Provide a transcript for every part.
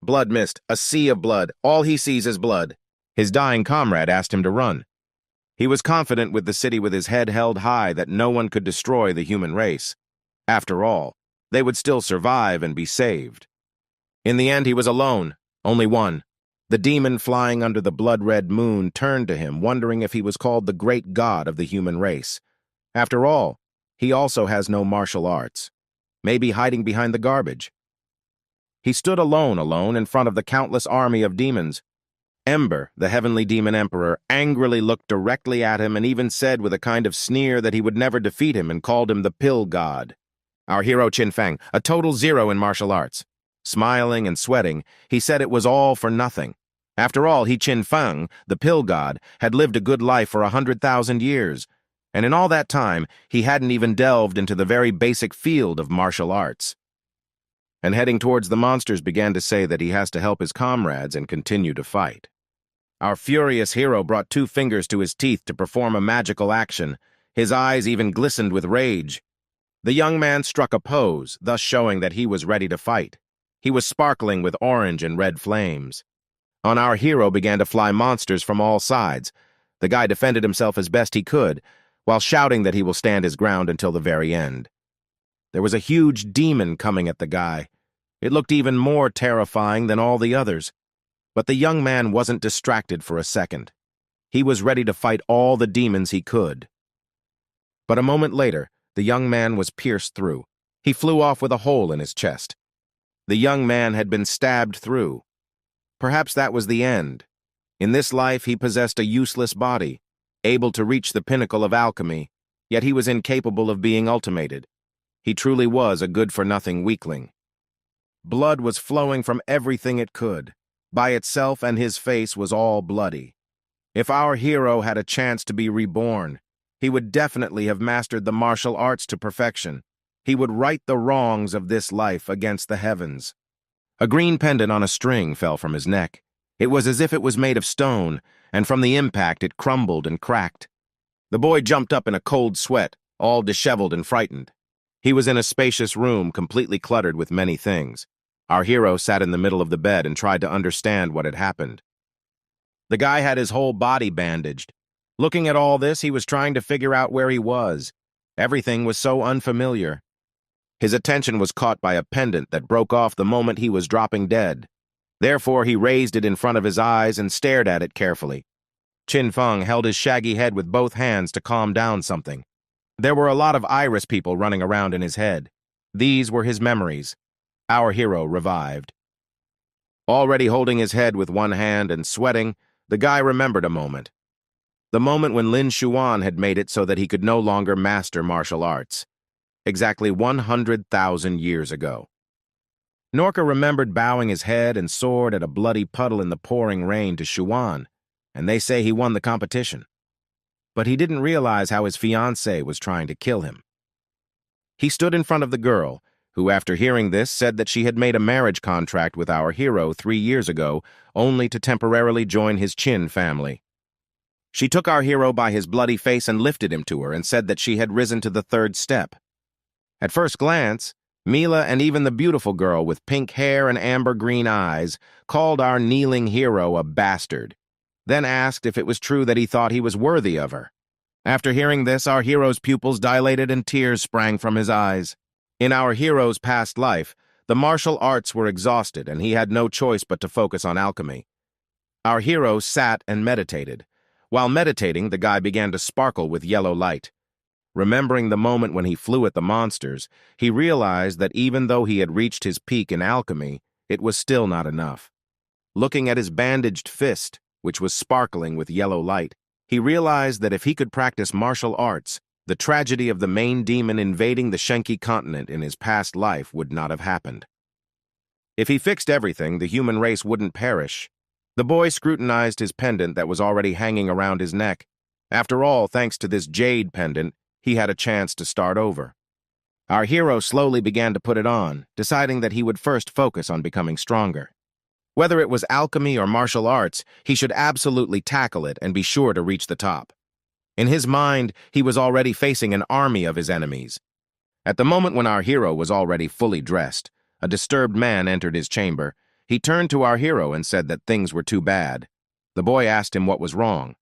Blood mist, a sea of blood. All he sees is blood. His dying comrade asked him to run. He was confident with the city with his head held high that no one could destroy the human race. After all, they would still survive and be saved. In the end, he was alone, only one. The demon flying under the blood-red moon turned to him, wondering if he was called the great god of the human race. After all, he also has no martial arts. Maybe hiding behind the garbage. He stood alone in front of the countless army of demons. Ember, the heavenly demon emperor, angrily looked directly at him and even said with a kind of sneer that he would never defeat him and called him the pill god. Our hero Qin Feng, a total zero in martial arts. Smiling and sweating, he said it was all for nothing. After all, Qin Feng, the pill god, had lived a good life for 100,000 years, and in all that time, he hadn't even delved into the very basic field of martial arts. And heading towards the monsters began to say that he has to help his comrades and continue to fight. Our furious hero brought 2 fingers to his teeth to perform a magical action. His eyes even glistened with rage. The young man struck a pose, thus showing that he was ready to fight. He was sparkling with orange and red flames. On our hero began to fly monsters from all sides. The guy defended himself as best he could, while shouting that he will stand his ground until the very end. There was a huge demon coming at the guy. It looked even more terrifying than all the others. But the young man wasn't distracted for a second. He was ready to fight all the demons he could. But a moment later, the young man was pierced through. He flew off with a hole in his chest. The young man had been stabbed through. Perhaps that was the end. In this life, he possessed a useless body, able to reach the pinnacle of alchemy, yet he was incapable of being ultimated. He truly was a good-for-nothing weakling. Blood was flowing from everything it could. By itself, and his face was all bloody. If our hero had a chance to be reborn, he would definitely have mastered the martial arts to perfection. He would right the wrongs of this life against the heavens. A green pendant on a string fell from his neck. It was as if it was made of stone, and from the impact it crumbled and cracked. The boy jumped up in a cold sweat, all disheveled and frightened. He was in a spacious room completely cluttered with many things. Our hero sat in the middle of the bed and tried to understand what had happened. The guy had his whole body bandaged. Looking at all this, he was trying to figure out where he was. Everything was so unfamiliar. His attention was caught by a pendant that broke off the moment he was dropping dead. Therefore, he raised it in front of his eyes and stared at it carefully. Qin Feng held his shaggy head with both hands to calm down something. There were a lot of iris people running around in his head. These were his memories. Our hero revived. Already holding his head with one hand and sweating, the guy remembered a moment. The moment when Lin Xuan had made it so that he could no longer master martial arts. Exactly 100,000 years ago. Norka remembered bowing his head and sword at a bloody puddle in the pouring rain to Xuan, and they say he won the competition. But he didn't realize how his fiancée was trying to kill him. He stood in front of the girl, who after hearing this said that she had made a marriage contract with our hero 3 years ago, only to temporarily join his Qin family. She took our hero by his bloody face and lifted him to her and said that she had risen to the 3rd step. At first glance, Mila and even the beautiful girl with pink hair and amber-green eyes called our kneeling hero a bastard, then asked if it was true that he thought he was worthy of her. After hearing this, our hero's pupils dilated and tears sprang from his eyes. In our hero's past life, the martial arts were exhausted and he had no choice but to focus on alchemy. Our hero sat and meditated. While meditating, the guy began to sparkle with yellow light. Remembering the moment when he flew at the monsters, he realized that even though he had reached his peak in alchemy, it was still not enough. Looking at his bandaged fist, which was sparkling with yellow light, he realized that if he could practice martial arts, the tragedy of the main demon invading the Shenki continent in his past life would not have happened. If he fixed everything, the human race wouldn't perish. The boy scrutinized his pendant that was already hanging around his neck. After all, thanks to this jade pendant, he had a chance to start over. Our hero slowly began to put it on, deciding that he would first focus on becoming stronger. Whether it was alchemy or martial arts, he should absolutely tackle it and be sure to reach the top. In his mind, he was already facing an army of his enemies. At the moment when our hero was already fully dressed, a disturbed man entered his chamber. He turned to our hero and said that things were too bad. The boy asked him what was wrong.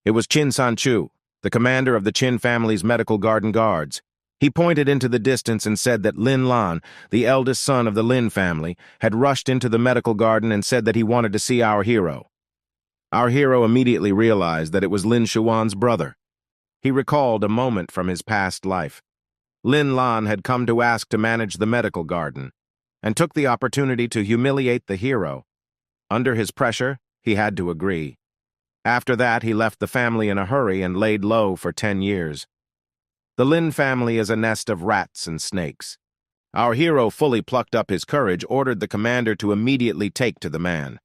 It was Chin San-chu, the commander of the Chin family's medical garden guards. He pointed into the distance and said that Lin Lan, the eldest son of the Lin family, had rushed into the medical garden and said that he wanted to see our hero. Our hero immediately realized that it was Lin Shuan's brother. He recalled a moment from his past life. Lin Lan had come to ask to manage the medical garden, and took the opportunity to humiliate the hero. Under his pressure, he had to agree. After that, he left the family in a hurry and laid low for 10 years. The Lin family is a nest of rats and snakes. Our hero fully plucked up his courage, ordered the commander to immediately take to the man.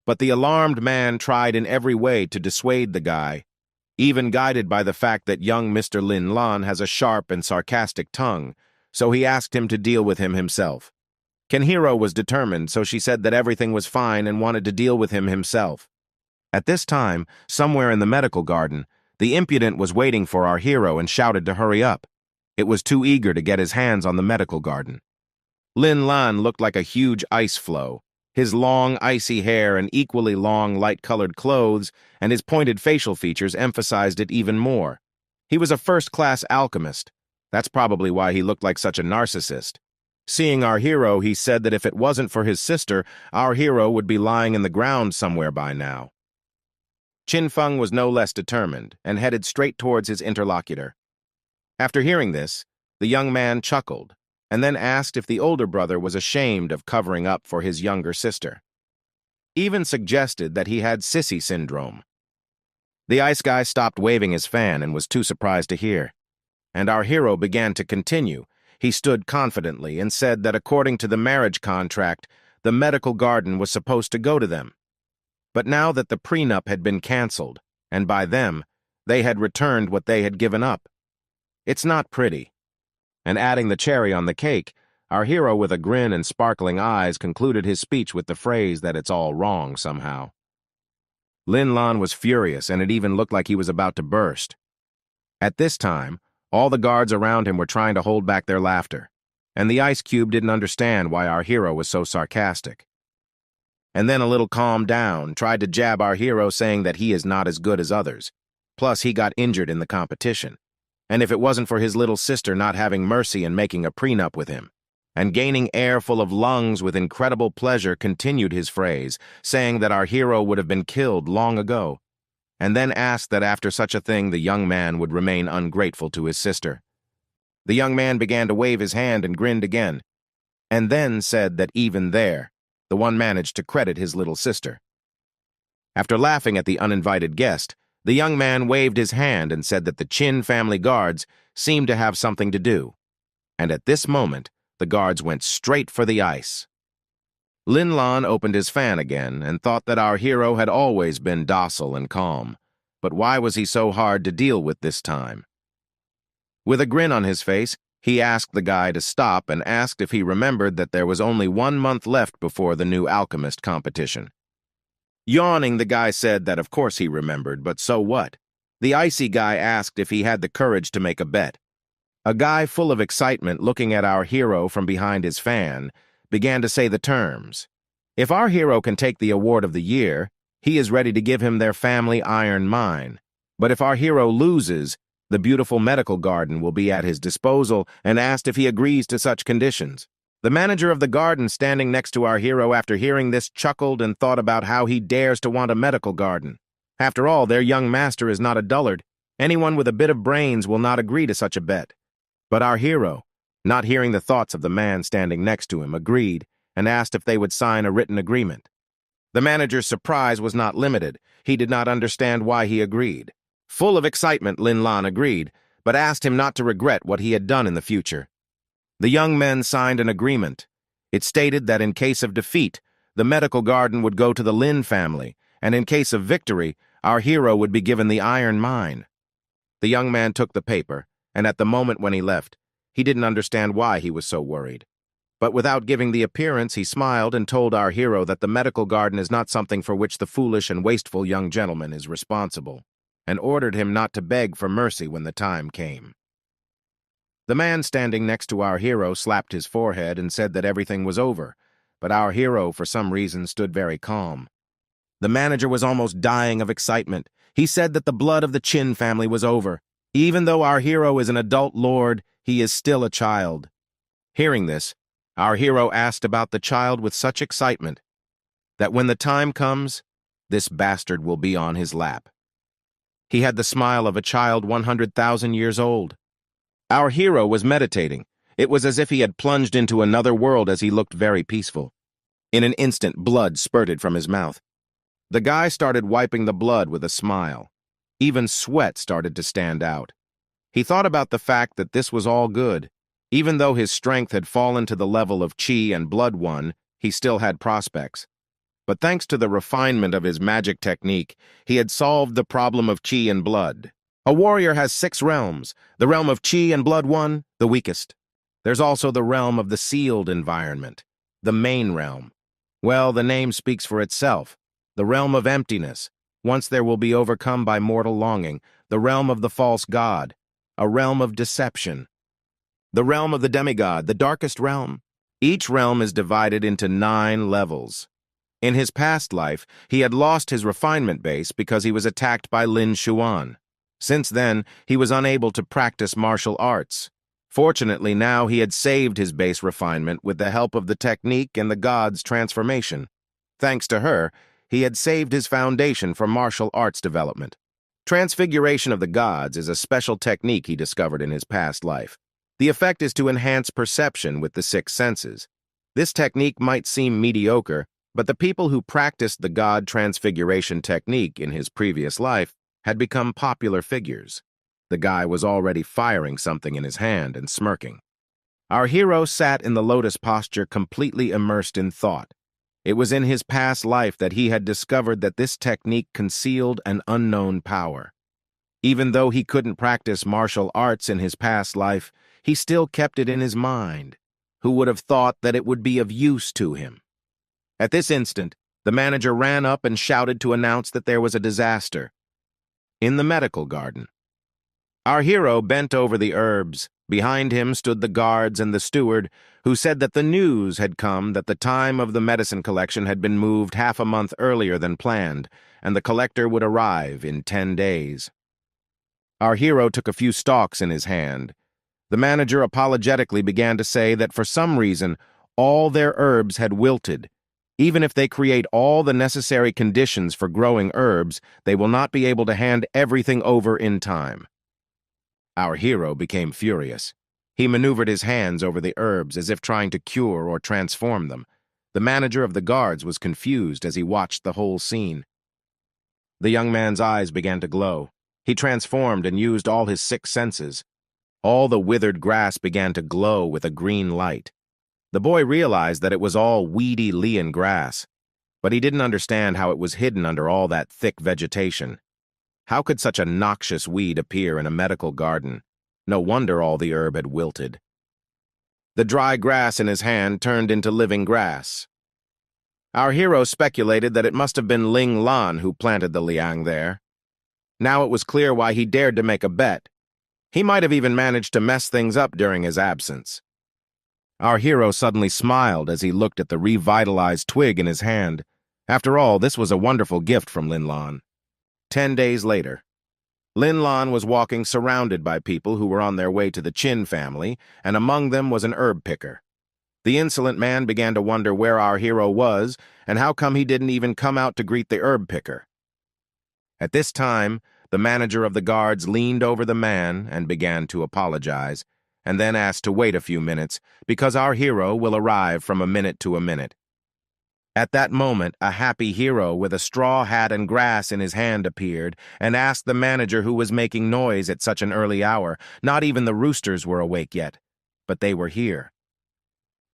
But the alarmed man tried in every way to dissuade the guy, even guided by the fact that young Mr. Lin Lan has a sharp and sarcastic tongue, so he asked him to deal with him himself. Kenhiro was determined, so she said that everything was fine and wanted to deal with him himself. At this time, somewhere in the medical garden, the impudent was waiting for our hero and shouted to hurry up. It was too eager to get his hands on the medical garden. Lin Lan looked like a huge ice floe. His long, icy hair and equally long, light-colored clothes and his pointed facial features emphasized it even more. He was a first-class alchemist. That's probably why he looked like such a narcissist. Seeing our hero, he said that if it wasn't for his sister, our hero would be lying in the ground somewhere by now. Chin Feng was no less determined and headed straight towards his interlocutor. After hearing this, the young man chuckled and then asked if the older brother was ashamed of covering up for his younger sister. Even suggested that he had sissy syndrome. The ice guy stopped waving his fan and was too surprised to hear. And our hero began to continue. He stood confidently and said that according to the marriage contract, the medical garden was supposed to go to them. But now that the prenup had been canceled, and by them, they had returned what they had given up. It's not pretty. And adding the cherry on the cake, our hero with a grin and sparkling eyes concluded his speech with the phrase that it's all wrong somehow. Lin Lan was furious, and it even looked like he was about to burst. At this time, all the guards around him were trying to hold back their laughter, and the ice cube didn't understand why our hero was so sarcastic. And then a little calmed down, tried to jab our hero saying that he is not as good as others. Plus, he got injured in the competition. And if it wasn't for his little sister not having mercy and making a prenup with him, and gaining air full of lungs with incredible pleasure, continued his phrase, saying that our hero would have been killed long ago, and then asked that after such a thing the young man would remain ungrateful to his sister. The young man began to wave his hand and grinned again, and then said that even there, the one managed to credit his little sister. After laughing at the uninvited guest, the young man waved his hand and said that the Chin family guards seemed to have something to do. And at this moment, the guards went straight for the ice. Lin Lan opened his fan again and thought that our hero had always been docile and calm. But why was he so hard to deal with this time? With a grin on his face, he asked the guy to stop and asked if he remembered that there was only 1 month left before the new alchemist competition. Yawning, the guy said that of course he remembered, but so what? The icy guy asked if he had the courage to make a bet. A guy full of excitement looking at our hero from behind his fan began to say the terms. If our hero can take the award of the year, he is ready to give him their family iron mine. But if our hero loses, the beautiful medical garden will be at his disposal, and asked if he agrees to such conditions. The manager of the garden standing next to our hero after hearing this chuckled and thought about how he dares to want a medical garden. After all, their young master is not a dullard. Anyone with a bit of brains will not agree to such a bet. But our hero, not hearing the thoughts of the man standing next to him, agreed and asked if they would sign a written agreement. The manager's surprise was not limited. He did not understand why he agreed. Full of excitement, Lin Lan agreed, but asked him not to regret what he had done in the future. The young men signed an agreement. It stated that in case of defeat, the medical garden would go to the Lin family, and in case of victory, our hero would be given the iron mine. The young man took the paper, and at the moment when he left, he didn't understand why he was so worried. But without giving the appearance, he smiled and told our hero that the medical garden is not something for which the foolish and wasteful young gentleman is responsible, and ordered him not to beg for mercy when the time came. The man standing next to our hero slapped his forehead and said that everything was over, but our hero, for some reason, stood very calm. The manager was almost dying of excitement. He said that the blood of the Qin family was over. Even though our hero is an adult lord, he is still a child. Hearing this, our hero asked about the child with such excitement that when the time comes, this bastard will be on his lap. He had the smile of a child 100,000 years old. Our hero was meditating. It was as if he had plunged into another world as he looked very peaceful. In an instant, blood spurted from his mouth. The guy started wiping the blood with a smile. Even sweat started to stand out. He thought about the fact that this was all good. Even though his strength had fallen to the level of Qi and Blood One, he still had prospects. But thanks to the refinement of his magic technique, he had solved the problem of Qi and Blood. A warrior has 6 realms. The realm of Qi and Blood One, the weakest. There's also the realm of the sealed environment, the main realm. Well, the name speaks for itself. The realm of emptiness, once there will be overcome by mortal longing. The realm of the false god, a realm of deception. The realm of the demigod, the darkest realm. Each realm is divided into 9 levels. In his past life, he had lost his refinement base because he was attacked by Lin Xuan. Since then, he was unable to practice martial arts. Fortunately, now he had saved his base refinement with the help of the technique and the god's transformation. Thanks to her, he had saved his foundation for martial arts development. Transfiguration of the gods is a special technique he discovered in his past life. The effect is to enhance perception with the 6 senses. This technique might seem mediocre, but the people who practiced the god transfiguration technique in his previous life had become popular figures. The guy was already firing something in his hand and smirking. Our hero sat in the lotus posture, completely immersed in thought. It was in his past life that he had discovered that this technique concealed an unknown power. Even though he couldn't practice martial arts in his past life, he still kept it in his mind. Who would have thought that it would be of use to him? At this instant, the manager ran up and shouted to announce that there was a disaster in the medical garden. Our hero bent over the herbs. Behind him stood the guards and the steward, who said that the news had come that the time of the medicine collection had been moved half a month earlier than planned, and the collector would arrive in 10 days. Our hero took a few stalks in his hand. The manager apologetically began to say that for some reason, all their herbs had wilted. Even if they create all the necessary conditions for growing herbs, they will not be able to hand everything over in time. Our hero became furious. He maneuvered his hands over the herbs as if trying to cure or transform them. The manager of the guards was confused as he watched the whole scene. The young man's eyes began to glow. He transformed and used all his 6 senses. All the withered grass began to glow with a green light. The boy realized that it was all weedy lian grass, but he didn't understand how it was hidden under all that thick vegetation. How could such a noxious weed appear in a medical garden? No wonder all the herb had wilted. The dry grass in his hand turned into living grass. Our hero speculated that it must have been Ling Lan who planted the liang there. Now it was clear why he dared to make a bet. He might have even managed to mess things up during his absence. Our hero suddenly smiled as he looked at the revitalized twig in his hand. After all, this was a wonderful gift from Lin Lan. 10 days later, Lin Lan was walking surrounded by people who were on their way to the Qin family, and among them was an herb picker. The insolent man began to wonder where our hero was and how come he didn't even come out to greet the herb picker. At this time, the manager of the guards leaned over the man and began to apologize, and then asked to wait a few minutes because our hero will arrive from a minute to a minute. At that moment, a happy hero with a straw hat and grass in his hand appeared and asked the manager who was making noise at such an early hour. Not even the roosters were awake yet, but they were here.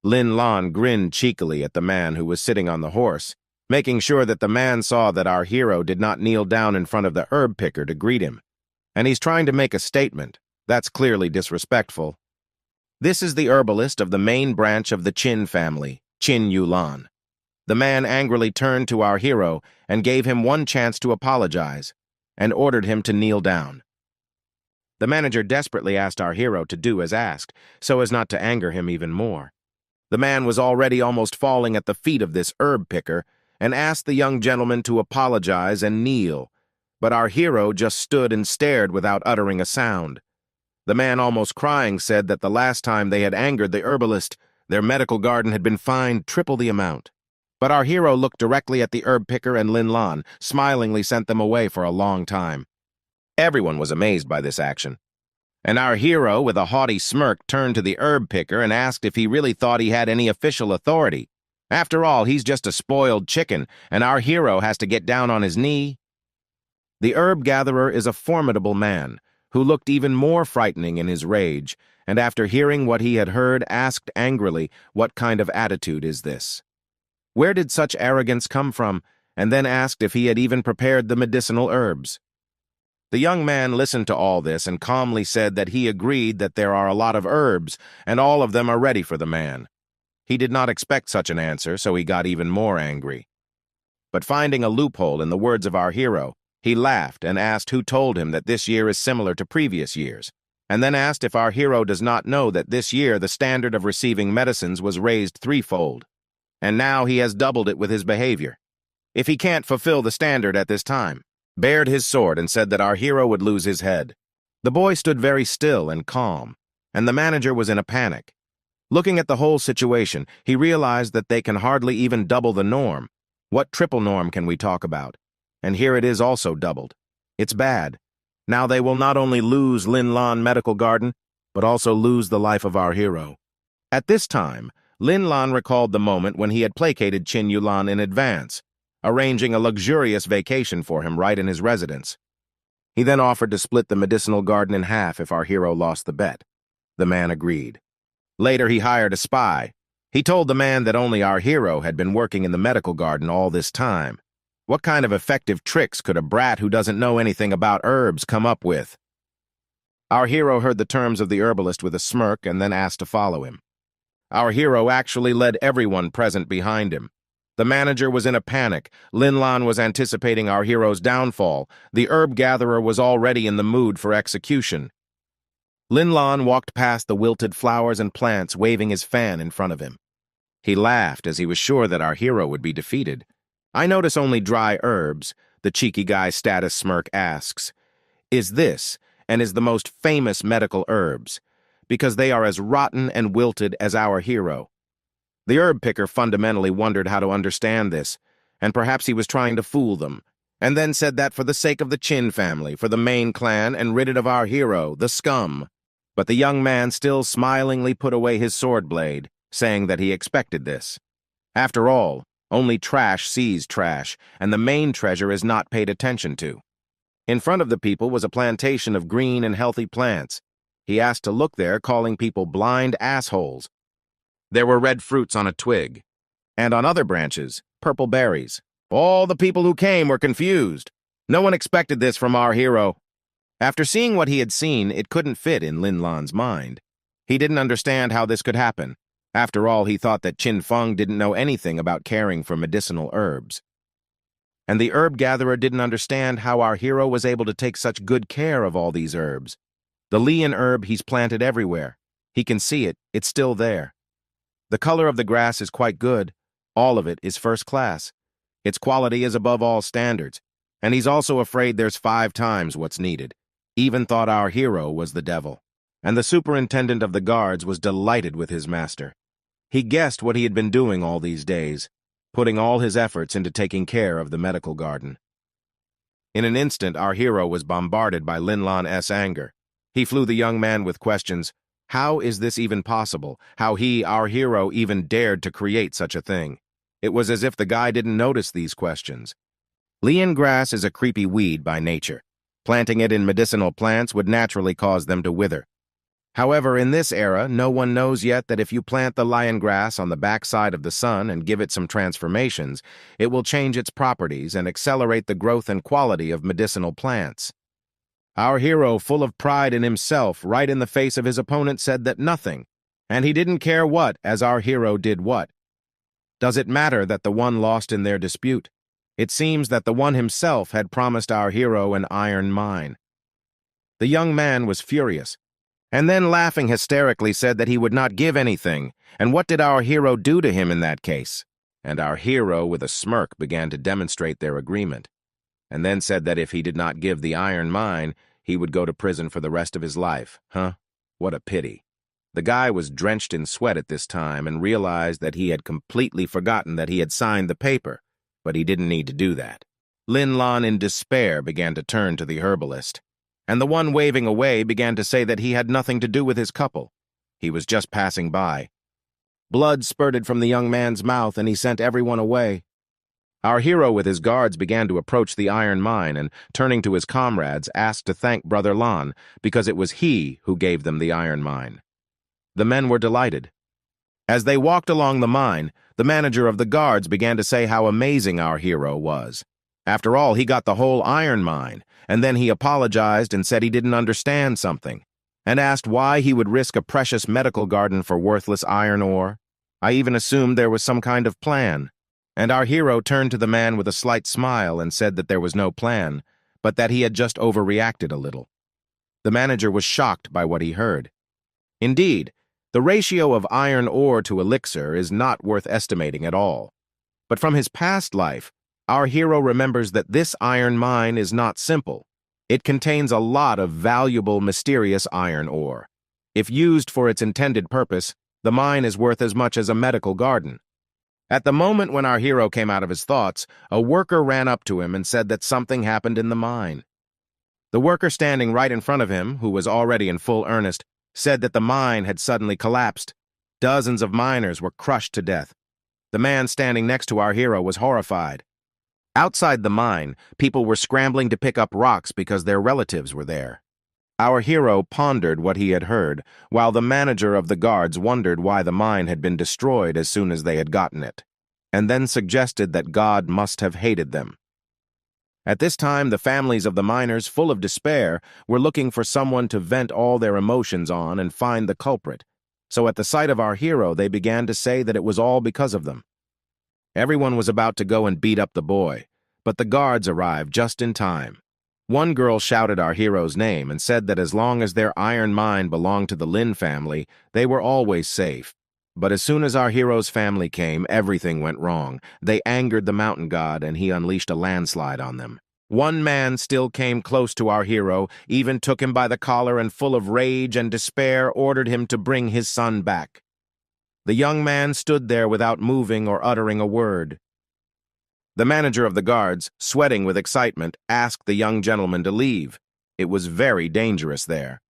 Lin Lan grinned cheekily at the man who was sitting on the horse, making sure that the man saw that our hero did not kneel down in front of the herb picker to greet him. And he's trying to make a statement. That's clearly disrespectful. This is the herbalist of the main branch of the Qin family, Qin Yulan. The man angrily turned to our hero and gave him one chance to apologize, and ordered him to kneel down. The manager desperately asked our hero to do as asked, so as not to anger him even more. The man was already almost falling at the feet of this herb picker and asked the young gentleman to apologize and kneel, but our hero just stood and stared without uttering a sound. The man, almost crying, said that the last time they had angered the herbalist, their medical garden had been fined triple the amount. But our hero looked directly at the herb picker, and Lin Lan smilingly sent them away for a long time. Everyone was amazed by this action. And our hero, with a haughty smirk, turned to the herb picker and asked if he really thought he had any official authority. After all, he's just a spoiled chicken, and our hero has to get down on his knee. The herb gatherer is a formidable man, who looked even more frightening in his rage, and after hearing what he had heard, asked angrily, "What kind of attitude is this? Where did such arrogance come from?" and then asked if he had even prepared the medicinal herbs. The young man listened to all this and calmly said that he agreed that there are a lot of herbs, and all of them are ready for the man. He did not expect such an answer, so he got even more angry. But finding a loophole in the words of our hero, he laughed and asked who told him that this year is similar to previous years, and then asked if our hero does not know that this year the standard of receiving medicines was raised threefold, and now he has doubled it with his behavior. If he can't fulfill the standard at this time, bared his sword and said that our hero would lose his head. The boy stood very still and calm, and the manager was in a panic. Looking at the whole situation, he realized that they can hardly even double the norm. What triple norm can we talk about? And here it is also doubled. It's bad. Now they will not only lose Lin Lan Medical Garden, but also lose the life of our hero. At this time, Lin Lan recalled the moment when he had placated Qin Yulan in advance, arranging a luxurious vacation for him right in his residence. He then offered to split the medicinal garden in half if our hero lost the bet. The man agreed. Later, he hired a spy. He told the man that only our hero had been working in the medical garden all this time. What kind of effective tricks could a brat who doesn't know anything about herbs come up with? Our hero heard the terms of the herbalist with a smirk and then asked to follow him. Our hero actually led everyone present behind him. The manager was in a panic. Lin Lan was anticipating our hero's downfall. The herb gatherer was already in the mood for execution. Lin Lan walked past the wilted flowers and plants, waving his fan in front of him. He laughed as he was sure that our hero would be defeated. "I notice only dry herbs," the cheeky guy's status smirk asks. "Is this, and is the most famous medical herbs, because they are as rotten and wilted as our hero." The herb picker fundamentally wondered how to understand this, and perhaps he was trying to fool them, and then said that for the sake of the Qin family, for the main clan, and rid it of our hero, the scum. But the young man still smilingly put away his sword blade, saying that he expected this. After all, only trash sees trash, and the main treasure is not paid attention to. In front of the people was a plantation of green and healthy plants. He asked to look there, calling people blind assholes. There were red fruits on a twig, and on other branches, purple berries. All the people who came were confused. No one expected this from our hero. After seeing what he had seen, it couldn't fit in Lin Lan's mind. He didn't understand how this could happen. After all, he thought that Qin Feng didn't know anything about caring for medicinal herbs. And the herb gatherer didn't understand how our hero was able to take such good care of all these herbs. The lian herb he's planted everywhere. He can see it, it's still there. The color of the grass is quite good. All of it is first class. Its quality is above all standards. And he's also afraid there's 5 times what's needed. Even thought our hero was the devil. And the superintendent of the guards was delighted with his master. He guessed what he had been doing all these days, putting all his efforts into taking care of the medical garden. In an instant, our hero was bombarded by Lin Lan's anger. He flew the young man with questions. How is this even possible? How he, our hero, even dared to create such a thing? It was as if the guy didn't notice these questions. Lian grass is a creepy weed by nature. Planting it in medicinal plants would naturally cause them to wither. However, in this era, no one knows yet that if you plant the lion grass on the backside of the sun and give it some transformations, it will change its properties and accelerate the growth and quality of medicinal plants. Our hero, full of pride in himself, right in the face of his opponent, said that nothing, and he didn't care what, as our hero did what. Does it matter that the one lost in their dispute? It seems that the one himself had promised our hero an iron mine. The young man was furious. and then laughing hysterically said that he would not give anything, and what did our hero do to him in that case? And our hero, with a smirk, began to demonstrate their agreement, and then said that if he did not give the iron mine, he would go to prison for the rest of his life. Huh? What a pity. The guy was drenched in sweat at this time and realized that he had completely forgotten that he had signed the paper, but he didn't need to do that. Lin Lan, in despair, began to turn to the herbalist, and the one waving away began to say that he had nothing to do with his couple. He was just passing by. Blood spurted from the young man's mouth, and he sent everyone away. Our hero with his guards began to approach the iron mine and, turning to his comrades, asked to thank Brother Lan because it was he who gave them the iron mine. The men were delighted. As they walked along the mine, the manager of the guards began to say how amazing our hero was. After all, he got the whole iron mine, and then he apologized and said he didn't understand something, and asked why he would risk a precious medical garden for worthless iron ore. I even assumed there was some kind of plan. And our hero turned to the man with a slight smile and said that there was no plan, but that he had just overreacted a little. The manager was shocked by what he heard. Indeed, the ratio of iron ore to elixir is not worth estimating at all. But from his past life, our hero remembers that this iron mine is not simple. It contains a lot of valuable, mysterious iron ore. If used for its intended purpose, the mine is worth as much as a medical garden. At the moment when our hero came out of his thoughts, a worker ran up to him and said that something happened in the mine. The worker standing right in front of him, who was already in full earnest, said that the mine had suddenly collapsed. Dozens of miners were crushed to death. The man standing next to our hero was horrified. Outside the mine, people were scrambling to pick up rocks because their relatives were there. Our hero pondered what he had heard, while the manager of the guards wondered why the mine had been destroyed as soon as they had gotten it, and then suggested that God must have hated them. At this time, the families of the miners, full of despair, were looking for someone to vent all their emotions on and find the culprit. So at the sight of our hero, they began to say that it was all because of them. Everyone was about to go and beat up the boy, but the guards arrived just in time. One girl shouted our hero's name and said that as long as their iron mine belonged to the Lin family, they were always safe. But as soon as our hero's family came, everything went wrong. They angered the mountain god, and he unleashed a landslide on them. One man still came close to our hero, even took him by the collar, and full of rage and despair, ordered him to bring his son back. The young man stood there without moving or uttering a word. The manager of the guards, sweating with excitement, asked the young gentleman to leave. It was very dangerous there.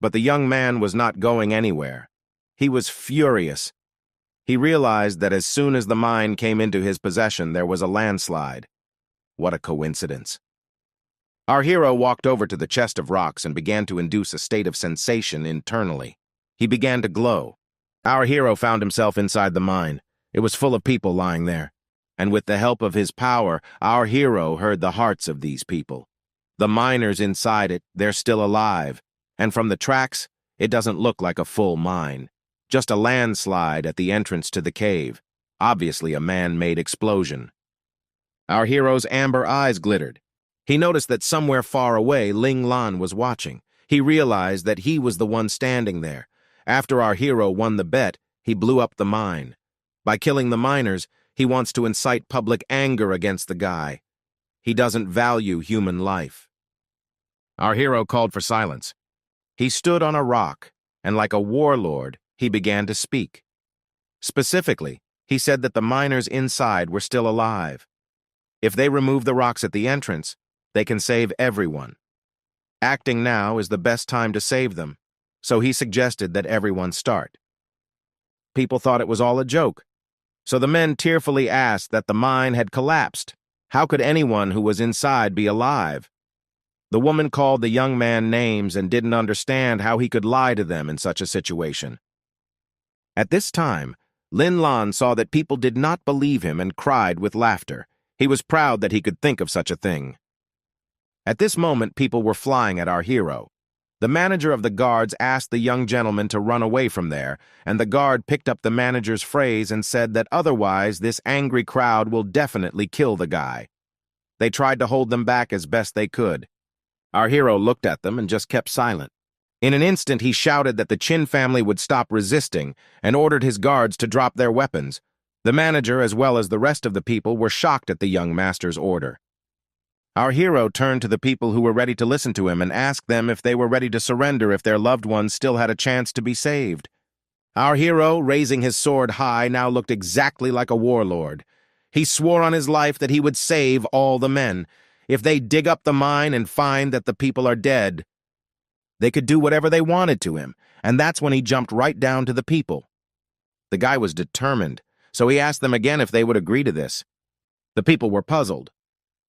But the young man was not going anywhere. He was furious. He realized that as soon as the mine came into his possession, there was a landslide. What a coincidence. Our hero walked over to the chest of rocks and began to induce a state of sensation internally. He began to glow. Our hero found himself inside the mine. It was full of people lying there. And with the help of his power, our hero heard the hearts of these people. The miners inside it, they're still alive. And from the tracks, it doesn't look like a full mine. Just a landslide at the entrance to the cave. Obviously a man-made explosion. Our hero's amber eyes glittered. He noticed that somewhere far away, Ling Lan was watching. He realized that he was the one standing there. After our hero won the bet, he blew up the mine. By killing the miners, he wants to incite public anger against the guy. He doesn't value human life. Our hero called for silence. He stood on a rock, and like a warlord, he began to speak. Specifically, he said that the miners inside were still alive. If they remove the rocks at the entrance, they can save everyone. Acting now is the best time to save them, so he suggested that everyone start. People thought it was all a joke. So the men tearfully asked that the mine had collapsed. How could anyone who was inside be alive? The woman called the young man names and didn't understand how he could lie to them in such a situation. At this time, Lin Lan saw that people did not believe him and cried with laughter. He was proud that he could think of such a thing. At this moment, people were flying at our hero. The manager of the guards asked the young gentleman to run away from there, and the guard picked up the manager's phrase and said that otherwise this angry crowd will definitely kill the guy. They tried to hold them back as best they could. Our hero looked at them and just kept silent. In an instant, he shouted that the Chin family would stop resisting and ordered his guards to drop their weapons. The manager, as well as the rest of the people, were shocked at the young master's order. Our hero turned to the people who were ready to listen to him and asked them if they were ready to surrender if their loved ones still had a chance to be saved. Our hero, raising his sword high, now looked exactly like a warlord. He swore on his life that he would save all the men. If they dig up the mine and find that the people are dead, they could do whatever they wanted to him, and that's when he jumped right down to the people. The guy was determined, so he asked them again if they would agree to this. The people were puzzled.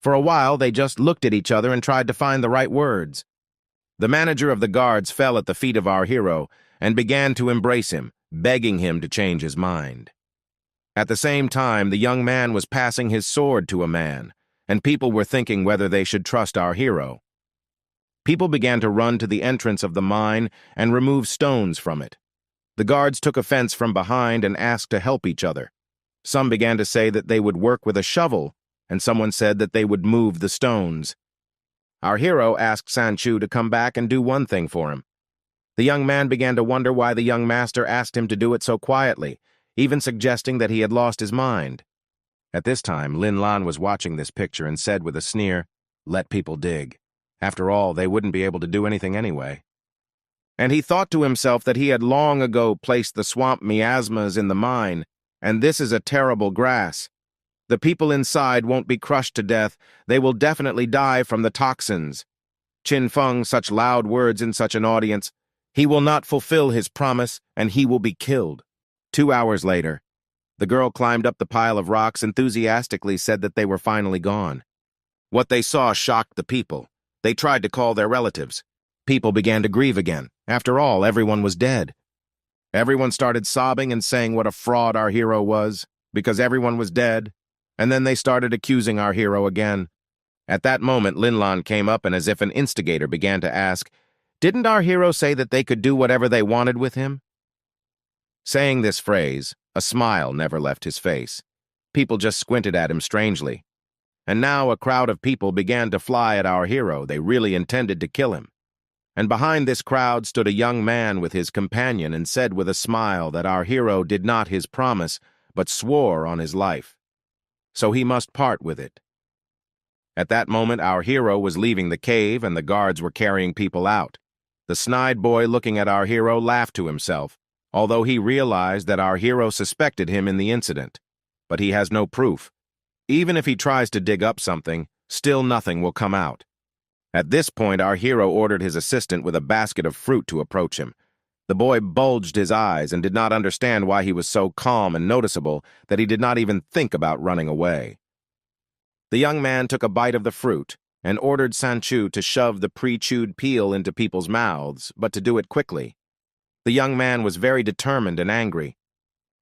For a while, they just looked at each other and tried to find the right words. The manager of the guards fell at the feet of our hero and began to embrace him, begging him to change his mind. At the same time, the young man was passing his sword to a man, and people were thinking whether they should trust our hero. People began to run to the entrance of the mine and remove stones from it. The guards took offense from behind and asked to help each other. Some began to say that they would work with a shovel, and someone said that they would move the stones. Our hero asked Sanchu to come back and do one thing for him. The young man began to wonder why the young master asked him to do it so quietly, even suggesting that he had lost his mind. At this time, Lin Lan was watching this picture and said with a sneer, "Let people dig. After all, they wouldn't be able to do anything anyway." And he thought to himself that he had long ago placed the swamp miasmas in the mine, and this is a terrible grass. The people inside won't be crushed to death. They will definitely die from the toxins. Chin Feng, such loud words in such an audience. He will not fulfill his promise, and he will be killed. 2 hours later, the girl climbed up the pile of rocks, enthusiastically said that they were finally gone. What they saw shocked the people. They tried to call their relatives. People began to grieve again. After all, everyone was dead. Everyone started sobbing and saying what a fraud our hero was, because everyone was dead. And then they started accusing our hero again. At that moment, Lin Lan came up and, as if an instigator, began to ask, "Didn't our hero say that they could do whatever they wanted with him?" Saying this phrase, a smile never left his face. People just squinted at him strangely. And now a crowd of people began to fly at our hero. They really intended to kill him. And behind this crowd stood a young man with his companion and said with a smile that our hero did not his promise, but swore on his life. So he must part with it. At that moment, our hero was leaving the cave and the guards were carrying people out. The snide boy, looking at our hero, laughed to himself, although he realized that our hero suspected him in the incident. But he has no proof. Even if he tries to dig up something, still nothing will come out. At this point, our hero ordered his assistant with a basket of fruit to approach him. The boy bulged his eyes and did not understand why he was so calm and noticeable that he did not even think about running away. The young man took a bite of the fruit and ordered Sanchu to shove the pre-chewed peel into people's mouths, but to do it quickly. The young man was very determined and angry.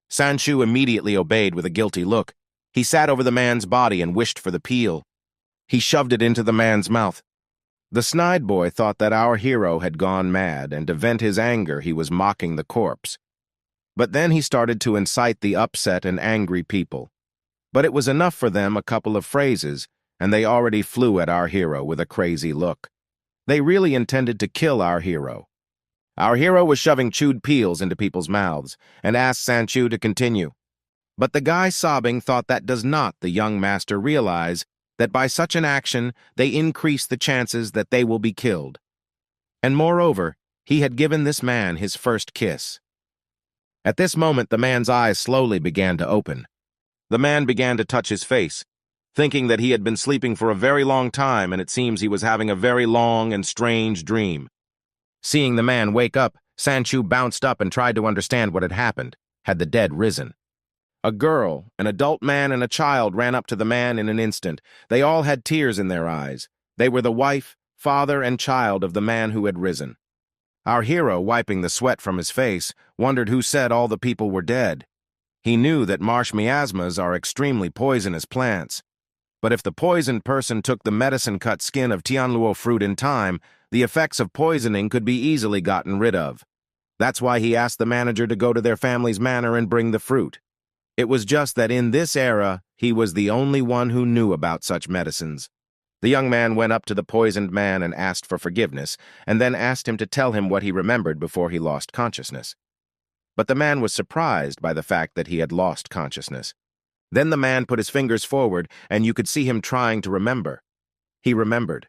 Sanchu immediately obeyed with a guilty look. He sat over the man's body and wished for the peel. He shoved it into the man's mouth. The snide boy thought that our hero had gone mad, and to vent his anger he was mocking the corpse. But then he started to incite the upset and angry people. But it was enough for them, a couple of phrases, and they already flew at our hero with a crazy look. They really intended to kill our hero. Our hero was shoving chewed peels into people's mouths, and asked Sanchu to continue. But the guy sobbing thought that does not the young master realize that by such an action they increase the chances that they will be killed. And moreover, he had given this man his first kiss. At this moment, the man's eyes slowly began to open. The man began to touch his face, thinking that he had been sleeping for a very long time, and it seems he was having a very long and strange dream. Seeing the man wake up, Sanchu bounced up and tried to understand what had happened. Had the dead risen? A girl, an adult man, and a child ran up to the man in an instant. They all had tears in their eyes. They were the wife, father, and child of the man who had risen. Our hero, wiping the sweat from his face, wondered who said all the people were dead. He knew that marsh miasmas are extremely poisonous plants. But if the poisoned person took the medicine-cut skin of Tianluo fruit in time, the effects of poisoning could be easily gotten rid of. That's why he asked the manager to go to their family's manor and bring the fruit. It was just that in this era, he was the only one who knew about such medicines. The young man went up to the poisoned man and asked for forgiveness, and then asked him to tell him what he remembered before he lost consciousness. But the man was surprised by the fact that he had lost consciousness. Then the man put his fingers forward, and you could see him trying to remember. He remembered.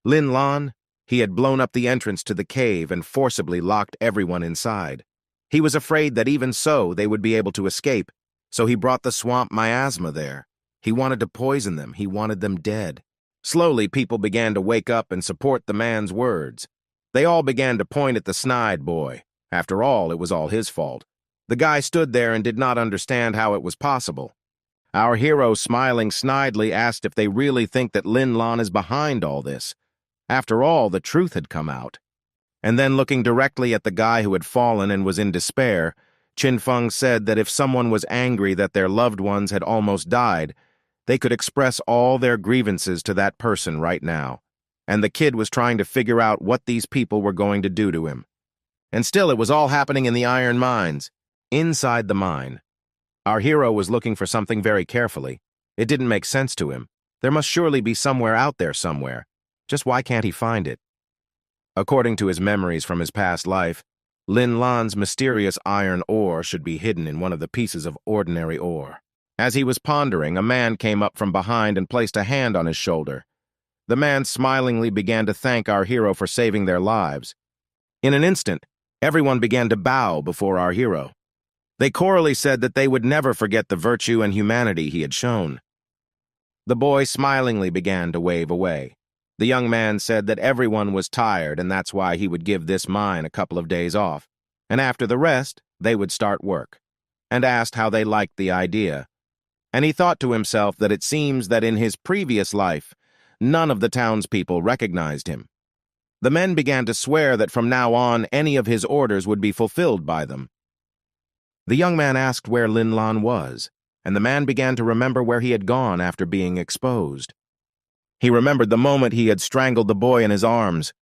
Lin Lan, he had blown up the entrance to the cave and forcibly locked everyone inside. He was afraid that even so they would be able to escape, so he brought the swamp miasma there. He wanted to poison them. He wanted them dead. Slowly, people began to wake up and support the man's words. They all began to point at the snide boy. After all, it was all his fault. The guy stood there and did not understand how it was possible. Our hero, smiling snidely, asked if they really think that Lin Lan is behind all this. After all, the truth had come out. And then, looking directly at the guy who had fallen and was in despair, Qin Feng said that if someone was angry that their loved ones had almost died, they could express all their grievances to that person right now. And the kid was trying to figure out what these people were going to do to him. And still, it was all happening in the iron mines. Inside the mine, our hero was looking for something very carefully. It didn't make sense to him. There must surely be somewhere out there somewhere. Just why can't he find it? According to his memories from his past life, Lin Lan's mysterious iron ore should be hidden in one of the pieces of ordinary ore. As he was pondering, a man came up from behind and placed a hand on his shoulder. The man smilingly began to thank our hero for saving their lives. In an instant, everyone began to bow before our hero. They chorally said that they would never forget the virtue and humanity he had shown. The boy smilingly began to wave away. The young man said that everyone was tired and that's why he would give this mine a couple of days off, and after the rest, they would start work, and asked how they liked the idea. And he thought to himself that it seems that in his previous life, none of the townspeople recognized him. The men began to swear that from now on any of his orders would be fulfilled by them. The young man asked where Lin Lan was, and the man began to remember where he had gone after being exposed. He remembered the moment he had strangled the boy in his arms,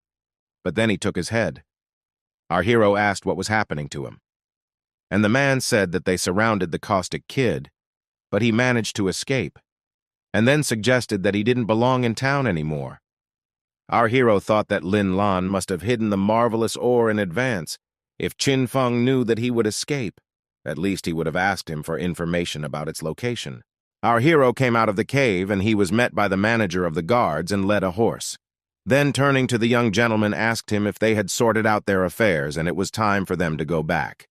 but then he took his head. Our hero asked what was happening to him, and the man said that they surrounded the caustic kid, but he managed to escape, and then suggested that he didn't belong in town anymore. Our hero thought that Lin Lan must have hidden the marvelous ore in advance. If Qin Feng knew that he would escape, at least he would have asked him for information about its location. Our hero came out of the cave, and he was met by the manager of the guards and led a horse. Then, turning to the young gentleman, asked him if they had sorted out their affairs and it was time for them to go back.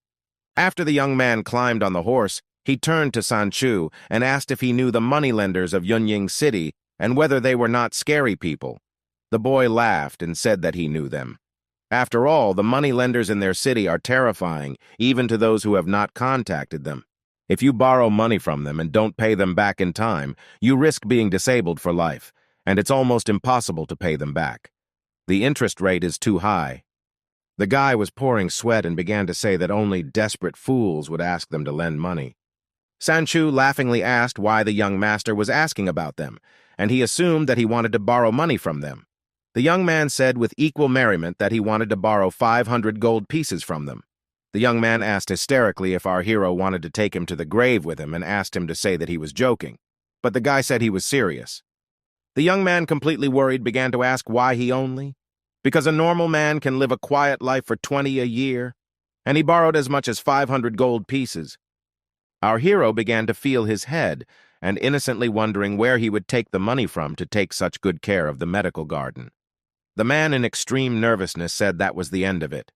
After the young man climbed on the horse, he turned to Sanchu and asked if he knew the moneylenders of Yunying City and whether they were not scary people. The boy laughed and said that he knew them. After all, the moneylenders in their city are terrifying, even to those who have not contacted them. If you borrow money from them and don't pay them back in time, you risk being disabled for life, and it's almost impossible to pay them back. The interest rate is too high. The guy was pouring sweat and began to say that only desperate fools would ask them to lend money. Sanchu laughingly asked why the young master was asking about them, and he assumed that he wanted to borrow money from them. The young man said with equal merriment that he wanted to borrow 500 gold pieces from them. The young man asked hysterically if our hero wanted to take him to the grave with him and asked him to say that he was joking, but the guy said he was serious. The young man, completely worried, began to ask why he only. Because a normal man can live a quiet life for 20 a year, and he borrowed as much as 500 gold pieces. Our hero began to feel his head and innocently wondering where he would take the money from to take such good care of the medical garden. The man in extreme nervousness said that was the end of it.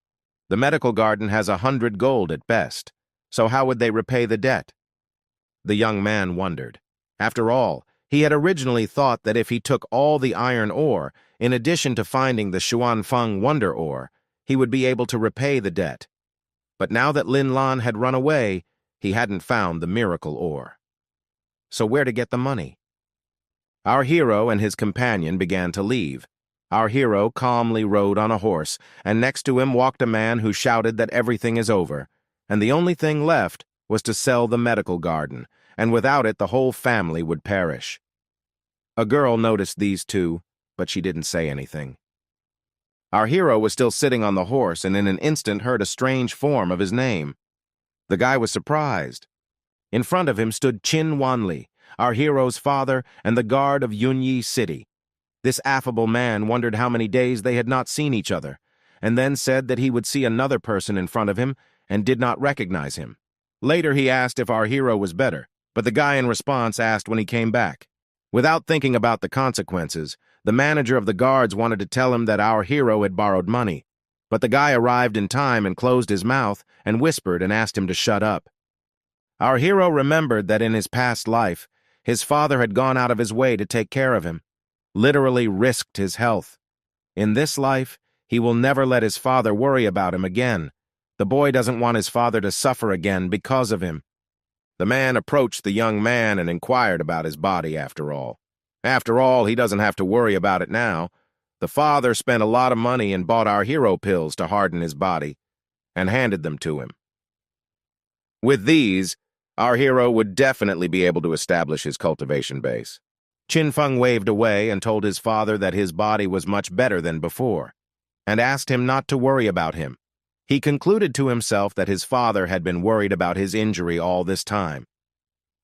The medical garden has 100 gold at best, so how would they repay the debt? The young man wondered. After all, he had originally thought that if he took all the iron ore, in addition to finding the Xuanfeng wonder ore, he would be able to repay the debt. But now that Lin Lan had run away, he hadn't found the miracle ore. So where to get the money? Our hero and his companion began to leave. Our hero calmly rode on a horse, and next to him walked a man who shouted that everything is over, and the only thing left was to sell the medical garden, and without it the whole family would perish. A girl noticed these two, but she didn't say anything. Our hero was still sitting on the horse and in an instant heard a strange form of his name. The guy was surprised. In front of him stood Qin Wanli, our hero's father and the guard of Yunyi City. This affable man wondered how many days they had not seen each other, and then said that he would see another person in front of him and did not recognize him. Later he asked if our hero was better, but the guy in response asked when he came back. Without thinking about the consequences, the manager of the guards wanted to tell him that our hero had borrowed money, but the guy arrived in time and closed his mouth and whispered and asked him to shut up. Our hero remembered that in his past life, his father had gone out of his way to take care of him, literally risked his health. In this life, he will never let his father worry about him again. The boy doesn't want his father to suffer again because of him. The man approached the young man and inquired about his body after all. After all, he doesn't have to worry about it now. The father spent a lot of money and bought our hero pills to harden his body and handed them to him. With these, our hero would definitely be able to establish his cultivation base. Chin Feng waved away and told his father that his body was much better than before, and asked him not to worry about him. He concluded to himself that his father had been worried about his injury all this time.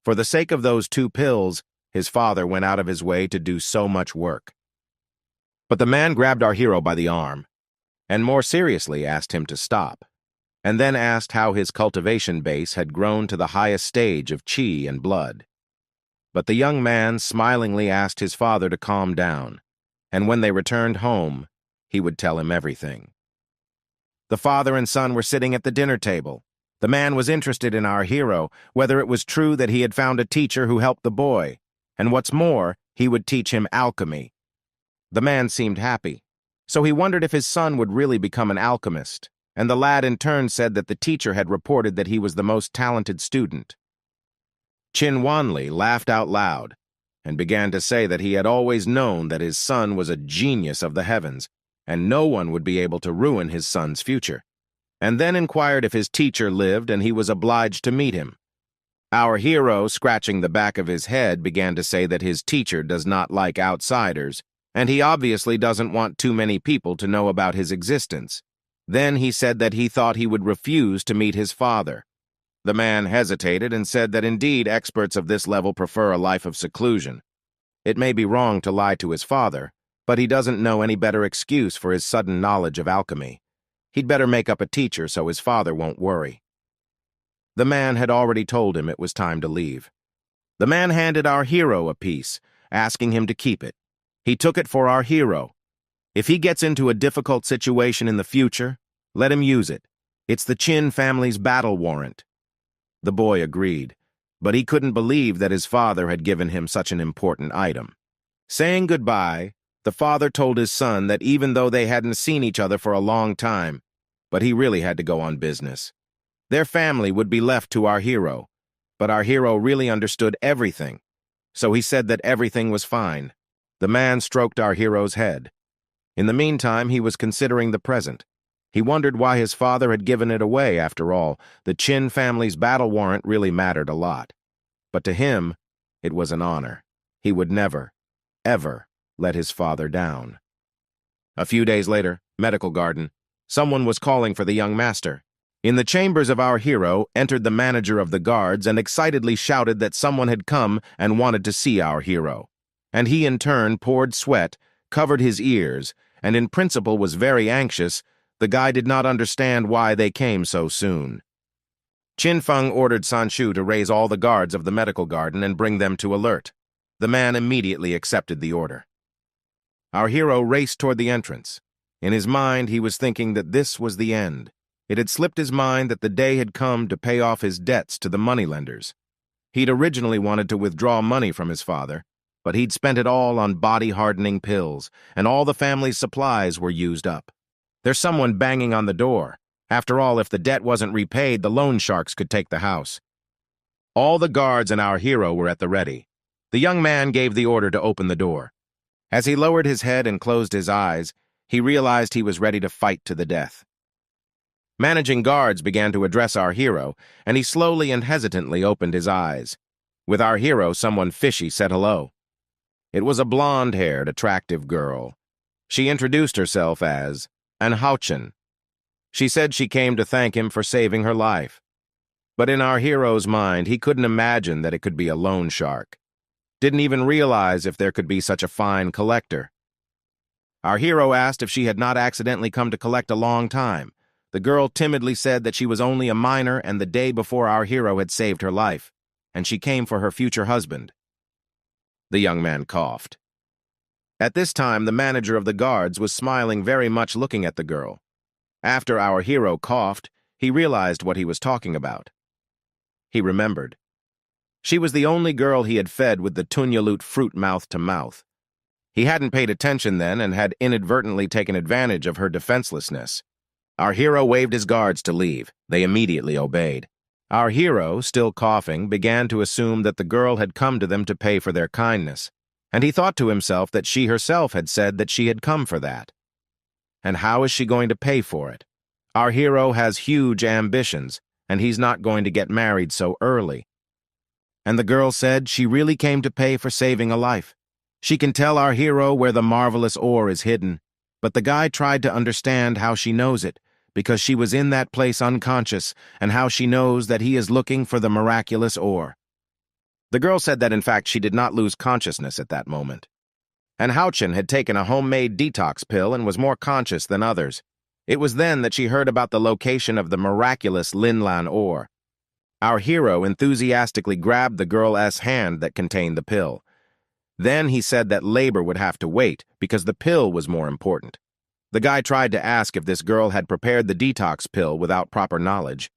For the sake of those 2 pills, his father went out of his way to do so much work. But the man grabbed our hero by the arm, and more seriously asked him to stop, and then asked how his cultivation base had grown to the highest stage of qi and blood. But the young man smilingly asked his father to calm down, and when they returned home, he would tell him everything. The father and son were sitting at the dinner table. The man was interested in our hero, whether it was true that he had found a teacher who helped the boy, and what's more, he would teach him alchemy. The man seemed happy, so he wondered if his son would really become an alchemist, and the lad in turn said that the teacher had reported that he was the most talented student. Chin Wanli laughed out loud and began to say that he had always known that his son was a genius of the heavens, and no one would be able to ruin his son's future, and then inquired if his teacher lived and he was obliged to meet him. Our hero, scratching the back of his head, began to say that his teacher does not like outsiders, and he obviously doesn't want too many people to know about his existence. Then he said that he thought he would refuse to meet his father. The man hesitated and said that indeed experts of this level prefer a life of seclusion. It may be wrong to lie to his father, but he doesn't know any better excuse for his sudden knowledge of alchemy. He'd better make up a teacher so his father won't worry. The man had already told him it was time to leave. The man handed our hero a piece, asking him to keep it. He took it for our hero. If he gets into a difficult situation in the future, let him use it. It's the Chin family's battle warrant. The boy agreed, but he couldn't believe that his father had given him such an important item. Saying goodbye, the father told his son that even though they hadn't seen each other for a long time, but he really had to go on business. Their family would be left to our hero, but our hero really understood everything, so he said that everything was fine. The man stroked our hero's head. In the meantime, he was considering the present. He wondered why his father had given it away after all. The Chin family's battle warrant really mattered a lot. But to him, it was an honor. He would never, ever let his father down. A few days later, medical garden. Someone was calling for the young master. In the chambers of our hero entered the manager of the guards and excitedly shouted that someone had come and wanted to see our hero. And he in turn poured sweat, covered his ears, and in principle was very anxious. The guy did not understand why they came so soon. Chin Feng ordered Sanshu to raise all the guards of the medical garden and bring them to alert. The man immediately accepted the order. Our hero raced toward the entrance. In his mind, he was thinking that this was the end. It had slipped his mind that the day had come to pay off his debts to the moneylenders. He'd originally wanted to withdraw money from his father, but he'd spent it all on body-hardening pills, and all the family's supplies were used up. There's someone banging on the door. After all, if the debt wasn't repaid, the loan sharks could take the house. All the guards and our hero were at the ready. The young man gave the order to open the door. As he lowered his head and closed his eyes, he realized he was ready to fight to the death. Managing guards began to address our hero, and he slowly and hesitantly opened his eyes. With our hero, someone fishy said hello. It was a blonde-haired, attractive girl. She introduced herself as Manhwa. She said she came to thank him for saving her life. But in our hero's mind, he couldn't imagine that it could be a loan shark. Didn't even realize if there could be such a fine collector. Our hero asked if she had not accidentally come to collect a long time. The girl timidly said that she was only a minor and the day before our hero had saved her life, and she came for her future husband. The young man coughed. At this time, the manager of the guards was smiling very much looking at the girl. After our hero coughed, he realized what he was talking about. He remembered. She was the only girl he had fed with the tunyalut fruit mouth to mouth. He hadn't paid attention then and had inadvertently taken advantage of her defenselessness. Our hero waved his guards to leave. They immediately obeyed. Our hero, still coughing, began to assume that the girl had come to them to pay for their kindness, and he thought to himself that she herself had said that she had come for that. And how is she going to pay for it? Our hero has huge ambitions, and he's not going to get married so early. And the girl said she really came to pay for saving a life. She can tell our hero where the marvelous ore is hidden, but the guy tried to understand how she knows it, because she was in that place unconscious, and how she knows that he is looking for the miraculous ore. The girl said that in fact she did not lose consciousness at that moment. And Houchin had taken a homemade detox pill and was more conscious than others. It was then that she heard about the location of the miraculous Linlan ore. Our hero enthusiastically grabbed the girl's hand that contained the pill. Then he said that labor would have to wait because the pill was more important. The guy tried to ask if this girl had prepared the detox pill without proper knowledge.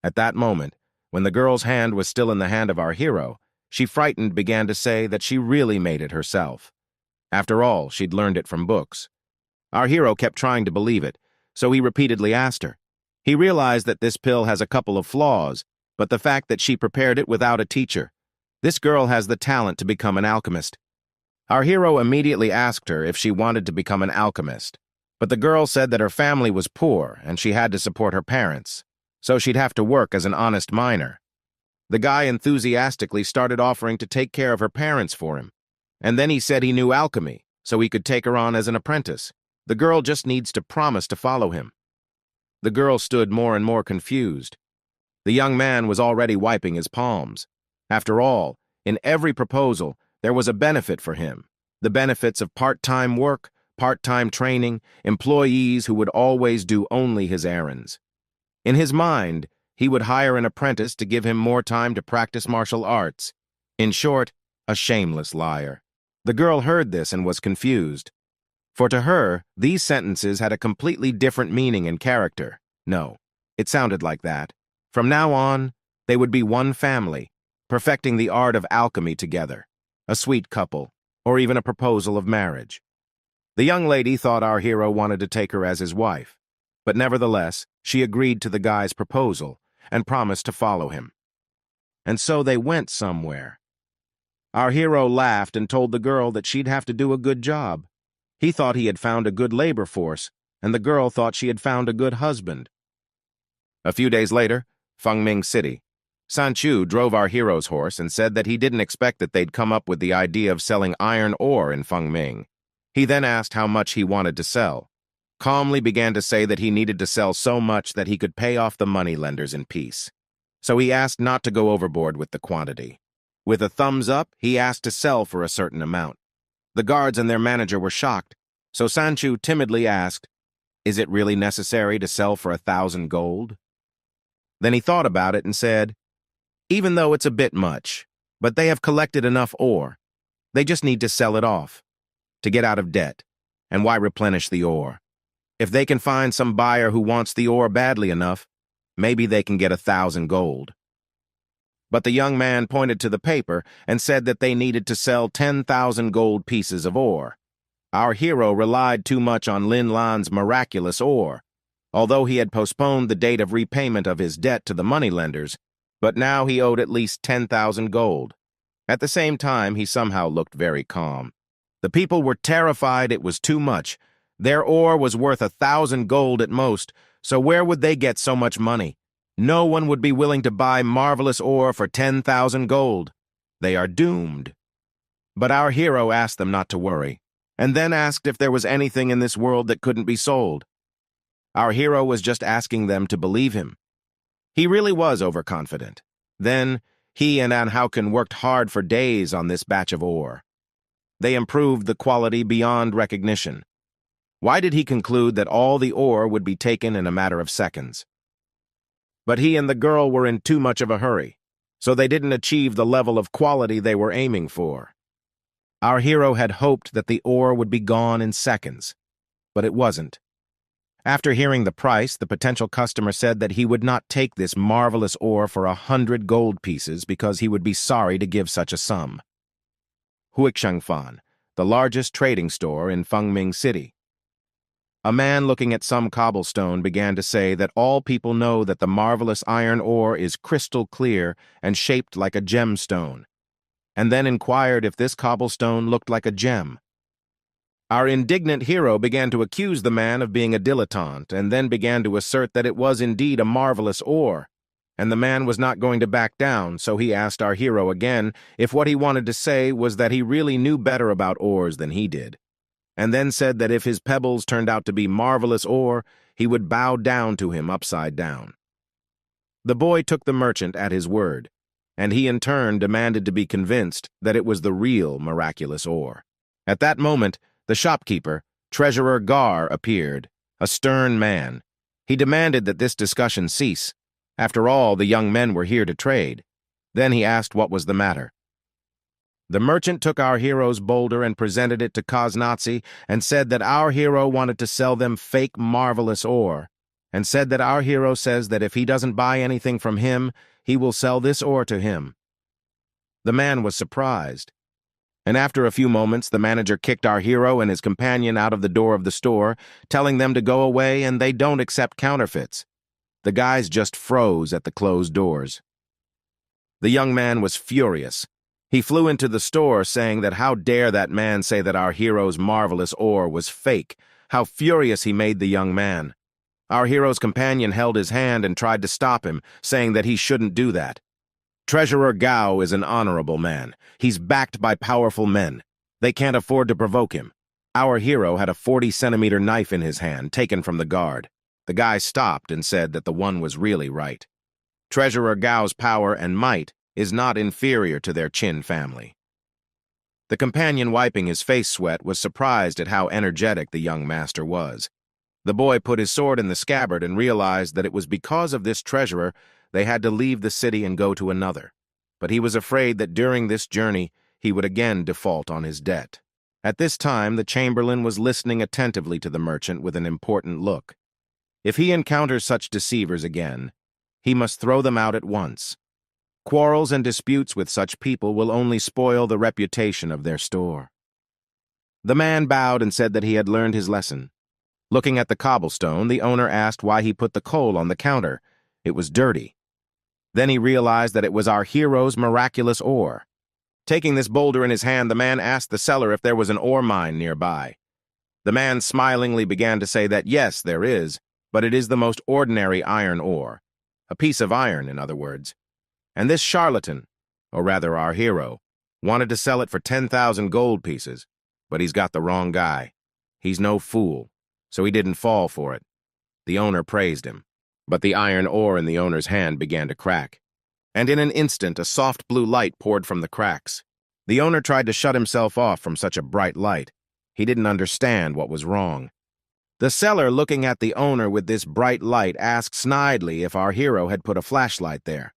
At that moment, when the girl's hand was still in the hand of our hero, she frightened began to say that she really made it herself. After all, she'd learned it from books. Our hero kept trying to believe it, so he repeatedly asked her. He realized that this pill has a couple of flaws, but the fact that she prepared it without a teacher. This girl has the talent to become an alchemist. Our hero immediately asked her if she wanted to become an alchemist, but the girl said that her family was poor and she had to support her parents, so she'd have to work as an honest miner. The guy enthusiastically started offering to take care of her parents for him, and then he said he knew alchemy, so he could take her on as an apprentice. The girl just needs to promise to follow him. The girl stood more and more confused. The young man was already wiping his palms. After all, in every proposal, there was a benefit for him. The benefits of part-time work, part-time training, employees who would always do only his errands. In his mind, he would hire an apprentice to give him more time to practice martial arts. In short, a shameless liar. The girl heard this and was confused. For to her, these sentences had a completely different meaning and character. No, it sounded like that. From now on, they would be one family, perfecting the art of alchemy together. A sweet couple, or even a proposal of marriage. The young lady thought our hero wanted to take her as his wife, but nevertheless, she agreed to the guy's proposal and promised to follow him. And so they went somewhere. Our hero laughed and told the girl that she'd have to do a good job. He thought he had found a good labor force, and the girl thought she had found a good husband. A few days later, Fengming City. Sanchu drove our hero's horse and said that he didn't expect that they'd come up with the idea of selling iron ore in Fengming. He then asked how much he wanted to sell. Calmly began to say that he needed to sell so much that he could pay off the moneylenders in peace. So he asked not to go overboard with the quantity. With a thumbs up, he asked to sell for a certain amount. The guards and their manager were shocked, so Sanchu timidly asked, "Is it really necessary to sell for 1,000 gold?" Then he thought about it and said, "Even though it's a bit much, but they have collected enough ore. They just need to sell it off, to get out of debt, and why replenish the ore? If they can find some buyer who wants the ore badly enough, maybe they can get 1,000 gold. But the young man pointed to the paper and said that they needed to sell 10,000 gold pieces of ore. Our hero relied too much on Lin Lan's miraculous ore, although he had postponed the date of repayment of his debt to the moneylenders, but now he owed at least 10,000 gold. At the same time, he somehow looked very calm. The people were terrified it was too much. Their ore was worth 1,000 gold at most, so where would they get so much money? No one would be willing to buy marvelous ore for 10,000 gold. They are doomed. But our hero asked them not to worry, and then asked if there was anything in this world that couldn't be sold. Our hero was just asking them to believe him. He really was overconfident. Then, he and Anhauken worked hard for days on this batch of ore. They improved the quality beyond recognition. Why did he conclude that all the ore would be taken in a matter of seconds? But he and the girl were in too much of a hurry, so they didn't achieve the level of quality they were aiming for. Our hero had hoped that the ore would be gone in seconds, but it wasn't. After hearing the price, the potential customer said that he would not take this marvelous ore for 100 gold pieces because he would be sorry to give such a sum. Huixiangfan, the largest trading store in Fengming City. A man looking at some cobblestone began to say that all people know that the marvelous iron ore is crystal clear and shaped like a gemstone, and then inquired if this cobblestone looked like a gem. Our indignant hero began to accuse the man of being a dilettante and then began to assert that it was indeed a marvelous ore, and the man was not going to back down, so he asked our hero again if what he wanted to say was that he really knew better about ores than he did, and then said that if his pebbles turned out to be marvelous ore, he would bow down to him upside down. The boy took the merchant at his word, and he in turn demanded to be convinced that it was the real miraculous ore. At that moment, the shopkeeper, Treasurer Gar, appeared, a stern man. He demanded that this discussion cease. After all, the young men were here to trade. Then he asked what was the matter. The merchant took our hero's boulder and presented it to Koznazi and said that our hero wanted to sell them fake marvelous ore, and said that our hero says that if he doesn't buy anything from him, he will sell this ore to him. The man was surprised, and after a few moments the manager kicked our hero and his companion out of the door of the store, telling them to go away and they don't accept counterfeits. The guys just froze at the closed doors. The young man was furious. He flew into the store saying that how dare that man say that our hero's marvelous ore was fake. How furious he made the young man. Our hero's companion held his hand and tried to stop him, saying that he shouldn't do that. Treasurer Gao is an honorable man. He's backed by powerful men. They can't afford to provoke him. Our hero had a 40-centimeter knife in his hand, taken from the guard. The guy stopped and said that the one was really right. Treasurer Gao's power and might is not inferior to their Qin family. The companion, wiping his face sweat, was surprised at how energetic the young master was. The boy put his sword in the scabbard and realized that it was because of this treasurer they had to leave the city and go to another. But he was afraid that during this journey he would again default on his debt. At this time, the chamberlain was listening attentively to the merchant with an important look. If he encounters such deceivers again, he must throw them out at once. Quarrels and disputes with such people will only spoil the reputation of their store. The man bowed and said that he had learned his lesson. Looking at the cobblestone, the owner asked why he put the coal on the counter. It was dirty. Then he realized that it was our hero's miraculous ore. Taking this boulder in his hand, the man asked the seller if there was an ore mine nearby. The man smilingly began to say that yes, there is, but it is the most ordinary iron ore. A piece of iron, in other words. And this charlatan, or rather our hero, wanted to sell it for 10,000 gold pieces, but he's got the wrong guy. He's no fool, so he didn't fall for it. The owner praised him, but the iron ore in the owner's hand began to crack, and in an instant a soft blue light poured from the cracks. The owner tried to shut himself off from such a bright light. He didn't understand what was wrong. The seller, looking at the owner with this bright light, asked snidely if our hero had put a flashlight there.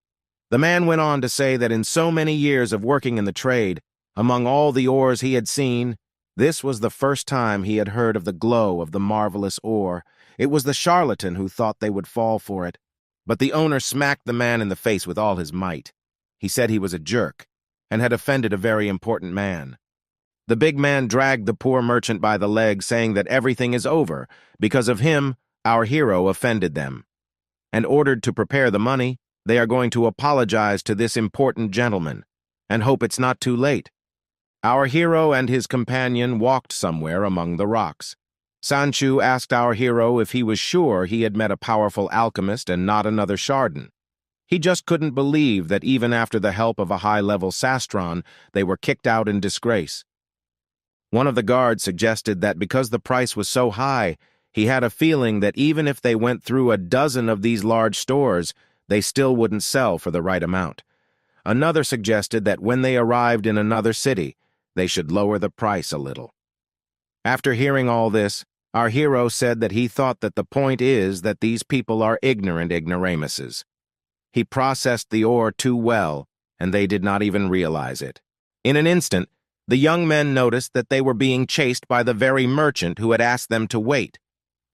The man went on to say that in so many years of working in the trade, among all the ores he had seen, this was the first time he had heard of the glow of the marvelous ore. It was the charlatan who thought they would fall for it. But the owner smacked the man in the face with all his might. He said he was a jerk and had offended a very important man. The big man dragged the poor merchant by the leg, saying that everything is over. Because of him, our hero offended them. And ordered to prepare the money, they are going to apologize to this important gentleman, and hope it's not too late. Our hero and his companion walked somewhere among the rocks. Sanchu asked our hero if he was sure he had met a powerful alchemist and not another Chardon. He just couldn't believe that even after the help of a high-level sastron, they were kicked out in disgrace. One of the guards suggested that because the price was so high, he had a feeling that even if they went through a dozen of these large stores, they still wouldn't sell for the right amount. Another suggested that when they arrived in another city, they should lower the price a little. After hearing all this, our hero said that he thought that the point is that these people are ignorant ignoramuses. He processed the ore too well, and they did not even realize it. In an instant, the young men noticed that they were being chased by the very merchant who had asked them to wait,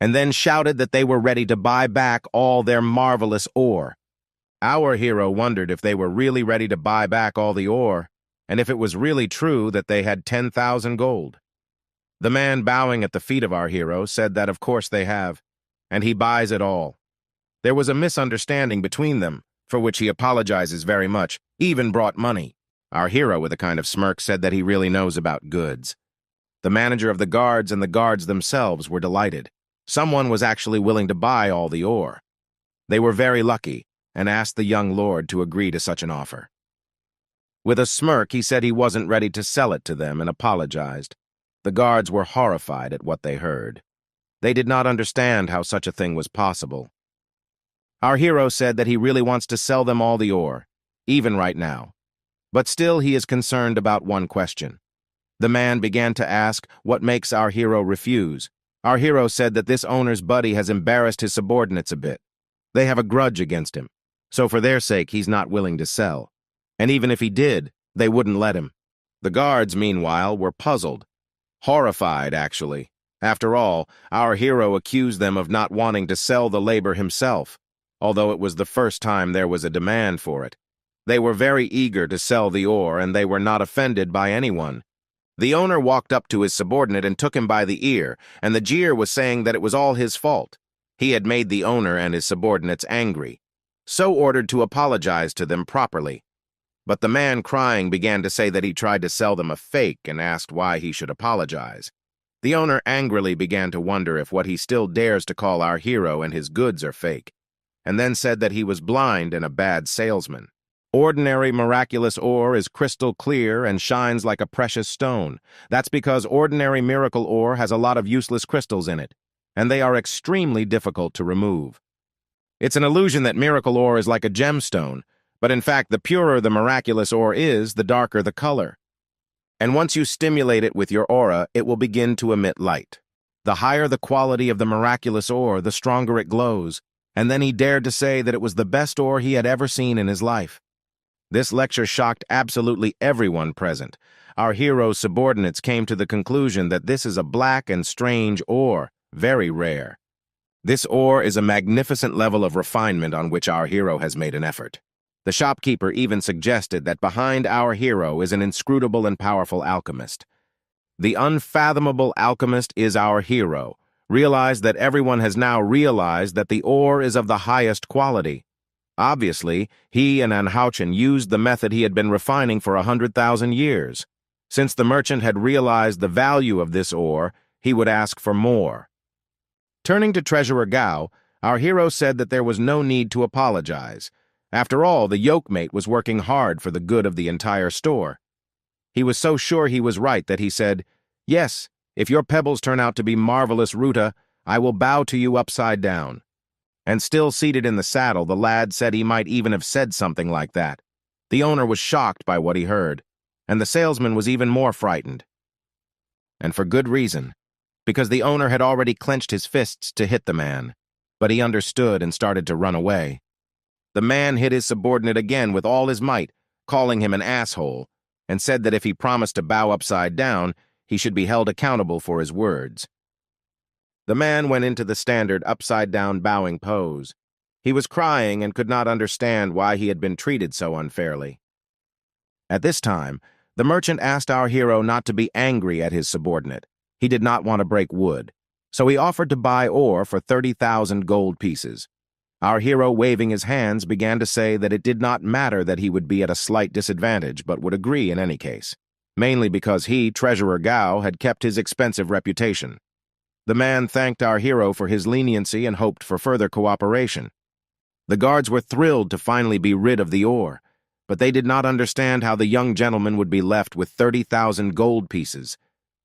and then shouted that they were ready to buy back all their marvelous ore. Our hero wondered if they were really ready to buy back all the ore, and if it was really true that they had 10,000 gold. The man bowing at the feet of our hero said that of course they have, and he buys it all. There was a misunderstanding between them, for which he apologizes very much, even brought money. Our hero, with a kind of smirk, said that he really knows about goods. The manager of the guards and the guards themselves were delighted. Someone was actually willing to buy all the ore. They were very lucky, and asked the young lord to agree to such an offer. With a smirk, he said he wasn't ready to sell it to them and apologized. The guards were horrified at what they heard. They did not understand how such a thing was possible. Our hero said that he really wants to sell them all the ore, even right now. But still he is concerned about one question. The man began to ask what makes our hero refuse. Our hero said that this owner's buddy has embarrassed his subordinates a bit. They have a grudge against him, so for their sake he's not willing to sell. And even if he did, they wouldn't let him. The guards, meanwhile, were puzzled. Horrified, actually. After all, our hero accused them of not wanting to sell the labor himself, although it was the first time there was a demand for it. They were very eager to sell the ore, and they were not offended by anyone. The owner walked up to his subordinate and took him by the ear, and the jeer was saying that it was all his fault. He had made the owner and his subordinates angry, so ordered to apologize to them properly. But the man crying began to say that he tried to sell them a fake and asked why he should apologize. The owner angrily began to wonder if what he still dares to call our hero and his goods are fake, and then said that he was blind and a bad salesman. Ordinary miraculous ore is crystal clear and shines like a precious stone. That's because ordinary miracle ore has a lot of useless crystals in it, and they are extremely difficult to remove. It's an illusion that miracle ore is like a gemstone, but in fact, the purer the miraculous ore is, the darker the color. And once you stimulate it with your aura, it will begin to emit light. The higher the quality of the miraculous ore, the stronger it glows. And then he dared to say that it was the best ore he had ever seen in his life. This lecture shocked absolutely everyone present. Our hero's subordinates came to the conclusion that this is a black and strange ore, very rare. This ore is a magnificent level of refinement on which our hero has made an effort. The shopkeeper even suggested that behind our hero is an inscrutable and powerful alchemist. The unfathomable alchemist is our hero. Realize that everyone has now realized that the ore is of the highest quality. Obviously, he and Manhwa used the method he had been refining for 100,000 years. Since the merchant had realized the value of this ore, he would ask for more. Turning to Treasurer Gao, our hero said that there was no need to apologize. After all, the yokemate was working hard for the good of the entire store. He was so sure he was right that he said, "Yes, if your pebbles turn out to be marvelous Ruta, I will bow to you upside down." And still seated in the saddle, the lad said he might even have said something like that. The owner was shocked by what he heard, and the salesman was even more frightened. And for good reason, because the owner had already clenched his fists to hit the man, but he understood and started to run away. The man hit his subordinate again with all his might, calling him an asshole, and said that if he promised to bow upside down, he should be held accountable for his words. The man went into the standard upside-down bowing pose. He was crying and could not understand why he had been treated so unfairly. At this time, the merchant asked our hero not to be angry at his subordinate. He did not want to break wood, so he offered to buy ore for 30,000 gold pieces. Our hero, waving his hands, began to say that it did not matter that he would be at a slight disadvantage, but would agree in any case, mainly because he, Treasurer Gao, had kept his expensive reputation. The man thanked our hero for his leniency and hoped for further cooperation. The guards were thrilled to finally be rid of the ore, but they did not understand how the young gentleman would be left with 30,000 gold pieces.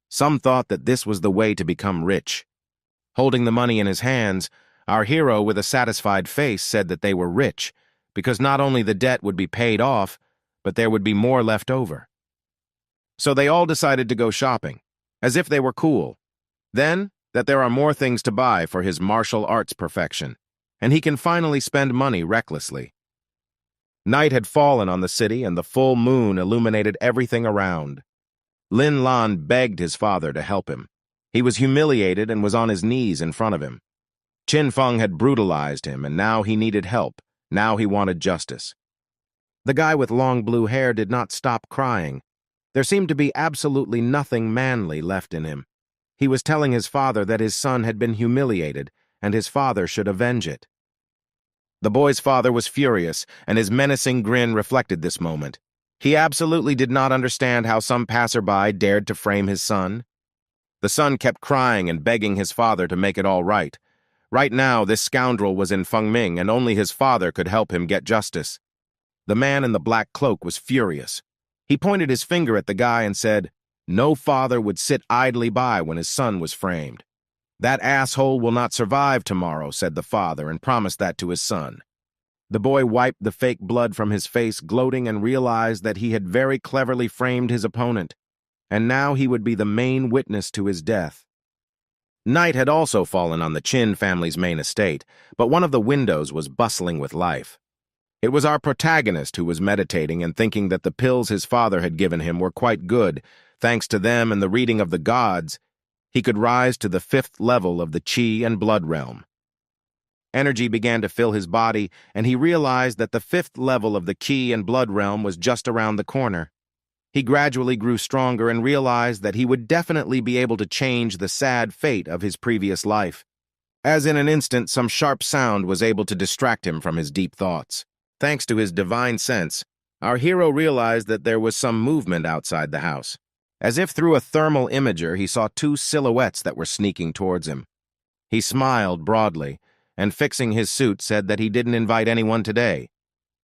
Some thought that this was the way to become rich. Holding the money in his hands, our hero, with a satisfied face, said that they were rich, because not only the debt would be paid off, but there would be more left over. So they all decided to go shopping, as if they were cool. Then, that there are more things to buy for his martial arts perfection, and he can finally spend money recklessly. Night had fallen on the city, and the full moon illuminated everything around. Lin Lan begged his father to help him. He was humiliated and was on his knees in front of him. Qin Feng had brutalized him, and now he needed help. Now he wanted justice. The guy with long blue hair did not stop crying. There seemed to be absolutely nothing manly left in him. He was telling his father that his son had been humiliated, and his father should avenge it. The boy's father was furious, and his menacing grin reflected this moment. He absolutely did not understand how some passerby dared to frame his son. The son kept crying and begging his father to make it all right. Right now, this scoundrel was in Fengming, and only his father could help him get justice. The man in the black cloak was furious. He pointed his finger at the guy and said, "No father would sit idly by when his son was framed." "That asshole will not survive tomorrow," said the father, and promised that to his son. The boy wiped the fake blood from his face, gloating, and realized that he had very cleverly framed his opponent, and now he would be the main witness to his death. Night had also fallen on the Qin family's main estate, but one of the windows was bustling with life. It was our protagonist who was meditating and thinking that the pills his father had given him were quite good. Thanks to them and the reading of the gods, he could rise to the 5th level of the Qi and Blood realm. Energy began to fill his body, and he realized that the 5th level of the Qi and Blood realm was just around the corner. He gradually grew stronger and realized that he would definitely be able to change the sad fate of his previous life. As in an instant, some sharp sound was able to distract him from his deep thoughts. Thanks to his divine sense, our hero realized that there was some movement outside the house. As if through a thermal imager, he saw 2 silhouettes that were sneaking towards him. He smiled broadly, and fixing his suit said that he didn't invite anyone today.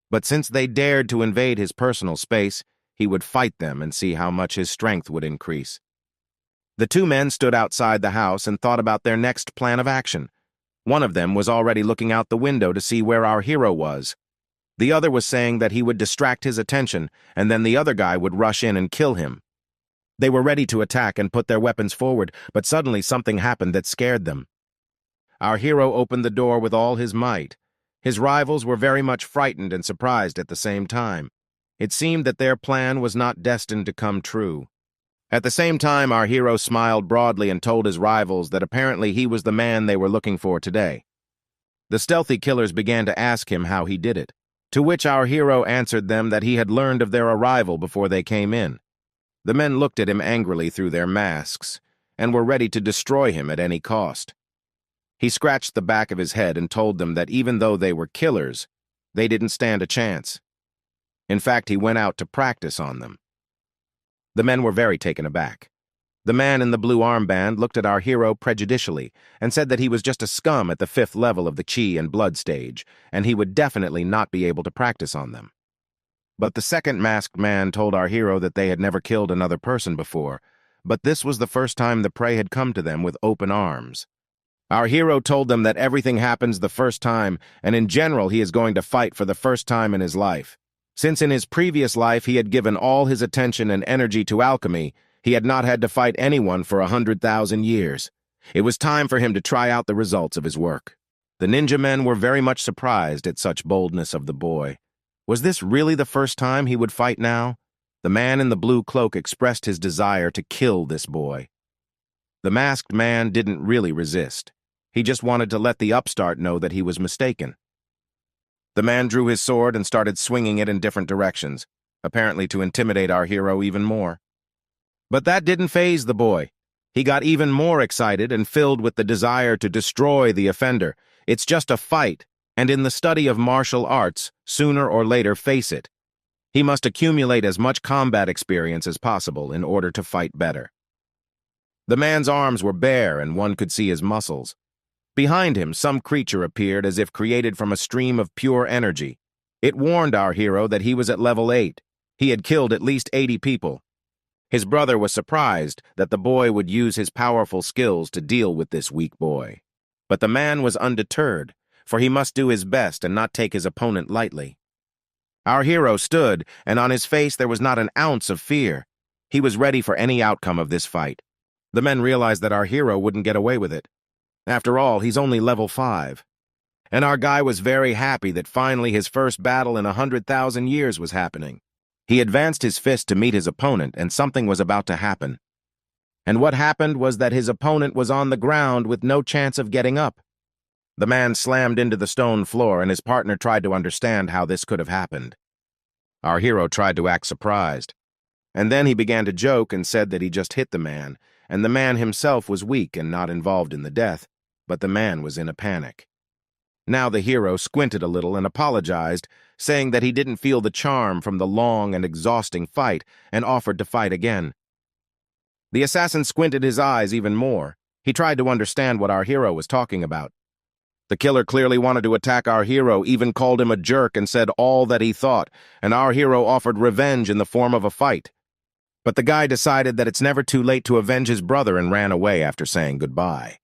But since they dared to invade his personal space, he would fight them and see how much his strength would increase. The 2 men stood outside the house and thought about their next plan of action. One of them was already looking out the window to see where our hero was. The other was saying that he would distract his attention, and then the other guy would rush in and kill him. They were ready to attack and put their weapons forward, but suddenly something happened that scared them. Our hero opened the door with all his might. His rivals were very much frightened and surprised at the same time. It seemed that their plan was not destined to come true. At the same time, our hero smiled broadly and told his rivals that apparently he was the man they were looking for today. The stealthy killers began to ask him how he did it, to which our hero answered them that he had learned of their arrival before they came in. The men looked at him angrily through their masks and were ready to destroy him at any cost. He scratched the back of his head and told them that even though they were killers, they didn't stand a chance. In fact, he went out to practice on them. The men were very taken aback. The man in the blue armband looked at our hero prejudicially and said that he was just a scum at the 5th level of the Qi and Blood stage, and he would definitely not be able to practice on them. But the second masked man told our hero that they had never killed another person before, but this was the first time the prey had come to them with open arms. Our hero told them that everything happens the first time, and in general he is going to fight for the first time in his life. Since in his previous life he had given all his attention and energy to alchemy, he had not had to fight anyone for 100,000 years. It was time for him to try out the results of his work. The ninja men were very much surprised at such boldness of the boy. Was this really the first time he would fight now? The man in the blue cloak expressed his desire to kill this boy. The masked man didn't really resist. He just wanted to let the upstart know that he was mistaken. The man drew his sword and started swinging it in different directions, apparently to intimidate our hero even more. But that didn't faze the boy. He got even more excited and filled with the desire to destroy the offender. It's just a fight, and in the study of martial arts, sooner or later face it. He must accumulate as much combat experience as possible in order to fight better. The man's arms were bare and one could see his muscles. Behind him, some creature appeared as if created from a stream of pure energy. It warned our hero that he was at level 8. He had killed at least 80 people. His brother was surprised that the boy would use his powerful skills to deal with this weak boy. But the man was undeterred, for he must do his best and not take his opponent lightly. Our hero stood, and on his face there was not an ounce of fear. He was ready for any outcome of this fight. The men realized that our hero wouldn't get away with it. After all, he's only level 5. And our guy was very happy that finally his first battle in 100,000 years was happening. He advanced his fist to meet his opponent, and something was about to happen. And what happened was that his opponent was on the ground with no chance of getting up. The man slammed into the stone floor, and his partner tried to understand how this could have happened. Our hero tried to act surprised. And then he began to joke and said that he just hit the man, and the man himself was weak and not involved in the death, but the man was in a panic. Now the hero squinted a little and apologized, saying that he didn't feel the charm from the long and exhausting fight and offered to fight again. The assassin squinted his eyes even more. He tried to understand what our hero was talking about. The killer clearly wanted to attack our hero, even called him a jerk and said all that he thought, and our hero offered revenge in the form of a fight. But the guy decided that it's never too late to avenge his brother and ran away after saying goodbye.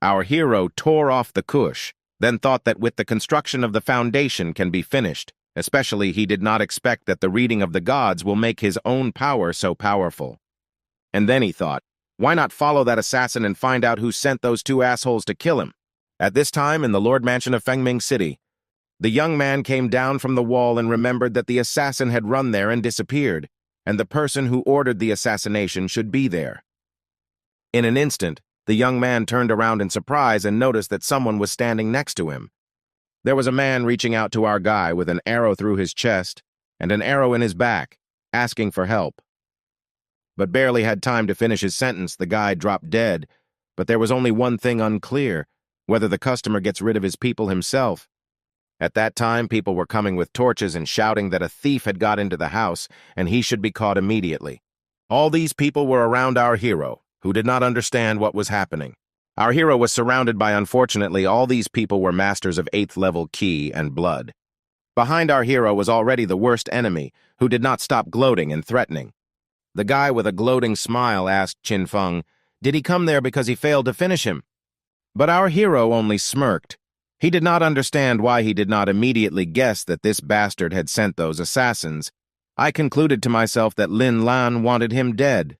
Our hero tore off the kush, then thought that with the construction of the foundation can be finished, especially he did not expect that the reading of the gods will make his own power so powerful. And then he thought, why not follow that assassin and find out who sent those 2 assholes to kill him? At this time, in the Lord Mansion of Fengming City, the young man came down from the wall and remembered that the assassin had run there and disappeared, and the person who ordered the assassination should be there. In an instant, the young man turned around in surprise and noticed that someone was standing next to him. There was a man reaching out to our guy with an arrow through his chest and an arrow in his back, asking for help. But barely had time to finish his sentence, the guy dropped dead. But there was only one thing unclear, whether the customer gets rid of his people himself. At that time, people were coming with torches and shouting that a thief had got into the house and he should be caught immediately. All these people were around our hero, who did not understand what was happening. Our hero was surrounded by, unfortunately, all these people were masters of 8th level ki and blood. Behind our hero was already the worst enemy, who did not stop gloating and threatening. The guy with a gloating smile asked Qin Feng, did he come there because he failed to finish him? But our hero only smirked. He did not understand why he did not immediately guess that this bastard had sent those assassins. I concluded to myself that Lin Lan wanted him dead.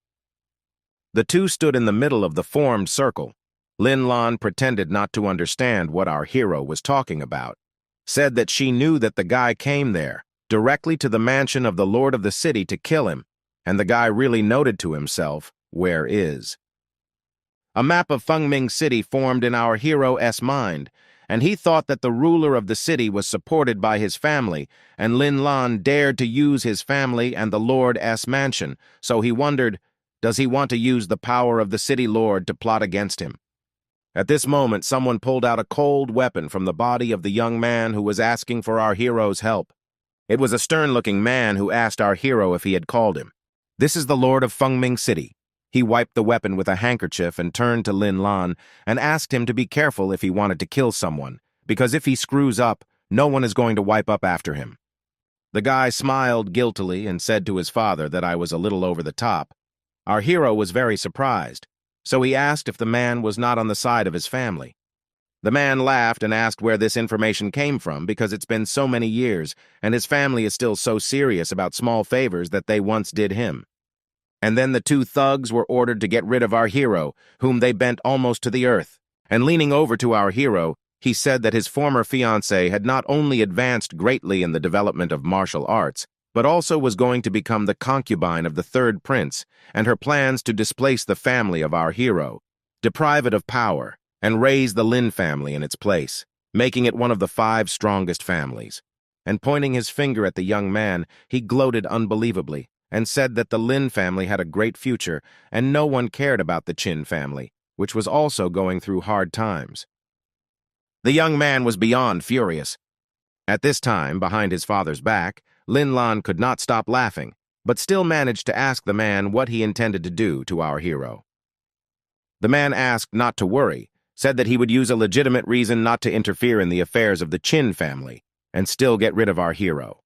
The two stood in the middle of the formed circle. Lin Lan pretended not to understand what our hero was talking about, said that she knew that the guy came there, directly to the mansion of the Lord of the City to kill him, and the guy really noted to himself, where is? A map of Fengming City formed in our hero's mind, and he thought that the ruler of the city was supported by his family, and Lin Lan dared to use his family and the Lord's mansion, so he wondered, does he want to use the power of the city lord to plot against him? At this moment, someone pulled out a cold weapon from the body of the young man who was asking for our hero's help. It was a stern-looking man who asked our hero if he had called him. This is the Lord of Fengming City. He wiped the weapon with a handkerchief and turned to Lin Lan and asked him to be careful if he wanted to kill someone, because if he screws up, no one is going to wipe up after him. The guy smiled guiltily and said to his father that I was a little over the top. Our hero was very surprised, so he asked if the man was not on the side of his family. The man laughed and asked where this information came from because it's been so many years and his family is still so serious about small favors that they once did him. And then the 2 thugs were ordered to get rid of our hero, whom they bent almost to the earth. And leaning over to our hero, he said that his former fiancée had not only advanced greatly in the development of martial arts, but also was going to become the concubine of the 3rd prince, and her plans to displace the family of our hero, deprive it of power, and raise the Lin family in its place, making it one of the 5 strongest families. And pointing his finger at the young man, he gloated unbelievably, and said that the Lin family had a great future, and no one cared about the Qin family, which was also going through hard times. The young man was beyond furious. At this time, behind his father's back, Lin Lan could not stop laughing, but still managed to ask the man what he intended to do to our hero. The man asked not to worry, said that he would use a legitimate reason not to interfere in the affairs of the Qin family, and still get rid of our hero.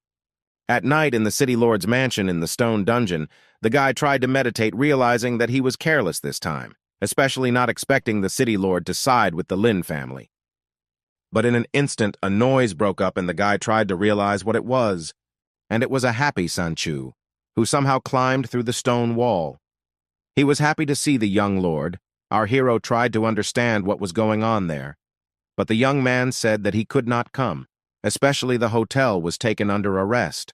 At night in the city lord's mansion in the stone dungeon, the guy tried to meditate, realizing that he was careless this time, especially not expecting the city lord to side with the Lin family. But in an instant, a noise broke up and the guy tried to realize what it was. And it was a happy Sanchu. who somehow climbed through the stone wall. He was happy to see the young lord. Our hero tried to understand what was going on there, but the young man said that he could not come, especially the hotel was taken under arrest.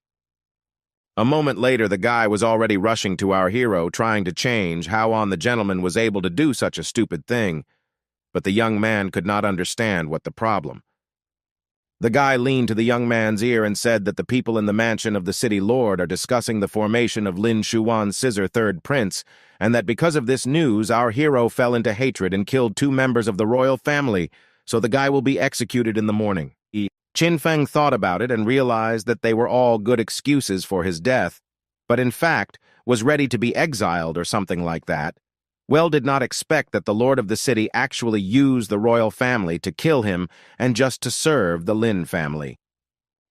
A moment later, the guy was already rushing to our hero, trying to change how on the gentleman was able to do such a stupid thing, but the young man could not understand what the problem. The guy leaned to the young man's ear and said that the people in the mansion of the city lord are discussing the formation of Lin Shuan's scissor third prince, and that because of this news, our hero fell into hatred and killed 2 members of the royal family, so the guy will be executed in the morning. Qin Feng thought about it and realized that they were all good excuses for his death, but in fact was ready to be exiled or something like that. Well did not expect that the lord of the city actually used the royal family to kill him and just to serve the Lin family.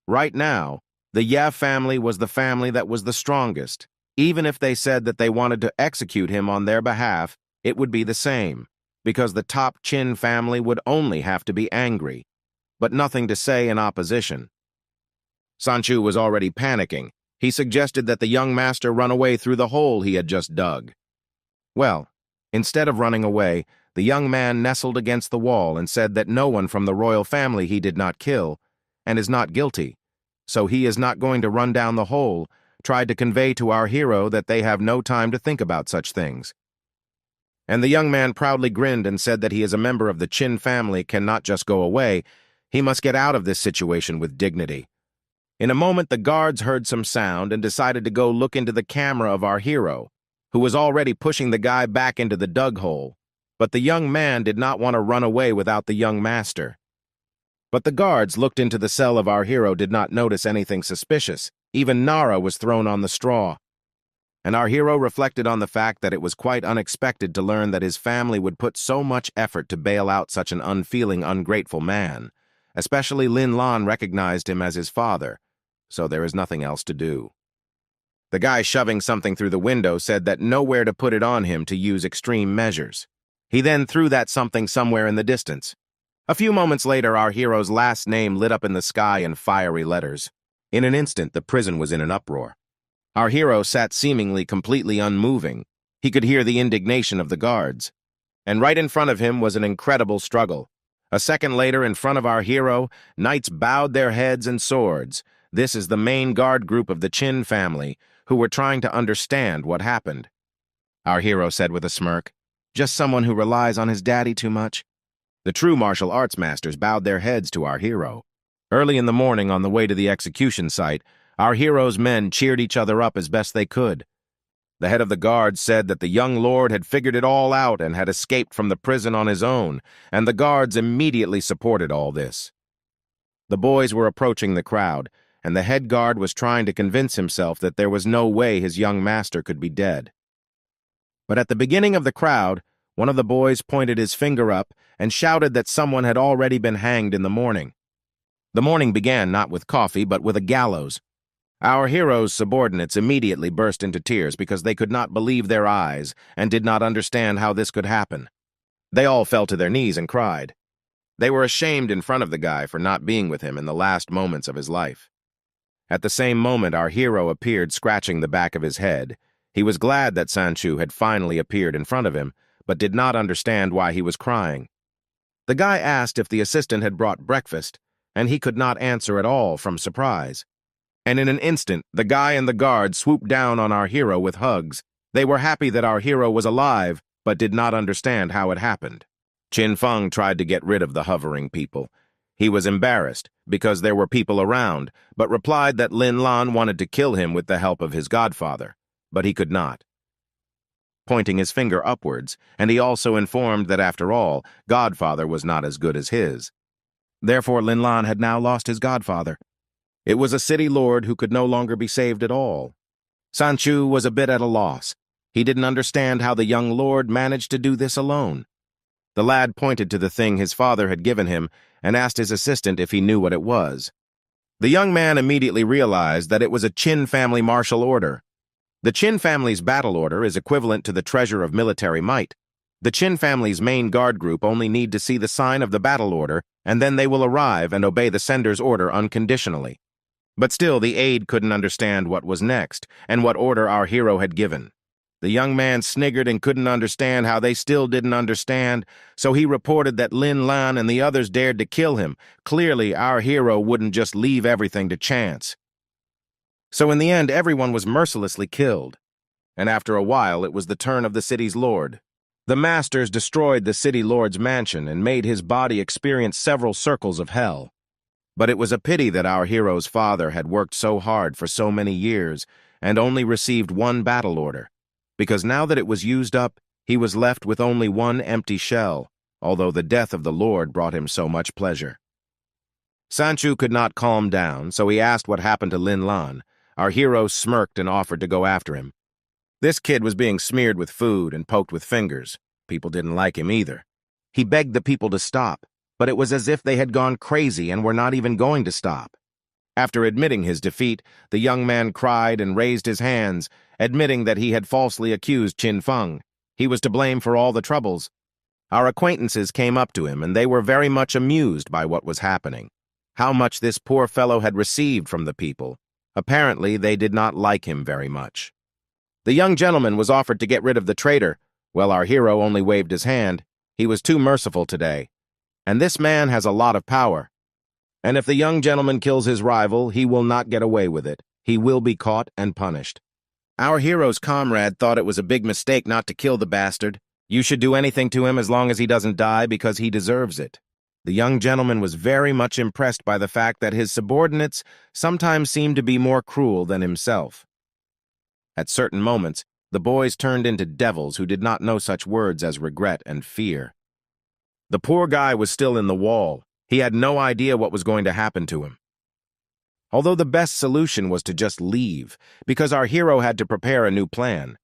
Right now, the Ye family was the family that was the strongest. Even if they said that they wanted to execute him on their behalf, it would be the same, because the top Qin family would only have to be angry, but nothing to say in opposition. Sanchu was already panicking. He suggested that the young master run away through the hole he had just dug. Well, instead of running away, the young man nestled against the wall and said that no one from the royal family he did not kill, and is not guilty, so he is not going to run down the hole, tried to convey to our hero that they have no time to think about such things. And the young man proudly grinned and said that he is a member of the Qin family, cannot just go away, he must get out of this situation with dignity. In a moment, the guards heard some sound and decided to go look into the camera of our hero, who was already pushing the guy back into the dug hole. But the young man did not want to run away without the young master. But the guards looked into the cell of our hero, did not notice anything suspicious. Even Nara was thrown on the straw. And our hero reflected on the fact that it was quite unexpected to learn that his family would put so much effort to bail out such an unfeeling, ungrateful man. Especially Lin Lan recognized him as his father, so there is nothing else to do. The guy shoving something through the window said that nowhere to put it on him to use extreme measures. He then threw that something somewhere in the distance. A few moments later, our hero's last name lit up in the sky in fiery letters. In an instant, the prison was in an uproar. Our hero sat seemingly completely unmoving. He could hear the indignation of the guards. And right in front of him was an incredible struggle. A second later, in front of our hero, knights bowed their heads and swords. This is the main guard group of the Qin family, who were trying to understand what happened. Our hero said with a smirk, "Just someone who relies on his daddy too much." The true martial arts masters bowed their heads to our hero. Early in the morning, on the way to the execution site, our hero's men cheered each other up as best they could. The head of the guards said that the young lord had figured it all out and had escaped from the prison on his own, and the guards immediately supported all this. The boys were approaching the crowd, and the head guard was trying to convince himself that there was no way his young master could be dead. But at the beginning of the crowd, one of the boys pointed his finger up and shouted that someone had already been hanged in the morning. The morning began not with coffee, but with a gallows. Our hero's subordinates immediately burst into tears because they could not believe their eyes and did not understand how this could happen. They all fell to their knees and cried. They were ashamed in front of the guy for not being with him in the last moments of his life. At the same moment, our hero appeared scratching the back of his head. He was glad that Sanchu had finally appeared in front of him, but did not understand why he was crying. The guy asked if the assistant had brought breakfast, and he could not answer at all from surprise. And in an instant, the guy and the guard swooped down on our hero with hugs. They were happy that our hero was alive, but did not understand how it happened. Qin Feng tried to get rid of the hovering people. He was embarrassed, because there were people around, but replied that Lin Lan wanted to kill him with the help of his godfather, but he could not, pointing his finger upwards, and he also informed that after all, godfather was not as good as his. Therefore, Lin Lan had now lost his godfather. It was a city lord who could no longer be saved at all. Sanchu was a bit at a loss. He didn't understand how the young lord managed to do this alone. The lad pointed to the thing his father had given him and asked his assistant if he knew what it was. The young man immediately realized that it was a Qin family martial order. The Qin family's battle order is equivalent to the treasure of military might. The Qin family's main guard group only need to see the sign of the battle order, and then they will arrive and obey the sender's order unconditionally. But still, the aide couldn't understand what was next and what order our hero had given. The young man sniggered and couldn't understand how they still didn't understand, so he reported that Lin Lan and the others dared to kill him. Clearly, our hero wouldn't just leave everything to chance. So in the end, everyone was mercilessly killed. And after a while, it was the turn of the city's lord. The masters destroyed the city lord's mansion and made his body experience several circles of hell. But it was a pity that our hero's father had worked so hard for so many years and only received one battle order, because now that it was used up, he was left with only one empty shell, although the death of the lord brought him so much pleasure. Sanchu could not calm down, so he asked what happened to Lin Lan. Our hero smirked and offered to go after him. This kid was being smeared with food and poked with fingers. People didn't like him either. He begged the people to stop, but it was as if they had gone crazy and were not even going to stop. After admitting his defeat, the young man cried and raised his hands, admitting that he had falsely accused Qin Feng. He was to blame for all the troubles. Our acquaintances came up to him, and they were very much amused by what was happening. How much this poor fellow had received from the people. Apparently, they did not like him very much. The young gentleman was offered to get rid of the traitor. Well, our hero only waved his hand. He was too merciful today. And this man has a lot of power. And if the young gentleman kills his rival, he will not get away with it. He will be caught and punished. Our hero's comrade thought it was a big mistake not to kill the bastard. You should do anything to him as long as he doesn't die because he deserves it. The young gentleman was very much impressed by the fact that his subordinates sometimes seemed to be more cruel than himself. At certain moments, the boys turned into devils who did not know such words as regret and fear. The poor guy was still in the wall. He had no idea what was going to happen to him. Although the best solution was to just leave, because our hero had to prepare a new plan.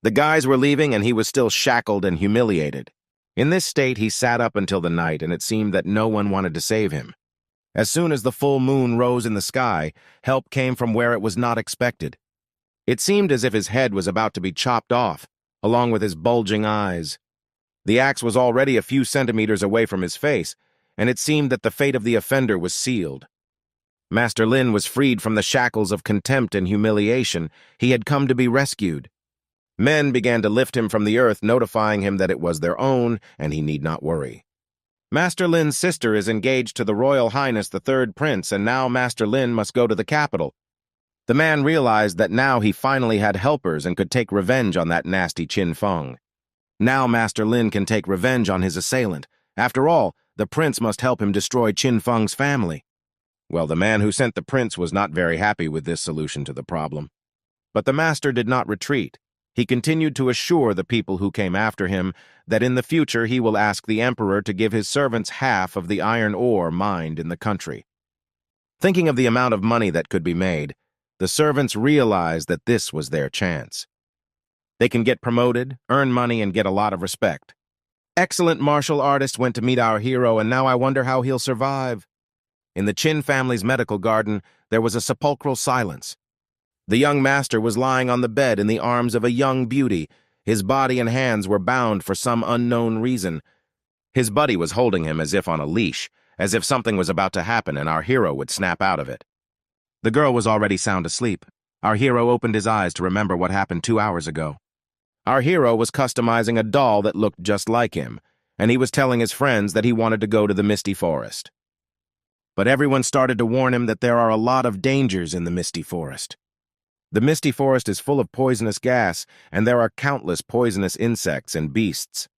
The guys were leaving and he was still shackled and humiliated. In this state, he sat up until the night, and it seemed that no one wanted to save him. As soon as the full moon rose in the sky, help came from where it was not expected. It seemed as if his head was about to be chopped off, along with his bulging eyes. The axe was already a few centimeters away from his face, and it seemed that the fate of the offender was sealed. Master Lin was freed from the shackles of contempt and humiliation. He had come to be rescued. Men began to lift him from the earth, notifying him that it was their own, and he need not worry. Master Lin's sister is engaged to the Royal Highness the Third Prince, and now Master Lin must go to the capital. The man realized that now he finally had helpers and could take revenge on that nasty Qin Feng. Now Master Lin can take revenge on his assailant. After all, the prince must help him destroy Qin Feng's family. Well, the man who sent the prince was not very happy with this solution to the problem. But the master did not retreat. He continued to assure the people who came after him that in the future he will ask the emperor to give his servants half of the iron ore mined in the country. Thinking of the amount of money that could be made, the servants realized that this was their chance. They can get promoted, earn money, and get a lot of respect. Excellent martial artist went to meet our hero, and now I wonder how he'll survive. In the Qin family's medical garden, there was a sepulchral silence. The young master was lying on the bed in the arms of a young beauty. His body and hands were bound for some unknown reason. His buddy was holding him as if on a leash, as if something was about to happen and our hero would snap out of it. The girl was already sound asleep. Our hero opened his eyes to remember what happened 2 hours ago. Our hero was customizing a doll that looked just like him, and he was telling his friends that he wanted to go to the Misty Forest. But everyone started to warn him that there are a lot of dangers in the Misty Forest. The Misty Forest is full of poisonous gas, and there are countless poisonous insects and beasts.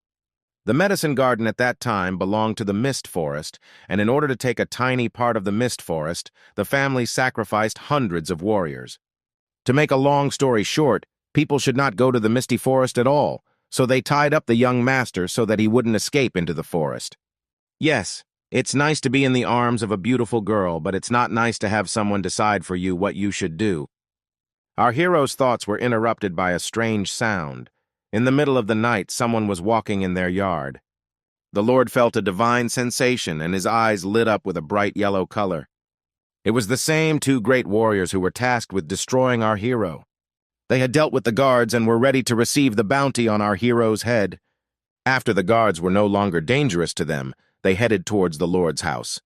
The medicine garden at that time belonged to the Mist Forest, and in order to take a tiny part of the Mist Forest, the family sacrificed hundreds of warriors. To make a long story short, people should not go to the Misty Forest at all, so they tied up the young master so that he wouldn't escape into the forest. Yes, it's nice to be in the arms of a beautiful girl, but it's not nice to have someone decide for you what you should do. Our hero's thoughts were interrupted by a strange sound. In the middle of the night, someone was walking in their yard. The Lord felt a divine sensation, and his eyes lit up with a bright yellow color. It was the same 2 great warriors who were tasked with destroying our hero. They had dealt with the guards and were ready to receive the bounty on our hero's head. After the guards were no longer dangerous to them, they headed towards the Lord's house.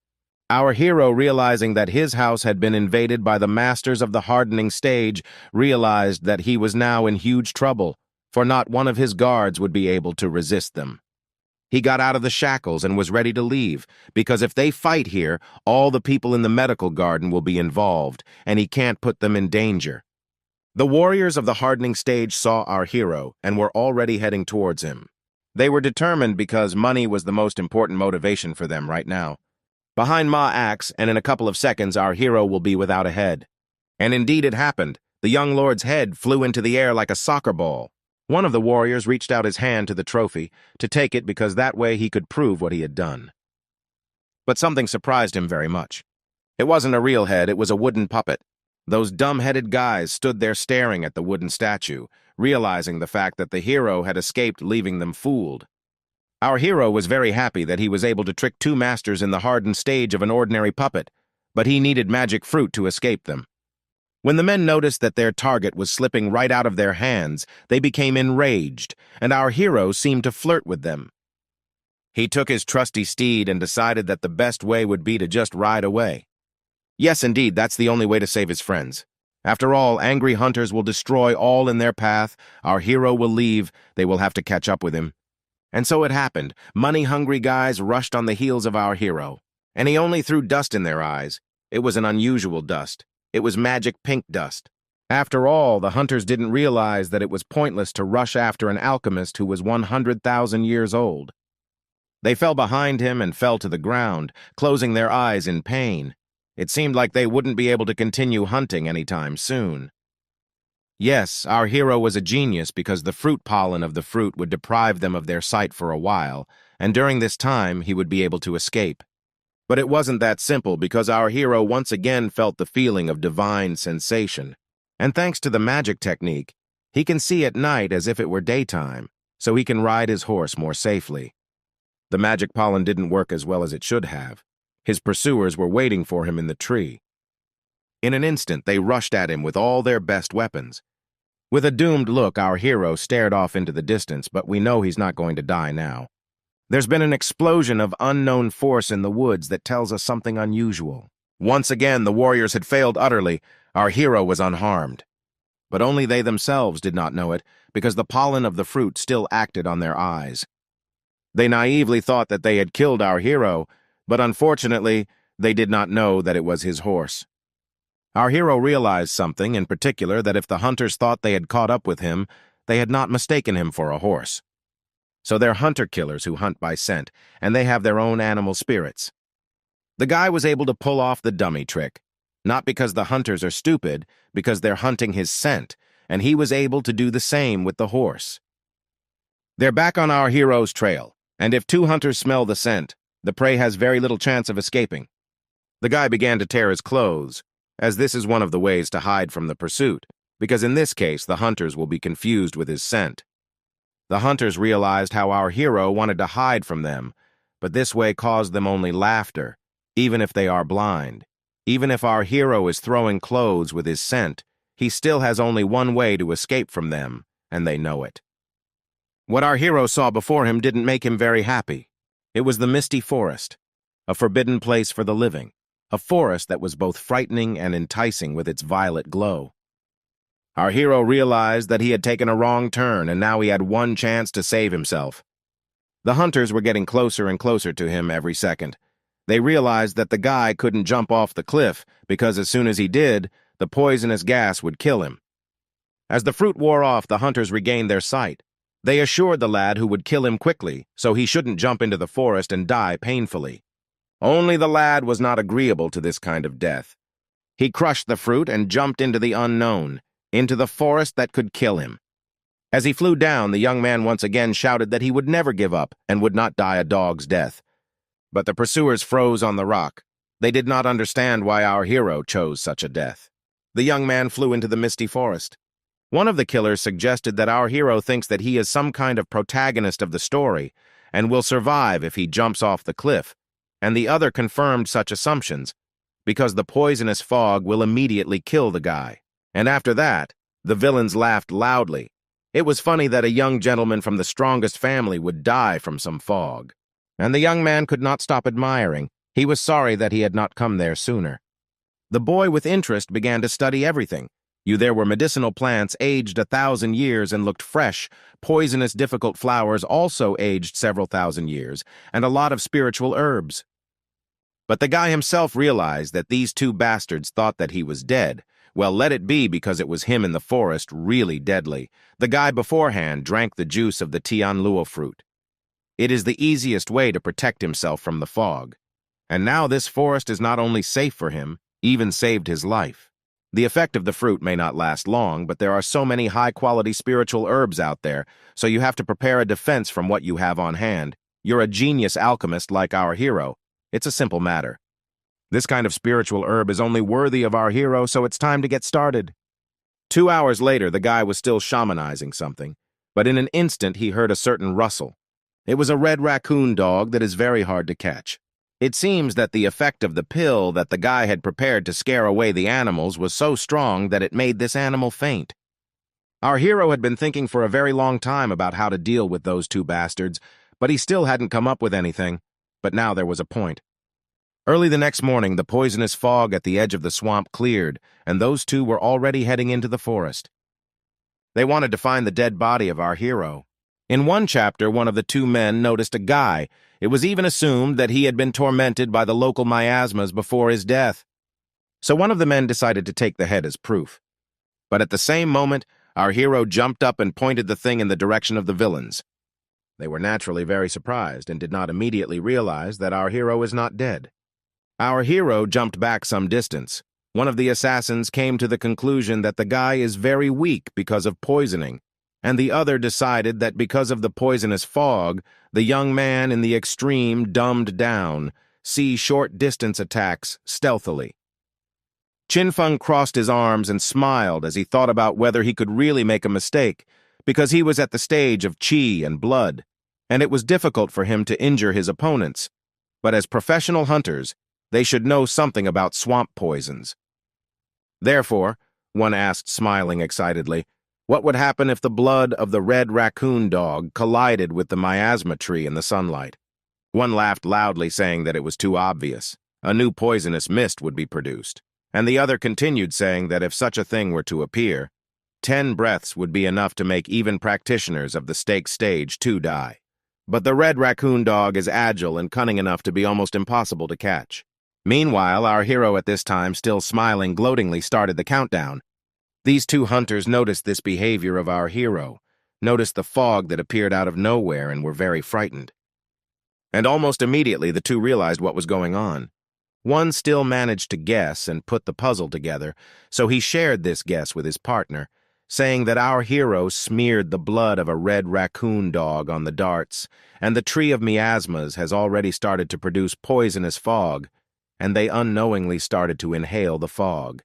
Our hero, realizing that his house had been invaded by the masters of the hardening stage, realized that he was now in huge trouble, for not one of his guards would be able to resist them. He got out of the shackles and was ready to leave, because if they fight here, all the people in the medical garden will be involved, and he can't put them in danger. The warriors of the hardening stage saw our hero and were already heading towards him. They were determined because money was the most important motivation for them right now. Behind Ma Axe, and in a couple of seconds, our hero will be without a head. And indeed it happened. The young lord's head flew into the air like a soccer ball. One of the warriors reached out his hand to the trophy to take it because that way he could prove what he had done. But something surprised him very much. It wasn't a real head, it was a wooden puppet. Those dumb-headed guys stood there staring at the wooden statue, realizing the fact that the hero had escaped, leaving them fooled. Our hero was very happy that he was able to trick two masters in the hardened stage of an ordinary puppet, but he needed magic fruit to escape them. When the men noticed that their target was slipping right out of their hands, they became enraged, and our hero seemed to flirt with them. He took his trusty steed and decided that the best way would be to just ride away. Yes, indeed, that's the only way to save his friends. After all, angry hunters will destroy all in their path, our hero will leave, they will have to catch up with him. And so it happened. Money-hungry guys rushed on the heels of our hero, and he only threw dust in their eyes. It was an unusual dust. It was magic pink dust. After all, the hunters didn't realize that it was pointless to rush after an alchemist who was 100,000 years old. They fell behind him and fell to the ground, closing their eyes in pain. It seemed like they wouldn't be able to continue hunting anytime soon. Yes, our hero was a genius because the fruit pollen of the fruit would deprive them of their sight for a while, and during this time he would be able to escape. But it wasn't that simple because our hero once again felt the feeling of divine sensation. And thanks to the magic technique, he can see at night as if it were daytime, so he can ride his horse more safely. The magic pollen didn't work as well as it should have. His pursuers were waiting for him in the tree. In an instant, they rushed at him with all their best weapons. With a doomed look, our hero stared off into the distance, but we know he's not going to die now. There's been an explosion of unknown force in the woods that tells us something unusual. Once again, the warriors had failed utterly. Our hero was unharmed. But only they themselves did not know it, because the pollen of the fruit still acted on their eyes. They naively thought that they had killed our hero, but unfortunately, they did not know that it was his horse. Our hero realized something, in particular, that if the hunters thought they had caught up with him, they had not mistaken him for a horse. So they're hunter-killers who hunt by scent, and they have their own animal spirits. The guy was able to pull off the dummy trick, not because the hunters are stupid, because they're hunting his scent, and he was able to do the same with the horse. They're back on our hero's trail, and if two hunters smell the scent, the prey has very little chance of escaping. The guy began to tear his clothes, as this is one of the ways to hide from the pursuit, because in this case the hunters will be confused with his scent. The hunters realized how our hero wanted to hide from them, but this way caused them only laughter, even if they are blind. Even if our hero is throwing clothes with his scent, he still has only one way to escape from them, and they know it. What our hero saw before him didn't make him very happy. It was the misty forest, a forbidden place for the living. A forest that was both frightening and enticing with its violet glow. Our hero realized that he had taken a wrong turn, and now he had one chance to save himself. The hunters were getting closer and closer to him every second. They realized that the guy couldn't jump off the cliff because as soon as he did, the poisonous gas would kill him. As the fruit wore off, the hunters regained their sight. They assured the lad who would kill him quickly, so he shouldn't jump into the forest and die painfully. Only the lad was not agreeable to this kind of death. He crushed the fruit and jumped into the unknown, into the forest that could kill him. As he flew down, the young man once again shouted that he would never give up and would not die a dog's death. But the pursuers froze on the rock. They did not understand why our hero chose such a death. The young man flew into the misty forest. One of the killers suggested that our hero thinks that he is some kind of protagonist of the story and will survive if he jumps off the cliff, and the other confirmed such assumptions, because the poisonous fog will immediately kill the guy. And after that, the villains laughed loudly. It was funny that a young gentleman from the strongest family would die from some fog. And the young man could not stop admiring. He was sorry that he had not come there sooner. The boy with interest began to study everything. There were medicinal plants aged 1,000 years and looked fresh, poisonous difficult flowers also aged several thousand years, and a lot of spiritual herbs. But the guy himself realized that these two bastards thought that he was dead. Well, let it be, because it was him in the forest, really deadly. The guy beforehand drank the juice of the Tianluo fruit. It is the easiest way to protect himself from the fog. And now this forest is not only safe for him, even saved his life. The effect of the fruit may not last long, but there are so many high-quality spiritual herbs out there, so you have to prepare a defense from what you have on hand. You're a genius alchemist like our hero. It's a simple matter. This kind of spiritual herb is only worthy of our hero, so it's time to get started. 2 hours later, the guy was still shamanizing something, but in an instant he heard a certain rustle. It was a red raccoon dog that is very hard to catch. It seems that the effect of the pill that the guy had prepared to scare away the animals was so strong that it made this animal faint. Our hero had been thinking for a very long time about how to deal with those two bastards, but he still hadn't come up with anything. But now there was a point. Early the next morning, the poisonous fog at the edge of the swamp cleared, and those two were already heading into the forest. They wanted to find the dead body of our hero. In one chapter, one of the two men noticed a guy. It was even assumed that he had been tormented by the local miasmas before his death. So one of the men decided to take the head as proof. But at the same moment, our hero jumped up and pointed the thing in the direction of the villains. They were naturally very surprised and did not immediately realize that our hero is not dead. Our hero jumped back some distance. One of the assassins came to the conclusion that the guy is very weak because of poisoning, and the other decided that because of the poisonous fog, the young man in the extreme dumbed down, see short-distance attacks stealthily. Qinfeng crossed his arms and smiled as he thought about whether he could really make a mistake, because he was at the stage of qi and blood, and it was difficult for him to injure his opponents. But as professional hunters, they should know something about swamp poisons. Therefore, one asked, smiling excitedly, what would happen if the blood of the red raccoon dog collided with the miasma tree in the sunlight? One laughed loudly, saying that it was too obvious. A new poisonous mist would be produced. And the other continued, saying that if such a thing were to appear, 10 breaths would be enough to make even practitioners of the stake stage to die. But the red raccoon dog is agile and cunning enough to be almost impossible to catch. Meanwhile, our hero at this time, still smiling gloatingly, started the countdown. These two hunters noticed this behavior of our hero, noticed the fog that appeared out of nowhere, and were very frightened. And almost immediately the two realized what was going on. One still managed to guess and put the puzzle together, so he shared this guess with his partner, saying that our hero smeared the blood of a red raccoon dog on the darts, and the tree of miasmas has already started to produce poisonous fog, and they unknowingly started to inhale the fog.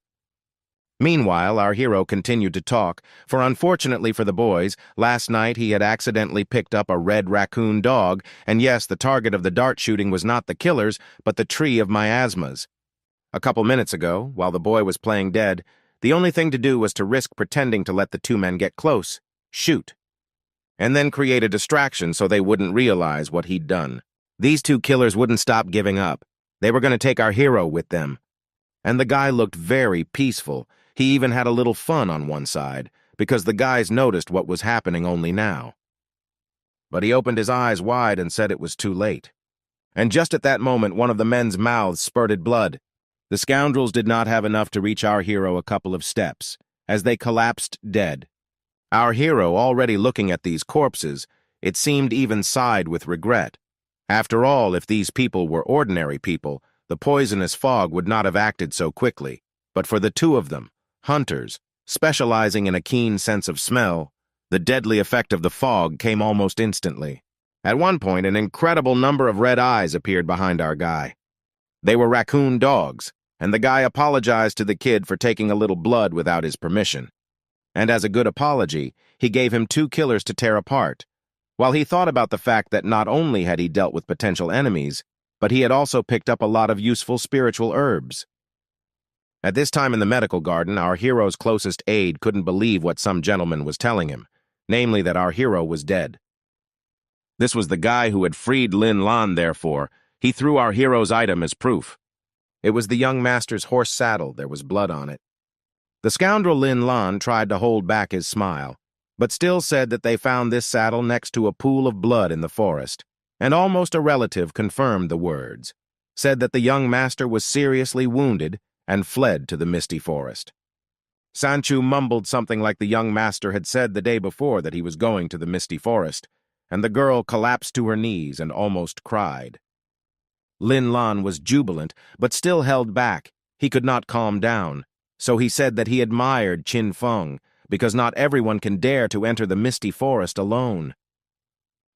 Meanwhile, our hero continued to talk, for unfortunately for the boys, last night he had accidentally picked up a red raccoon dog, and yes, the target of the dart shooting was not the killers, but the tree of miasmas. A couple minutes ago, while the boy was playing dead, the only thing to do was to risk pretending to let the two men get close, shoot, and then create a distraction so they wouldn't realize what he'd done. These two killers wouldn't stop giving up. They were going to take our hero with them. And the guy looked very peaceful. He even had a little fun on one side, because the guys noticed what was happening only now. But he opened his eyes wide and said it was too late. And just at that moment, one of the men's mouths spurted blood. The scoundrels did not have enough to reach our hero a couple of steps, as they collapsed dead. Our hero, already looking at these corpses, it seemed even sighed with regret. After all, if these people were ordinary people, the poisonous fog would not have acted so quickly. But for the two of them, hunters, specializing in a keen sense of smell, the deadly effect of the fog came almost instantly. At one point, an incredible number of red eyes appeared behind our guy. They were raccoon dogs, and the guy apologized to the kid for taking a little blood without his permission. And as a good apology, he gave him 2 killers to tear apart, while he thought about the fact that not only had he dealt with potential enemies, but he had also picked up a lot of useful spiritual herbs. At this time in the medical garden, our hero's closest aide couldn't believe what some gentleman was telling him, namely that our hero was dead. This was the guy who had freed Lin Lan, therefore. He threw our hero's item as proof. It was the young master's horse saddle. There was blood on it. The scoundrel Lin Lan tried to hold back his smile, but still said that they found this saddle next to a pool of blood in the forest, and almost a relative confirmed the words, said that the young master was seriously wounded and fled to the misty forest. Sanchu mumbled something like the young master had said the day before that he was going to the misty forest, and the girl collapsed to her knees and almost cried. Lin Lan was jubilant, but still held back. He could not calm down, so he said that he admired Qin Feng, because not everyone can dare to enter the misty forest alone.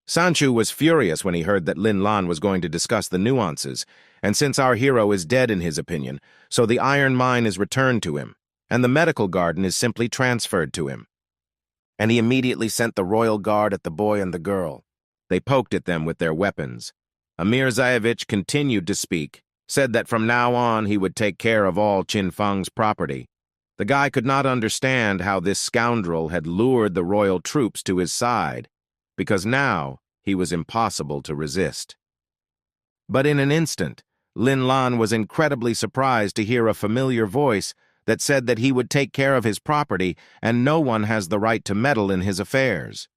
Sanchu was furious when he heard that Lin Lan was going to discuss the nuances, and since our hero is dead in his opinion, so the iron mine is returned to him, and the medical garden is simply transferred to him. And he immediately sent the royal guard at the boy and the girl. They poked at them with their weapons. Amir Zayevich continued to speak, said that from now on he would take care of all Qin Feng's property. The guy could not understand how this scoundrel had lured the royal troops to his side, because now he was impossible to resist. But in an instant, Lin Lan was incredibly surprised to hear a familiar voice that said that he would take care of his property and no one has the right to meddle in his affairs.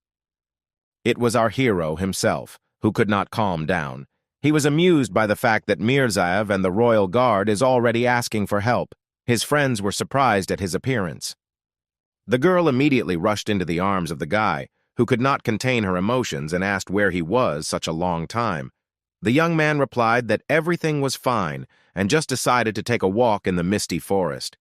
It was our hero himself, who could not calm down. He was amused by the fact that Mirzaev and the royal guard is already asking for help. His friends were surprised at his appearance. The girl immediately rushed into the arms of the guy, who could not contain her emotions and asked where he was such a long time. The young man replied that everything was fine and just decided to take a walk in the misty forest.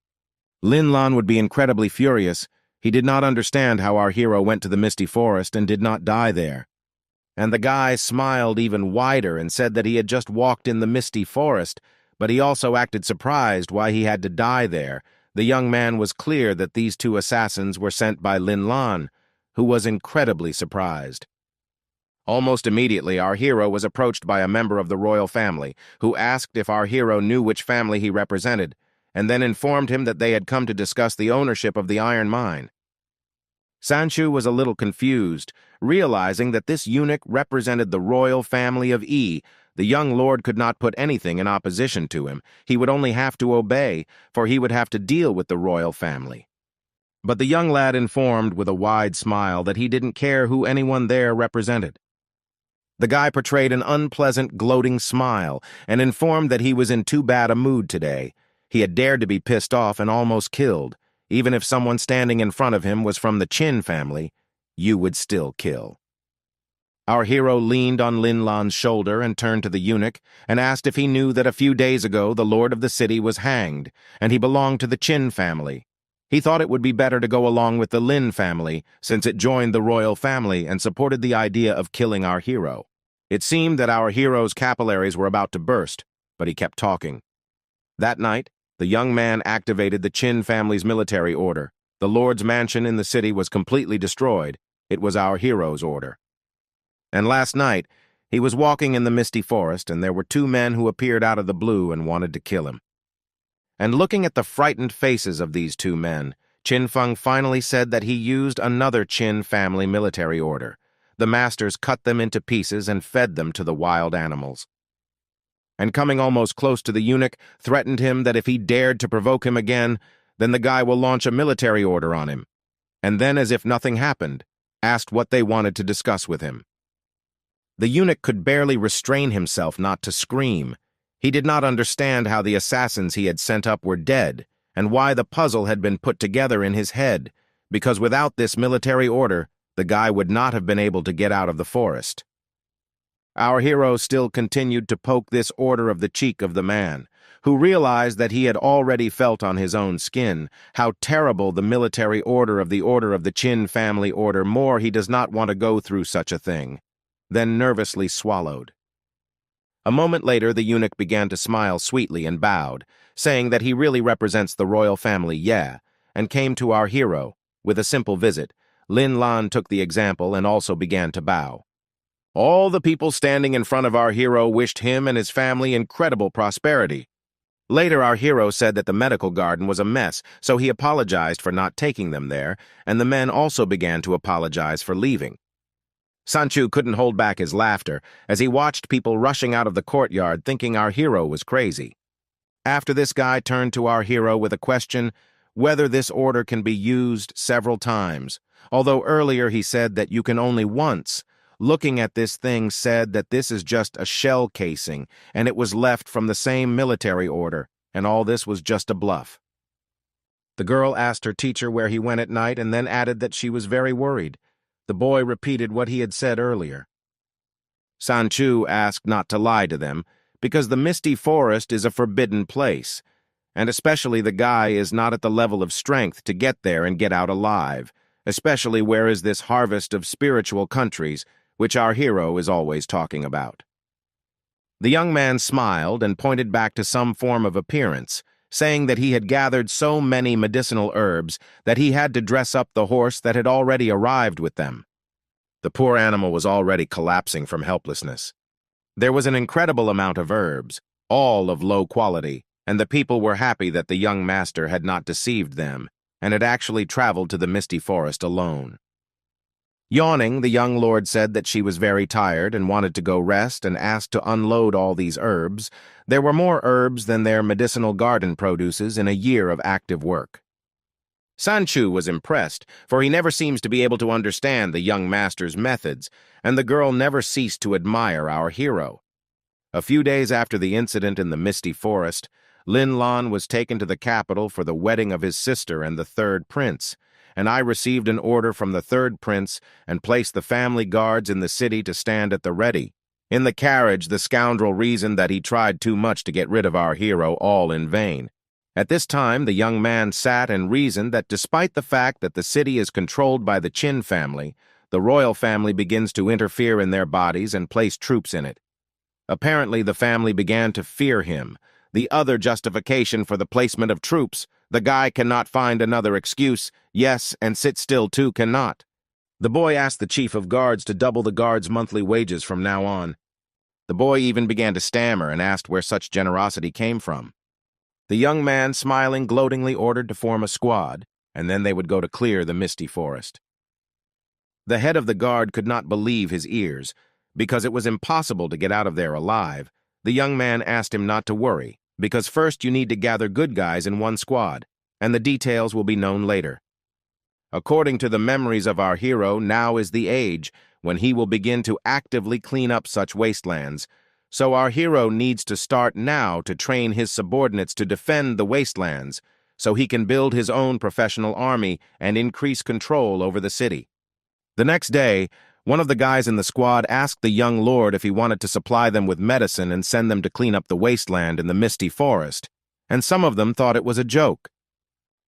Lin Lan would be incredibly furious. He did not understand how our hero went to the misty forest and did not die there. And the guy smiled even wider and said that he had just walked in the misty forest, but he also acted surprised why he had to die there. The young man was clear that these two assassins were sent by Lin Lan, who was incredibly surprised. Almost immediately, our hero was approached by a member of the royal family, who asked if our hero knew which family he represented, and then informed him that they had come to discuss the ownership of the iron mine. Sanchu was a little confused, realizing that this eunuch represented the royal family of Yi. The young lord could not put anything in opposition to him. He would only have to obey, for he would have to deal with the royal family. But the young lad informed with a wide smile that he didn't care who anyone there represented. The guy portrayed an unpleasant, gloating smile and informed that he was in too bad a mood today. He had dared to be pissed off and almost killed. Even if someone standing in front of him was from the Qin family, you would still kill. Our hero leaned on Lin Lan's shoulder and turned to the eunuch and asked if he knew that a few days ago the lord of the city was hanged, and he belonged to the Qin family. He thought it would be better to go along with the Lin family, since it joined the royal family and supported the idea of killing our hero. It seemed that our hero's capillaries were about to burst, but he kept talking. That night, the young man activated the Qin family's military order. The lord's mansion in the city was completely destroyed. It was our hero's order. And last night, he was walking in the misty forest, and there were two men who appeared out of the blue and wanted to kill him. And looking at the frightened faces of these two men, Qin Feng finally said that he used another Qin family military order. The masters cut them into pieces and fed them to the wild animals. And coming almost close to the eunuch, threatened him that if he dared to provoke him again, then the guy will launch a military order on him. And then, as if nothing happened, asked what they wanted to discuss with him. The eunuch could barely restrain himself not to scream. He did not understand how the assassins he had sent up were dead, and why the puzzle had been put together in his head, because without this military order, the guy would not have been able to get out of the forest. Our hero still continued to poke this order of the cheek of the man, who realized that he had already felt on his own skin how terrible the military order of the Qin family order. More, he does not want to go through such a thing. Then nervously swallowed. A moment later, the eunuch began to smile sweetly and bowed, saying that he really represents the royal family, yeah, and came to our hero. With a simple visit, Lin Lan took the example and also began to bow. All the people standing in front of our hero wished him and his family incredible prosperity. Later, our hero said that the medical garden was a mess, so he apologized for not taking them there, and the men also began to apologize for leaving. Sanchu couldn't hold back his laughter as he watched people rushing out of the courtyard thinking our hero was crazy. After this guy turned to our hero with a question whether this order can be used several times, although earlier he said that you can only once. Looking at this thing said that this is just a shell casing and it was left from the same military order, and all this was just a bluff. The girl asked her teacher where he went at night and then added that she was very worried. The boy repeated what he had said earlier. Sanchu asked not to lie to them, because the misty forest is a forbidden place, and especially the guy is not at the level of strength to get there and get out alive, especially where is this harvest of spiritual countries, which our hero is always talking about. The young man smiled and pointed back to some form of appearance, saying that he had gathered so many medicinal herbs that he had to dress up the horse that had already arrived with them. The poor animal was already collapsing from helplessness. There was an incredible amount of herbs, all of low quality, and the people were happy that the young master had not deceived them and had actually traveled to the misty forest alone. Yawning, the young lord said that she was very tired and wanted to go rest and asked to unload all these herbs. There were more herbs than their medicinal garden produces in a year of active work. Sanchu was impressed, for he never seems to be able to understand the young master's methods, and the girl never ceased to admire our hero. A few days after the incident in the misty forest, Lin Lan was taken to the capital for the wedding of his sister and the third prince, and I received an order from the third prince and placed the family guards in the city to stand at the ready. In the carriage, the scoundrel reasoned that he tried too much to get rid of our hero, all in vain. At this time, the young man sat and reasoned that despite the fact that the city is controlled by the Qin family, the royal family begins to interfere in their bodies and place troops in it. Apparently, the family began to fear him. The other justification for the placement of troops, the guy cannot find another excuse. Yes, and sit still too cannot. The boy asked the chief of guards to double the guards' monthly wages from now on. The boy even began to stammer and asked where such generosity came from. The young man, smiling gloatingly, ordered to form a squad, and then they would go to clear the misty forest. The head of the guard could not believe his ears. Because it was impossible to get out of there alive, the young man asked him not to worry, because first you need to gather good guys in one squad, and the details will be known later. According to the memories of our hero, now is the age when he will begin to actively clean up such wastelands, so our hero needs to start now to train his subordinates to defend the wastelands, so he can build his own professional army and increase control over the city. The next day, one of the guys in the squad asked the young lord if he wanted to supply them with medicine and send them to clean up the wasteland in the misty forest, and some of them thought it was a joke.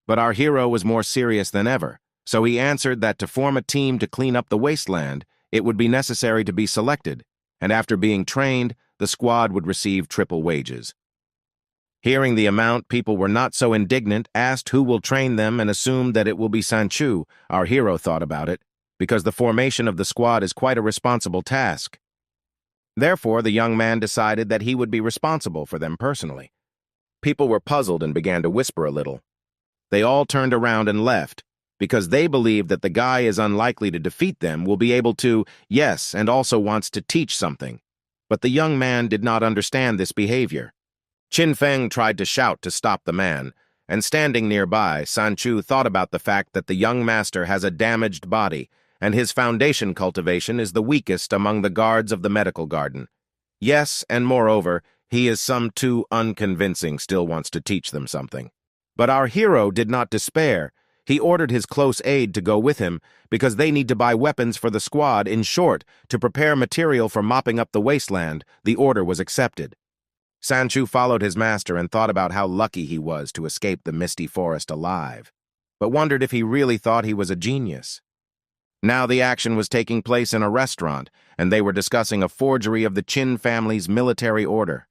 But our hero was more serious than ever, so he answered that to form a team to clean up the wasteland, it would be necessary to be selected, and after being trained, the squad would receive triple wages. Hearing the amount, people were not so indignant, asked who will train them, and assumed that it will be Sanchu. Our hero thought about it, because the formation of the squad is quite a responsible task. Therefore, the young man decided that he would be responsible for them personally. People were puzzled and began to whisper a little. They all turned around and left, because they believe that the guy is unlikely to defeat them, will be able to, yes, and also wants to teach something. But the young man did not understand this behavior. Qin Feng tried to shout to stop the man, and standing nearby, Sanchu thought about the fact that the young master has a damaged body, and his foundation cultivation is the weakest among the guards of the medical garden. Yes, and moreover, he is some too unconvincing, still wants to teach them something. But our hero did not despair. He ordered his close aide to go with him, because they need to buy weapons for the squad. In short, to prepare material for mopping up the wasteland. The order was accepted. Sanchu followed his master and thought about how lucky he was to escape the misty forest alive, but wondered if he really thought he was a genius. Now the action was taking place in a restaurant, and they were discussing a forgery of the Qin family's military order.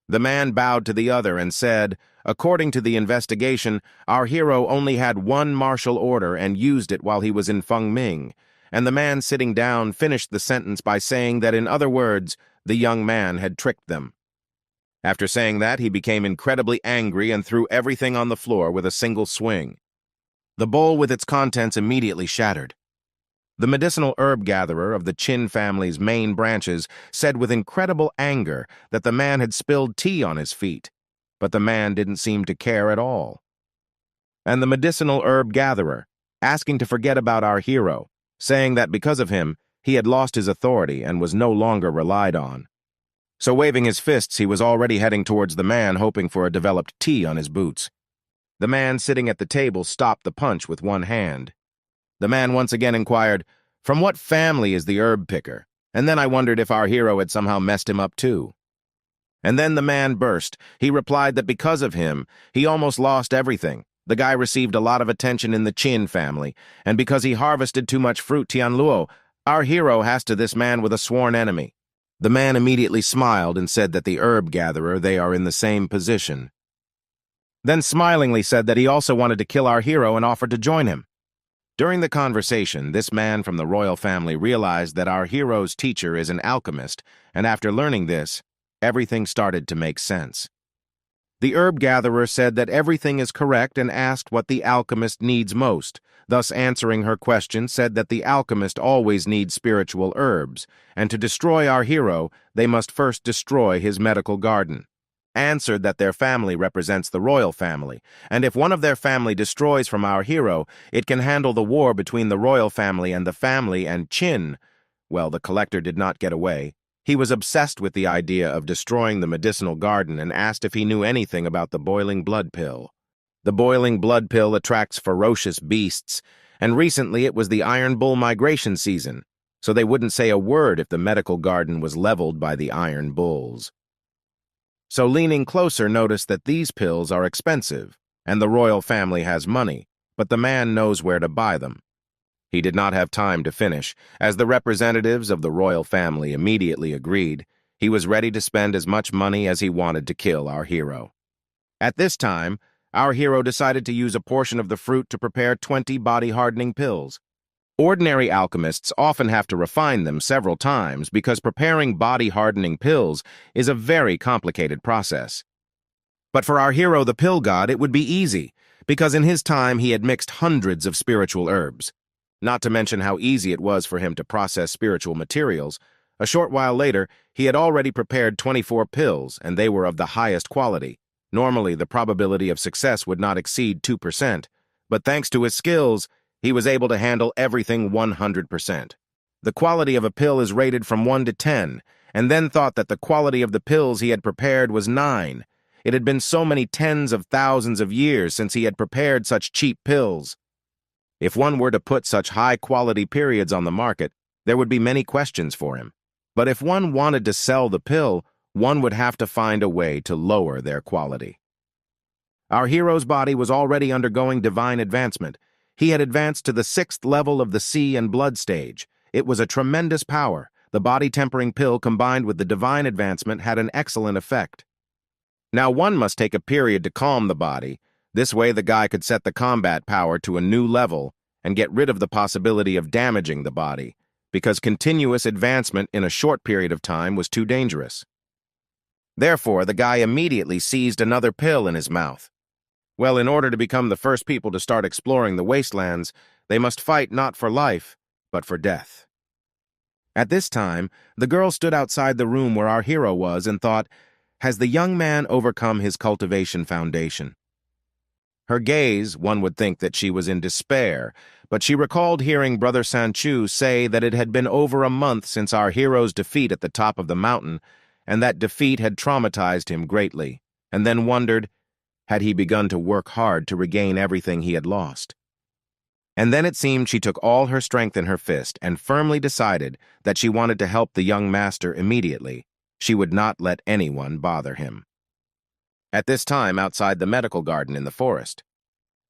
The man bowed to the other and said, according to the investigation, our hero only had one martial order and used it while he was in Fengming, and the man sitting down finished the sentence by saying that, in other words, the young man had tricked them. After saying that, he became incredibly angry and threw everything on the floor with a single swing. The bowl with its contents immediately shattered. The medicinal herb gatherer of the Qin family's main branches said with incredible anger that the man had spilled tea on his feet, but the man didn't seem to care at all. And the medicinal herb gatherer, asking to forget about our hero, saying that because of him, he had lost his authority and was no longer relied on. So waving his fists, he was already heading towards the man, hoping for a developed tea on his boots. The man sitting at the table stopped the punch with one hand. The man once again inquired, "From what family is the herb picker?" And then I wondered if our hero had somehow messed him up too. And then the man burst. He replied that because of him, he almost lost everything. The guy received a lot of attention in the Qin family, and because he harvested too much fruit Tianluo, our hero has to this man with a sworn enemy. The man immediately smiled and said that the herb gatherer, they are in the same position. Then smilingly said that he also wanted to kill our hero and offered to join him. During the conversation, this man from the royal family realized that our hero's teacher is an alchemist, and after learning this, everything started to make sense. The herb gatherer said that everything is correct and asked what the alchemist needs most, thus answering her question said that the alchemist always needs spiritual herbs, and to destroy our hero, they must first destroy his medical garden. Answered that their family represents the royal family, and if one of their family destroys from our hero, it can handle the war between the royal family and Qin. Well, the collector did not get away. He was obsessed with the idea of destroying the medicinal garden and asked if he knew anything about the boiling blood pill. The boiling blood pill attracts ferocious beasts, and recently it was the Iron Bull migration season, so they wouldn't say a word if the medical garden was leveled by the Iron Bulls. So leaning closer noticed that these pills are expensive, and the royal family has money, but the man knows where to buy them. He did not have time to finish, as the representatives of the royal family immediately agreed. He was ready to spend as much money as he wanted to kill our hero. At this time, our hero decided to use a portion of the fruit to prepare 20 body-hardening pills. Ordinary alchemists often have to refine them several times because preparing body-hardening pills is a very complicated process. But for our hero, the pill god, it would be easy, because in his time he had mixed hundreds of spiritual herbs. Not to mention how easy it was for him to process spiritual materials. A short while later, he had already prepared 24 pills, and they were of the highest quality. Normally, the probability of success would not exceed 2%, but thanks to his skills, he was able to handle everything 100%. The quality of a pill is rated from 1 to 10, and then thought that the quality of the pills he had prepared was 9. It had been so many tens of thousands of years since he had prepared such cheap pills. If one were to put such high-quality periods on the market, there would be many questions for him. But if one wanted to sell the pill, one would have to find a way to lower their quality. Our hero's body was already undergoing divine advancement. He had advanced to the 6th level of the sea and blood stage. It was a tremendous power. The body-tempering pill combined with the divine advancement had an excellent effect. Now one must take a period to calm the body. This way the guy could set the combat power to a new level and get rid of the possibility of damaging the body, because continuous advancement in a short period of time was too dangerous. Therefore, the guy immediately seized another pill in his mouth. Well, in order to become the first people to start exploring the wastelands, they must fight not for life, but for death. At this time, the girl stood outside the room where our hero was and thought, has the young man overcome his cultivation foundation? Her gaze, one would think that she was in despair, but she recalled hearing Brother Sanchu say that it had been over a month since our hero's defeat at the top of the mountain, and that defeat had traumatized him greatly, and then wondered, had he begun to work hard to regain everything he had lost? And then it seemed she took all her strength in her fist and firmly decided that she wanted to help the young master immediately. She would not let anyone bother him. At this time, outside the medical garden in the forest,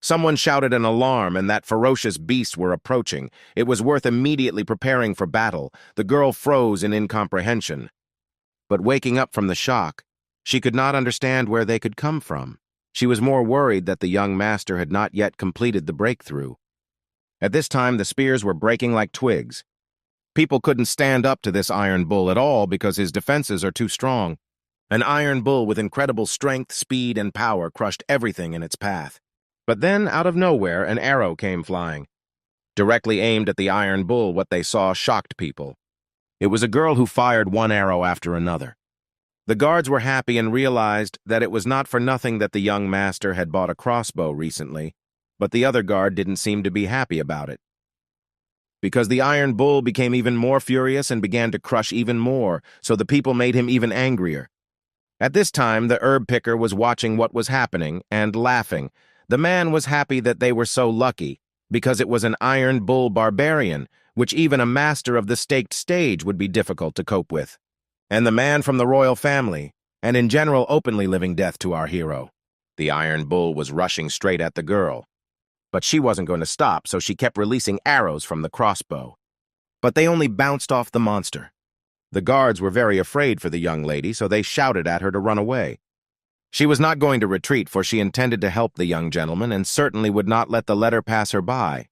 someone shouted an alarm and that ferocious beasts were approaching. It was worth immediately preparing for battle. The girl froze in incomprehension. But waking up from the shock, she could not understand where they could come from. She was more worried that the young master had not yet completed the breakthrough. At this time, the spears were breaking like twigs. People couldn't stand up to this Iron Bull at all because his defenses are too strong. An Iron Bull with incredible strength, speed, and power crushed everything in its path. But then, out of nowhere, an arrow came flying. directly aimed at the Iron Bull. What they saw shocked people. It was a girl who fired one arrow after another. The guards were happy and realized that it was not for nothing that the young master had bought a crossbow recently, but the other guard didn't seem to be happy about it. Because the Iron Bull became even more furious and began to crush even more, so the people made him even angrier. At this time, the herb picker was watching what was happening and laughing. The man was happy that they were so lucky, because it was an Iron Bull barbarian, which even a master of the staked stage would be difficult to cope with. And the man from the royal family, and in general openly living death to our hero. The Iron Bull was rushing straight at the girl. But she wasn't going to stop, so she kept releasing arrows from the crossbow. But they only bounced off the monster. The guards were very afraid for the young lady, so they shouted at her to run away. She was not going to retreat, for she intended to help the young gentleman and certainly would not let the letter pass her by.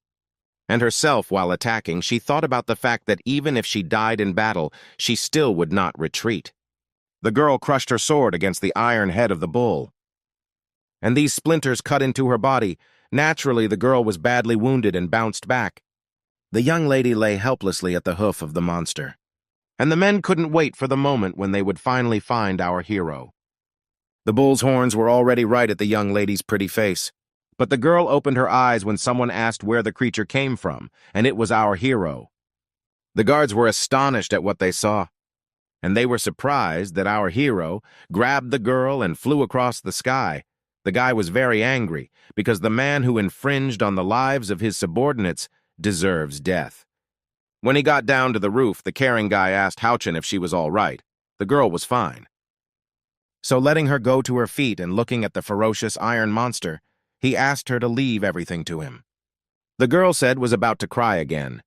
And herself, while attacking, she thought about the fact that even if she died in battle, she still would not retreat. The girl crushed her sword against the iron head of the bull. And these splinters cut into her body. Naturally, the girl was badly wounded and bounced back. The young lady lay helplessly at the hoof of the monster. And the men couldn't wait for the moment when they would finally find our hero. The bull's horns were already right at the young lady's pretty face. But the girl opened her eyes when someone asked where the creature came from, and it was our hero. The guards were astonished at what they saw, and they were surprised that our hero grabbed the girl and flew across the sky. The guy was very angry, because the man who infringed on the lives of his subordinates deserves death. When he got down to the roof, the caring guy asked Houchin if she was all right. The girl was fine. So letting her go to her feet and looking at the ferocious iron monster, he asked her to leave everything to him. The girl said was about to cry again.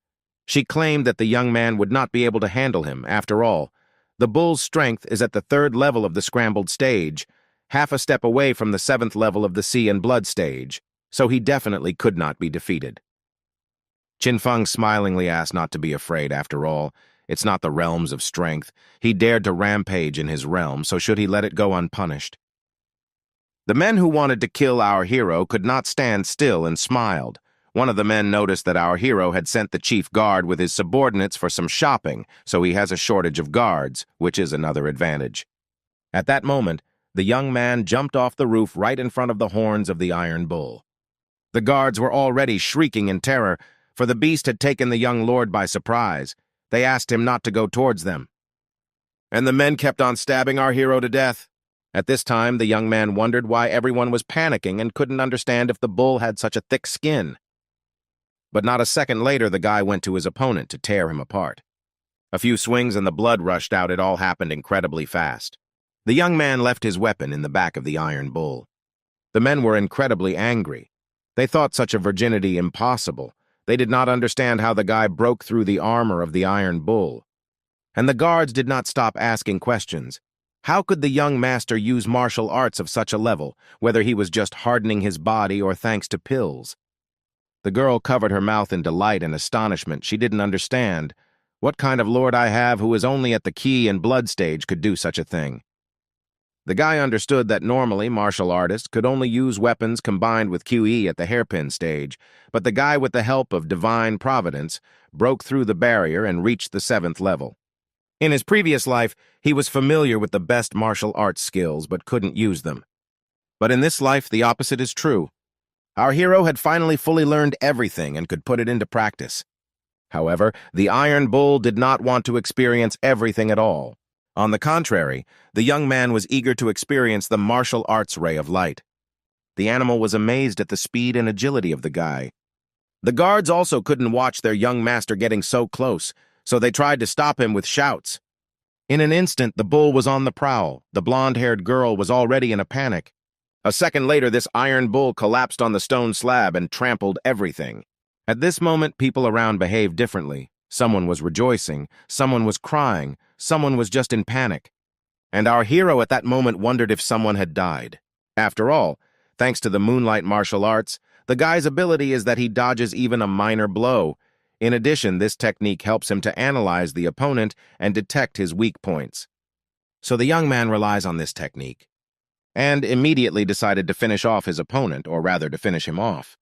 She claimed that the young man would not be able to handle him. After all, the bull's strength is at the 3rd level of the scrambled stage, half a step away from the 7th level of the sea and blood stage, so he definitely could not be defeated. Qin Feng smilingly asked not to be afraid. After all, it's not the realms of strength. He dared to rampage in his realm, so should he let it go unpunished? The men who wanted to kill our hero could not stand still and smiled. One of the men noticed that our hero had sent the chief guard with his subordinates for some shopping, so he has a shortage of guards, which is another advantage. At that moment, the young man jumped off the roof right in front of the horns of the Iron Bull. The guards were already shrieking in terror, for the beast had taken the young lord by surprise. They asked him not to go towards them. And the men kept on stabbing our hero to death. At this time, the young man wondered why everyone was panicking and couldn't understand if the bull had such a thick skin. But not a second later, the guy went to his opponent to tear him apart. A few swings and the blood rushed out. It all happened incredibly fast. The young man left his weapon in the back of the Iron Bull. The men were incredibly angry. They thought such a virginity impossible. They did not understand how the guy broke through the armor of the Iron Bull. And the guards did not stop asking questions. How could the young master use martial arts of such a level, whether he was just hardening his body or thanks to pills? The girl covered her mouth in delight and astonishment. She didn't understand. What kind of lord I have who is only at the key and blood stage could do such a thing? The guy understood that normally martial artists could only use weapons combined with QE at the hairpin stage, but the guy with the help of divine providence broke through the barrier and reached the 7th level. In his previous life, he was familiar with the best martial arts skills but couldn't use them. But in this life, the opposite is true. Our hero had finally fully learned everything and could put it into practice. However, the Iron Bull did not want to experience everything at all. On the contrary, the young man was eager to experience the martial arts ray of light. The animal was amazed at the speed and agility of the guy. The guards also couldn't watch their young master getting so close, so they tried to stop him with shouts. In an instant, the bull was on the prowl. The blonde-haired girl was already in a panic. A second later, this Iron Bull collapsed on the stone slab and trampled everything. At this moment, people around behaved differently. Someone was rejoicing, someone was crying, someone was just in panic. And our hero at that moment wondered if someone had died. After all, thanks to the moonlight martial arts, the guy's ability is that he dodges even a minor blow. In addition, this technique helps him to analyze the opponent and detect his weak points. So the young man relies on this technique, and immediately decided to finish off his opponent, or rather to finish him off.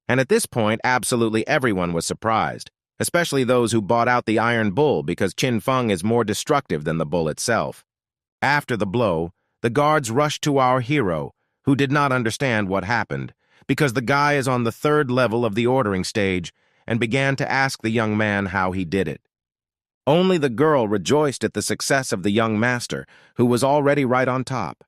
And at this point, absolutely everyone was surprised, especially those who bought out the Iron Bull because Qin Feng is more destructive than the bull itself. After the blow, the guards rushed to our hero, who did not understand what happened, because the guy is on the third level of the ordering stage, and began to ask the young man how he did it. Only the girl rejoiced at the success of the young master, who was already right on top.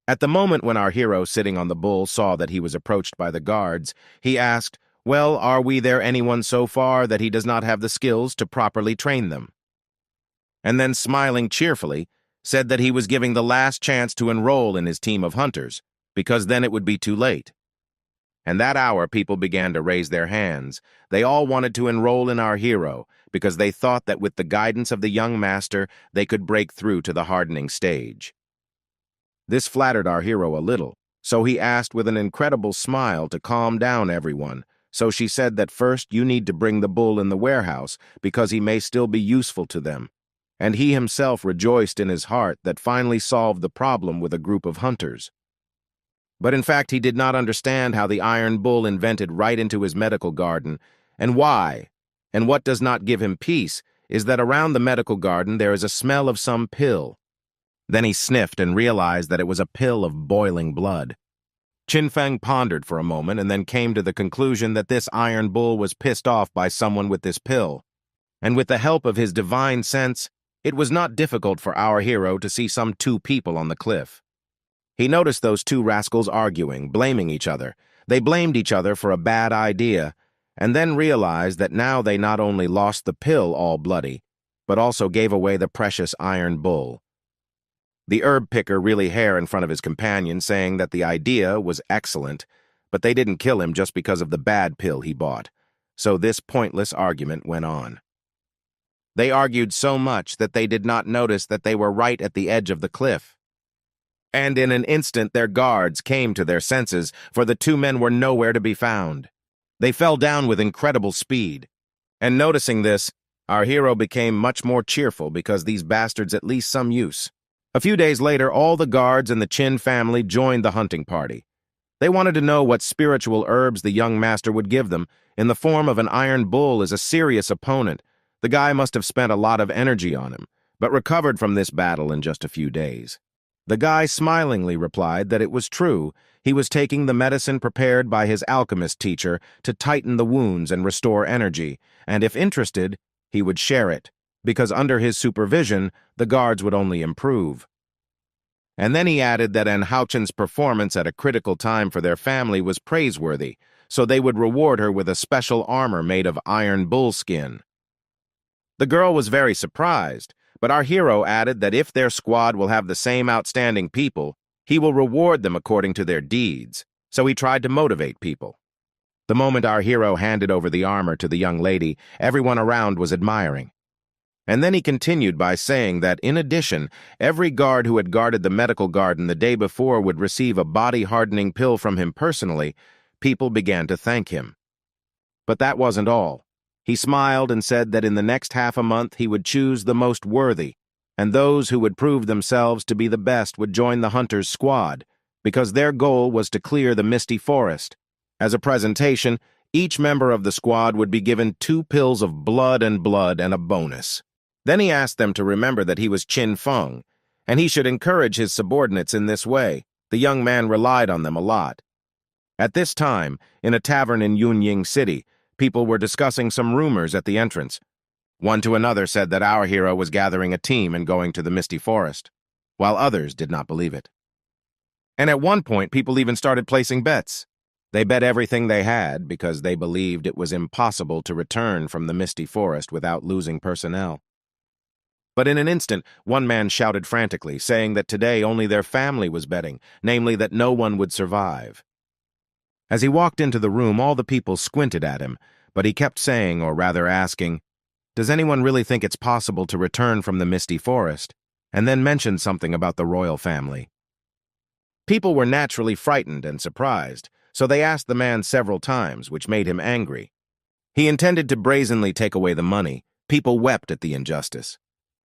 At the moment when our hero sitting on the bull saw that he was approached by the guards, he asked, "Well, are we there anyone so far that he does not have the skills to properly train them?" And then, smiling cheerfully, said that he was giving the last chance to enroll in his team of hunters, because then it would be too late. And that hour, people began to raise their hands. They all wanted to enroll in our hero, because they thought that with the guidance of the young master, they could break through to the hardening stage. This flattered our hero a little, so he asked with an incredible smile to calm down everyone. So she said that first you need to bring the bull in the warehouse, because he may still be useful to them. And he himself rejoiced in his heart that finally solved the problem with a group of hunters. But in fact, he did not understand how the Iron Bull invented right into his medical garden, and why. And what does not give him peace is that around the medical garden there is a smell of some pill. Then he sniffed and realized that it was a pill of boiling blood. Qin Feng pondered for a moment and then came to the conclusion that this Iron Bull was pissed off by someone with this pill. And with the help of his divine sense, it was not difficult for our hero to see some two people on the cliff. He noticed those two rascals arguing, blaming each other. They blamed each other for a bad idea, and then realized that now they not only lost the pill all bloody, but also gave away the precious Iron Bull. The herb picker really hair in front of his companion, saying that the idea was excellent, but they didn't kill him just because of the bad pill he bought. So this pointless argument went on. They argued so much that they did not notice that they were right at the edge of the cliff. And in an instant their guards came to their senses, for the two men were nowhere to be found. They fell down with incredible speed. And noticing this, our hero became much more cheerful because these bastards at least some use. A few days later, all the guards and the Qin family joined the hunting party. They wanted to know what spiritual herbs the young master would give them. In the form of an Iron Bull is a serious opponent. The guy must have spent a lot of energy on him, but recovered from this battle in just a few days. The guy smilingly replied that it was true. He was taking the medicine prepared by his alchemist teacher to tighten the wounds and restore energy, and if interested, he would share it, because under his supervision, the guards would only improve. And then he added that Anhauchen's performance at a critical time for their family was praiseworthy, so they would reward her with a special armor made of Iron Bull skin. The girl was very surprised, but our hero added that if their squad will have the same outstanding people, he will reward them according to their deeds, so he tried to motivate people. The moment our hero handed over the armor to the young lady, everyone around was admiring. And then he continued by saying that, in addition, every guard who had guarded the medical garden the day before would receive a body-hardening pill from him personally. People began to thank him. But that wasn't all. He smiled and said that in the next half a month he would choose the most worthy, and those who would prove themselves to be the best would join the hunter's squad, because their goal was to clear the misty forest. As a presentation, each member of the squad would be given 2 pills of blood and a bonus. Then he asked them to remember that he was Qin Feng, and he should encourage his subordinates in this way. The young man relied on them a lot. At this time, in a tavern in Yunying City, people were discussing some rumors at the entrance. One to another said that our hero was gathering a team and going to the misty forest, while others did not believe it. And at one point, people even started placing bets. They bet everything they had because they believed it was impossible to return from the misty forest without losing personnel. But in an instant, one man shouted frantically, saying that today only their family was betting, namely that no one would survive. As he walked into the room, all the people squinted at him, but he kept saying, or rather asking, "Does anyone really think it's possible to return from the misty forest?" and then mentioned something about the royal family. People were naturally frightened and surprised, so they asked the man several times, which made him angry. He intended to brazenly take away the money. People wept at the injustice.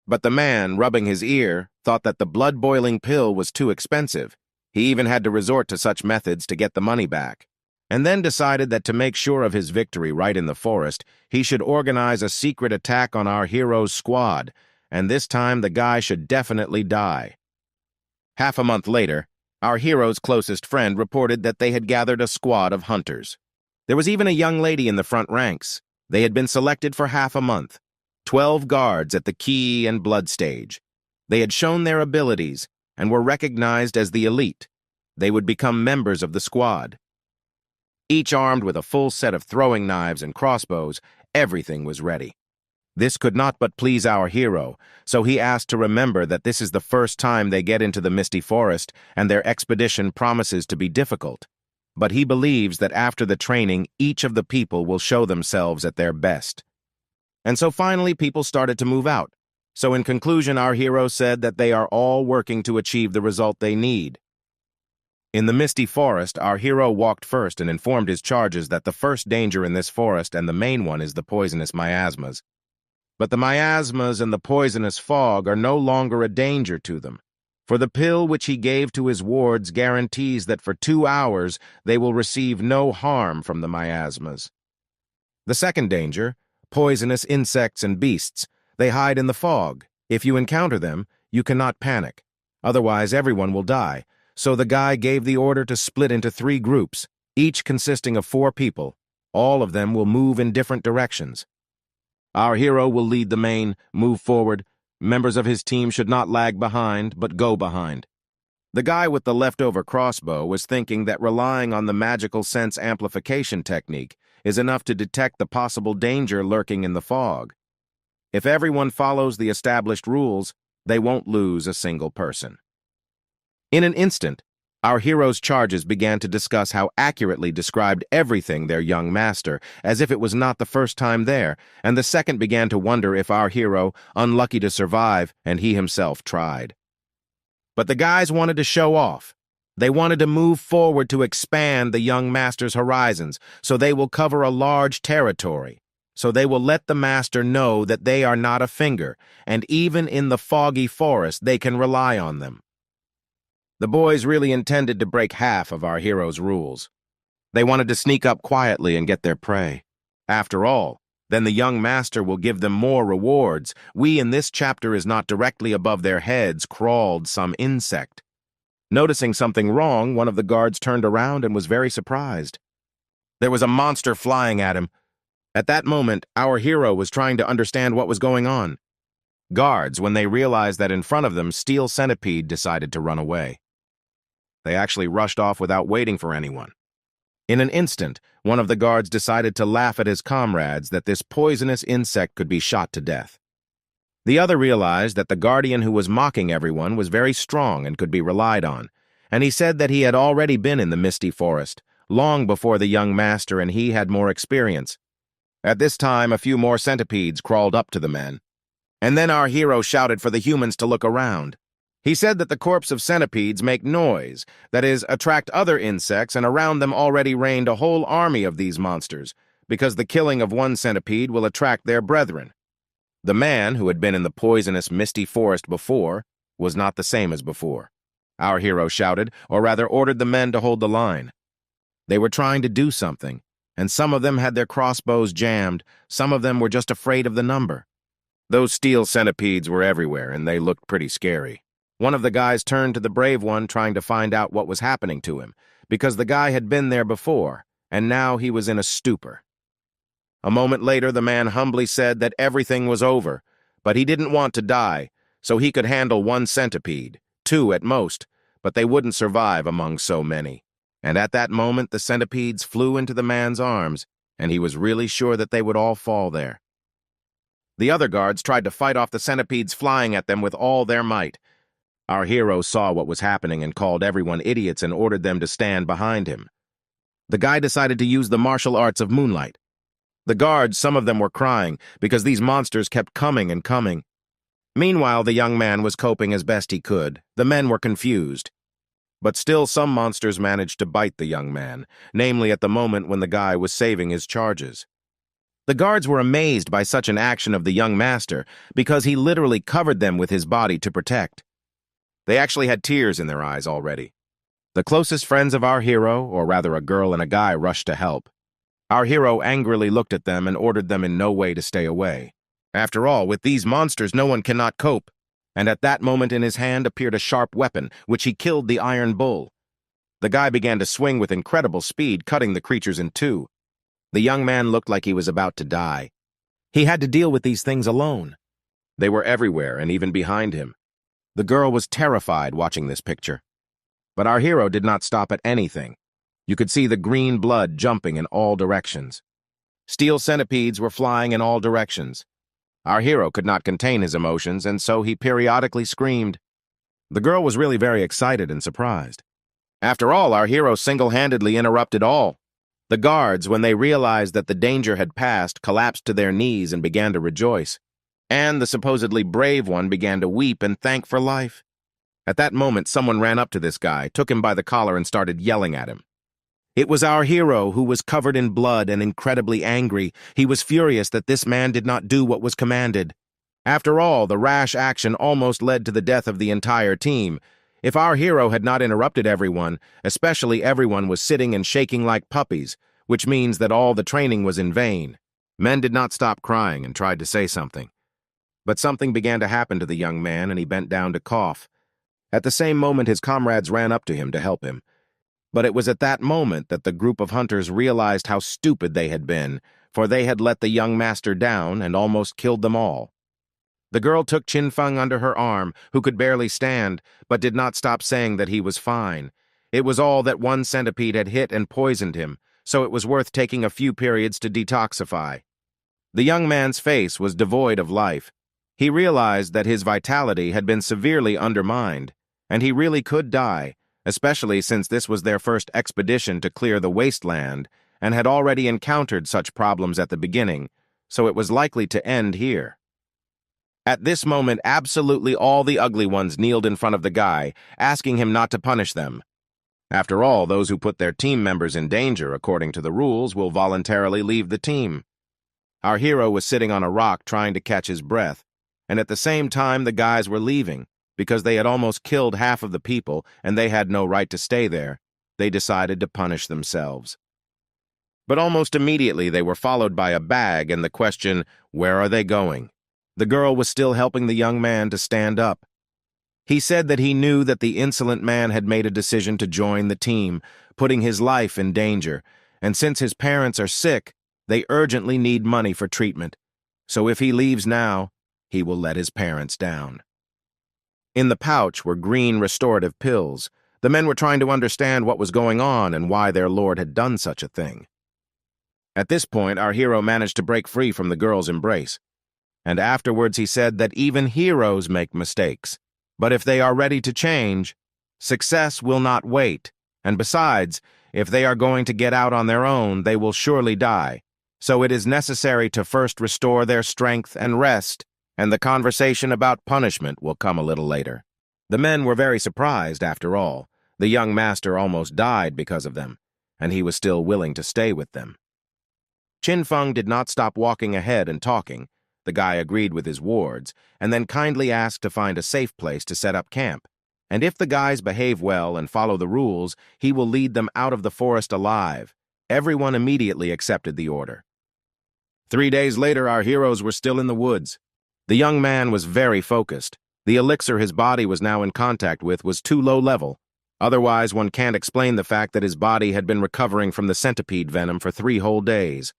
But the man, rubbing his ear, thought that the blood-boiling pill was too expensive. He even had to resort to such methods to get the money back. and then decided that to make sure of his victory right in the forest, he should organize a secret attack on our hero's squad, and this time the guy should definitely die. Half a month later, our hero's closest friend reported that they had gathered a squad of hunters. There was even a young lady in the front ranks. They had been selected for half a month. 12 guards at the Ki and Blood stage. They had shown their abilities and were recognized as the elite. They would become members of the squad. Each armed with a full set of throwing knives and crossbows, everything was ready. This could not but please our hero, so he asked to remember that this is the first time they get into the misty forest and their expedition promises to be difficult. But he believes that after the training, each of the people will show themselves at their best. And so finally people started to move out. So in conclusion, our hero said that they are all working to achieve the result they need. In the misty forest, our hero walked first and informed his charges that the first danger in this forest and the main one is the poisonous miasmas. But the miasmas and the poisonous fog are no longer a danger to them, for the pill which he gave to his wards guarantees that for 2 hours they will receive no harm from the miasmas. The second danger, poisonous insects and beasts, they hide in the fog. If you encounter them, you cannot panic. Otherwise, everyone will die. So the guy gave the order to split into 3 groups, each consisting of 4 people. All of them will move in different directions. Our hero will lead the main, move forward. Members of his team should not lag behind, but go behind. The guy with the leftover crossbow was thinking that relying on the magical sense amplification technique is enough to detect the possible danger lurking in the fog. If everyone follows the established rules, they won't lose a single person. In an instant, our hero's charges began to discuss how accurately described everything their young master, as if it was not the first time there, and the second began to wonder if our hero, unlucky to survive, and he himself tried. But the guys wanted to show off. They wanted to move forward to expand the young master's horizons, so they will cover a large territory. So they will let the master know that they are not a finger, and even in the foggy forest they can rely on them. The boys really intended to break half of our hero's rules. They wanted to sneak up quietly and get their prey. After all, then the young master will give them more rewards. We in this chapter is not directly above their heads crawled some insect. Noticing something wrong, one of the guards turned around and was very surprised. There was a monster flying at him. At that moment, our hero was trying to understand what was going on. Guards, when they realized that in front of them, Steel Centipede decided to run away. They actually rushed off without waiting for anyone. In an instant, one of the guards decided to laugh at his comrades that this poisonous insect could be shot to death. The other realized that the guardian who was mocking everyone was very strong and could be relied on, and he said that he had already been in the misty forest, long before the young master and he had more experience. At this time, a few more centipedes crawled up to the men. And then our hero shouted for the humans to look around. He said that the corpse of centipedes make noise, that is, attract other insects, and around them already reigned a whole army of these monsters, because the killing of one centipede will attract their brethren. The man, who had been in the poisonous misty forest before, was not the same as before. Our hero shouted, or rather ordered the men to hold the line. They were trying to do something, and some of them had their crossbows jammed, some of them were just afraid of the number. Those steel centipedes were everywhere, and they looked pretty scary. One of the guys turned to the brave one, trying to find out what was happening to him, because the guy had been there before, and now he was in a stupor. A moment later, the man humbly said that everything was over, but he didn't want to die, so he could handle 1 centipede, 2 at most, but they wouldn't survive among so many. And at that moment, the centipedes flew into the man's arms, and he was really sure that they would all fall there. The other guards tried to fight off the centipedes flying at them with all their might. Our hero saw what was happening and called everyone idiots and ordered them to stand behind him. The guy decided to use the martial arts of moonlight. The guards, some of them were crying, because these monsters kept coming and coming. Meanwhile, the young man was coping as best he could. The men were confused. But still some monsters managed to bite the young man, namely at the moment when the guy was saving his charges. The guards were amazed by such an action of the young master, because he literally covered them with his body to protect. They actually had tears in their eyes already. The closest friends of our hero, or rather a girl and a guy, rushed to help. Our hero angrily looked at them and ordered them in no way to stay away. After all, with these monsters no one cannot cope. And at that moment in his hand appeared a sharp weapon, which he killed the iron bull. The guy began to swing with incredible speed, cutting the creatures in two. The young man looked like he was about to die. He had to deal with these things alone. They were everywhere and even behind him. The girl was terrified watching this picture. But our hero did not stop at anything. You could see the green blood jumping in all directions. Steel centipedes were flying in all directions. Our hero could not contain his emotions, and so he periodically screamed. The girl was really very excited and surprised. After all, our hero single-handedly interrupted all. The guards, when they realized that the danger had passed, collapsed to their knees and began to rejoice. And the supposedly brave one began to weep and thank for life. At that moment, someone ran up to this guy, took him by the collar, and started yelling at him. It was our hero, who was covered in blood and incredibly angry. He was furious that this man did not do what was commanded. After all, the rash action almost led to the death of the entire team. If our hero had not interrupted everyone, especially everyone was sitting and shaking like puppies, which means that all the training was in vain. Men did not stop crying and tried to say something. But something began to happen to the young man, and he bent down to cough. At the same moment, his comrades ran up to him to help him. But it was at that moment that the group of hunters realized how stupid they had been, for they had let the young master down and almost killed them all. The girl took Chin Feng under her arm, who could barely stand, but did not stop saying that he was fine. It was all that one centipede had hit and poisoned him, so it was worth taking a few periods to detoxify. The young man's face was devoid of life. He realized that his vitality had been severely undermined, and he really could die, especially since this was their first expedition to clear the wasteland and had already encountered such problems at the beginning, so it was likely to end here. At this moment, absolutely all the ugly ones kneeled in front of the guy, asking him not to punish them. After all, those who put their team members in danger, according to the rules, will voluntarily leave the team. Our hero was sitting on a rock trying to catch his breath, and at the same time the guys were leaving. Because they had almost killed half of the people and they had no right to stay there, they decided to punish themselves. But almost immediately they were followed by a bag and the question, where are they going? The girl was still helping the young man to stand up. He said that he knew that the insolent man had made a decision to join the team, putting his life in danger, and since his parents are sick, they urgently need money for treatment. So if he leaves now, he will let his parents down. In the pouch were green restorative pills. The men were trying to understand what was going on and why their lord had done such a thing. At this point, our hero managed to break free from the girl's embrace. And afterwards he said that even heroes make mistakes. But if they are ready to change, success will not wait. And besides, if they are going to get out on their own, they will surely die. So it is necessary to first restore their strength and rest, and the conversation about punishment will come a little later. The men were very surprised, after all. The young master almost died because of them, and he was still willing to stay with them. Chin Feng did not stop walking ahead and talking. The guy agreed with his wards, and then kindly asked to find a safe place to set up camp. And if the guys behave well and follow the rules, he will lead them out of the forest alive. Everyone immediately accepted the order. 3 days later, our heroes were still in the woods. The young man was very focused. The elixir his body was now in contact with was too low level. Otherwise, one can't explain the fact that his body had been recovering from the centipede venom for 3 whole days.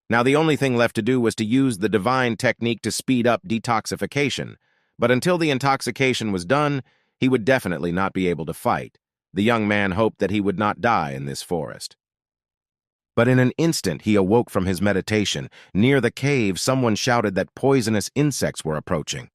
Now the only thing left to do was to use the divine technique to speed up detoxification. But until the intoxication was done, he would definitely not be able to fight. The young man hoped that he would not die in this forest. But in an instant he awoke from his meditation. Near the cave, someone shouted that poisonous insects were approaching.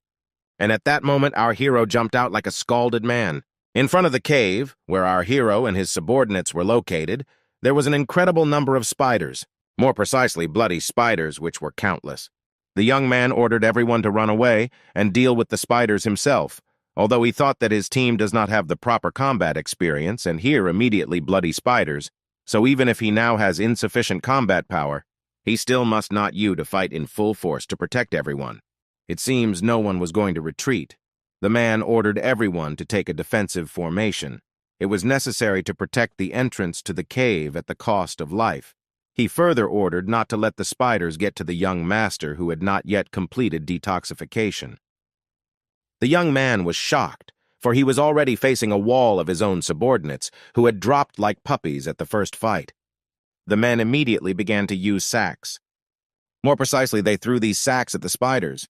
And at that moment, our hero jumped out like a scalded man. In front of the cave, where our hero and his subordinates were located, there was an incredible number of spiders. More precisely, bloody spiders, which were countless. The young man ordered everyone to run away and deal with the spiders himself, although he thought that his team does not have the proper combat experience and hear immediately bloody spiders. So even if he now has insufficient combat power, he still must not you to fight in full force to protect everyone. It seems no one was going to retreat. The man ordered everyone to take a defensive formation. It was necessary to protect the entrance to the cave at the cost of life. He further ordered not to let the spiders get to the young master who had not yet completed detoxification. The young man was shocked, for he was already facing a wall of his own subordinates who had dropped like puppies at the first fight. The men immediately began to use sacks. More precisely, they threw these sacks at the spiders.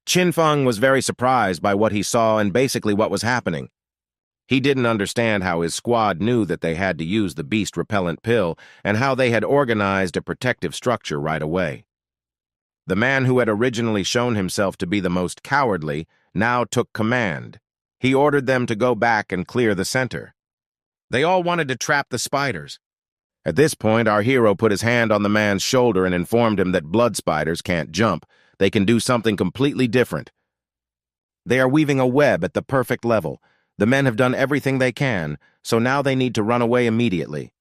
Qin Feng was very surprised by what he saw and basically what was happening. He didn't understand how his squad knew that they had to use the beast repellent pill and how they had organized a protective structure right away. The man who had originally shown himself to be the most cowardly now took command. He ordered them to go back and clear the center. They all wanted to trap the spiders. At this point, our hero put his hand on the man's shoulder and informed him that blood spiders can't jump. They can do something completely different. They are weaving a web at the perfect level. The men have done everything they can, so now they need to run away immediately.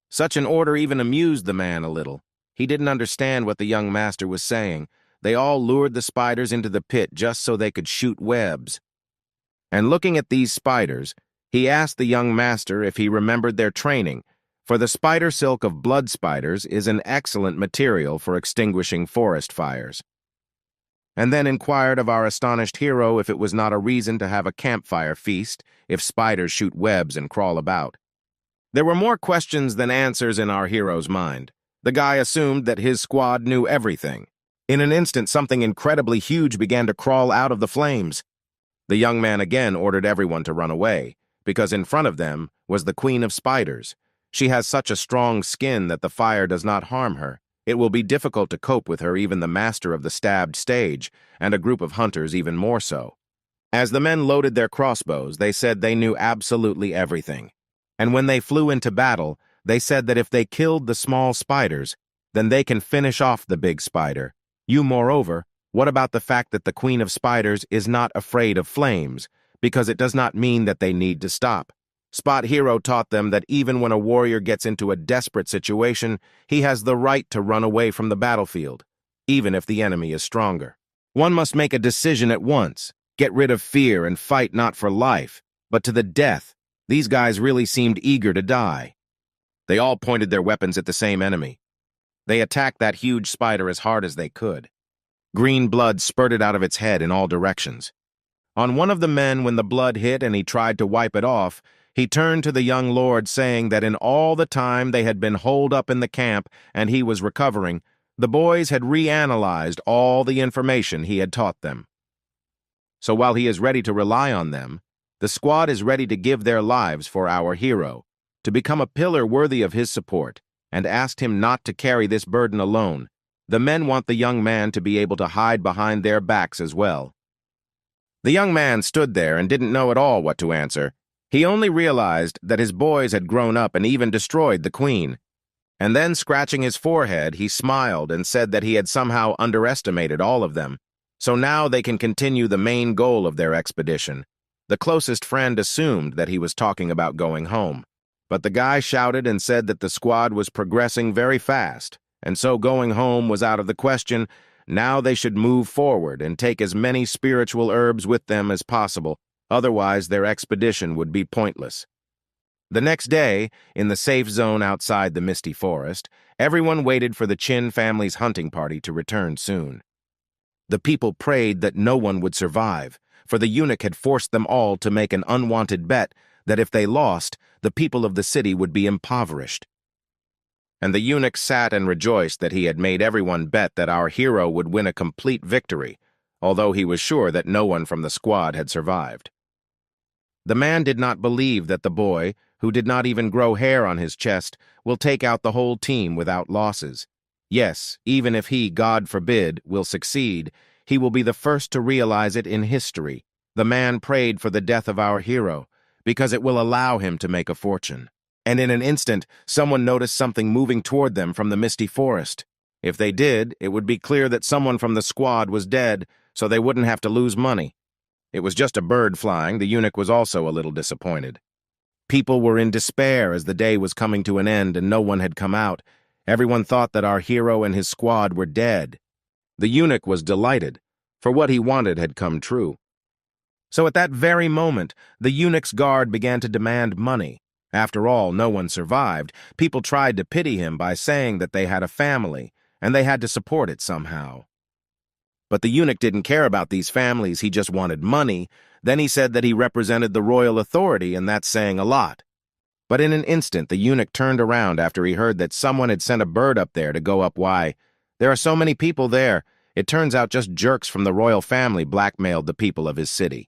Such an order even amused the man a little. He didn't understand what the young master was saying. They all lured the spiders into the pit just so they could shoot webs. And looking at these spiders, he asked the young master if he remembered their training, for the spider silk of blood spiders is an excellent material for extinguishing forest fires. And then inquired of our astonished hero if it was not a reason to have a campfire feast if spiders shoot webs and crawl about. There were more questions than answers in our hero's mind. The guy assumed that his squad knew everything. In an instant, something incredibly huge began to crawl out of the flames. The young man again ordered everyone to run away, because in front of them was the Queen of Spiders. She has such a strong skin that the fire does not harm her. It will be difficult to cope with her, even the master of the stabbed stage, and a group of hunters even more so. As the men loaded their crossbows, they said they knew absolutely everything. And when they flew into battle, they said that if they killed the small spiders, then they can finish off the big spider. Moreover, what about the fact that the Queen of Spiders is not afraid of flames, because it does not mean that they need to stop. Spot Hero taught them that even when a warrior gets into a desperate situation, he has the right to run away from the battlefield, even if the enemy is stronger. One must make a decision at once, get rid of fear and fight not for life, but to the death. These guys really seemed eager to die. They all pointed their weapons at the same enemy. They attacked that huge spider as hard as they could. Green blood spurted out of its head in all directions. On one of the men, when the blood hit and he tried to wipe it off, he turned to the young lord saying that in all the time they had been holed up in the camp and he was recovering, the boys had reanalyzed all the information he had taught them. So while he is ready to rely on them, the squad is ready to give their lives for our hero, to become a pillar worthy of his support, and asked him not to carry this burden alone. The men want the young man to be able to hide behind their backs as well. The young man stood there and didn't know at all what to answer. He only realized that his boys had grown up and even destroyed the queen. And then, scratching his forehead, he smiled and said that he had somehow underestimated all of them. So now they can continue the main goal of their expedition. The closest friend assumed that he was talking about going home. But the guy shouted and said that the squad was progressing very fast, and so going home was out of the question. Now they should move forward and take as many spiritual herbs with them as possible. Otherwise, their expedition would be pointless. The next day, in the safe zone outside the misty forest, everyone waited for the Qin family's hunting party to return soon. The people prayed that no one would survive, for the eunuch had forced them all to make an unwanted bet that if they lost, the people of the city would be impoverished. And the eunuch sat and rejoiced that he had made everyone bet that our hero would win a complete victory, although he was sure that no one from the squad had survived. The man did not believe that the boy, who did not even grow hair on his chest, will take out the whole team without losses. Yes, even if he, God forbid, will succeed, he will be the first to realize it in history. The man prayed for the death of our hero, because it will allow him to make a fortune. And in an instant, someone noticed something moving toward them from the misty forest. If they did, it would be clear that someone from the squad was dead, so they wouldn't have to lose money. It was just a bird flying. The eunuch was also a little disappointed. People were in despair as the day was coming to an end and no one had come out. Everyone thought that our hero and his squad were dead. The eunuch was delighted, for what he wanted had come true. So at that very moment, the eunuch's guard began to demand money. After all, no one survived. People tried to pity him by saying that they had a family, and they had to support it somehow. But the eunuch didn't care about these families, he just wanted money. Then he said that he represented the royal authority, and that's saying a lot. But in an instant, the eunuch turned around after he heard that someone had sent a bird up there to go up. Why? There are so many people there. It turns out just jerks from the royal family blackmailed the people of his city.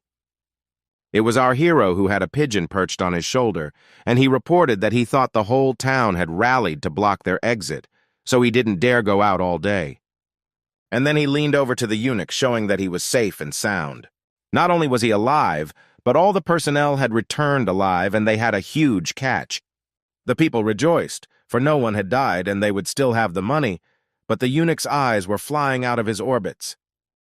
It was our hero who had a pigeon perched on his shoulder, and he reported that he thought the whole town had rallied to block their exit, so he didn't dare go out all day. And then he leaned over to the eunuch, showing that he was safe and sound. Not only was he alive, but all the personnel had returned alive, and they had a huge catch. The people rejoiced, for no one had died, and they would still have the money, but the eunuch's eyes were flying out of his orbits.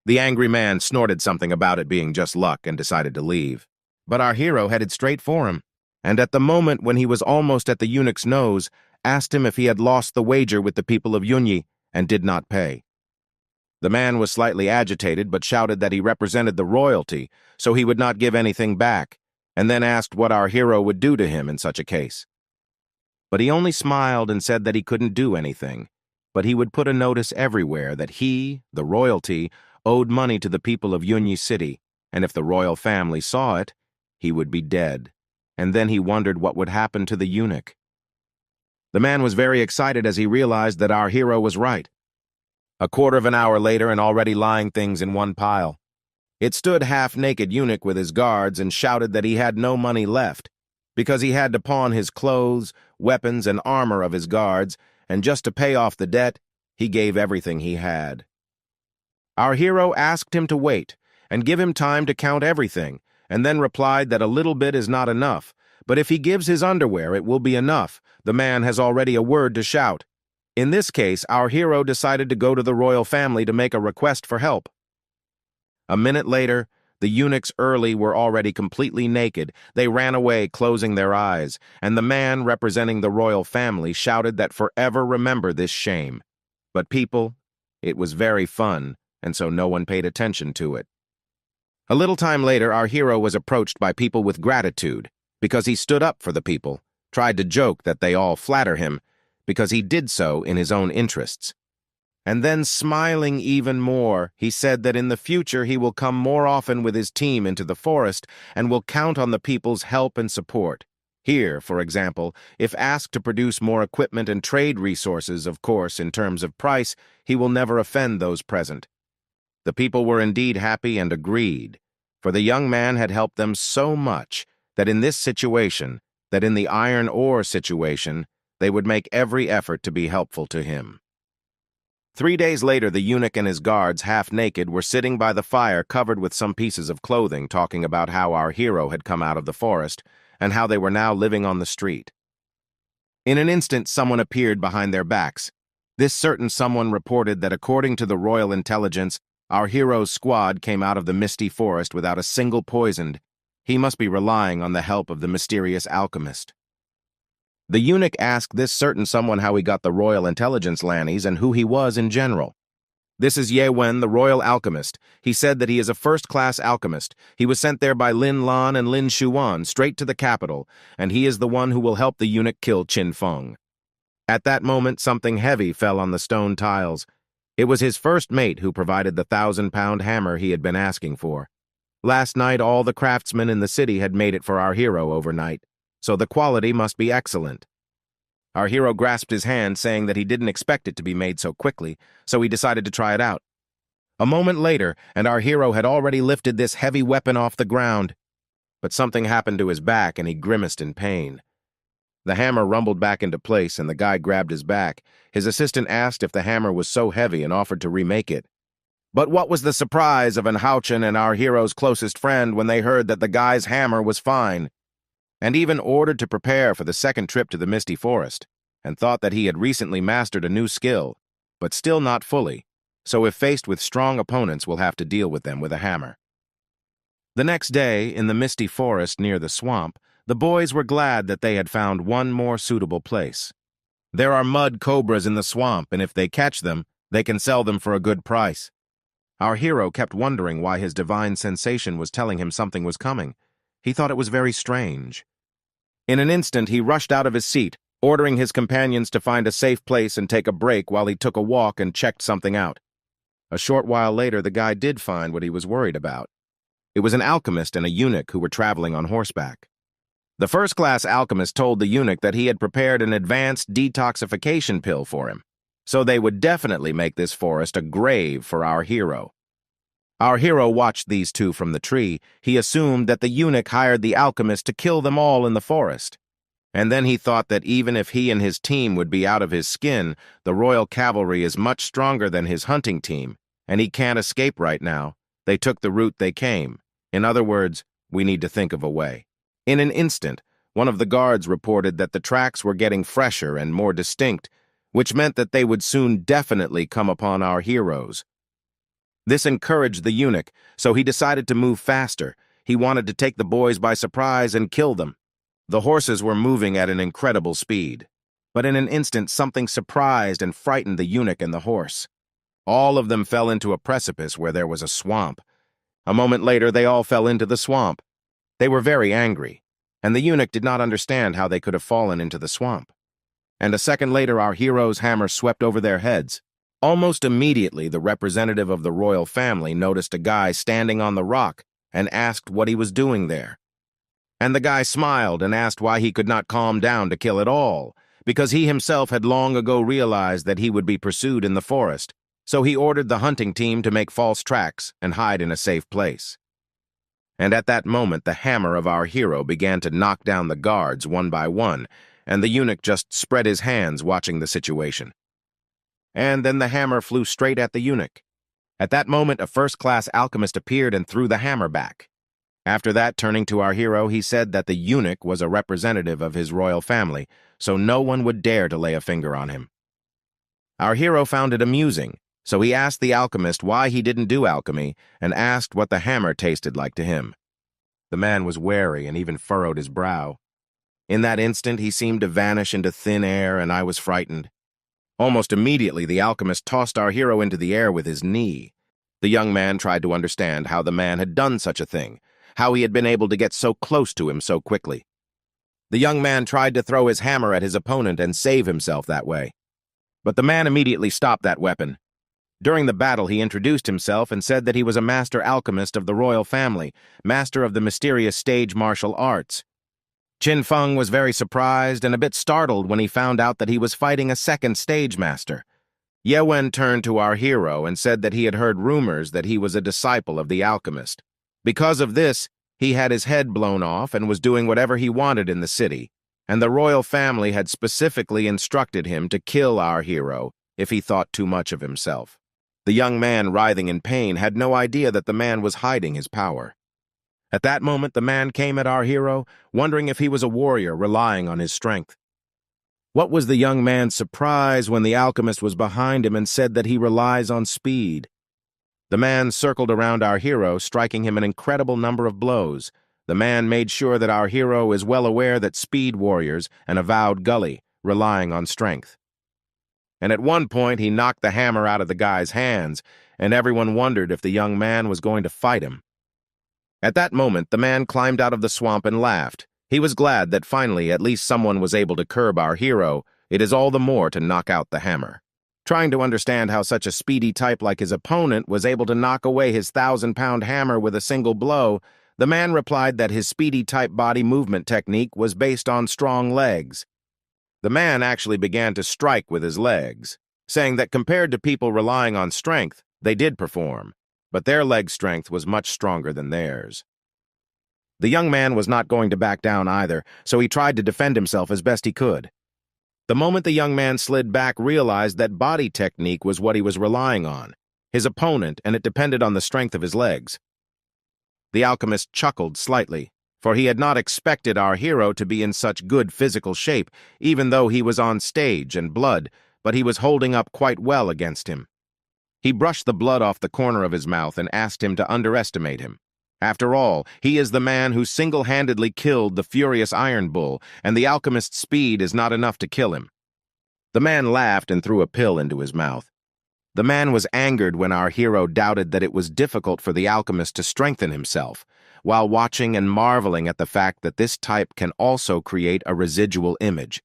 The angry man snorted something about it being just luck and decided to leave. But our hero headed straight for him, and at the moment when he was almost at the eunuch's nose, asked him if he had lost the wager with the people of Yunyi and did not pay. The man was slightly agitated, but shouted that he represented the royalty, so he would not give anything back, and then asked what our hero would do to him in such a case. But he only smiled and said that he couldn't do anything, but he would put a notice everywhere that he, the royalty, owed money to the people of Yunyi City, and if the royal family saw it, he would be dead, and then he wondered what would happen to the eunuch. The man was very excited as he realized that our hero was right. A quarter of an hour later, and already lying things in one pile. It stood half-naked eunuch with his guards and shouted that he had no money left, because he had to pawn his clothes, weapons, and armor of his guards, and just to pay off the debt, he gave everything he had. Our hero asked him to wait and give him time to count everything, and then replied that a little bit is not enough, but if he gives his underwear, it will be enough. The man has already a word to shout. In this case, our hero decided to go to the royal family to make a request for help. A minute later, the eunuchs early were already completely naked. They ran away, closing their eyes, and the man representing the royal family shouted that forever remember this shame. But people, it was very fun, and so no one paid attention to it. A little time later, our hero was approached by people with gratitude, because he stood up for the people, tried to joke that they all flatter him, because he did so in his own interests. And then, smiling even more, he said that in the future he will come more often with his team into the forest and will count on the people's help and support. Here, for example, if asked to produce more equipment and trade resources, of course, in terms of price, he will never offend those present. The people were indeed happy and agreed, for the young man had helped them so much that in this situation, that in the iron ore situation, they would make every effort to be helpful to him. 3 days later, the eunuch and his guards, half-naked, were sitting by the fire covered with some pieces of clothing, talking about how our hero had come out of the forest and how they were now living on the street. In an instant, someone appeared behind their backs. This certain someone reported that according to the royal intelligence, our hero's squad came out of the misty forest without a single poisoned. He must be relying on the help of the mysterious alchemist. The eunuch asked this certain someone how he got the royal intelligence lannies and who he was in general. This is Ye Wen, the royal alchemist. He said that he is a first-class alchemist. He was sent there by Lin Lan and Lin Shuan straight to the capital, and he is the one who will help the eunuch kill Qin Feng. At that moment, something heavy fell on the stone tiles. It was his first mate who provided the 1,000-pound hammer he had been asking for. Last night, all the craftsmen in the city had made it for our hero overnight, so the quality must be excellent. Our hero grasped his hand, saying that he didn't expect it to be made so quickly, so he decided to try it out. A moment later, and our hero had already lifted this heavy weapon off the ground. But something happened to his back, and he grimaced in pain. The hammer rumbled back into place, and the guy grabbed his back. His assistant asked if the hammer was so heavy and offered to remake it. But what was the surprise of Houchen and our hero's closest friend when they heard that the guy's hammer was fine, and even ordered to prepare for the second trip to the Misty Forest, and thought that he had recently mastered a new skill, but still not fully, so if faced with strong opponents will have to deal with them with a hammer. The next day, in the Misty Forest near the swamp, the boys were glad that they had found one more suitable place. There are mud cobras in the swamp, and if they catch them, they can sell them for a good price. Our hero kept wondering why his divine sensation was telling him something was coming. He thought it was very strange. In an instant, he rushed out of his seat, ordering his companions to find a safe place and take a break while he took a walk and checked something out. A short while later, the guy did find what he was worried about. It was an alchemist and a eunuch who were traveling on horseback. The first-class alchemist told the eunuch that he had prepared an advanced detoxification pill for him, so they would definitely make this forest a grave for our hero. Our hero watched these two from the tree. He assumed that the eunuch hired the alchemist to kill them all in the forest. And then he thought that even if he and his team would be out of his skin, the royal cavalry is much stronger than his hunting team, and he can't escape right now. They took the route they came. In other words, we need to think of a way. In an instant, one of the guards reported that the tracks were getting fresher and more distinct, which meant that they would soon definitely come upon our heroes. This encouraged the eunuch, so he decided to move faster. He wanted to take the boys by surprise and kill them. The horses were moving at an incredible speed. But in an instant, something surprised and frightened the eunuch and the horse. All of them fell into a precipice where there was a swamp. A moment later, they all fell into the swamp. They were very angry, and the eunuch did not understand how they could have fallen into the swamp. And a second later, our hero's hammer swept over their heads. Almost immediately, the representative of the royal family noticed a guy standing on the rock and asked what he was doing there. And the guy smiled and asked why he could not calm down to kill it all, because he himself had long ago realized that he would be pursued in the forest, so he ordered the hunting team to make false tracks and hide in a safe place. And at that moment, the hammer of our hero began to knock down the guards one by one, and the eunuch just spread his hands watching the situation. And then the hammer flew straight at the eunuch. At that moment, a first-class alchemist appeared and threw the hammer back. After that, turning to our hero, he said that the eunuch was a representative of his royal family, so no one would dare to lay a finger on him. Our hero found it amusing, so he asked the alchemist why he didn't do alchemy and asked what the hammer tasted like to him. The man was wary and even furrowed his brow. In that instant, he seemed to vanish into thin air, and I was frightened. Almost immediately, the alchemist tossed our hero into the air with his knee. The young man tried to understand how the man had done such a thing, how he had been able to get so close to him so quickly. The young man tried to throw his hammer at his opponent and save himself that way. But the man immediately stopped that weapon. During the battle, he introduced himself and said that he was a master alchemist of the royal family, master of the mysterious stage martial arts. Qin Feng was very surprised and a bit startled when he found out that he was fighting a second stage master. Ye Wen turned to our hero and said that he had heard rumors that he was a disciple of the alchemist. Because of this, he had his head blown off and was doing whatever he wanted in the city, and the royal family had specifically instructed him to kill our hero if he thought too much of himself. The young man, writhing in pain, had no idea that the man was hiding his power. At that moment, the man came at our hero, wondering if he was a warrior relying on his strength. What was the young man's surprise when the alchemist was behind him and said that he relies on speed? The man circled around our hero, striking him an incredible number of blows. The man made sure that our hero is well aware that speed warriors, an avowed gully, relying on strength. And at one point, he knocked the hammer out of the guy's hands, and everyone wondered if the young man was going to fight him. At that moment, the man climbed out of the swamp and laughed. He was glad that finally at least someone was able to curb our hero. It is all the more to knock out the hammer. Trying to understand how such a speedy type like his opponent was able to knock away his 1,000-pound hammer with a single blow, the man replied that his speedy type body movement technique was based on strong legs. The man actually began to strike with his legs, saying that compared to people relying on strength, they did perform, but their leg strength was much stronger than theirs. The young man was not going to back down either, so he tried to defend himself as best he could. The moment the young man slid back, realized that body technique was what he was relying on, his opponent, and it depended on the strength of his legs. The alchemist chuckled slightly, for he had not expected our hero to be in such good physical shape, even though he was on stage and blood, but he was holding up quite well against him. He brushed the blood off the corner of his mouth and asked him to underestimate him. After all, he is the man who single-handedly killed the furious Iron Bull, and the alchemist's speed is not enough to kill him. The man laughed and threw a pill into his mouth. The man was angered when our hero doubted that it was difficult for the alchemist to strengthen himself, while watching and marveling at the fact that this type can also create a residual image.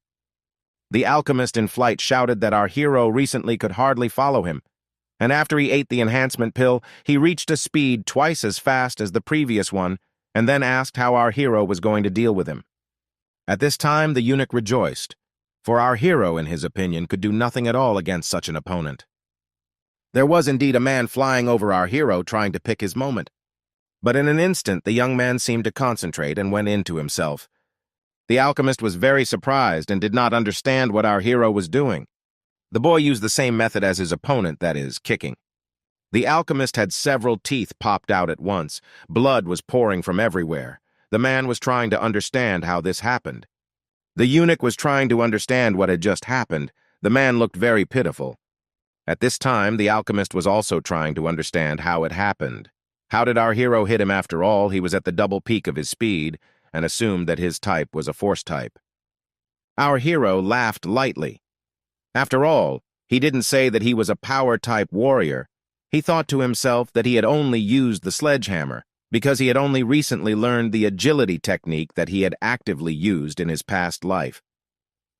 The alchemist in flight shouted that our hero recently could hardly follow him, and after he ate the enhancement pill, he reached a speed twice as fast as the previous one, and then asked how our hero was going to deal with him. At this time, the eunuch rejoiced, for our hero, in his opinion, could do nothing at all against such an opponent. There was indeed a man flying over our hero trying to pick his moment, but in an instant the young man seemed to concentrate and went into himself. The alchemist was very surprised and did not understand what our hero was doing. The boy used the same method as his opponent, that is, kicking. The alchemist had several teeth popped out at once. Blood was pouring from everywhere. The man was trying to understand how this happened. The eunuch was trying to understand what had just happened. The man looked very pitiful. At this time, the alchemist was also trying to understand how it happened. How did our hero hit him after all? He was at the double peak of his speed, and assumed that his type was a force type. Our hero laughed lightly. After all, he didn't say that he was a power-type warrior. He thought to himself that he had only used the sledgehammer, because he had only recently learned the agility technique that he had actively used in his past life.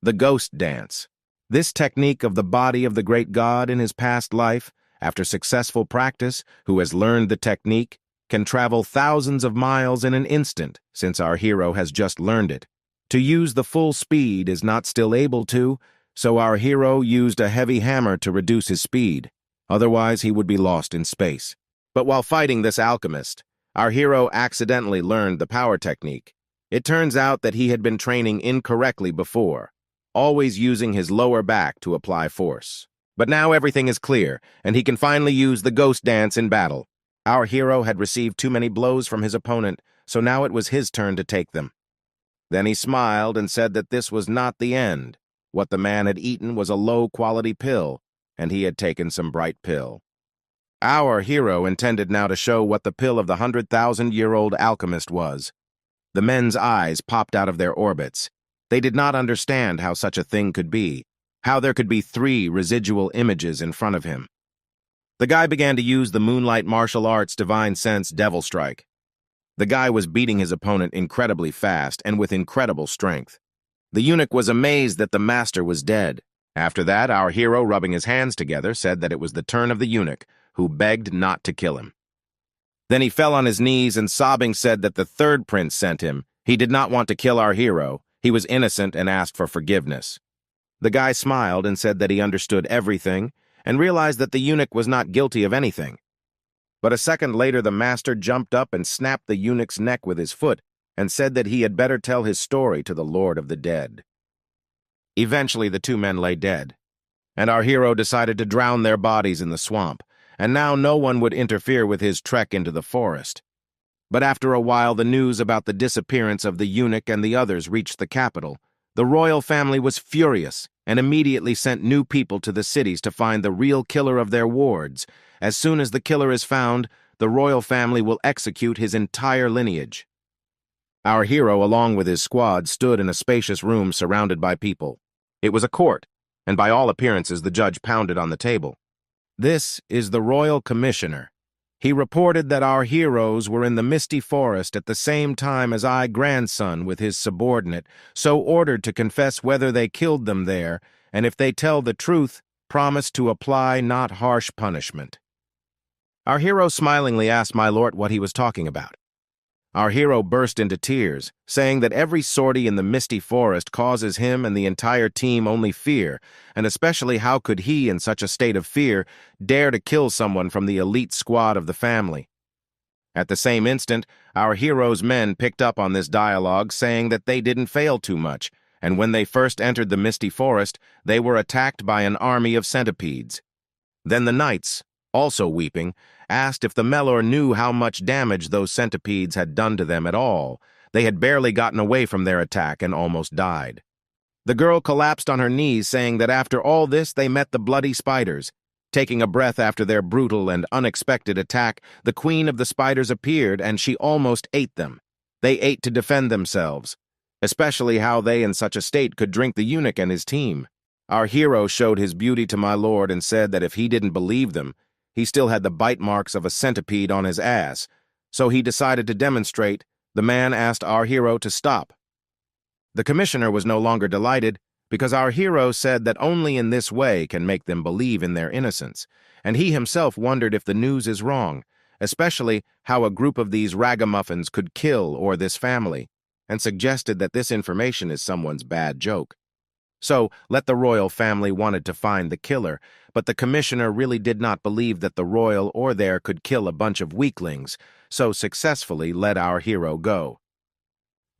The ghost dance. This technique of the body of the great god in his past life, after successful practice, who has learned the technique, can travel thousands of miles in an instant, since our hero has just learned it. To use the full speed is not still able to, so our hero used a heavy hammer to reduce his speed. Otherwise, he would be lost in space. But while fighting this alchemist, our hero accidentally learned the power technique. It turns out that he had been training incorrectly before, always using his lower back to apply force. But now everything is clear, and he can finally use the ghost dance in battle. Our hero had received too many blows from his opponent, so now it was his turn to take them. Then he smiled and said that this was not the end. What the man had eaten was a low-quality pill, and he had taken some bright pill. Our hero intended now to show what the pill of the 100,000-year-old alchemist was. The men's eyes popped out of their orbits. They did not understand how such a thing could be, how there could be 3 residual images in front of him. The guy began to use the Moonlight Martial Arts Divine Sense Devil Strike. The guy was beating his opponent incredibly fast and with incredible strength. The eunuch was amazed that the master was dead. After that, our hero, rubbing his hands together, said that it was the turn of the eunuch, who begged not to kill him. Then he fell on his knees and sobbing said that the third prince sent him. He did not want to kill our hero. He was innocent and asked for forgiveness. The guy smiled and said that he understood everything and realized that the eunuch was not guilty of anything. But a second later, the master jumped up and snapped the eunuch's neck with his foot and said that he had better tell his story to the Lord of the Dead. Eventually, the 2 men lay dead, and our hero decided to drown their bodies in the swamp, and now no one would interfere with his trek into the forest. But after a while, the news about the disappearance of the eunuch and the others reached the capital. The royal family was furious and immediately sent new people to the cities to find the real killer of their wards. As soon as the killer is found, the royal family will execute his entire lineage. Our hero, along with his squad, stood in a spacious room surrounded by people. It was a court, and by all appearances the judge pounded on the table. This is the royal commissioner. He reported that our heroes were in the misty forest at the same time as I, grandson, with his subordinate, so ordered to confess whether they killed them there, and if they tell the truth, promise to apply not harsh punishment. Our hero smilingly asked my lord what he was talking about. Our hero burst into tears, saying that every sortie in the misty forest causes him and the entire team only fear, and especially how could he, in such a state of fear, dare to kill someone from the elite squad of the family. At the same instant, our hero's men picked up on this dialogue, saying that they didn't fail too much, and when they first entered the misty forest, they were attacked by an army of centipedes. Then the knights, also weeping, asked if the Melor knew how much damage those centipedes had done to them at all. They had barely gotten away from their attack and almost died. The girl collapsed on her knees, saying that after all this they met the bloody spiders. Taking a breath after their brutal and unexpected attack, the queen of the spiders appeared, and she almost ate them. They ate to defend themselves, especially how they in such a state could drink the eunuch and his team. Our hero showed his beauty to my lord and said that if he didn't believe them, he still had the bite marks of a centipede on his ass. So he decided to demonstrate. The man asked our hero to stop. The commissioner was no longer delighted because our hero said that only in this way can make them believe in their innocence, and he himself wondered if the news is wrong, especially how a group of these ragamuffins could kill or this family, and suggested that this information is someone's bad joke. So, let the royal family wanted to find the killer, but the commissioner really did not believe that the royal or there could kill a bunch of weaklings, so successfully let our hero go.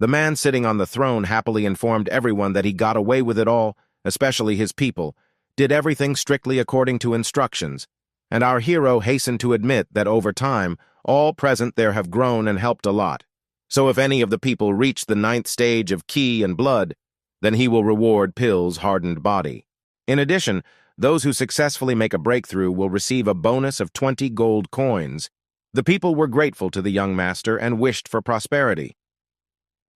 The man sitting on the throne happily informed everyone that he got away with it all, especially his people, did everything strictly according to instructions, and our hero hastened to admit that over time, all present there have grown and helped a lot. So if any of the people reach the 9th stage of Ki and blood, then he will reward Pill's hardened body. In addition, those who successfully make a breakthrough will receive a bonus of 20 gold coins. The people were grateful to the young master and wished for prosperity.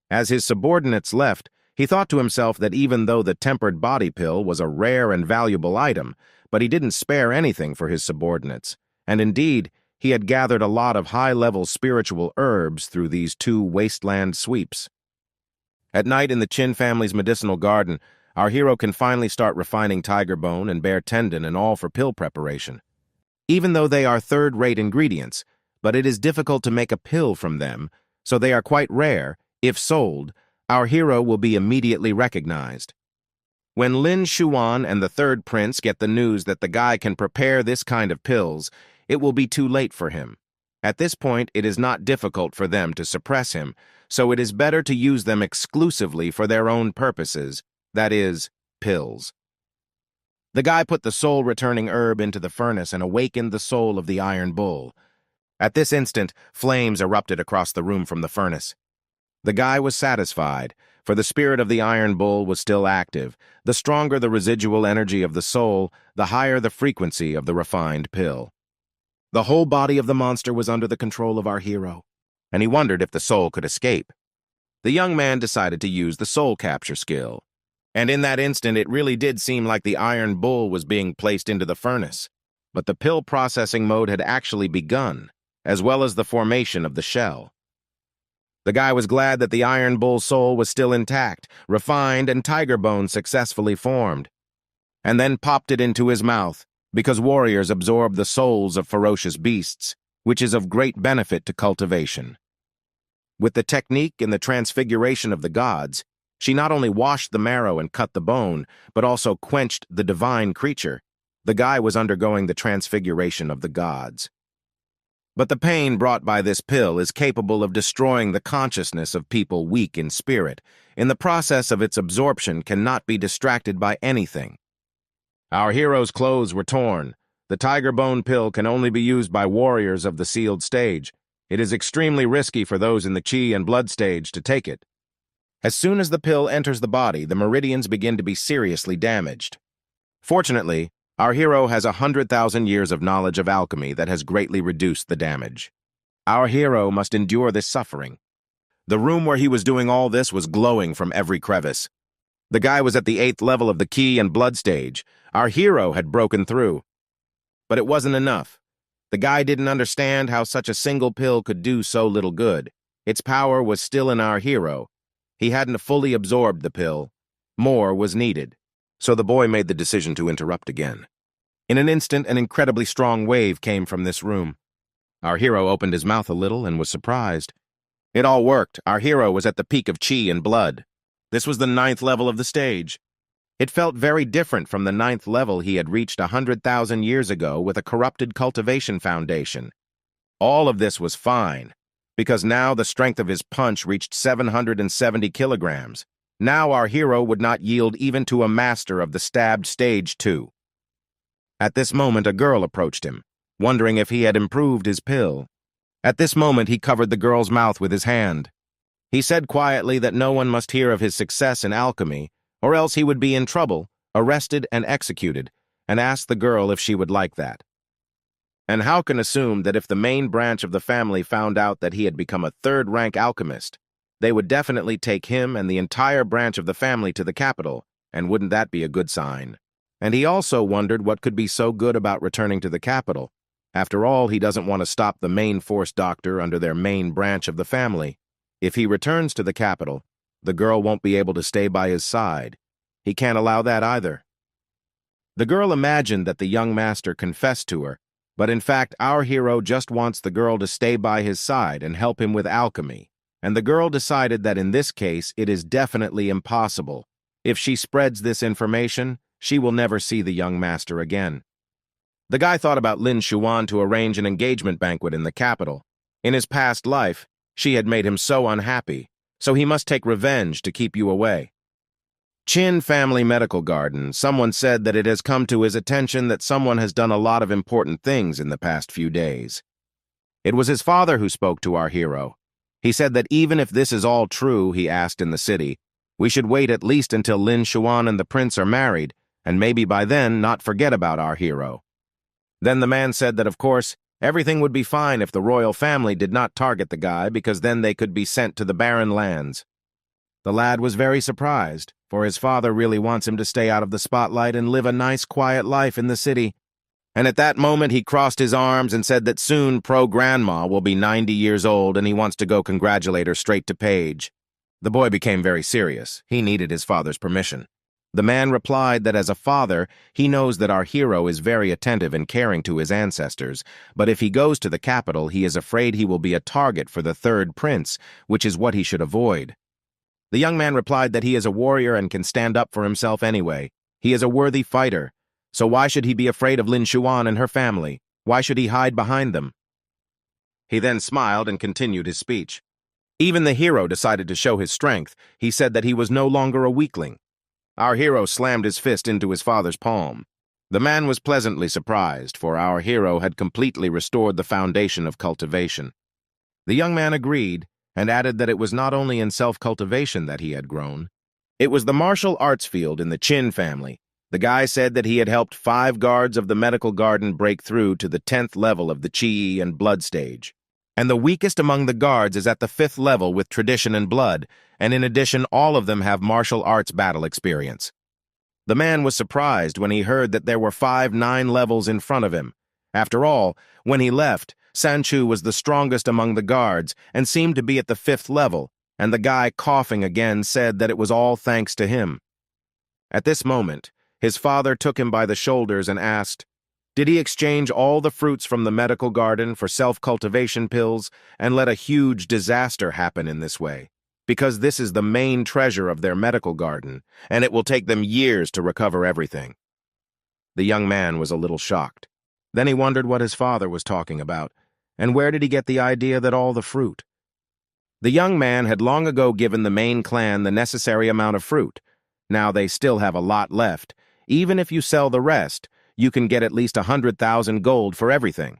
As his subordinates left, he thought to himself that even though the tempered body pill was a rare and valuable item, but he didn't spare anything for his subordinates, and indeed, he had gathered a lot of high-level spiritual herbs through these 2 wasteland sweeps. At night in the Chin family's medicinal garden, our hero can finally start refining tiger bone and bear tendon and all for pill preparation. Even though they are third-rate ingredients, but it is difficult to make a pill from them, so they are quite rare. If sold, our hero will be immediately recognized. When Lin Xuan and the third prince get the news that the guy can prepare this kind of pills, it will be too late for him. At this point, it is not difficult for them to suppress him, so it is better to use them exclusively for their own purposes, that is, pills. The guy put the soul-returning herb into the furnace and awakened the soul of the Iron Bull. At this instant, flames erupted across the room from the furnace. The guy was satisfied, for the spirit of the Iron Bull was still active. The stronger the residual energy of the soul, the higher the frequency of the refined pill. The whole body of the monster was under the control of our hero, and he wondered if the soul could escape. The young man decided to use the soul capture skill, and in that instant it really did seem like the Iron Bull was being placed into the furnace, but the pill processing mode had actually begun, as well as the formation of the shell. The guy was glad that the Iron Bull's soul was still intact, refined, and tiger bone successfully formed, and then popped it into his mouth, because warriors absorb the souls of ferocious beasts, which is of great benefit to cultivation. With the technique and the transfiguration of the gods, she not only washed the marrow and cut the bone, but also quenched the divine creature. The guy was undergoing the transfiguration of the gods. But the pain brought by this pill is capable of destroying the consciousness of people weak in spirit. In the process of its absorption cannot be distracted by anything. Our hero's clothes were torn. The tiger bone pill can only be used by warriors of the sealed stage. It is extremely risky for those in the chi and blood stage to take it. As soon as the pill enters the body, the meridians begin to be seriously damaged. Fortunately, our hero has 100,000 years of knowledge of alchemy that has greatly reduced the damage. Our hero must endure this suffering. The room where he was doing all this was glowing from every crevice. The guy was at the 8th level of the ki and blood stage. Our hero had broken through. But it wasn't enough. The guy didn't understand how such a single pill could do so little good. Its power was still in our hero. He hadn't fully absorbed the pill. More was needed. So the boy made the decision to interrupt again. In an instant, an incredibly strong wave came from this room. Our hero opened his mouth a little and was surprised. It all worked. Our hero was at the peak of chi and blood. This was the 9th level of the stage. It felt very different from the 9th level he had reached 100,000 years ago with a corrupted cultivation foundation. All of this was fine, because now the strength of his punch reached 770 kilograms. Now our hero would not yield even to a master of the stabbed stage 2. At this moment, a girl approached him, wondering if he had improved his pill. At this moment, he covered the girl's mouth with his hand. He said quietly that no one must hear of his success in alchemy, or else he would be in trouble, arrested and executed, and asked the girl if she would like that. And Hauken assumed that if the main branch of the family found out that he had become a third-rank alchemist, they would definitely take him and the entire branch of the family to the capital, and wouldn't that be a good sign? And he also wondered what could be so good about returning to the capital. After all, he doesn't want to stop the main force doctor under their main branch of the family. If he returns to the capital, the girl won't be able to stay by his side. He can't allow that either. The girl imagined that the young master confessed to her, but in fact our hero just wants the girl to stay by his side and help him with alchemy, and the girl decided that in this case it is definitely impossible. If she spreads this information, she will never see the young master again. The guy thought about Lin Xuan to arrange an engagement banquet in the capital. In his past life, she had made him so unhappy, so he must take revenge to keep you away. Qin Family Medical Garden, someone said that it has come to his attention that someone has done a lot of important things in the past few days. It was his father who spoke to our hero. He said that even if this is all true, he asked in the city, we should wait at least until Lin Xuan and the prince are married, and maybe by then not forget about our hero. Then the man said that, of course, everything would be fine if the royal family did not target the guy, because then they could be sent to the barren lands. The lad was very surprised, for his father really wants him to stay out of the spotlight and live a nice, quiet life in the city. And at that moment he crossed his arms and said that soon Pro-Grandma will be 90 years old and he wants to go congratulate her straight to Paige. The boy became very serious. He needed his father's permission. The man replied that as a father, he knows that our hero is very attentive and caring to his ancestors, but if he goes to the capital, he is afraid he will be a target for the third prince, which is what he should avoid. The young man replied that he is a warrior and can stand up for himself anyway. He is a worthy fighter, so why should he be afraid of Lin Xuan and her family? Why should he hide behind them? He then smiled and continued his speech. Even the hero decided to show his strength. He said that he was no longer a weakling. Our hero slammed his fist into his father's palm. The man was pleasantly surprised, for our hero had completely restored the foundation of cultivation. The young man agreed, and added that it was not only in self-cultivation that he had grown. It was the martial arts field in the Qin family. The guy said that he had helped 5 guards of the medical garden break through to the 10th level of the Qi and blood stage. And the weakest among the guards is at the 5th level with tradition and blood, and in addition all of them have martial arts battle experience. The man was surprised when he heard that there were 5 9 levels in front of him. After all, when he left, Sanchu was the strongest among the guards and seemed to be at the 5th level, and the guy coughing again said that it was all thanks to him. At this moment, his father took him by the shoulders and asked, did he exchange all the fruits from the medical garden for self-cultivation pills and let a huge disaster happen in this way? Because this is the main treasure of their medical garden, and it will take them years to recover everything. The young man was a little shocked. Then he wondered what his father was talking about, and where did he get the idea that all the fruit? The young man had long ago given the main clan the necessary amount of fruit. Now they still have a lot left. Even if you sell the rest, you can get at least 100,000 gold for everything.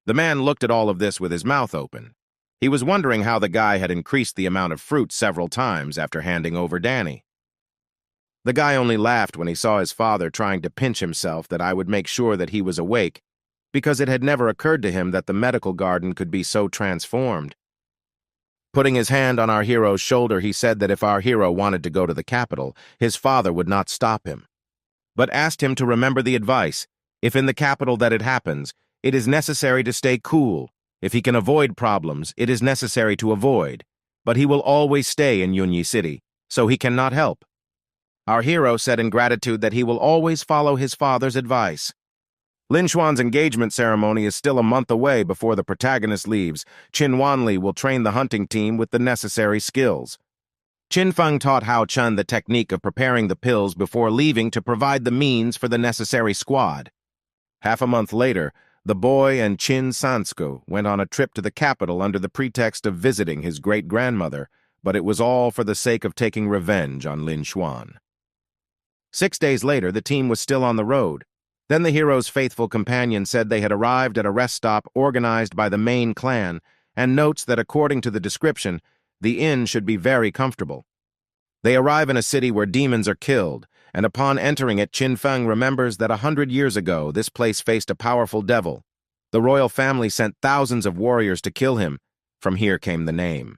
The man looked at all of this with his mouth open. He was wondering how the guy had increased the amount of fruit several times after handing over Danny. The guy only laughed when he saw his father trying to pinch himself that I would make sure that he was awake, because it had never occurred to him that the medical garden could be so transformed. Putting his hand on our hero's shoulder, he said that if our hero wanted to go to the capital, his father would not stop him, but asked him to remember the advice. If in the capital that it happens, it is necessary to stay cool. If he can avoid problems, it is necessary to avoid. But he will always stay in Yunyi City, so he cannot help. Our hero said in gratitude that he will always follow his father's advice. Lin Xuan's engagement ceremony is still a month away before the protagonist leaves. Qin Wanli will train the hunting team with the necessary skills. Qin Feng taught Hao Chun the technique of preparing the pills before leaving to provide the means for the necessary squad. Half a month later, the boy and Qin Sansku went on a trip to the capital under the pretext of visiting his great-grandmother, but it was all for the sake of taking revenge on Lin Xuan. 6 days later, the team was still on the road. Then the hero's faithful companion said they had arrived at a rest stop organized by the main clan, and notes that according to the description, the inn should be very comfortable. They arrive in a city where demons are killed, and upon entering it, Qin Feng remembers that 100 years ago this place faced a powerful devil. The royal family sent thousands of warriors to kill him. From here came the name.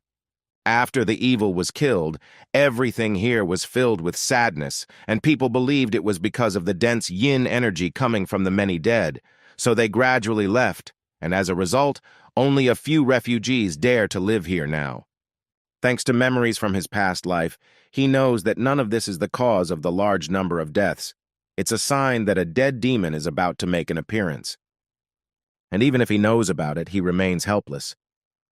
After the evil was killed, everything here was filled with sadness, and people believed it was because of the dense yin energy coming from the many dead, so they gradually left, and as a result, only a few refugees dare to live here now. Thanks to memories from his past life, he knows that none of this is the cause of the large number of deaths. It's a sign that a dead demon is about to make an appearance. And even if he knows about it, he remains helpless,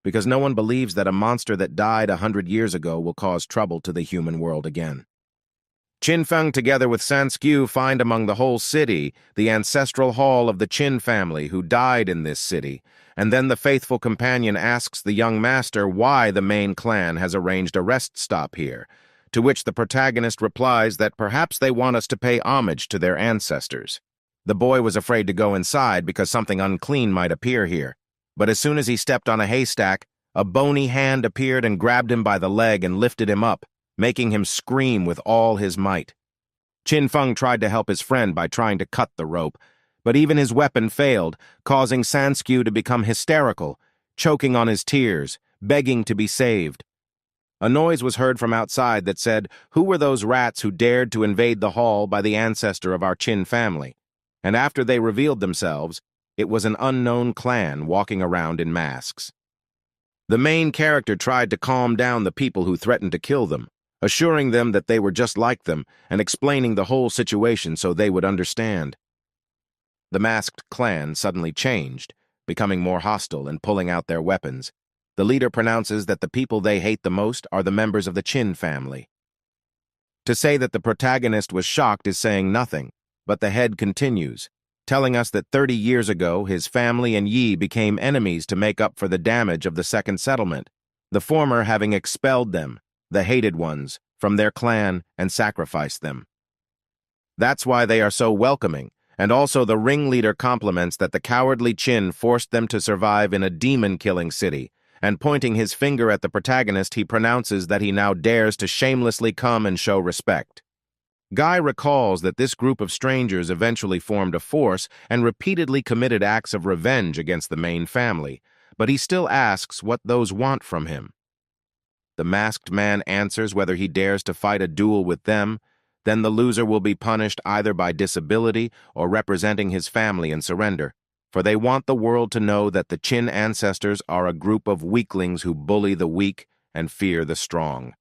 because no one believes that a monster that died 100 years ago will cause trouble to the human world again. Qin Feng, together with Sanskew, find among the whole city the ancestral hall of the Qin family who died in this city, and then the faithful companion asks the young master why the main clan has arranged a rest stop here, to which the protagonist replies that perhaps they want us to pay homage to their ancestors. The boy was afraid to go inside because something unclean might appear here, but as soon as he stepped on a haystack, a bony hand appeared and grabbed him by the leg and lifted him up, making him scream with all his might. Qin Feng tried to help his friend by trying to cut the rope, but even his weapon failed, causing Sanskew to become hysterical, choking on his tears, begging to be saved. A noise was heard from outside that said, "Who were those rats who dared to invade the hall by the ancestor of our Qin family?" And after they revealed themselves, it was an unknown clan walking around in masks. The main character tried to calm down the people who threatened to kill them, assuring them that they were just like them and explaining the whole situation so they would understand. The masked clan suddenly changed, becoming more hostile and pulling out their weapons. The leader pronounces that the people they hate the most are the members of the Qin family. To say that the protagonist was shocked is saying nothing, but the head continues, telling us that 30 years ago his family and Yi became enemies to make up for the damage of the second settlement, the former having expelled them, the hated ones, from their clan and sacrificed them. That's why they are so welcoming, and also the ringleader compliments that the cowardly Qin forced them to survive in a demon-killing city, and pointing his finger at the protagonist, he pronounces that he now dares to shamelessly come and show respect. Guy recalls that this group of strangers eventually formed a force and repeatedly committed acts of revenge against the main family, but he still asks what those want from him. The masked man answers whether he dares to fight a duel with them, then the loser will be punished either by disability or representing his family in surrender, for they want the world to know that the Qin ancestors are a group of weaklings who bully the weak and fear the strong.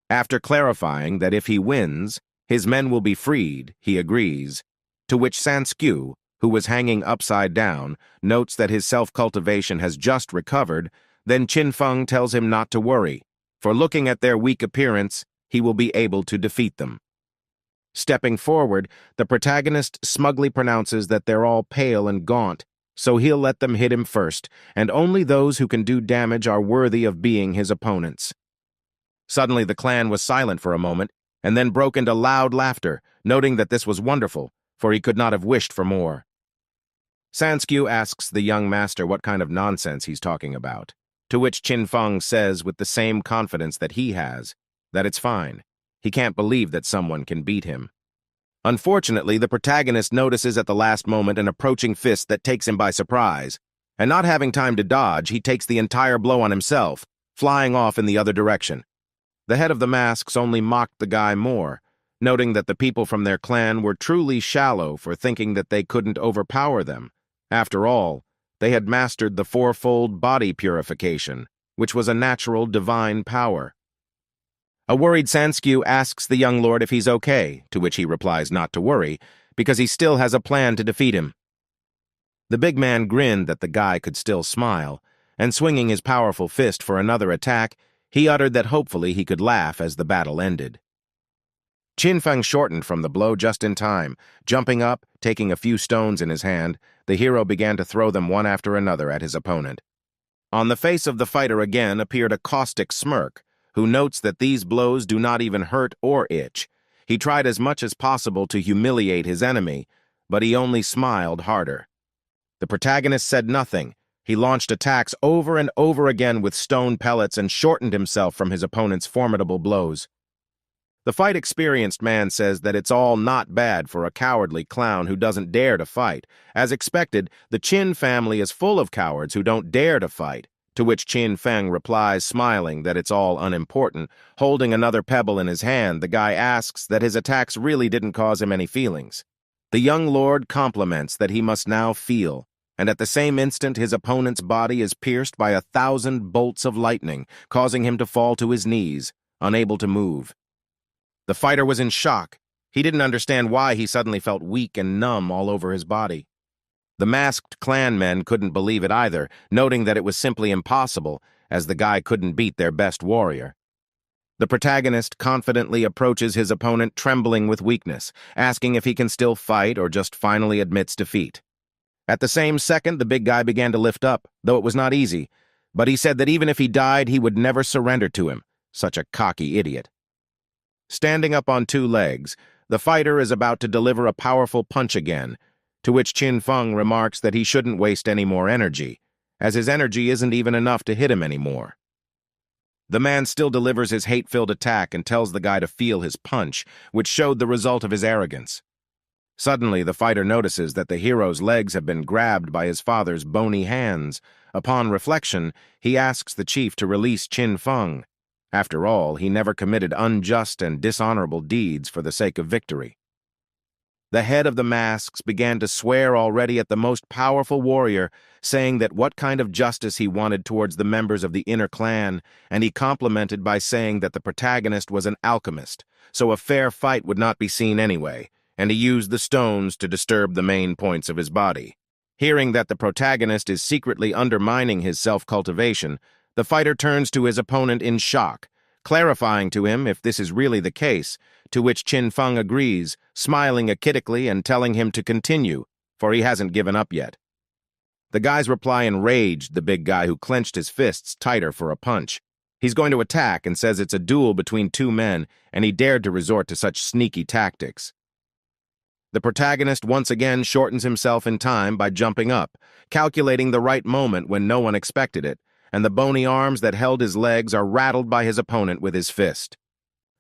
After clarifying that if he wins, his men will be freed, he agrees, to which Sanskew, who was hanging upside down, notes that his self-cultivation has just recovered. Then Qin Feng tells him not to worry, for looking at their weak appearance, he will be able to defeat them. Stepping forward, the protagonist smugly pronounces that they're all pale and gaunt, so he'll let them hit him first, and only those who can do damage are worthy of being his opponents. Suddenly the clan was silent for a moment, and then broke into loud laughter, noting that this was wonderful, for he could not have wished for more. Sanskew asks the young master what kind of nonsense he's talking about, to which Qin Feng says with the same confidence that he has, that it's fine. He can't believe that someone can beat him. Unfortunately, the protagonist notices at the last moment an approaching fist that takes him by surprise, and not having time to dodge, he takes the entire blow on himself, flying off in the other direction. The head of the masks only mocked the guy more, noting that the people from their clan were truly shallow for thinking that they couldn't overpower them. After all, they had mastered the fourfold body purification, which was a natural divine power. A worried Sanskew asks the young lord if he's okay, to which he replies not to worry, because he still has a plan to defeat him. The big man grinned that the guy could still smile, and swinging his powerful fist for another attack, he uttered that hopefully he could laugh as the battle ended. Qin Feng shortened from the blow just in time. Jumping up, taking a few stones in his hand, the hero began to throw them one after another at his opponent. On the face of the fighter again appeared a caustic smirk, who notes that these blows do not even hurt or itch. He tried as much as possible to humiliate his enemy, but he only smiled harder. The protagonist said nothing. He launched attacks over and over again with stone pellets and shortened himself from his opponent's formidable blows. The fight-experienced man says that it's all not bad for a cowardly clown who doesn't dare to fight. As expected, the Qin family is full of cowards who don't dare to fight, to to which Qin Feng replies, smiling that it's all unimportant. Holding another pebble in his hand, the guy asks that his attacks really didn't cause him any feelings. The young lord compliments that he must now feel, and at the same instant his opponent's body is pierced by 1,000 bolts of lightning, causing him to fall to his knees, unable to move. The fighter was in shock. He didn't understand why he suddenly felt weak and numb all over his body. The masked clanmen couldn't believe it either, noting that it was simply impossible, as the guy couldn't beat their best warrior. The protagonist confidently approaches his opponent, trembling with weakness, asking if he can still fight or just finally admits defeat. At the same second, the big guy began to lift up, though it was not easy, but he said that even if he died, he would never surrender to him. Such a cocky idiot. Standing up on 2 legs, the fighter is about to deliver a powerful punch again, to which Qin Feng remarks that he shouldn't waste any more energy, as his energy isn't even enough to hit him anymore. The man still delivers his hate-filled attack and tells the guy to feel his punch, which showed the result of his arrogance. Suddenly, the fighter notices that the hero's legs have been grabbed by his father's bony hands. Upon reflection, he asks the chief to release Qin Feng. After all, he never committed unjust and dishonorable deeds for the sake of victory. The head of the masks began to swear already at the most powerful warrior, saying that what kind of justice he wanted towards the members of the inner clan, and he complimented by saying that the protagonist was an alchemist, so a fair fight would not be seen anyway, and he used the stones to disturb the main points of his body. Hearing that the protagonist is secretly undermining his self-cultivation, the fighter turns to his opponent in shock, clarifying to him if this is really the case, to which Qin Feng agrees, smiling achidically and telling him to continue, for he hasn't given up yet. The guy's reply enraged the big guy, who clenched his fists tighter for a punch. He's going to attack and says it's a duel between 2 men, and he dared to resort to such sneaky tactics. The protagonist once again shortens himself in time by jumping up, calculating the right moment when no one expected it, and the bony arms that held his legs are rattled by his opponent with his fist.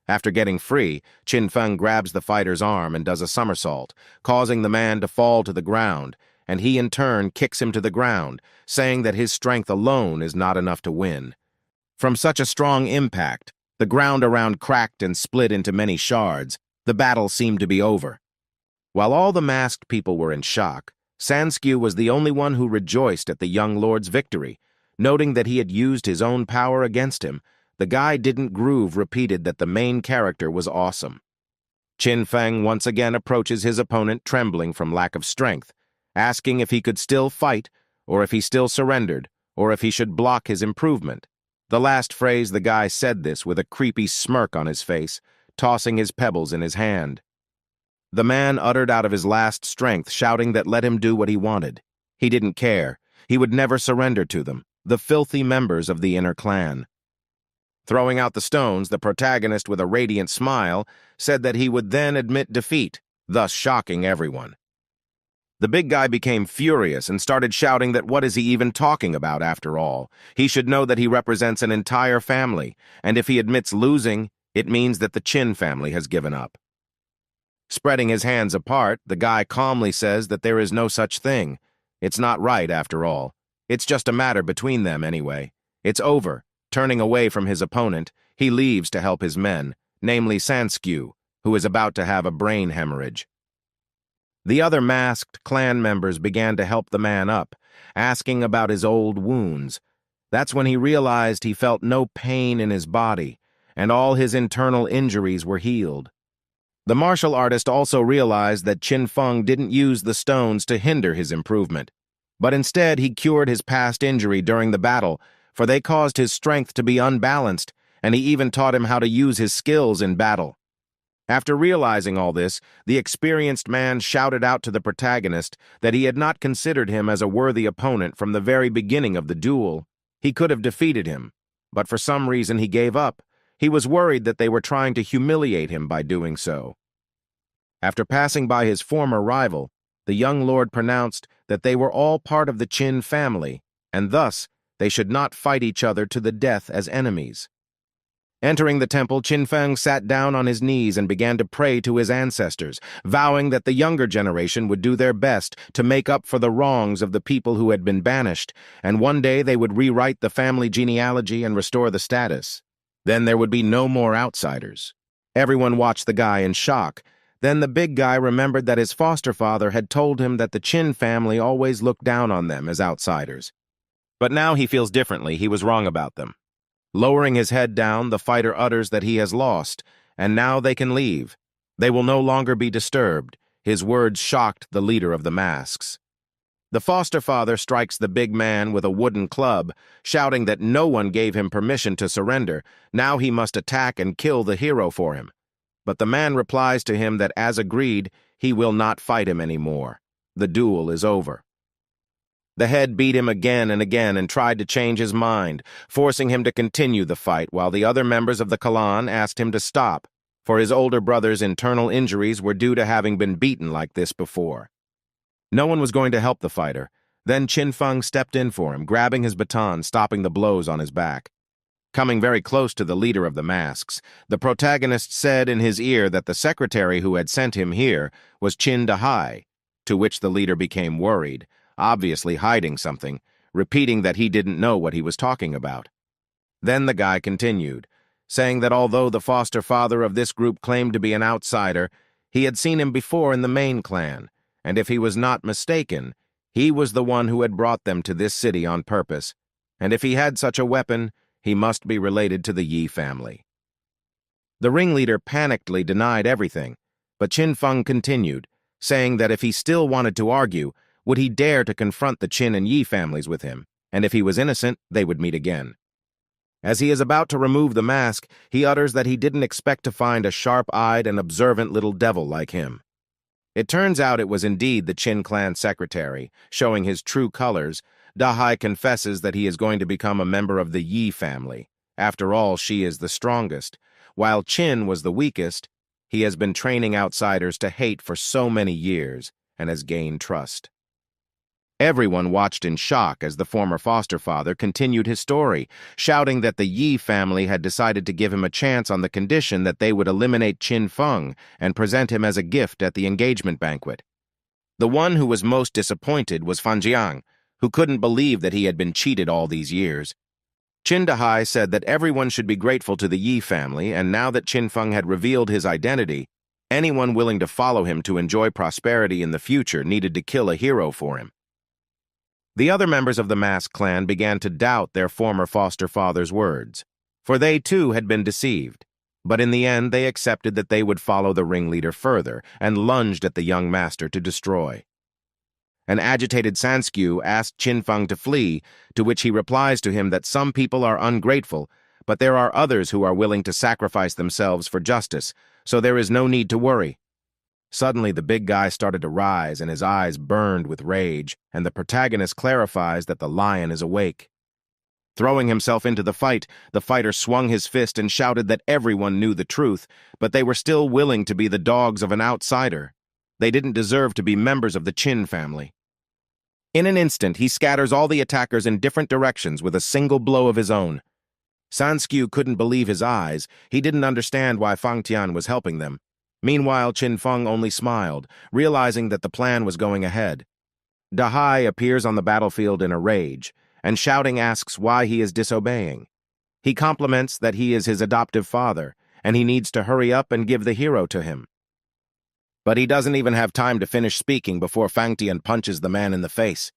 After getting free, Qin Feng grabs the fighter's arm and does a somersault, causing the man to fall to the ground, and he in turn kicks him to the ground, saying that his strength alone is not enough to win. From such a strong impact, the ground around cracked and split into many shards. The battle seemed to be over. While all the masked people were in shock, Sanskew was the only one who rejoiced at the young lord's victory. Noting that he had used his own power against him, the guy didn't groove repeated that the main character was awesome. Qin Feng once again approaches his opponent, trembling from lack of strength, asking if he could still fight, or if he still surrendered, or if he should block his improvement. The last phrase, the guy said this with a creepy smirk on his face, tossing his pebbles in his hand. The man uttered out of his last strength, shouting that let him do what he wanted. He didn't care. He would never surrender to them, the filthy members of the inner clan. Throwing out the stones, the protagonist, with a radiant smile, said that he would then admit defeat, thus shocking everyone. The big guy became furious and started shouting that what is he even talking about after all? He should know that he represents an entire family, and if he admits losing, it means that the Qin family has given up. Spreading his hands apart, the guy calmly says that there is no such thing. It's not right after all. It's just a matter between them anyway. It's over. Turning away from his opponent, he leaves to help his men, namely Sanskew, who is about to have a brain hemorrhage. The other masked clan members began to help the man up, asking about his old wounds. That's when he realized he felt no pain in his body, and all his internal injuries were healed. The martial artist also realized that Qin Feng didn't use the stones to hinder his improvement, but instead he cured his past injury during the battle, for they caused his strength to be unbalanced, and he even taught him how to use his skills in battle. After realizing all this, the experienced man shouted out to the protagonist that he had not considered him as a worthy opponent from the very beginning of the duel. He could have defeated him, but for some reason he gave up. He was worried that they were trying to humiliate him by doing so. After passing by his former rival, the young lord pronounced that they were all part of the Qin family, and thus they should not fight each other to the death as enemies. Entering the temple, Qin Feng sat down on his knees and began to pray to his ancestors, vowing that the younger generation would do their best to make up for the wrongs of the people who had been banished, and one day they would rewrite the family genealogy and restore the status. Then there would be no more outsiders. Everyone watched the guy in shock. Then the big guy remembered that his foster father had told him that the Qin family always looked down on them as outsiders. But now he feels differently. He was wrong about them. Lowering his head down, the fighter utters that he has lost, and now they can leave. They will no longer be disturbed. His words shocked the leader of the masks. The foster father strikes the big man with a wooden club, shouting that no one gave him permission to surrender. Now he must attack and kill the hero for him. But the man replies to him that, as agreed, he will not fight him anymore. The duel is over. The head beat him again and again and tried to change his mind, forcing him to continue the fight, while the other members of the clan asked him to stop, for his older brother's internal injuries were due to having been beaten like this before. No one was going to help the fighter. Then Qin Feng stepped in for him, grabbing his baton, stopping the blows on his back. Coming very close to the leader of the masks, the protagonist said in his ear that the secretary who had sent him here was Qin Dahai, to which the leader became worried, obviously hiding something, repeating that he didn't know what he was talking about. Then the guy continued, saying that although the foster father of this group claimed to be an outsider, he had seen him before in the main clan, and if he was not mistaken, he was the one who had brought them to this city on purpose, and if he had such a weapon, he must be related to the Yi family. The ringleader panickedly denied everything, but Qin Feng continued, saying that if he still wanted to argue, would he dare to confront the Qin and Yi families with him, and if he was innocent, they would meet again. As he is about to remove the mask, he utters that he didn't expect to find a sharp-eyed and observant little devil like him. It turns out it was indeed the Qin clan secretary, showing his true colors. Dahai confesses that he is going to become a member of the Yi family. After all, she is the strongest. While Qin was the weakest, he has been training outsiders to hate for so many years and has gained trust. Everyone watched in shock as the former foster father continued his story, shouting that the Yi family had decided to give him a chance on the condition that they would eliminate Qin Feng and present him as a gift at the engagement banquet. The one who was most disappointed was Fan Jiang, who couldn't believe that he had been cheated all these years. Qin Dahai said that everyone should be grateful to the Yi family, and now that Qin Feng had revealed his identity, anyone willing to follow him to enjoy prosperity in the future needed to kill a hero for him. The other members of the masked clan began to doubt their former foster father's words, for they too had been deceived. But in the end, they accepted that they would follow the ringleader further and lunged at the young master to destroy. An agitated Sanskew asked Qin Feng to flee, to which he replies to him that some people are ungrateful, but there are others who are willing to sacrifice themselves for justice, so there is no need to worry. Suddenly, the big guy started to rise, and his eyes burned with rage, and the protagonist clarifies that the lion is awake. Throwing himself into the fighter swung his fist and shouted that everyone knew the truth, but they were still willing to be the dogs of an outsider. They didn't deserve to be members of the Qin family. In an instant, he scatters all the attackers in different directions with a single blow of his own. Sanskew couldn't believe his eyes. He didn't understand why Fang Tian was helping them. Meanwhile, Qin Feng only smiled, realizing that the plan was going ahead. Dahai appears on the battlefield in a rage, and shouting asks why he is disobeying. He compliments that he is his adoptive father, and he needs to hurry up and give the hero to him. But he doesn't even have time to finish speaking before Fang Tian punches the man in the face.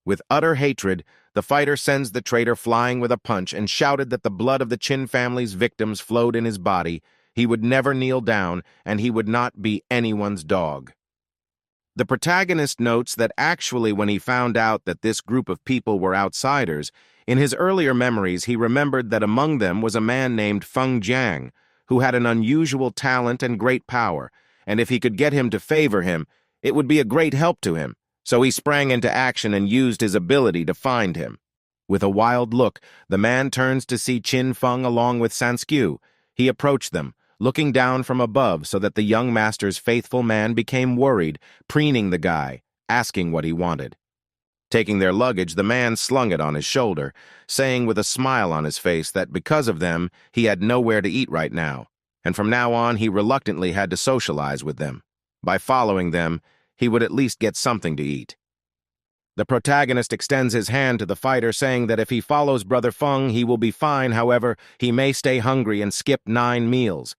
With utter hatred, the fighter sends the traitor flying with a punch and shouted that the blood of the Qin family's victims flowed in his body. He would never kneel down, and he would not be anyone's dog. The protagonist notes that actually when he found out that this group of people were outsiders, in his earlier memories he remembered that among them was a man named Feng Jiang, who had an unusual talent and great power, and if he could get him to favor him, it would be a great help to him, so he sprang into action and used his ability to find him. With a wild look, the man turns to see Qin Feng along with Sanskew. He approached them, looking down from above so that the young master's faithful man became worried, preening the guy, asking what he wanted. Taking their luggage, the man slung it on his shoulder, saying with a smile on his face that because of them, he had nowhere to eat right now, and from now on he reluctantly had to socialize with them. By following them, he would at least get something to eat. The protagonist extends his hand to the fighter, saying that if he follows Brother Feng, he will be fine. However, he may stay hungry and skip 9 meals.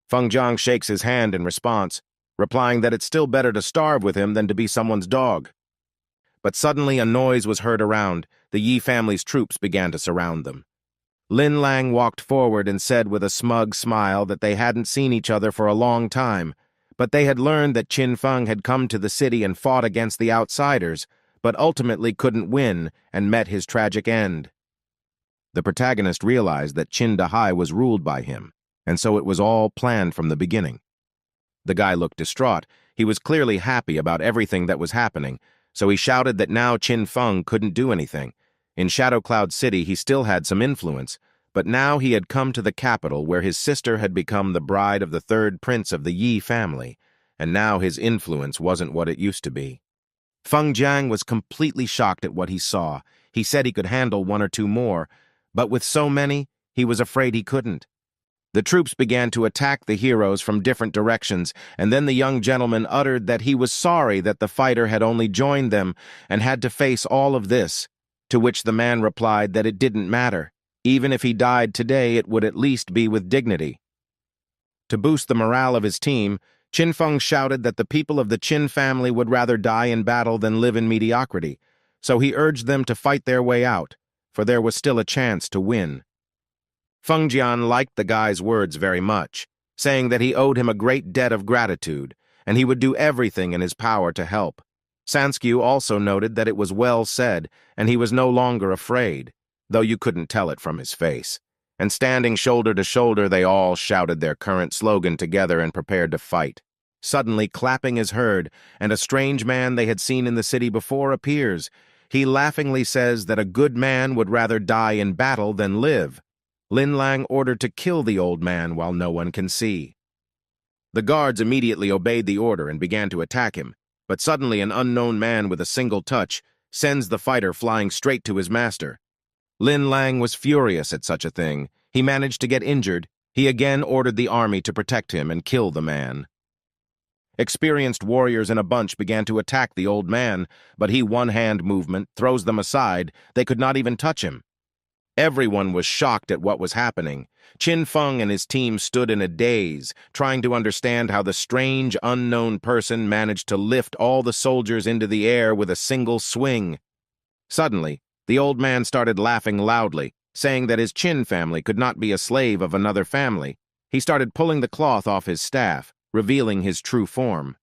Feng Jiang shakes his hand in response, replying that it's still better to starve with him than to be someone's dog. But suddenly a noise was heard around. The Yi family's troops began to surround them. Lin Lang walked forward and said with a smug smile that they hadn't seen each other for a long time, but they had learned that Qin Feng had come to the city and fought against the outsiders, but ultimately couldn't win and met his tragic end. The protagonist realized that Qin Dahai was ruled by him, and so it was all planned from the beginning. The guy looked distraught. He was clearly happy about everything that was happening, so he shouted that now Qin Feng couldn't do anything. In Shadow Cloud City, he still had some influence, but now he had come to the capital where his sister had become the bride of the 3rd prince of the Yi family, and now his influence wasn't what it used to be. Feng Jiang was completely shocked at what he saw. He said he could handle 1 or 2 more, but with so many, he was afraid he couldn't. The troops began to attack the heroes from different directions, and then the young gentleman uttered that he was sorry that the fighter had only joined them and had to face all of this, to which the man replied that it didn't matter. Even if he died today, it would at least be with dignity. To boost the morale of his team, Qin Feng shouted that the people of the Qin family would rather die in battle than live in mediocrity, so he urged them to fight their way out, for there was still a chance to win. Feng Jian liked the guy's words very much, saying that he owed him a great debt of gratitude, and he would do everything in his power to help. Sanskew also noted that it was well said, and he was no longer afraid, though you couldn't tell it from his face. And standing shoulder to shoulder, they all shouted their current slogan together and prepared to fight. Suddenly, clapping is heard, and a strange man they had seen in the city before appears. He laughingly says that a good man would rather die in battle than live. Lin Lang ordered to kill the old man while no one can see. The guards immediately obeyed the order and began to attack him, but suddenly an unknown man with a single touch sends the fighter flying straight to his master. Lin Lang was furious at such a thing. He managed to get injured. He again ordered the army to protect him and kill the man. Experienced warriors in a bunch began to attack the old man, but he one-hand movement throws them aside. They could not even touch him. Everyone was shocked at what was happening. Qin Feng and his team stood in a daze, trying to understand how the strange, unknown person managed to lift all the soldiers into the air with a single swing. Suddenly, the old man started laughing loudly, saying that his Qin family could not be a slave of another family. He started pulling the cloth off his staff, revealing his true form.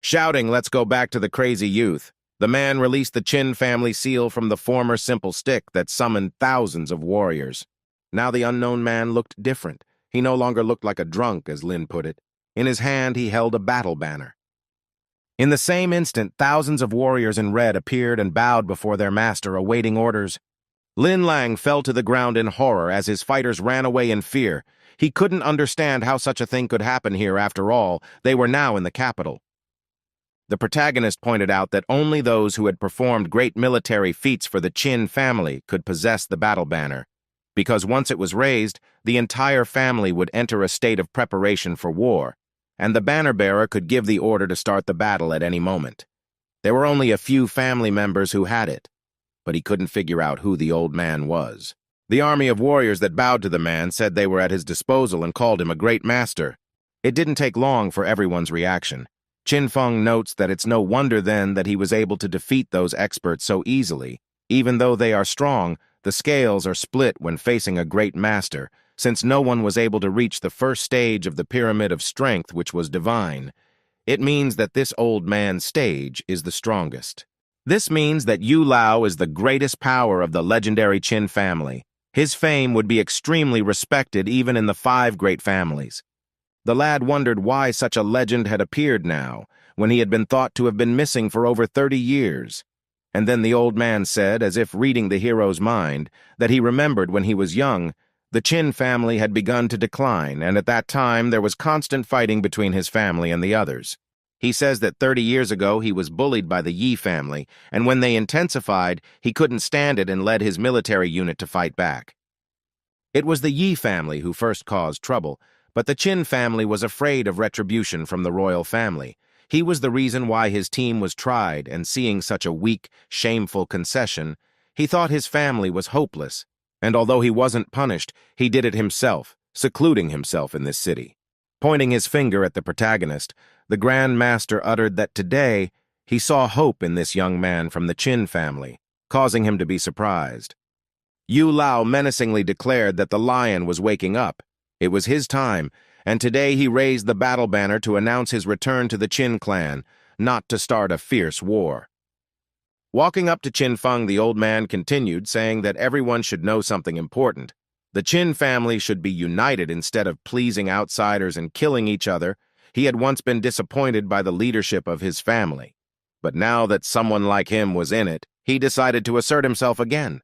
Shouting, "Let's go back to the crazy youth," the man released the Qin family seal from the former simple stick that summoned thousands of warriors. Now the unknown man looked different. He no longer looked like a drunk, as Lin put it. In his hand, he held a battle banner. In the same instant, thousands of warriors in red appeared and bowed before their master, awaiting orders. Lin Lang fell to the ground in horror as his fighters ran away in fear. He couldn't understand how such a thing could happen here after all. They were now in the capital. The protagonist pointed out that only those who had performed great military feats for the Qin family could possess the battle banner, because once it was raised, the entire family would enter a state of preparation for war, and the banner-bearer could give the order to start the battle at any moment. There were only a few family members who had it, but he couldn't figure out who the old man was. The army of warriors that bowed to the man said they were at his disposal and called him a great master. It didn't take long for everyone's reaction. Qin Feng notes that it's no wonder then that he was able to defeat those experts so easily. Even though they are strong, the scales are split when facing a great master, since no one was able to reach the first stage of the pyramid of strength, which was divine. It means that this old man's stage is the strongest. This means that Yu Lao is the greatest power of the legendary Qin family. His fame would be extremely respected even in the 5 great families. The lad wondered why such a legend had appeared now, when he had been thought to have been missing for over 30 years. And then the old man said, as if reading the hero's mind, that he remembered when he was young, the Qin family had begun to decline, and at that time there was constant fighting between his family and the others. He says that 30 years ago he was bullied by the Yi family, and when they intensified, he couldn't stand it and led his military unit to fight back. It was the Yi family who first caused trouble, but the Qin family was afraid of retribution from the royal family. He was the reason why his team was tried, and seeing such a weak, shameful concession, he thought his family was hopeless, and although he wasn't punished, he did it himself, secluding himself in this city. Pointing his finger at the protagonist, the Grand Master uttered that today he saw hope in this young man from the Qin family, causing him to be surprised. Yu Lao menacingly declared that the lion was waking up. It was his time, and today he raised the battle banner to announce his return to the Qin clan, not to start a fierce war. Walking up to Qin Feng, the old man continued, saying that everyone should know something important. The Qin family should be united instead of pleasing outsiders and killing each other. He had once been disappointed by the leadership of his family, but now that someone like him was in it, he decided to assert himself again.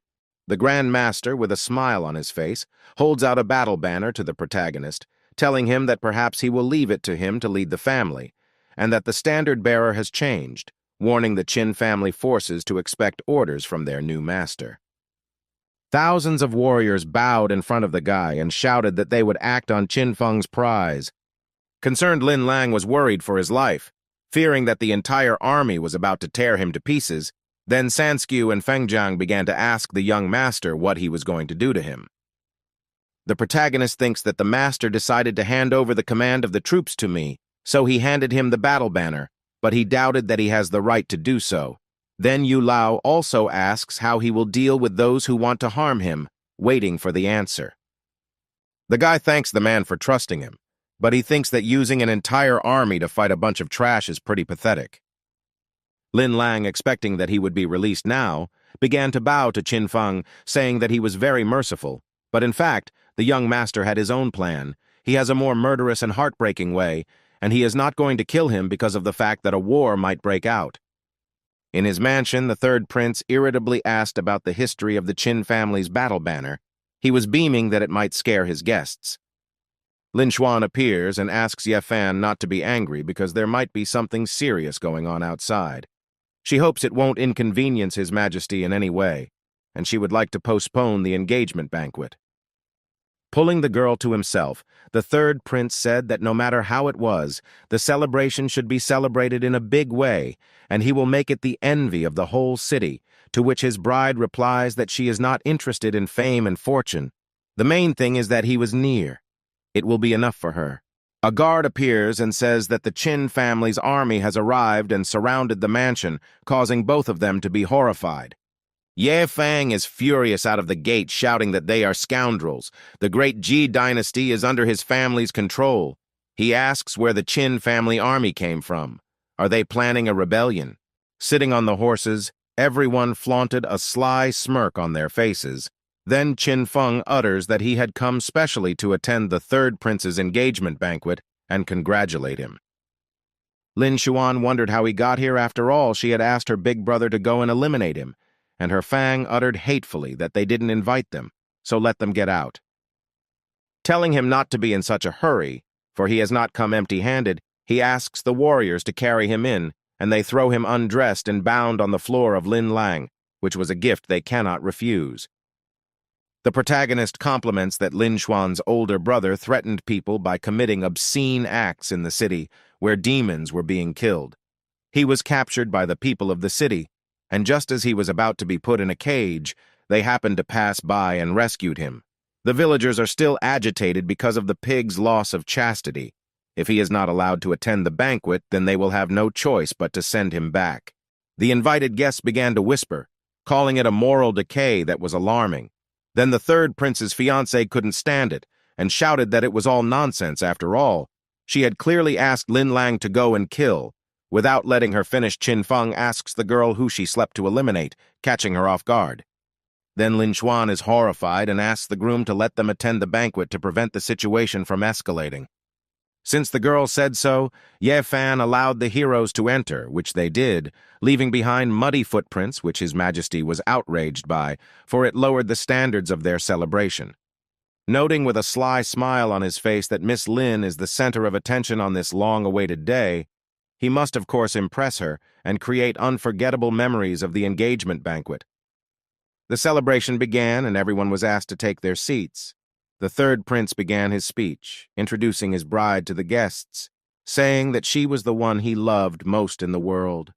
The Grand Master, with a smile on his face, holds out a battle banner to the protagonist, telling him that perhaps he will leave it to him to lead the family, and that the standard bearer has changed, warning the Qin family forces to expect orders from their new master. Thousands of warriors bowed in front of the guy and shouted that they would act on Qin Feng's prize. Concerned Lin Lang was worried for his life, fearing that the entire army was about to tear him to pieces. Then Sanskew and Fengjiang began to ask the young master what he was going to do to him. The protagonist thinks that the master decided to hand over the command of the troops to me, so he handed him the battle banner, but he doubted that he has the right to do so. Then Yu Lao also asks how he will deal with those who want to harm him, waiting for the answer. The guy thanks the man for trusting him, but he thinks that using an entire army to fight a bunch of trash is pretty pathetic. Lin Lang, expecting that he would be released now, began to bow to Qin Feng, saying that he was very merciful, but in fact, the young master had his own plan. He has a more murderous and heartbreaking way, and he is not going to kill him because of the fact that a war might break out. In his mansion, the third prince irritably asked about the history of the Qin family's battle banner. He was beaming that it might scare his guests. Lin Xuan appears and asks Ye Fan not to be angry because there might be something serious going on outside. She hopes it won't inconvenience His Majesty in any way, and she would like to postpone the engagement banquet. Pulling the girl to himself, the third prince said that no matter how it was, the celebration should be celebrated in a big way, and he will make it the envy of the whole city, to which his bride replies that she is not interested in fame and fortune. The main thing is that he was near. It will be enough for her. A guard appears and says that the Qin family's army has arrived and surrounded the mansion, causing both of them to be horrified. Ye Fang is furious out of the gate, shouting that they are scoundrels. The great Ji dynasty is under his family's control. He asks where the Qin family army came from. Are they planning a rebellion? Sitting on the horses, everyone flaunted a sly smirk on their faces. Then Qin Feng utters that he had come specially to attend the third prince's engagement banquet and congratulate him. Lin Xuan wondered how he got here. After all, she had asked her big brother to go and eliminate him, and her Fang uttered hatefully that they didn't invite them, so let them get out. Telling him not to be in such a hurry, for he has not come empty-handed, he asks the warriors to carry him in, and they throw him undressed and bound on the floor of Lin Lang, which was a gift they cannot refuse. The protagonist compliments that Lin Xuan's older brother threatened people by committing obscene acts in the city where demons were being killed. He was captured by the people of the city, and just as he was about to be put in a cage, they happened to pass by and rescued him. The villagers are still agitated because of the pig's loss of chastity. If he is not allowed to attend the banquet, then they will have no choice but to send him back. The invited guests began to whisper, calling it a moral decay that was alarming. Then the third prince's fiancée couldn't stand it and shouted that it was all nonsense after all. She had clearly asked Lin Lang to go and kill. Without letting her finish, Qin Feng asks the girl who she slept to eliminate, catching her off guard. Then Lin Xuan is horrified and asks the groom to let them attend the banquet to prevent the situation from escalating. Since the girl said so, Ye Fan allowed the heroes to enter, which they did, leaving behind muddy footprints, which His Majesty was outraged by, for it lowered the standards of their celebration. Noting with a sly smile on his face that Miss Lin is the center of attention on this long-awaited day, He must, of course, impress her and create unforgettable memories of the engagement banquet. The celebration began, and everyone was asked to take their seats. The third prince began his speech, introducing his bride to the guests, saying that she was the one he loved most in the world.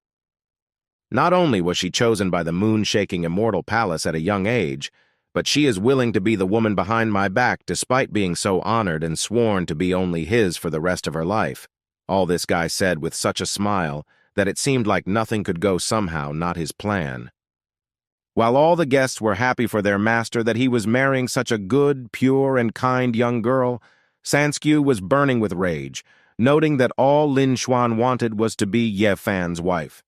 Not only was she chosen by the moon-shaking immortal palace at a young age, but she is willing to be the woman behind my back despite being so honored and sworn to be only his for the rest of her life. All this guy said with such a smile that it seemed like nothing could go somehow not his plan. While all the guests were happy for their master that he was marrying such a good, pure, and kind young girl, Sanskew was burning with rage, noting that all Lin Xuan wanted was to be Ye Fan's wife.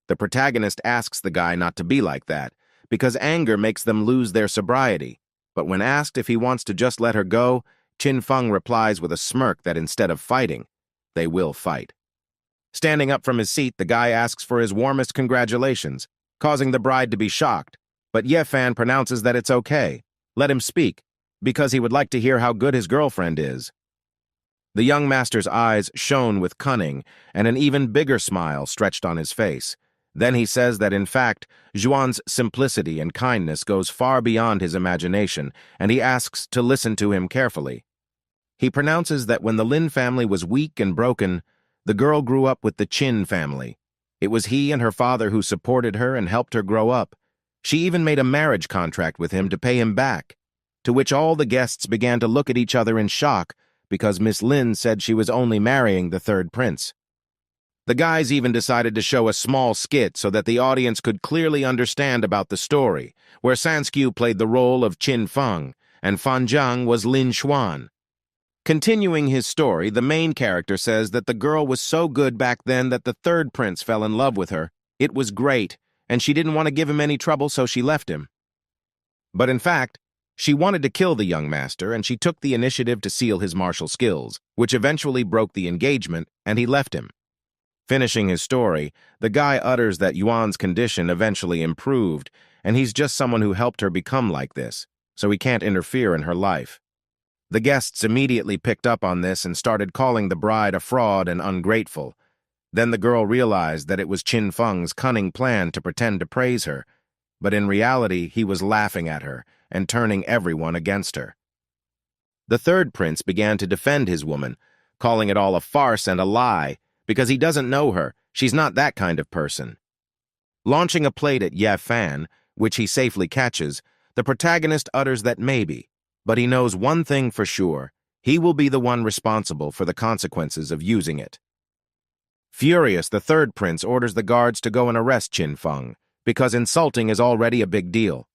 The protagonist asks the guy not to be like that, because anger makes them lose their sobriety, but when asked if he wants to just let her go, Qin Feng replies with a smirk that instead of fighting, they will fight. Standing up from his seat, the guy asks for his warmest congratulations, causing the bride to be shocked, but Ye Fan pronounces that it's okay. Let him speak, because he would like to hear how good his girlfriend is. The young master's eyes shone with cunning, and an even bigger smile stretched on his face. Then he says that in fact, Zhuan's simplicity and kindness goes far beyond his imagination, and he asks to listen to him carefully. He pronounces that when the Lin family was weak and broken, the girl grew up with the Qin family. It was he and her father who supported her and helped her grow up. She even made a marriage contract with him to pay him back, to which all the guests began to look at each other in shock because Miss Lin said she was only marrying the third prince. The guys even decided to show a small skit so that the audience could clearly understand about the story, where Sanskew played the role of Qin Feng and Fan Zhang was Lin Xuan. Continuing his story, the main character says that the girl was so good back then that the third prince fell in love with her. It was great, and she didn't want to give him any trouble, so she left him. But in fact, she wanted to kill the young master, and she took the initiative to seal his martial skills, which eventually broke the engagement, and he left him. Finishing his story, the guy utters that Yuan's condition eventually improved, and he's just someone who helped her become like this, so he can't interfere in her life. The guests immediately picked up on this and started calling the bride a fraud and ungrateful. Then the girl realized that it was Qin Feng's cunning plan to pretend to praise her, but in reality he was laughing at her and turning everyone against her. The third prince began to defend his woman, calling it all a farce and a lie, because he doesn't know her, she's not that kind of person. Launching a plate at Ye Fan, which he safely catches, the protagonist utters that maybe, but he knows one thing for sure, he will be the one responsible for the consequences of using it. Furious, the third prince orders the guards to go and arrest Qin Feng, because insulting is already a big deal.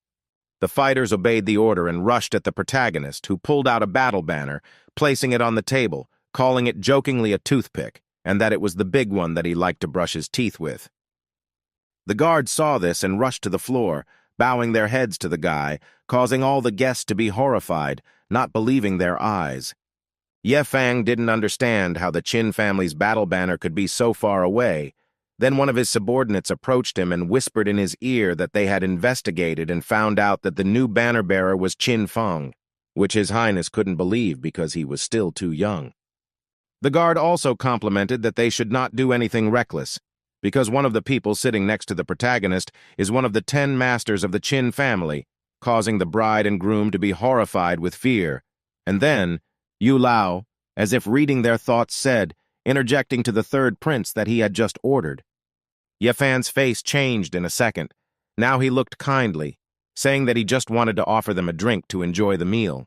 The fighters obeyed the order and rushed at the protagonist, who pulled out a battle banner, placing it on the table, calling it jokingly a toothpick, and that it was the big one that he liked to brush his teeth with. The guards saw this and rushed to the floor, bowing their heads to the guy, causing all the guests to be horrified, not believing their eyes. Ye Fang didn't understand how the Qin family's battle banner could be so far away. Then one of his subordinates approached him and whispered in his ear that they had investigated and found out that the new banner bearer was Qin Feng, which His Highness couldn't believe because he was still too young. The guard also complimented that they should not do anything reckless, because one of the people sitting next to the protagonist is one of the 10 masters of the Qin family, causing the bride and groom to be horrified with fear. And then, Yu Lao, as if reading their thoughts, said, interjecting to the third prince that he had just ordered. Ye Fan's face changed in a second. Now he looked kindly, saying that he just wanted to offer them a drink to enjoy the meal.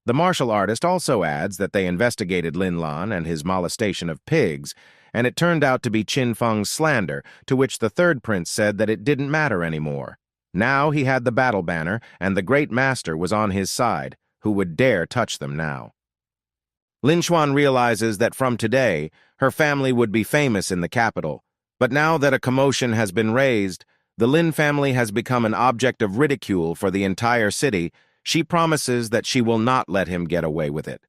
The martial artist also adds that they investigated Lin Lan and his molestation of pigs, and it turned out to be Qin Feng's slander, to which the third prince said that it didn't matter anymore. Now he had the battle banner, and the great master was on his side. Who would dare touch them now? Lin Xuan realizes that from today, her family would be famous in the capital, but now that a commotion has been raised, the Lin family has become an object of ridicule for the entire city. She promises that she will not let him get away with it.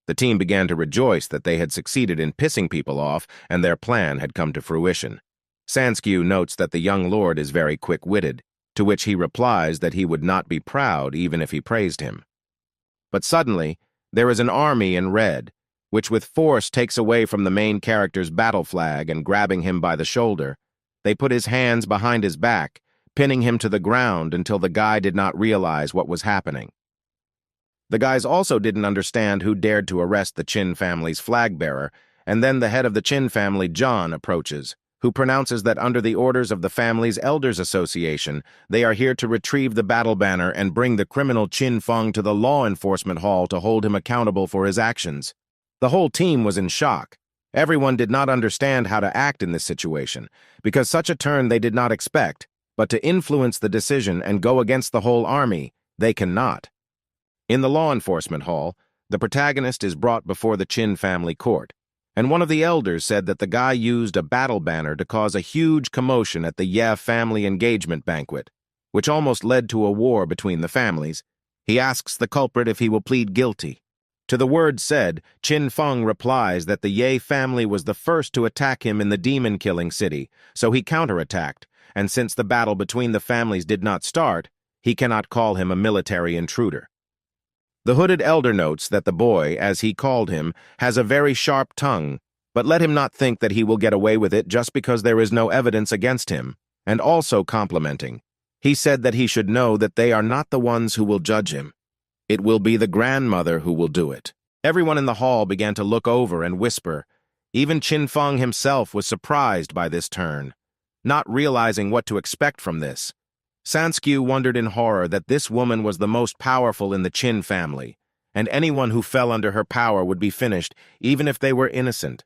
The team began to rejoice that they had succeeded in pissing people off and their plan had come to fruition. Sanskew notes that the young lord is very quick-witted, to which he replies that he would not be proud even if he praised him. But suddenly, there is an army in red, which with force takes away from the main character's battle flag and grabbing him by the shoulder. They put his hands behind his back, pinning him to the ground until the guy did not realize what was happening. The guys also didn't understand who dared to arrest the Chin family's flag bearer, and then the head of the Chin family, John, approaches, who pronounces that under the orders of the family's Elders Association, they are here to retrieve the battle banner and bring the criminal Chin Feng to the law enforcement hall to hold him accountable for his actions. The whole team was in shock. Everyone did not understand how to act in this situation, because such a turn they did not expect, but to influence the decision and go against the whole army, they cannot. In the law enforcement hall, the protagonist is brought before the Chin family court, and one of the elders said that the guy used a battle banner to cause a huge commotion at the Ye family engagement banquet, which almost led to a war between the families. He asks the culprit if he will plead guilty. To the word said, Chin Feng replies that the Ye family was the first to attack him in the demon-killing city, so he counterattacked, and since the battle between the families did not start, he cannot call him a military intruder. The hooded elder notes that the boy, as he called him, has a very sharp tongue, but let him not think that he will get away with it just because there is no evidence against him, and also complimenting. He said that he should know that they are not the ones who will judge him. It will be the grandmother who will do it. Everyone in the hall began to look over and whisper. Even Chin Feng himself was surprised by this turn, not realizing what to expect from this. Sanskew wondered in horror that this woman was the most powerful in the Chin family, and anyone who fell under her power would be finished, even if they were innocent.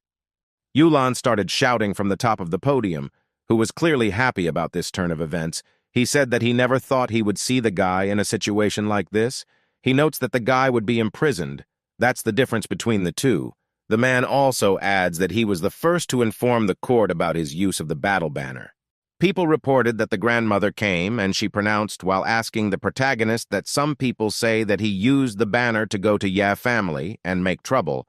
Yulan started shouting from the top of the podium, who was clearly happy about this turn of events. He said that he never thought he would see the guy in a situation like this. He notes that the guy would be imprisoned. That's the difference between the two. The man also adds that he was the first to inform the court about his use of the battle banner. People reported that the grandmother came, and she pronounced while asking the protagonist that some people say that he used the banner to go to Ye family and make trouble.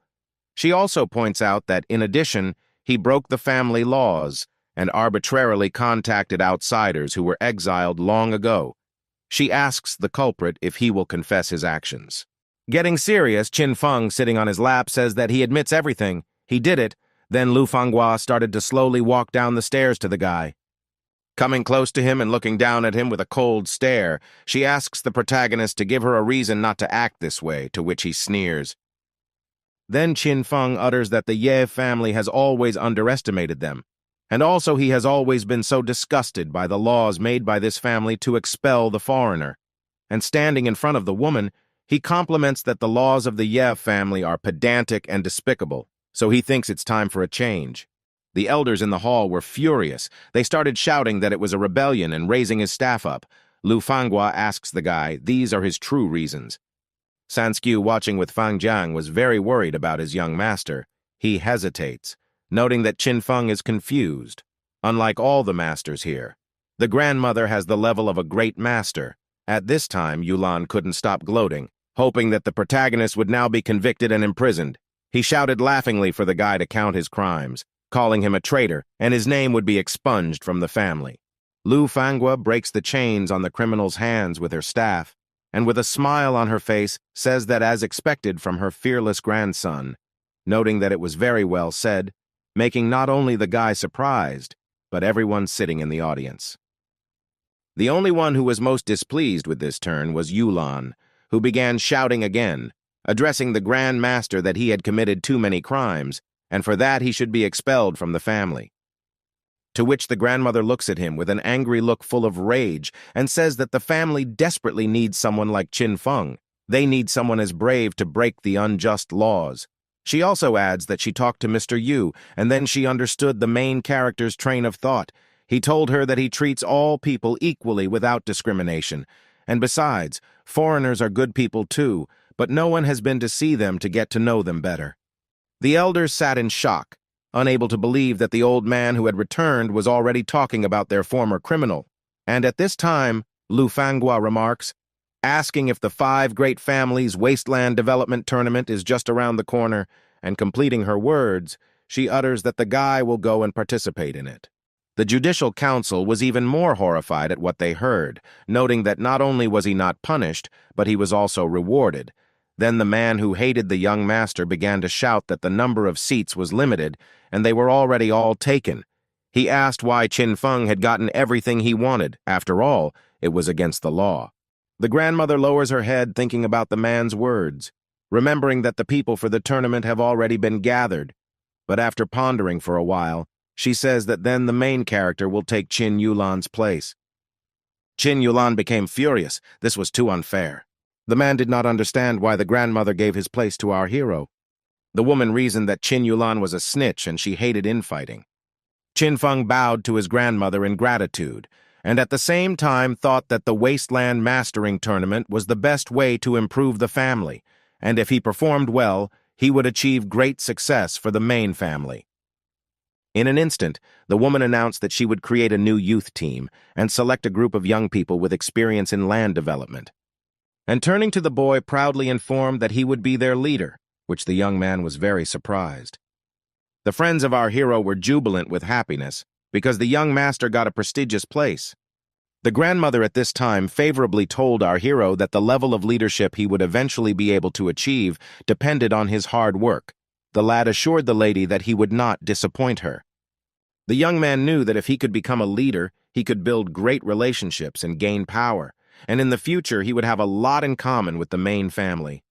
She also points out that, in addition, he broke the family laws and arbitrarily contacted outsiders who were exiled long ago. She asks the culprit if he will confess his actions. Getting serious, Chin Feng, sitting on his lap, says that he admits everything. He did it. Then Lu Fanghua started to slowly walk down the stairs to the guy. Coming close to him and looking down at him with a cold stare, she asks the protagonist to give her a reason not to act this way, to which he sneers. Then Chin Feng utters that the Ye family has always underestimated them, and also he has always been so disgusted by the laws made by this family to expel the foreigner. And standing in front of the woman, he compliments that the laws of the Ye family are pedantic and despicable, so he thinks it's time for a change. The elders in the hall were furious. They started shouting that it was a rebellion and raising his staff up. Lu Fanghua asks the guy, these are his true reasons. Sanskew, watching with Fang Jiang, was very worried about his young master. He hesitates, noting that Chin Feng is confused. Unlike all the masters here, the grandmother has the level of a great master. At this time, Yulan couldn't stop gloating, hoping that the protagonist would now be convicted and imprisoned. He shouted laughingly for the guy to count his crimes, calling him a traitor, and his name would be expunged from the family. Lu Fanghua breaks the chains on the criminal's hands with her staff, and with a smile on her face says that as expected from her fearless grandson, noting that it was very well said, making not only the guy surprised, but everyone sitting in the audience. The only one who was most displeased with this turn was Yulan, who began shouting again, addressing the Grand Master that he had committed too many crimes, and for that he should be expelled from the family. To which the grandmother looks at him with an angry look full of rage and says that the family desperately needs someone like Chin Feng. They need someone as brave to break the unjust laws. She also adds that she talked to Mr. Yu, and then she understood the main character's train of thought. He told her that he treats all people equally without discrimination. And besides, foreigners are good people too, but no one has been to see them to get to know them better. The elders sat in shock, unable to believe that the old man who had returned was already talking about their former criminal. And at this time, Lu Fanghua remarks, asking if the 5 Great Families Wasteland Development Tournament is just around the corner, and completing her words, she utters that the guy will go and participate in it. The Judicial Council was even more horrified at what they heard, noting that not only was he not punished, but he was also rewarded. Then the man who hated the young master began to shout that the number of seats was limited, and they were already all taken. He asked why Qin Feng had gotten everything he wanted. After all, it was against the law. The grandmother lowers her head, thinking about the man's words, remembering that the people for the tournament have already been gathered. But after pondering for a while, she says that then the main character will take Qin Yulan's place. Qin Yulan became furious. This was too unfair. The man did not understand why the grandmother gave his place to our hero. The woman reasoned that Qin Yulan was a snitch and she hated infighting. Qin Feng bowed to his grandmother in gratitude, and at the same time thought that the Wasteland Mastering Tournament was the best way to improve the family, and if he performed well, he would achieve great success for the main family. In an instant, the woman announced that she would create a new youth team and select a group of young people with experience in land development. And turning to the boy, proudly informed that he would be their leader, which the young man was very surprised. The friends of our hero were jubilant with happiness because the young master got a prestigious place. The grandmother at this time favorably told our hero that the level of leadership he would eventually be able to achieve depended on his hard work. The lad assured the lady that he would not disappoint her. The young man knew that if he could become a leader, he could build great relationships and gain power, and in the future he would have a lot in common with the main family.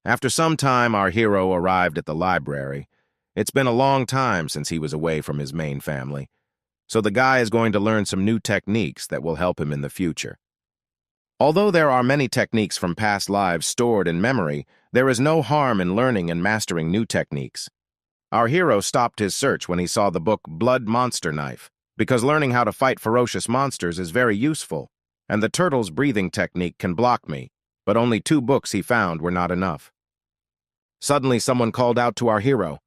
After some time, our hero arrived at the library. It's been a long time since he was away from his main family, so the guy is going to learn some new techniques that will help him in the future. Although there are many techniques from past lives stored in memory, there is no harm in learning and mastering new techniques. Our hero stopped his search when he saw the book Blood Monster Knife, because learning how to fight ferocious monsters is very useful, and the turtle's breathing technique can block me, but only 2 books he found were not enough. Suddenly someone called out to our hero.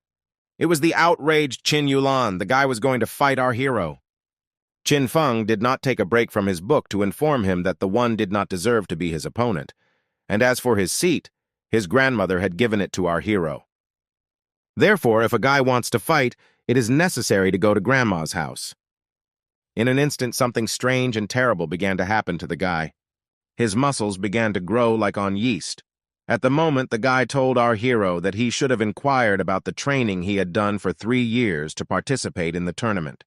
It was the outraged Qin Yulan. The guy was going to fight our hero. Qin Feng did not take a break from his book to inform him that the one did not deserve to be his opponent, and as for his seat, his grandmother had given it to our hero. Therefore, if a guy wants to fight, it is necessary to go to Grandma's house. In an instant, something strange and terrible began to happen to the guy. His muscles began to grow like on yeast. At the moment, the guy told our hero that he should have inquired about the training he had done for 3 years to participate in the tournament.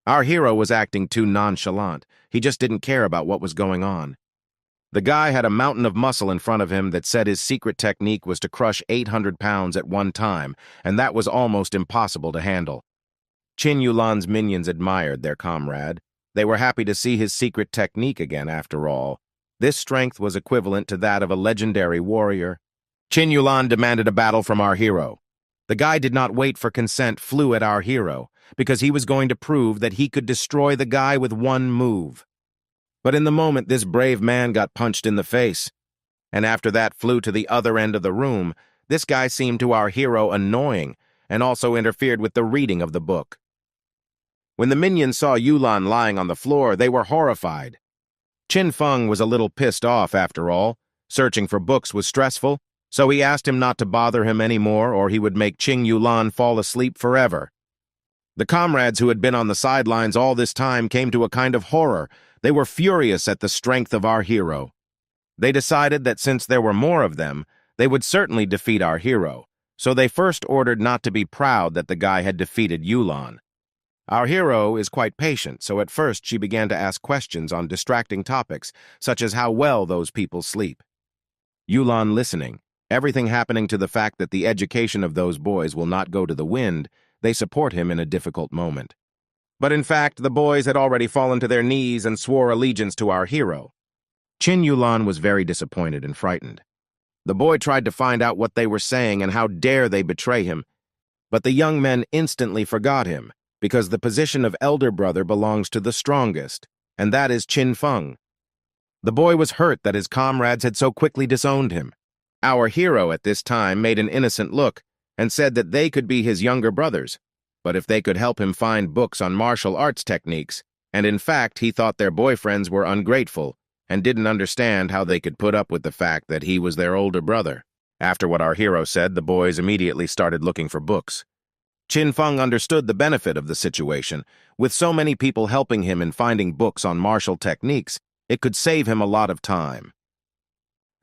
Our hero was acting too nonchalant. He just didn't care about what was going on. The guy had a mountain of muscle in front of him that said his secret technique was to crush 800 pounds at one time, and that was almost impossible to handle. Qin Yulan's minions admired their comrade. They were happy to see his secret technique again, after all. This strength was equivalent to that of a legendary warrior. Qin Yulan demanded a battle from our hero. The guy did not wait for consent, flew at our hero, because he was going to prove that he could destroy the guy with one move. But in the moment, this brave man got punched in the face, and after that flew to the other end of the room. This guy seemed to our hero annoying, and also interfered with the reading of the book. When the minions saw Yulan lying on the floor, they were horrified. Qin Feng was a little pissed off after all. Searching for books was stressful, so he asked him not to bother him anymore or he would make Qin Yulan fall asleep forever. The comrades who had been on the sidelines all this time came to a kind of horror. They were furious at the strength of our hero. They decided that since there were more of them, they would certainly defeat our hero, so they first ordered not to be proud that the guy had defeated Yulan. Our hero is quite patient, so at first she began to ask questions on distracting topics, such as how well those people sleep. Yulan listening, everything happening to the fact that the education of those boys will not go to the wind, they support him in a difficult moment. But in fact, the boys had already fallen to their knees and swore allegiance to our hero. Qin Yulan was very disappointed and frightened. The boy tried to find out what they were saying and how dare they betray him, but the young men instantly forgot him, because the position of elder brother belongs to the strongest, and that is Qin Feng. The boy was hurt that his comrades had so quickly disowned him. Our hero at this time made an innocent look and said that they could be his younger brothers, but if they could help him find books on martial arts techniques, and in fact he thought their boyfriends were ungrateful and didn't understand how they could put up with the fact that he was their older brother. After what our hero said, the boys immediately started looking for books. Qin Feng understood the benefit of the situation. With so many people helping him in finding books on martial techniques, it could save him a lot of time.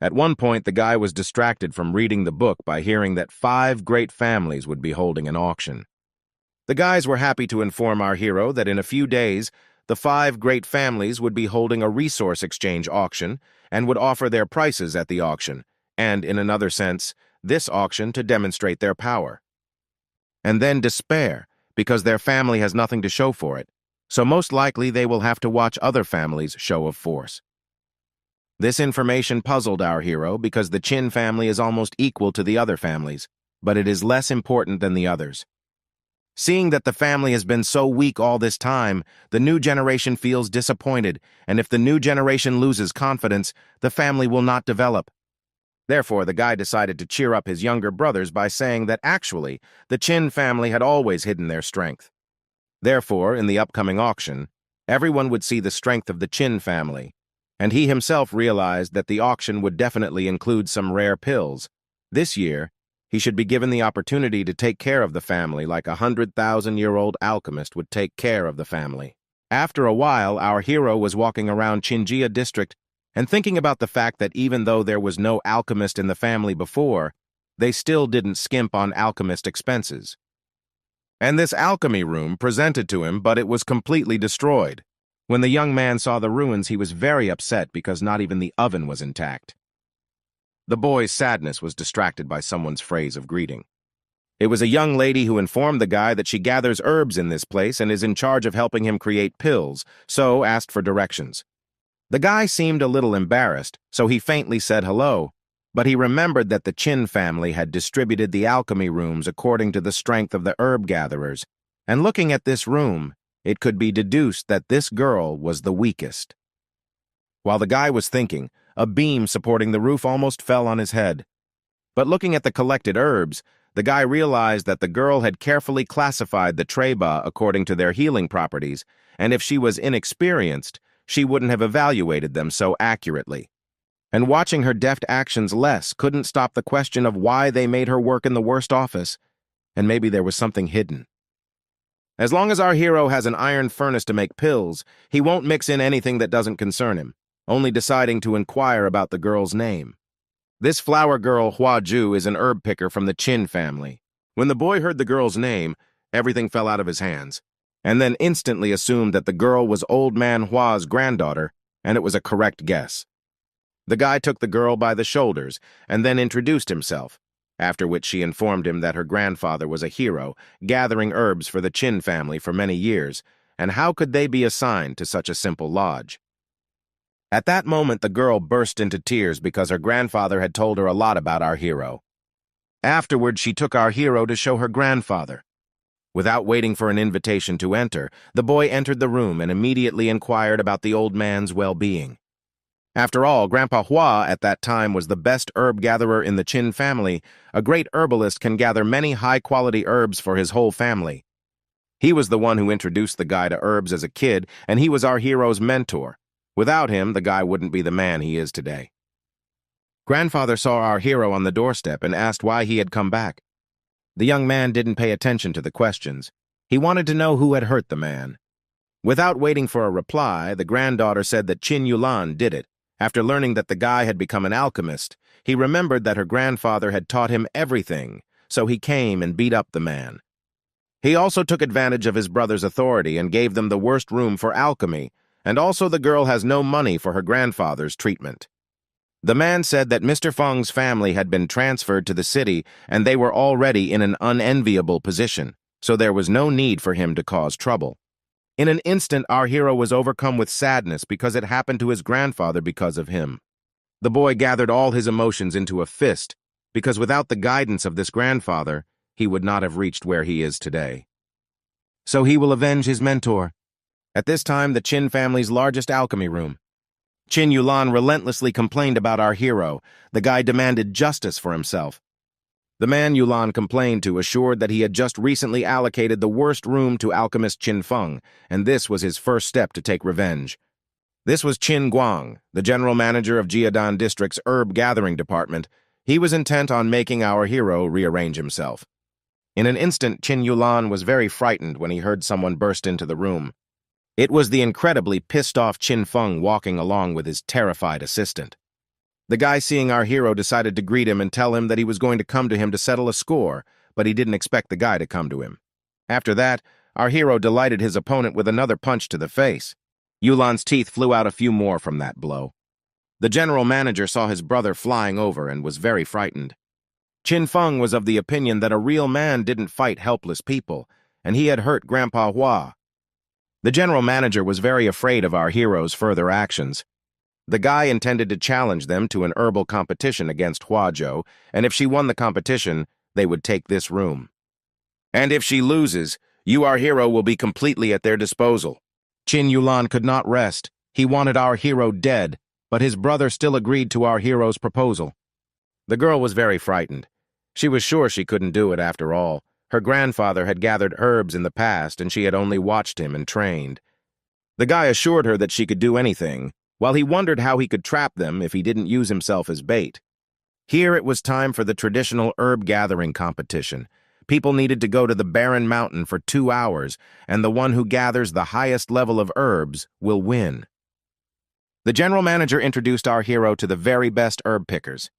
At one point, the guy was distracted from reading the book by hearing that 5 great families would be holding an auction. The guys were happy to inform our hero that in a few days, the 5 great families would be holding a resource exchange auction and would offer their prices at the auction, and, in another sense, this auction to demonstrate their power. And then despair, because their family has nothing to show for it, so most likely they will have to watch other families' show of force. This information puzzled our hero because the Chin family is almost equal to the other families, but it is less important than the others. Seeing that the family has been so weak all this time, the new generation feels disappointed, and if the new generation loses confidence, the family will not develop. Therefore, the guy decided to cheer up his younger brothers by saying that actually, the Chin family had always hidden their strength. Therefore, in the upcoming auction, everyone would see the strength of the Chin family, and he himself realized that the auction would definitely include some rare pills. This year, he should be given the opportunity to take care of the family like a 100,000-year-old alchemist would take care of the family. After a while, our hero was walking around Chinjia district and thinking about the fact that even though there was no alchemist in the family before, they still didn't skimp on alchemist expenses. And this alchemy room presented to him, but it was completely destroyed. When the young man saw the ruins, he was very upset because not even the oven was intact. The boy's sadness was distracted by someone's phrase of greeting. It was a young lady who informed the guy that she gathers herbs in this place and is in charge of helping him create pills, so asked for directions. The guy seemed a little embarrassed, so he faintly said hello, but he remembered that the Chin family had distributed the alchemy rooms according to the strength of the herb gatherers, and looking at this room, it could be deduced that this girl was the weakest. While the guy was thinking, a beam supporting the roof almost fell on his head. But looking at the collected herbs, the guy realized that the girl had carefully classified the treba according to their healing properties, and if she was inexperienced, she wouldn't have evaluated them so accurately. And watching her deft actions couldn't stop the question of why they made her work in the worst office, and maybe there was something hidden. As long as our hero has an iron furnace to make pills, he won't mix in anything that doesn't concern him, only deciding to inquire about the girl's name. This flower girl, Hua Ju, is an herb picker from the Chin family. When the boy heard the girl's name, everything fell out of his hands, and then instantly assumed that the girl was Old Man Hua's granddaughter, and it was a correct guess. The guy took the girl by the shoulders and then introduced himself, after which she informed him that her grandfather was a hero, gathering herbs for the Chin family for many years, and how could they be assigned to such a simple lodge? At that moment, the girl burst into tears because her grandfather had told her a lot about our hero. Afterward, she took our hero to show her grandfather. Without waiting for an invitation to enter, the boy entered the room and immediately inquired about the old man's well-being. After all, Grandpa Hua at that time was the best herb gatherer in the Chin family. A great herbalist can gather many high-quality herbs for his whole family. He was the one who introduced the guy to herbs as a kid, and he was our hero's mentor. Without him, the guy wouldn't be the man he is today. Grandfather saw our hero on the doorstep and asked why he had come back. The young man didn't pay attention to the questions. He wanted to know who had hurt the man. Without waiting for a reply, the granddaughter said that Qin Yulan did it. After learning that the guy had become an alchemist, he remembered that her grandfather had taught him everything, so he came and beat up the man. He also took advantage of his brother's authority and gave them the worst room for alchemy, and also the girl has no money for her grandfather's treatment. The man said that Mr. Feng's family had been transferred to the city and they were already in an unenviable position, so there was no need for him to cause trouble. In an instant, our hero was overcome with sadness because it happened to his grandfather because of him. The boy gathered all his emotions into a fist, because without the guidance of this grandfather, he would not have reached where he is today. So he will avenge his mentor. At this time, the Chin family's largest alchemy room. Qin Yulan relentlessly complained about our hero. The guy demanded justice for himself. The man Yulan complained to assured that he had just recently allocated the worst room to alchemist Qin Feng, and this was his first step to take revenge. This was Qin Guang, the general manager of Jiadan District's herb gathering department. He was intent on making our hero rearrange himself. In an instant, Qin Yulan was very frightened when he heard someone burst into the room. It was the incredibly pissed-off Qin Feng walking along with his terrified assistant. The guy seeing our hero decided to greet him and tell him that he was going to come to him to settle a score, but he didn't expect the guy to come to him. After that, our hero delighted his opponent with another punch to the face. Yulan's teeth flew out a few more from that blow. The general manager saw his brother flying over and was very frightened. Qin Feng was of the opinion that a real man didn't fight helpless people, and he had hurt Grandpa Hua. The general manager was very afraid of our hero's further actions. The guy intended to challenge them to an herbal competition against Huazhou, and if she won the competition, they would take this room. And if she loses, our hero will be completely at their disposal. Qin Yulan could not rest. He wanted our hero dead, but his brother still agreed to our hero's proposal. The girl was very frightened. She was sure she couldn't do it after all. Her grandfather had gathered herbs in the past, and she had only watched him and trained. The guy assured her that she could do anything, while he wondered how he could trap them if he didn't use himself as bait. Here it was time for the traditional herb-gathering competition. People needed to go to the barren mountain for 2 hours, and the one who gathers the highest level of herbs will win. The general manager introduced our hero to the very best herb pickers.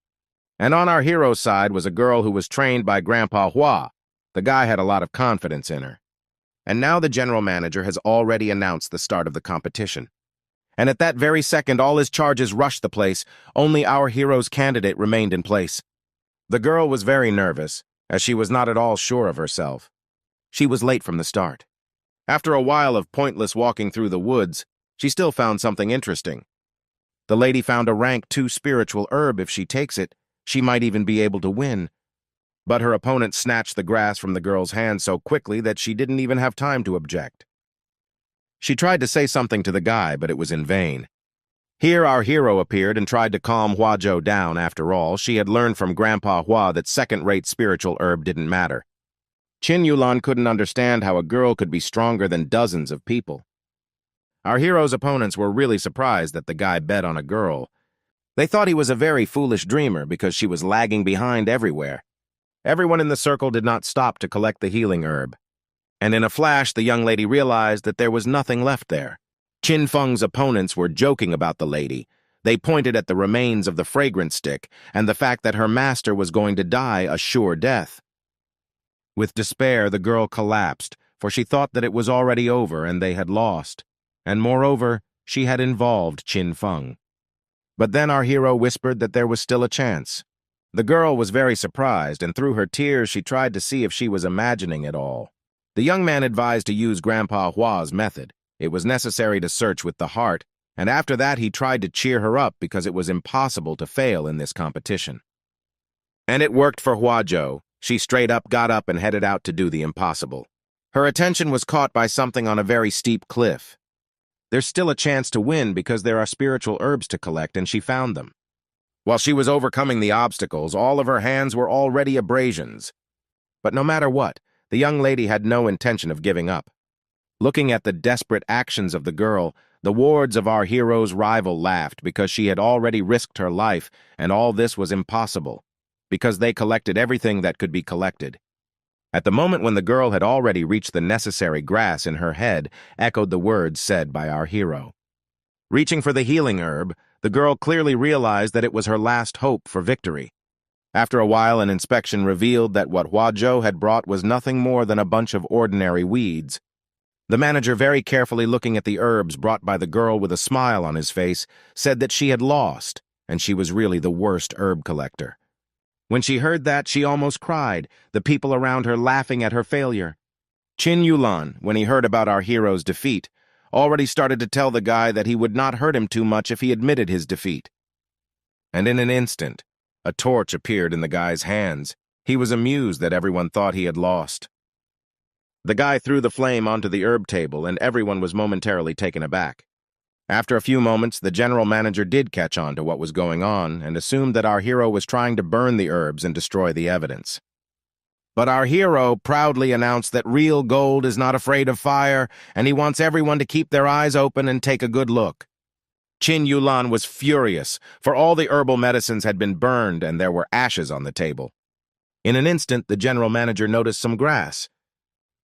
And on our hero's side was a girl who was trained by Grandpa Hua. The guy had a lot of confidence in her. And now the general manager has already announced the start of the competition. And at that very second, all his charges rushed the place. Only our hero's candidate remained in place. The girl was very nervous, as she was not at all sure of herself. She was late from the start. After a while of pointless walking through the woods, she still found something interesting. The lady found a rank 2 spiritual herb. If she takes it, she might even be able to win. But her opponent snatched the grass from the girl's hand so quickly that she didn't even have time to object. She tried to say something to the guy, but it was in vain. Here our hero appeared and tried to calm Huazhou down. After all, she had learned from Grandpa Hua that second-rate spiritual herb didn't matter. Qin Yulan couldn't understand how a girl could be stronger than dozens of people. Our hero's opponents were really surprised that the guy bet on a girl. They thought he was a very foolish dreamer because she was lagging behind everywhere. Everyone in the circle did not stop to collect the healing herb. And in a flash, the young lady realized that there was nothing left there. Qin Feng's opponents were joking about the lady. They pointed at the remains of the fragrance stick and the fact that her master was going to die a sure death. With despair, the girl collapsed, for she thought that it was already over and they had lost. And moreover, she had involved Qin Feng. But then our hero whispered that there was still a chance. The girl was very surprised, and through her tears she tried to see if she was imagining it all. The young man advised to use Grandpa Hua's method. It was necessary to search with the heart, and after that he tried to cheer her up because it was impossible to fail in this competition. And it worked for Huazhou. She straight up got up and headed out to do the impossible. Her attention was caught by something on a very steep cliff. There's still a chance to win because there are spiritual herbs to collect, and she found them. While she was overcoming the obstacles, all of her hands were already abrasions. But no matter what, the young lady had no intention of giving up. Looking at the desperate actions of the girl, the wards of our hero's rival laughed because she had already risked her life, and all this was impossible, because they collected everything that could be collected. At the moment when the girl had already reached the necessary grass, in her head echoed the words said by our hero. Reaching for the healing herb, the girl clearly realized that it was her last hope for victory. After a while, an inspection revealed that what Huazhou had brought was nothing more than a bunch of ordinary weeds. The manager, very carefully looking at the herbs brought by the girl with a smile on his face, said that she had lost, and she was really the worst herb collector. When she heard that, she almost cried, the people around her laughing at her failure. Qin Yulan, when he heard about our hero's defeat, already started to tell the guy that he would not hurt him too much if he admitted his defeat. And in an instant, a torch appeared in the guy's hands. He was amused that everyone thought he had lost. The guy threw the flame onto the herb table, and everyone was momentarily taken aback. After a few moments, the general manager did catch on to what was going on and assumed that our hero was trying to burn the herbs and destroy the evidence. But our hero proudly announced that real gold is not afraid of fire, and he wants everyone to keep their eyes open and take a good look. Qin Yulan was furious, for all the herbal medicines had been burned and there were ashes on the table. In an instant, the general manager noticed some grass.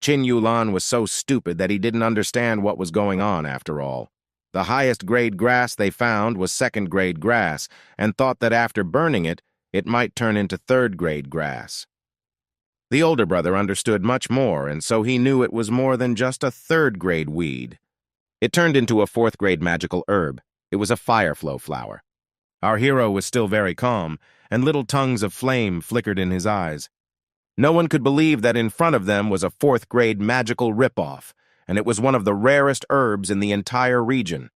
Qin Yulan was so stupid that he didn't understand what was going on after all. The highest grade grass they found was second grade grass, and thought that after burning it, it might turn into third grade grass. The older brother understood much more, and so he knew it was more than just a third grade weed. It turned into a fourth grade magical herb. It was a fireflow flower. Our hero was still very calm, and little tongues of flame flickered in his eyes. No one could believe that in front of them was a fourth grade magical ripoff, and it was one of the rarest herbs in the entire region.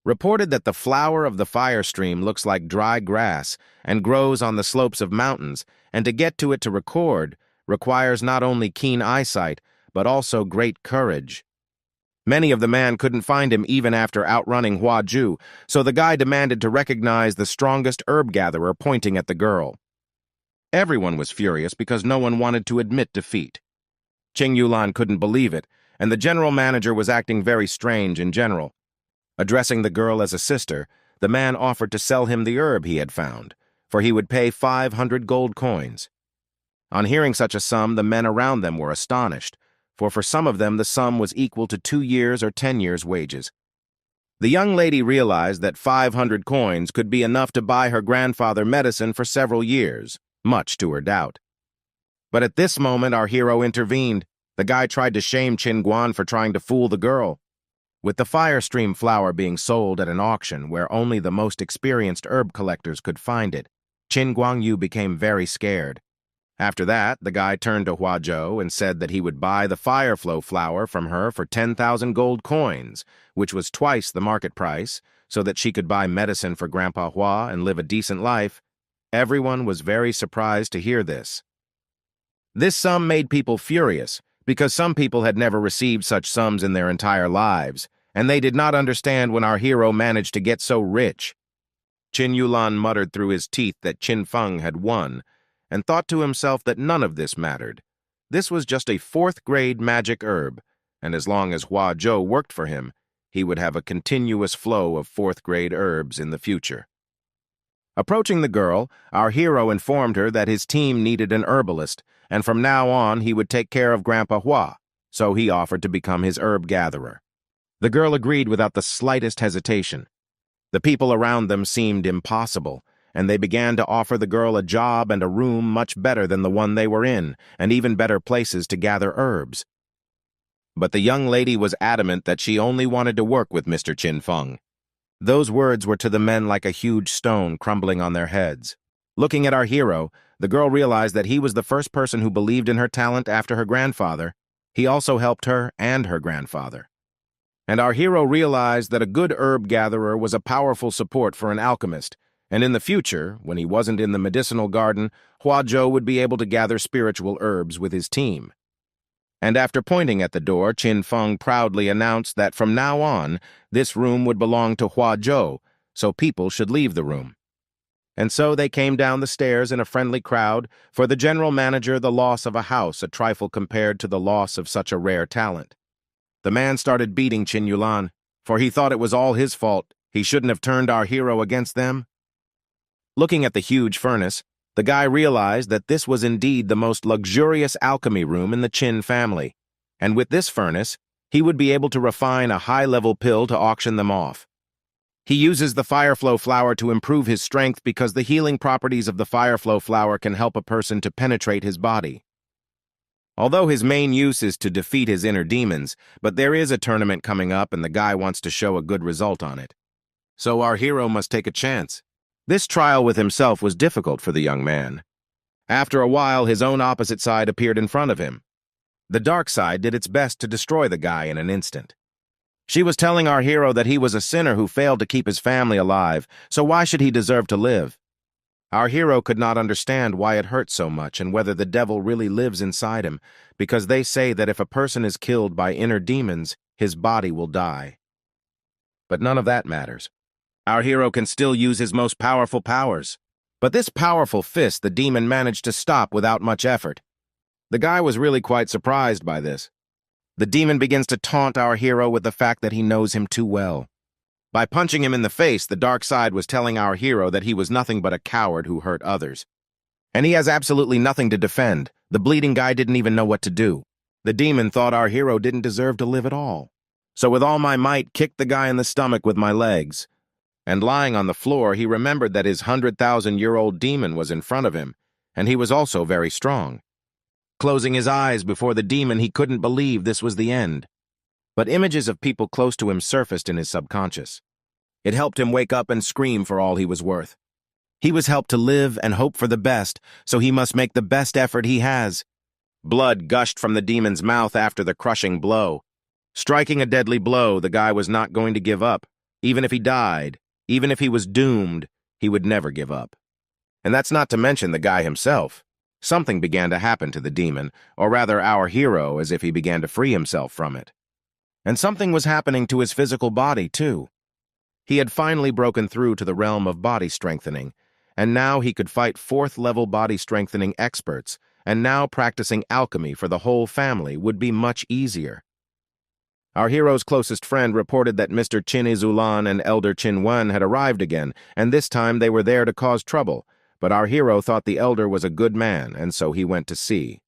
Reported that the flower of the fire stream looks like dry grass and grows on the slopes of mountains, and to get to it to record requires not only keen eyesight, but also great courage. Many of the man couldn't find him even after outrunning Hua Ju, so the guy demanded to recognize the strongest herb gatherer, pointing at the girl. Everyone was furious because no one wanted to admit defeat. Qing Yulan couldn't believe it, and the general manager was acting very strange in general. Addressing the girl as a sister, the man offered to sell him the herb he had found, for he would pay 500 gold coins. On hearing such a sum, the men around them were astonished, for some of them the sum was equal to 2 years or 10 years' wages. The young lady realized that 500 coins could be enough to buy her grandfather medicine for several years, much to her doubt. But at this moment, our hero intervened. The guy tried to shame Qin Guan for trying to fool the girl. With the fire stream flower being sold at an auction where only the most experienced herb collectors could find it, Qin Guangyu became very scared. After that, the guy turned to Hua Zhou and said that he would buy the fireflow flower from her for 10,000 gold coins, which was twice the market price, so that she could buy medicine for Grandpa Hua and live a decent life. Everyone was very surprised to hear this. This sum made people furious, because some people had never received such sums in their entire lives, and they did not understand when our hero managed to get so rich. Qin Yulan muttered through his teeth that Qin Feng had won, and thought to himself that none of this mattered. This was just a fourth-grade magic herb, and as long as Hua Zhou worked for him, he would have a continuous flow of fourth-grade herbs in the future. Approaching the girl, our hero informed her that his team needed an herbalist, and from now on he would take care of Grandpa Hua, so he offered to become his herb gatherer. The girl agreed without the slightest hesitation. The people around them seemed impossible, and they began to offer the girl a job and a room much better than the one they were in, and even better places to gather herbs. But the young lady was adamant that she only wanted to work with Mr. Qin Feng. Those words were to the men like a huge stone crumbling on their heads. Looking at our hero, the girl realized that he was the first person who believed in her talent after her grandfather. He also helped her and her grandfather. And our hero realized that a good herb gatherer was a powerful support for an alchemist, and in the future, when he wasn't in the medicinal garden, Hua Zhou would be able to gather spiritual herbs with his team. And after pointing at the door, Qin Feng proudly announced that from now on, this room would belong to Hua Zhou, so people should leave the room. And so they came down the stairs in a friendly crowd. For the general manager, the loss of a house a trifle compared to the loss of such a rare talent. The man started beating Qin Yulan, for he thought it was all his fault. He shouldn't have turned our hero against them. Looking at the huge furnace, the guy realized that this was indeed the most luxurious alchemy room in the Qin family, and with this furnace, he would be able to refine a high-level pill to auction them off. He uses the fireflow flower to improve his strength because the healing properties of the fireflow flower can help a person to penetrate his body. Although his main use is to defeat his inner demons, but there is a tournament coming up and the guy wants to show a good result on it. So our hero must take a chance. This trial with himself was difficult for the young man. After a while, his own opposite side appeared in front of him. The dark side did its best to destroy the guy in an instant. She was telling our hero that he was a sinner who failed to keep his family alive, so why should he deserve to live? Our hero could not understand why it hurt so much and whether the devil really lives inside him, because they say that if a person is killed by inner demons, his body will die. But none of that matters. Our hero can still use his most powerful powers. But this powerful fist the demon managed to stop without much effort. The guy was really quite surprised by this. The demon begins to taunt our hero with the fact that he knows him too well. By punching him in the face, the dark side was telling our hero that he was nothing but a coward who hurt others. And he has absolutely nothing to defend. The bleeding guy didn't even know what to do. The demon thought our hero didn't deserve to live at all. So with all my might, kicked the guy in the stomach with my legs. And lying on the floor, he remembered that his 100,000-year-old demon was in front of him, and he was also very strong. Closing his eyes before the demon, he couldn't believe this was the end. But images of people close to him surfaced in his subconscious. It helped him wake up and scream for all he was worth. He was helped to live and hope for the best, so he must make the best effort he has. Blood gushed from the demon's mouth after the crushing blow. Striking a deadly blow, the guy was not going to give up. Even if he died, even if he was doomed, he would never give up. And that's not to mention the guy himself. Something began to happen to the demon, or rather our hero, as if he began to free himself from it. And something was happening to his physical body, too. He had finally broken through to the realm of body strengthening, and now he could fight 4th-level body strengthening experts, and now practicing alchemy for the whole family would be much easier. Our hero's closest friend reported that Mr. Chin Izulan and Elder Chin Wen had arrived again, and this time they were there to cause trouble, but our hero thought the elder was a good man, and so he went to see.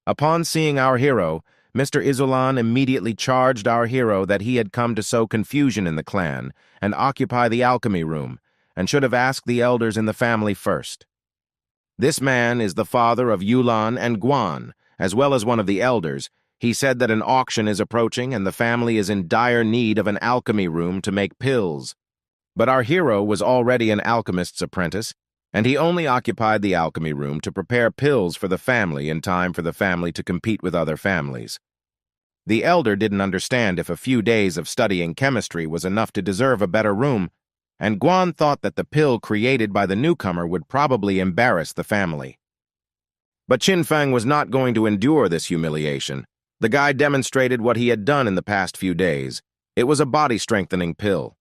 Upon seeing our hero, Mr. Izulan immediately charged our hero that he had come to sow confusion in the clan and occupy the alchemy room, and should have asked the elders in the family first. This man is the father of Yulan and Guan, as well as one of the elders. He said that an auction is approaching and the family is in dire need of an alchemy room to make pills. But our hero was already an alchemist's apprentice, and he only occupied the alchemy room to prepare pills for the family in time for the family to compete with other families. The elder didn't understand if a few days of studying chemistry was enough to deserve a better room, and Guan thought that the pill created by the newcomer would probably embarrass the family. But Qin Feng was not going to endure this humiliation. The guy demonstrated what he had done in the past few days. It was a body-strengthening pill.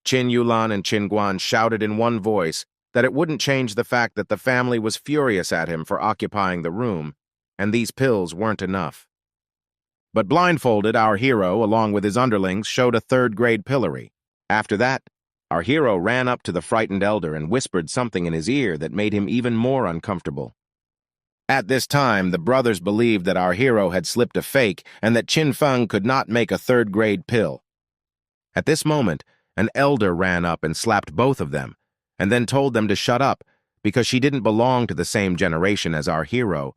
Qin Yulan and Qin Guan shouted in one voice that it wouldn't change the fact that the family was furious at him for occupying the room, and these pills weren't enough. But blindfolded, our hero, along with his underlings, showed a 3rd-grade pillory. After that, our hero ran up to the frightened elder and whispered something in his ear that made him even more uncomfortable. At this time, the brothers believed that our hero had slipped a fake and that Qin Feng could not make a 3rd-grade pill. At this moment, an elder ran up and slapped both of them, and then told them to shut up because she didn't belong to the same generation as our hero,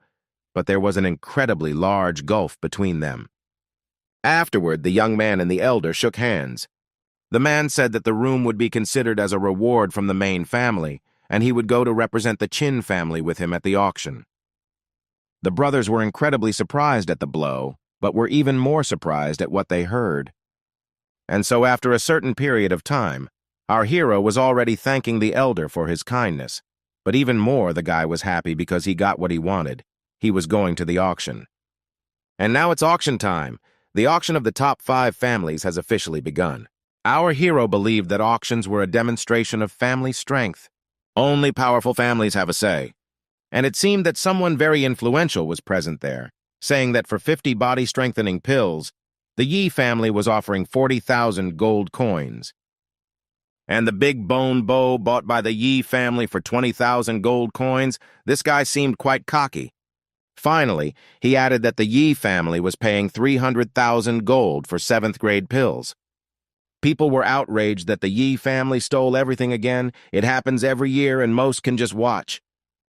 but there was an incredibly large gulf between them. Afterward, the young man and the elder shook hands. The man said that the room would be considered as a reward from the main family, and he would go to represent the Qin family with him at the auction. The brothers were incredibly surprised at the blow, but were even more surprised at what they heard. And so after a certain period of time, our hero was already thanking the elder for his kindness, but even more the guy was happy because he got what he wanted. He was going to the auction. And now it's auction time. The auction of the top 5 families has officially begun. Our hero believed that auctions were a demonstration of family strength. Only powerful families have a say. And it seemed that someone very influential was present there, saying that for 50 body-strengthening pills, the Yi family was offering 40,000 gold coins. And the big bone bow bought by the Yi family for 20,000 gold coins, this guy seemed quite cocky. Finally, he added that the Yi family was paying 300,000 gold for 7th-grade pills. People were outraged that the Yi family stole everything again. It happens every year and most can just watch.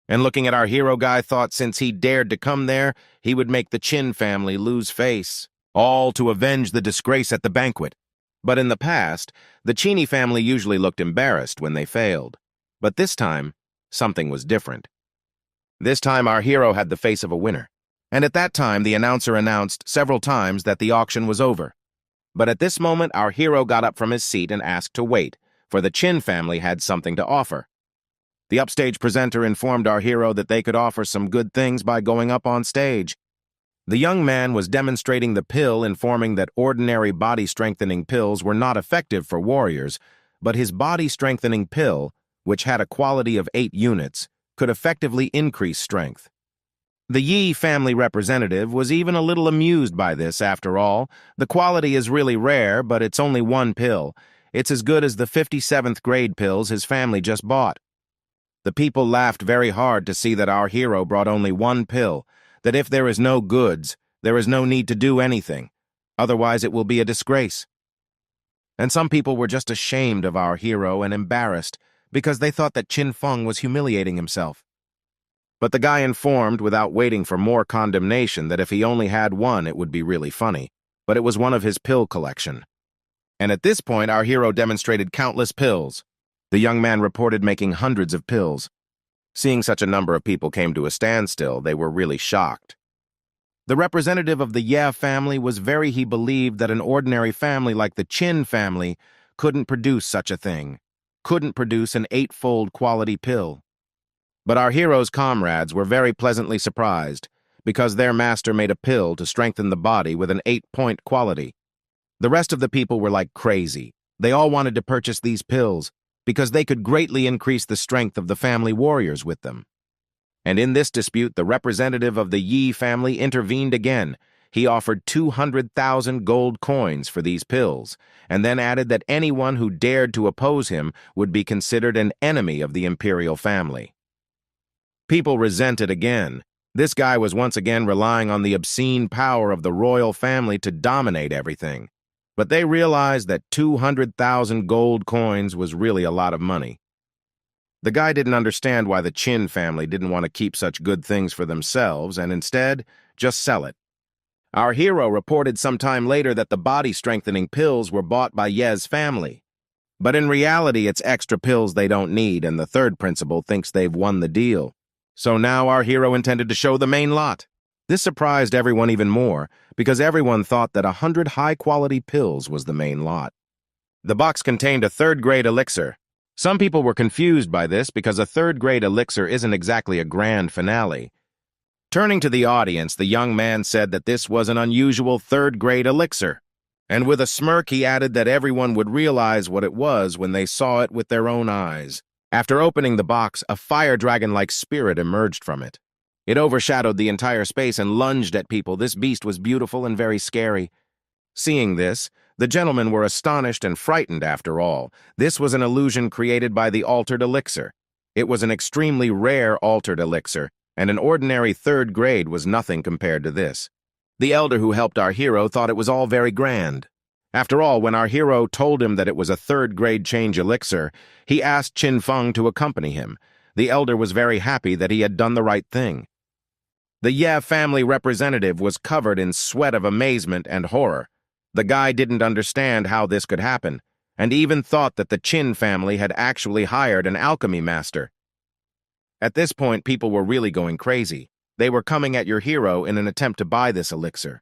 And looking at our hero guy thought since he dared to come there, he would make the Qin family lose face, all to avenge the disgrace at the banquet. But in the past, the Qini family usually looked embarrassed when they failed. But this time, something was different. This time our hero had the face of a winner. And at that time, the announcer announced several times that the auction was over. But at this moment, our hero got up from his seat and asked to wait, for the Qin family had something to offer. The upstage presenter informed our hero that they could offer some good things by going up on stage. The young man was demonstrating the pill, informing that ordinary body-strengthening pills were not effective for warriors, but his body-strengthening pill, which had a quality of 8 units, could effectively increase strength. The Yi family representative was even a little amused by this. After all, the quality is really rare, but it's only 1 pill. It's as good as the 57th grade pills his family just bought. The people laughed very hard to see that our hero brought only 1 pill, that if there is no goods, there is no need to do anything. Otherwise, it will be a disgrace. And some people were just ashamed of our hero and embarrassed because they thought that Qin Feng was humiliating himself. But the guy informed, without waiting for more condemnation, that if he only had one, it would be really funny. But it was one of his pill collection. And at this point, our hero demonstrated countless pills. The young man reported making hundreds of pills. Seeing such a number of people came to a standstill, they were really shocked. The representative of the Ye family was he believed that an ordinary family like the Qin family couldn't produce such a thing, couldn't produce an 8-fold quality pill. But our hero's comrades were very pleasantly surprised because their master made a pill to strengthen the body with an 8-point quality. The rest of the people were like crazy. They all wanted to purchase these pills because they could greatly increase the strength of the family warriors with them. And in this dispute, the representative of the Yi family intervened again. He offered 200,000 gold coins for these pills, and then added that anyone who dared to oppose him would be considered an enemy of the imperial family. People resented again. This guy was once again relying on the obscene power of the royal family to dominate everything. But they realized that 200,000 gold coins was really a lot of money. The guy didn't understand why the Qin family didn't want to keep such good things for themselves and instead just sell it. Our hero reported some time later that the body-strengthening pills were bought by Ye's family. But in reality, it's extra pills they don't need, and the third principal thinks they've won the deal. So now our hero intended to show the main lot. This surprised everyone even more, because everyone thought that 100 high-quality pills was the main lot. The box contained a third-grade elixir. Some people were confused by this because a third-grade elixir isn't exactly a grand finale. Turning to the audience, the young man said that this was an unusual third-grade elixir, and with a smirk he added that everyone would realize what it was when they saw it with their own eyes. After opening the box, a fire dragon-like spirit emerged from it. It overshadowed the entire space and lunged at people. This beast was beautiful and very scary. Seeing this, the gentlemen were astonished and frightened after all. This was an illusion created by the altered elixir. It was an extremely rare altered elixir, and an ordinary third grade was nothing compared to this. The elder who helped our hero thought it was all very grand. After all, when our hero told him that it was a third-grade change elixir, he asked Qin Feng to accompany him. The elder was very happy that he had done the right thing. The Ye family representative was covered in sweat of amazement and horror. The guy didn't understand how this could happen, and even thought that the Qin family had actually hired an alchemy master. At this point, people were really going crazy. They were coming at your hero in an attempt to buy this elixir.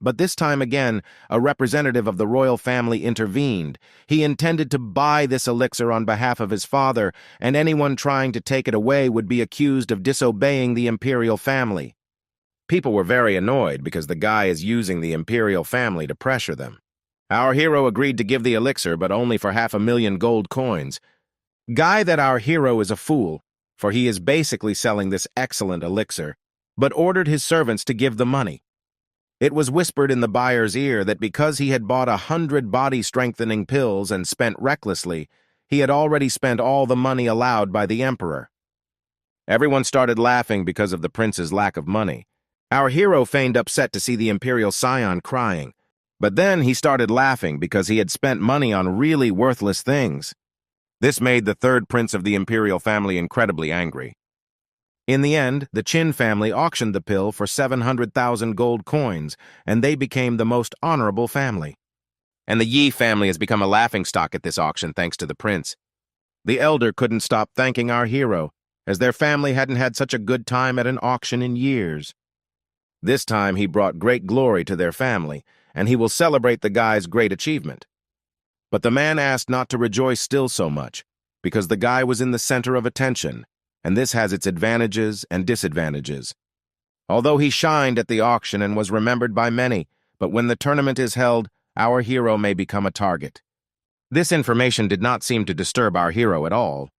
But this time again, a representative of the royal family intervened. He intended to buy this elixir on behalf of his father, and anyone trying to take it away would be accused of disobeying the imperial family. People were very annoyed because the guy is using the imperial family to pressure them. Our hero agreed to give the elixir, but only for 500,000 gold coins. Guy that our hero is a fool, for he is basically selling this excellent elixir, but ordered his servants to give the money. It was whispered in the buyer's ear that because he had bought 100 body-strengthening pills and spent recklessly, he had already spent all the money allowed by the emperor. Everyone started laughing because of the prince's lack of money. Our hero feigned upset to see the imperial scion crying, but then he started laughing because he had spent money on really worthless things. This made the third prince of the imperial family incredibly angry. In the end, the Qin family auctioned the pill for 700,000 gold coins, and they became the most honorable family. And the Yi family has become a laughingstock at this auction thanks to the prince. The elder couldn't stop thanking our hero, as their family hadn't had such a good time at an auction in years. This time he brought great glory to their family, and he will celebrate the guy's great achievement. But the man asked not to rejoice still so much, because the guy was in the center of attention, and this has its advantages and disadvantages. Although he shined at the auction and was remembered by many, but when the tournament is held, our hero may become a target. This information did not seem to disturb our hero at all.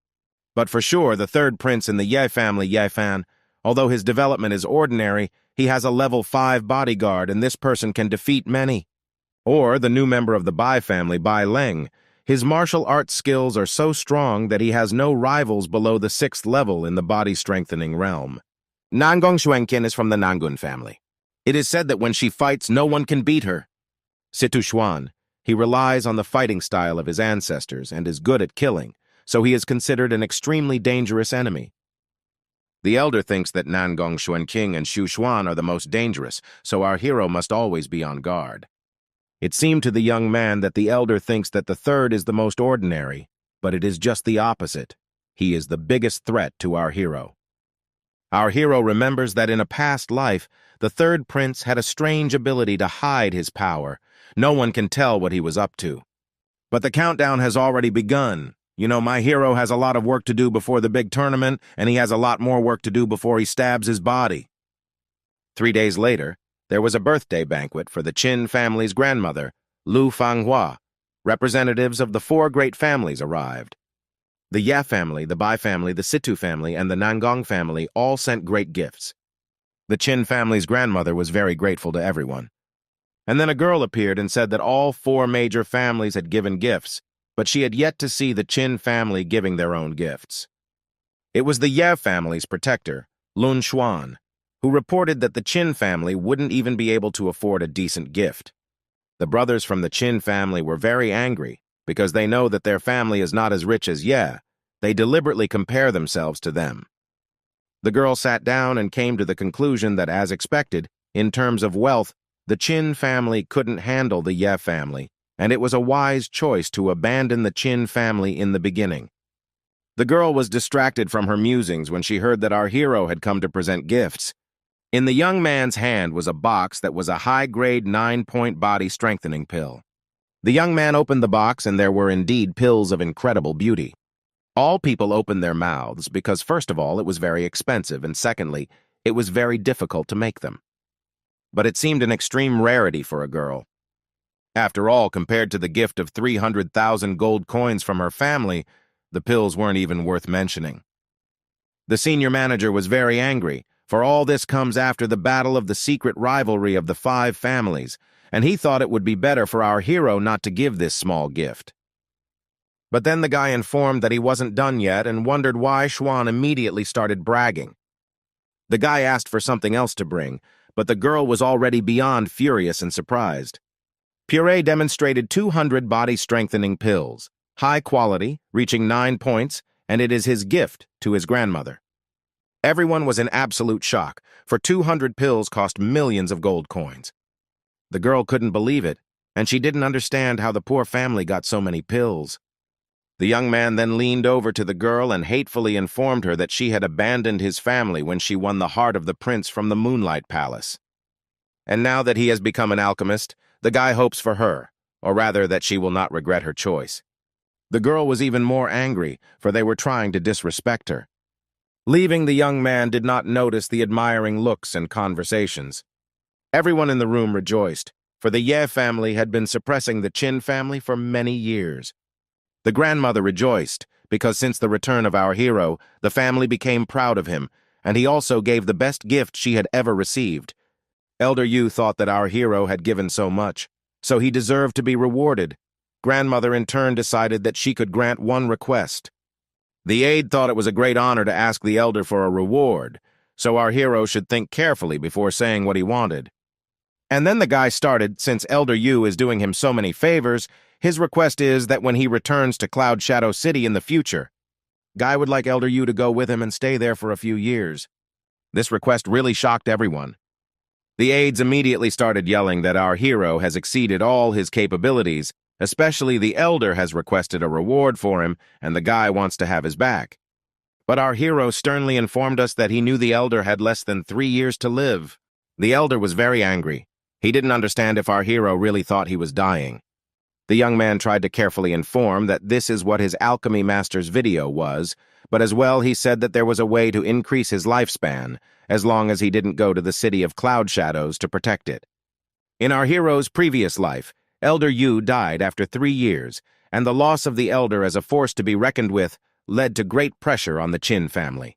But for sure, the third prince in the Ye family, Ye Fan, although his development is ordinary, he has a level 5 bodyguard, and this person can defeat many. Or the new member of the Bai family, Bai Leng. His martial arts skills are so strong that he has no rivals below the 6th level in the body-strengthening realm. Nangong Xuanqian is from the Nangun family. It is said that when she fights, no one can beat her. Situshuan. He relies on the fighting style of his ancestors and is good at killing, so he is considered an extremely dangerous enemy. The elder thinks that Nangong Xuanqing and Xu Xuan are the most dangerous, so our hero must always be on guard. It seemed to the young man that the elder thinks that the third is the most ordinary, but it is just the opposite. He is the biggest threat to our hero. Our hero remembers that in a past life, the third prince had a strange ability to hide his power. No one can tell what he was up to. But the countdown has already begun. You know, my hero has a lot of work to do before the big tournament, and he has a lot more work to do before he stabs his body. 3 days later, there was a birthday banquet for the Qin family's grandmother, Lu Fanghua. Representatives of the 4 great families arrived. The Ye family, the Bai family, the Situ family, and the Nangong family all sent great gifts. The Qin family's grandmother was very grateful to everyone. And then a girl appeared and said that all 4 major families had given gifts, but she had yet to see the Qin family giving their own gifts. It was the Ye family's protector, Lun Xuan, who reported that the Qin family wouldn't even be able to afford a decent gift. The brothers from the Qin family were very angry because they know that their family is not as rich as Ye. They deliberately compare themselves to them. The girl sat down and came to the conclusion that, as expected, in terms of wealth, the Qin family couldn't handle the Ye family, and it was a wise choice to abandon the Qin family in the beginning. The girl was distracted from her musings when she heard that our hero had come to present gifts. In the young man's hand was a box that was a high-grade 9-point body strengthening pill. The young man opened the box, and there were indeed pills of incredible beauty. All people opened their mouths because, first of all, it was very expensive, and secondly, it was very difficult to make them. But it seemed an extreme rarity for a girl. After all, compared to the gift of 300,000 gold coins from her family, the pills weren't even worth mentioning. The senior manager was very angry, for all this comes after the battle of the secret rivalry of the 5 families, and he thought it would be better for our hero not to give this small gift. But then the guy informed that he wasn't done yet and wondered why Xuan immediately started bragging. The guy asked for something else to bring, but the girl was already beyond furious and surprised. Puree demonstrated 200 body-strengthening pills, high quality, reaching 9 points, and it is his gift to his grandmother. Everyone was in absolute shock, for 200 pills cost millions of gold coins. The girl couldn't believe it, and she didn't understand how the poor family got so many pills. The young man then leaned over to the girl and hatefully informed her that she had abandoned his family when she won the heart of the prince from the Moonlight Palace. And now that he has become an alchemist, the guy hopes for her, or rather that she will not regret her choice. The girl was even more angry, for they were trying to disrespect her. Leaving, the young man did not notice the admiring looks and conversations. Everyone in the room rejoiced, for the Ye family had been suppressing the Qin family for many years. The grandmother rejoiced, because since the return of our hero, the family became proud of him, and he also gave the best gift she had ever received. Elder Yu thought that our hero had given so much, so he deserved to be rewarded. Grandmother in turn decided that she could grant one request. The aide thought it was a great honor to ask the elder for a reward, so our hero should think carefully before saying what he wanted. And then the guy started, since Elder Yu is doing him so many favors, his request is that when he returns to Cloud Shadow City in the future, Guy would like Elder Yu to go with him and stay there for a few years. This request really shocked everyone. The aides immediately started yelling that our hero has exceeded all his capabilities, especially the elder has requested a reward for him, and the guy wants to have his back. But our hero sternly informed us that he knew the elder had less than 3 years to live. The elder was very angry. He didn't understand if our hero really thought he was dying. The young man tried to carefully inform that this is what his alchemy master's video was, but as well he said that there was a way to increase his lifespan, as long as he didn't go to the city of Cloud Shadows to protect it. In our hero's previous life, Elder Yu died after 3 years, and the loss of the elder as a force to be reckoned with led to great pressure on the Qin family.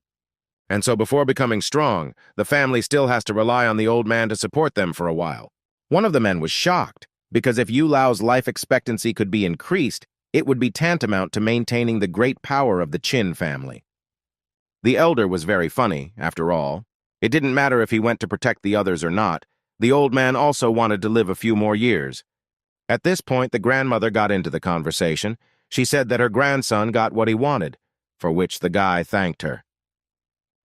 And so before becoming strong, the family still has to rely on the old man to support them for a while. One of the men was shocked, because if Yu Lao's life expectancy could be increased, it would be tantamount to maintaining the great power of the Qin family. The elder was very funny, after all. It didn't matter if he went to protect the others or not. The old man also wanted to live a few more years. At this point, the grandmother got into the conversation. She said that her grandson got what he wanted, for which the guy thanked her.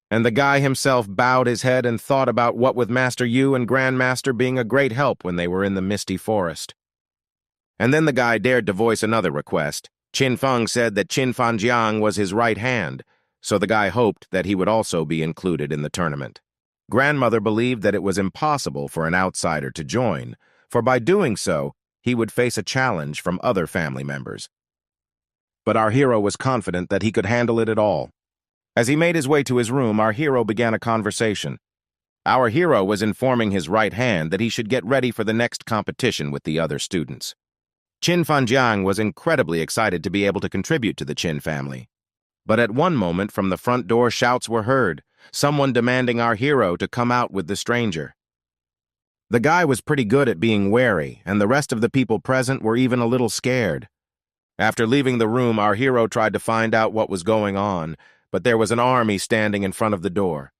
And the guy himself bowed his head and thought about what with Master Yu and Grandmaster being a great help when they were in the misty forest. And then the guy dared to voice another request. Qin Feng said that Qin Fanjiang was his right hand, so the guy hoped that he would also be included in the tournament. Grandmother believed that it was impossible for an outsider to join, for by doing so, he would face a challenge from other family members. But our hero was confident that he could handle it at all. As he made his way to his room, our hero began a conversation. Our hero was informing his right hand that he should get ready for the next competition with the other students. Qin Fanjiang was incredibly excited to be able to contribute to the Qin family. But at one moment, from the front door, shouts were heard, someone demanding our hero to come out with the stranger. The guy was pretty good at being wary, and the rest of the people present were even a little scared. After leaving the room, our hero tried to find out what was going on, but there was an army standing in front of the door.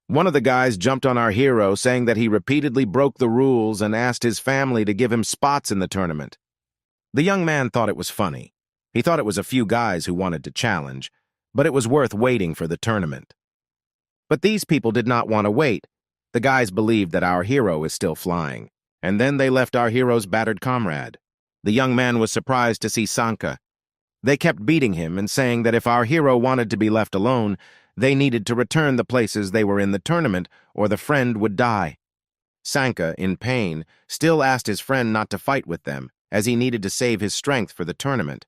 One of the guys jumped on our hero, saying that he repeatedly broke the rules and asked his family to give him spots in the tournament. The young man thought it was funny. He thought it was a few guys who wanted to challenge, but it was worth waiting for the tournament. But these people did not want to wait. The guys believed that our hero is still flying, and then they left our hero's battered comrade. The young man was surprised to see Sanka. They kept beating him and saying that if our hero wanted to be left alone, they needed to return the places they were in the tournament, or the friend would die. Sanka, in pain, still asked his friend not to fight with them, as he needed to save his strength for the tournament.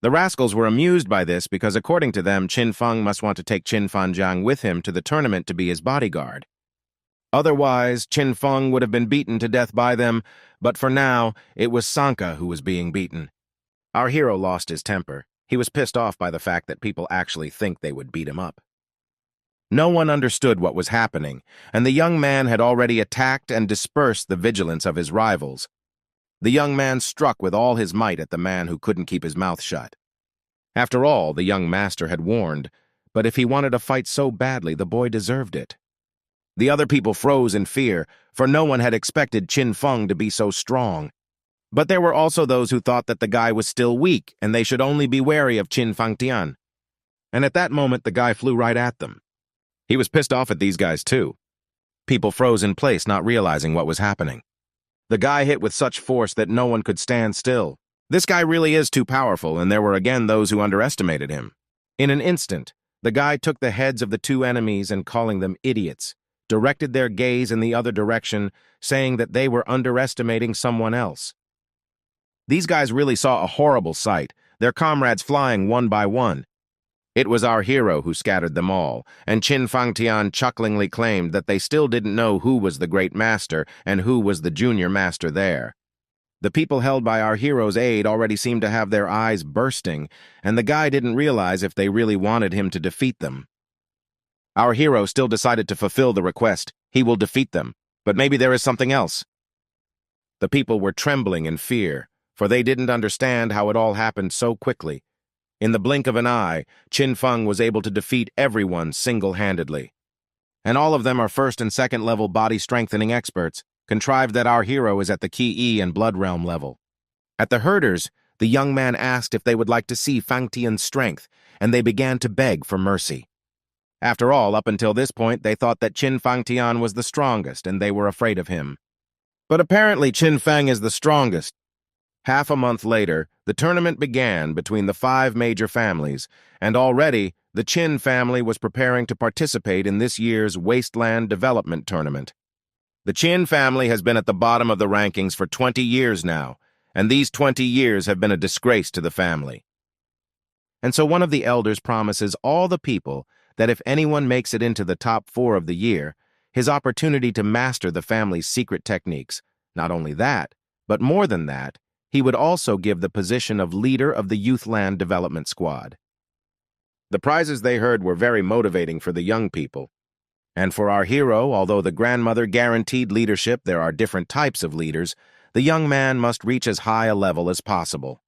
The rascals were amused by this because, according to them, Qin Feng must want to take Qin Fanjiang with him to the tournament to be his bodyguard. Otherwise, Qin Feng would have been beaten to death by them, but for now, it was Sanka who was being beaten. Our hero lost his temper. He was pissed off by the fact that people actually think they would beat him up. No one understood what was happening, and the young man had already attacked and dispersed the vigilance of his rivals. The young man struck with all his might at the man who couldn't keep his mouth shut. After all, the young master had warned, but if he wanted to fight so badly, the boy deserved it. The other people froze in fear, for no one had expected Qin Feng to be so strong. But there were also those who thought that the guy was still weak, and they should only be wary of Qin Fangtian. And at that moment, the guy flew right at them. He was pissed off at these guys, too. People froze in place, not realizing what was happening. The guy hit with such force that no one could stand still. This guy really is too powerful, and there were again those who underestimated him. In an instant, the guy took the heads of the two enemies and, calling them idiots, directed their gaze in the other direction, saying that they were underestimating someone else. These guys really saw a horrible sight, their comrades flying one by one. It was our hero who scattered them all, and Qin Fangtian chucklingly claimed that they still didn't know who was the great master and who was the junior master there. The people held by our hero's aid already seemed to have their eyes bursting, and the guy didn't realize if they really wanted him to defeat them. Our hero still decided to fulfill the request. He will defeat them, but maybe there is something else. The people were trembling in fear, for they didn't understand how it all happened so quickly. In the blink of an eye, Qin Feng was able to defeat everyone single-handedly. And all of them are first and second level body strengthening experts, contrived that our hero is at the Ki E and Blood Realm level. At the herders, the young man asked if they would like to see Fangtian's strength, and they began to beg for mercy. After all, up until this point, they thought that Qin Fangtian was the strongest, and they were afraid of him. But apparently Qin Feng is the strongest. Half a month later, the tournament began between the 5 major families, and already the Qin family was preparing to participate in this year's Wasteland Development Tournament. The Qin family has been at the bottom of the rankings for 20 years now, and these 20 years have been a disgrace to the family. And so one of the elders promises all the people that if anyone makes it into the top 4 of the year, his opportunity to master the family's secret techniques. Not only that, but more than that, he would also give the position of leader of the Youthland Development Squad. The prizes they heard were very motivating for the young people. And for our hero, although the grandmother guaranteed leadership, there are different types of leaders, the young man must reach as high a level as possible.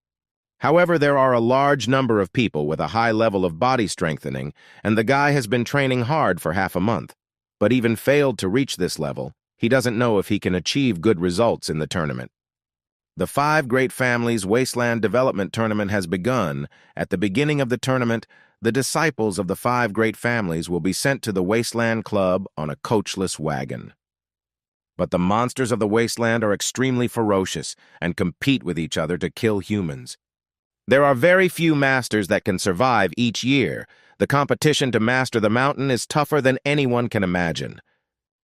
However, there are a large number of people with a high level of body strengthening, and the guy has been training hard for half a month, but even failed to reach this level. He doesn't know if he can achieve good results in the tournament. The Five Great Families Wasteland Development Tournament has begun. At the beginning of the tournament, the disciples of the Five Great Families will be sent to the Wasteland Club on a coachless wagon. But the monsters of the wasteland are extremely ferocious and compete with each other to kill humans. There are very few masters that can survive each year. The competition to master the mountain is tougher than anyone can imagine.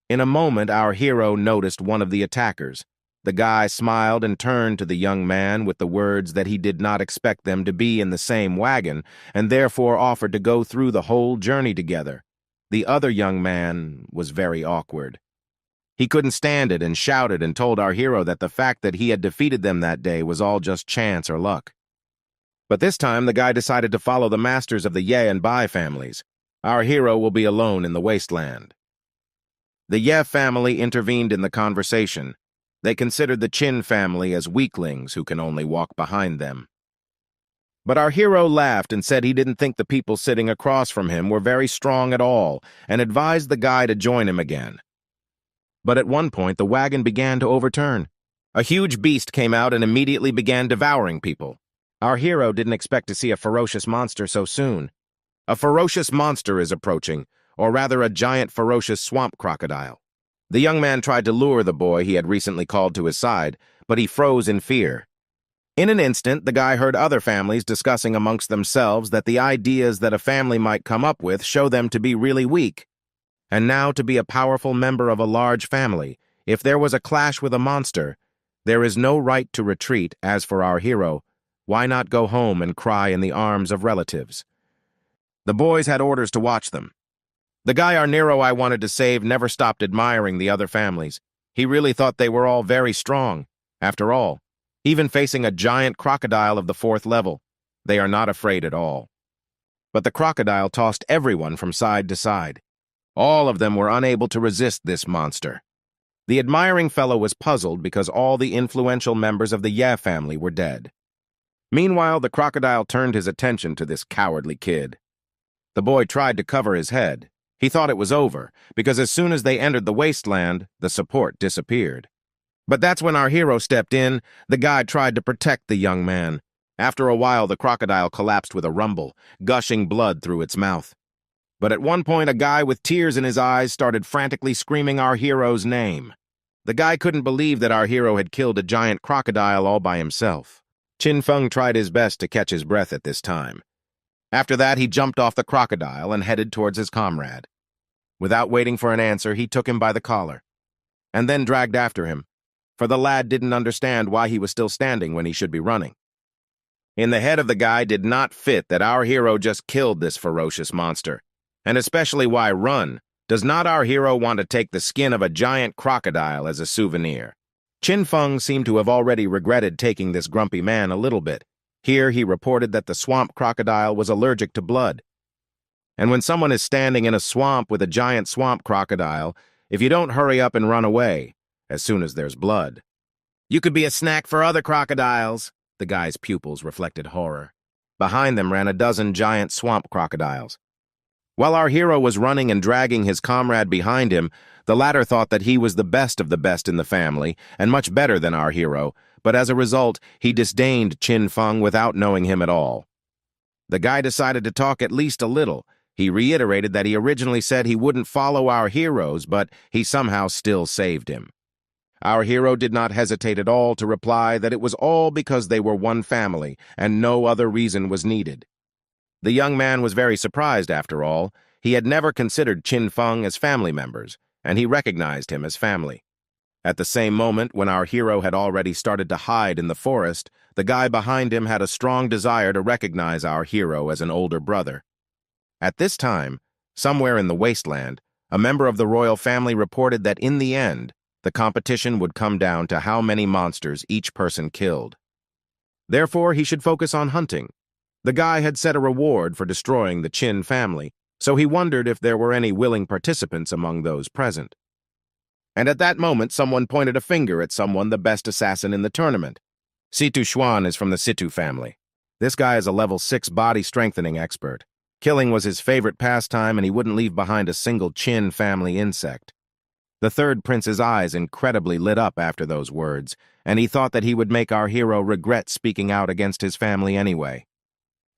In a moment, our hero noticed one of the attackers. The guy smiled and turned to the young man with the words that he did not expect them to be in the same wagon, and therefore offered to go through the whole journey together. The other young man was very awkward. He couldn't stand it and shouted and told our hero that the fact that he had defeated them that day was all just chance or luck. But this time, the guy decided to follow the masters of the Ye and Bai families. Our hero will be alone in the wasteland. The Ye family intervened in the conversation. They considered the Chin family as weaklings who can only walk behind them. But our hero laughed and said he didn't think the people sitting across from him were very strong at all, and advised the guy to join him again. But at one point, the wagon began to overturn. A huge beast came out and immediately began devouring people. Our hero didn't expect to see a ferocious monster so soon. A ferocious monster is approaching, or rather a giant ferocious swamp crocodile. The young man tried to lure the boy he had recently called to his side, but he froze in fear. In an instant, the guy heard other families discussing amongst themselves that the ideas that a family might come up with show them to be really weak. And now to be a powerful member of a large family, if there was a clash with a monster, there is no right to retreat. As for our hero, why not go home and cry in the arms of relatives? The boys had orders to watch them. The guy our Nero I wanted to save never stopped admiring the other families. He really thought they were all very strong. After all, even facing a giant crocodile of the 4th level, they are not afraid at all. But the crocodile tossed everyone from side to side. All of them were unable to resist this monster. The admiring fellow was puzzled because all the influential members of the Ye family were dead. Meanwhile, the crocodile turned his attention to this cowardly kid. The boy tried to cover his head. He thought it was over, because as soon as they entered the wasteland, the support disappeared. But that's when our hero stepped in. The guide tried to protect the young man. After a while, the crocodile collapsed with a rumble, gushing blood through its mouth. But at one point, a guy with tears in his eyes started frantically screaming our hero's name. The guy couldn't believe that our hero had killed a giant crocodile all by himself. Chin Feng tried his best to catch his breath at this time. After that, he jumped off the crocodile and headed towards his comrade. Without waiting for an answer, he took him by the collar, and then dragged after him, for the lad didn't understand why he was still standing when he should be running. In the head of the guy did not fit that our hero just killed this ferocious monster, and especially why run. Does not our hero want to take the skin of a giant crocodile as a souvenir? Chin Feng seemed to have already regretted taking this grumpy man a little bit. Here he reported that the swamp crocodile was allergic to blood. And when someone is standing in a swamp with a giant swamp crocodile, if you don't hurry up and run away, as soon as there's blood, you could be a snack for other crocodiles. The guy's pupils reflected horror. Behind them ran a dozen giant swamp crocodiles. While our hero was running and dragging his comrade behind him, the latter thought that he was the best of the best in the family, and much better than our hero, but as a result, he disdained Chin Feng without knowing him at all. The guy decided to talk at least a little. He reiterated that he originally said he wouldn't follow our heroes, but he somehow still saved him. Our hero did not hesitate at all to reply that it was all because they were one family, and no other reason was needed. The young man was very surprised after all. He had never considered Chin Feng as family members, and he recognized him as family. At the same moment, when our hero had already started to hide in the forest, the guy behind him had a strong desire to recognize our hero as an older brother. At this time, somewhere in the wasteland, a member of the royal family reported that in the end, the competition would come down to how many monsters each person killed. Therefore, he should focus on hunting. The guy had set a reward for destroying the Chin family, so he wondered if there were any willing participants among those present. And at that moment, someone pointed a finger at someone the best assassin in the tournament. Situ Xuan is from the Situ family. This guy is a level 6 body strengthening expert. Killing was his favorite pastime, and he wouldn't leave behind a single Chin family insect. The third prince's eyes incredibly lit up after those words, and he thought that he would make our hero regret speaking out against his family anyway.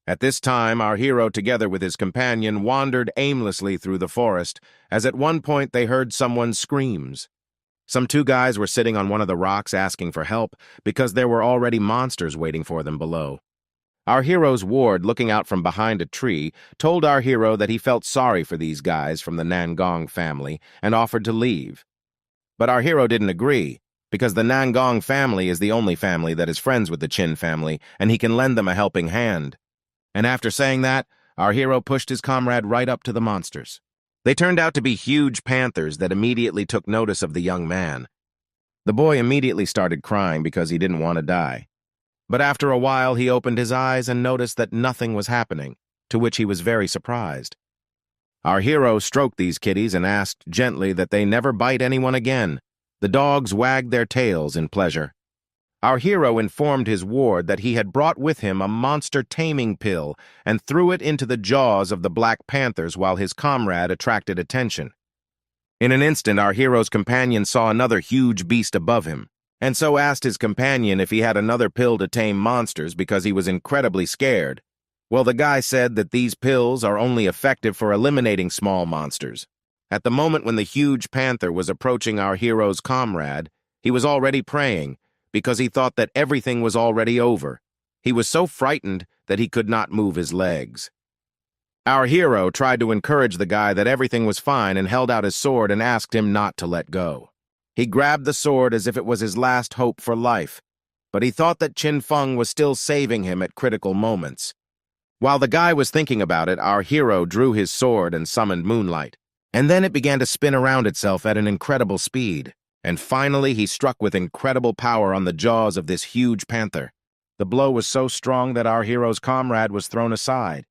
At this time, our hero, together with his companion, wandered aimlessly through the forest, as at one point they heard someone's screams. Some two guys were sitting on one of the rocks asking for help because there were already monsters waiting for them below. Our hero's ward, looking out from behind a tree, told our hero that he felt sorry for these guys from the Nangong family and offered to leave. But our hero didn't agree, because the Nangong family is the only family that is friends with the Qin family, and he can lend them a helping hand. And after saying that, our hero pushed his comrade right up to the monsters. They turned out to be huge panthers that immediately took notice of the young man. The boy immediately started crying because he didn't want to die. But after a while, he opened his eyes and noticed that nothing was happening, to which he was very surprised. Our hero stroked these kitties and asked gently that they never bite anyone again. The dogs wagged their tails in pleasure. Our hero informed his ward that he had brought with him a monster taming pill and threw it into the jaws of the Black Panthers while his comrade attracted attention. In an instant, our hero's companion saw another huge beast above him, and so asked his companion if he had another pill to tame monsters because he was incredibly scared. Well, the guy said that these pills are only effective for eliminating small monsters. At the moment when the huge panther was approaching our hero's comrade, he was already praying, because he thought that everything was already over. He was so frightened that he could not move his legs. Our hero tried to encourage the guy that everything was fine and held out his sword and asked him not to let go. He grabbed the sword as if it was his last hope for life, but he thought that Qin Feng was still saving him at critical moments. While the guy was thinking about it, our hero drew his sword and summoned moonlight, and then it began to spin around itself at an incredible speed. And finally, he struck with incredible power on the jaws of this huge panther. The blow was so strong that our hero's comrade was thrown aside.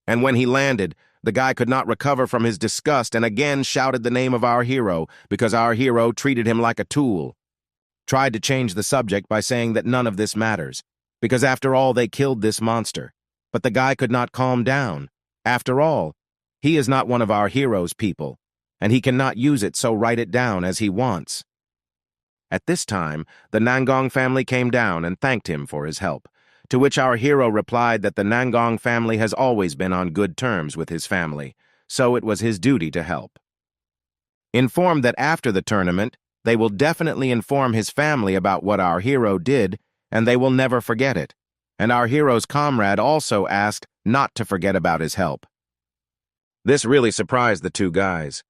And when he landed, the guy could not recover from his disgust and again shouted the name of our hero because our hero treated him like a tool. Tried to change the subject by saying that none of this matters, because after all, they killed this monster. But the guy could not calm down. After all, he is not one of our hero's people, and he cannot use it, so write it down as he wants. At this time, the Nangong family came down and thanked him for his help, to which our hero replied that the Nangong family has always been on good terms with his family, so it was his duty to help. Informed that after the tournament, they will definitely inform his family about what our hero did, and they will never forget it. And our hero's comrade also asked not to forget about his help. This really surprised the two guys.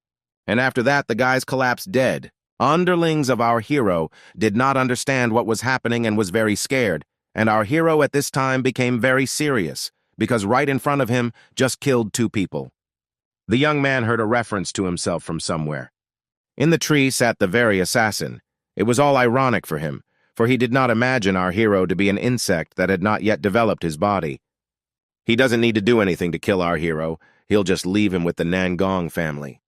And after that, the guys collapsed dead. Underlings of our hero did not understand what was happening and was very scared, and our hero at this time became very serious, because right in front of him just killed two people. The young man heard a reference to himself from somewhere. In the tree sat the very assassin. It was all ironic for him, for he did not imagine our hero to be an insect that had not yet developed his body. He doesn't need to do anything to kill our hero. He'll just leave him with the Nangong family.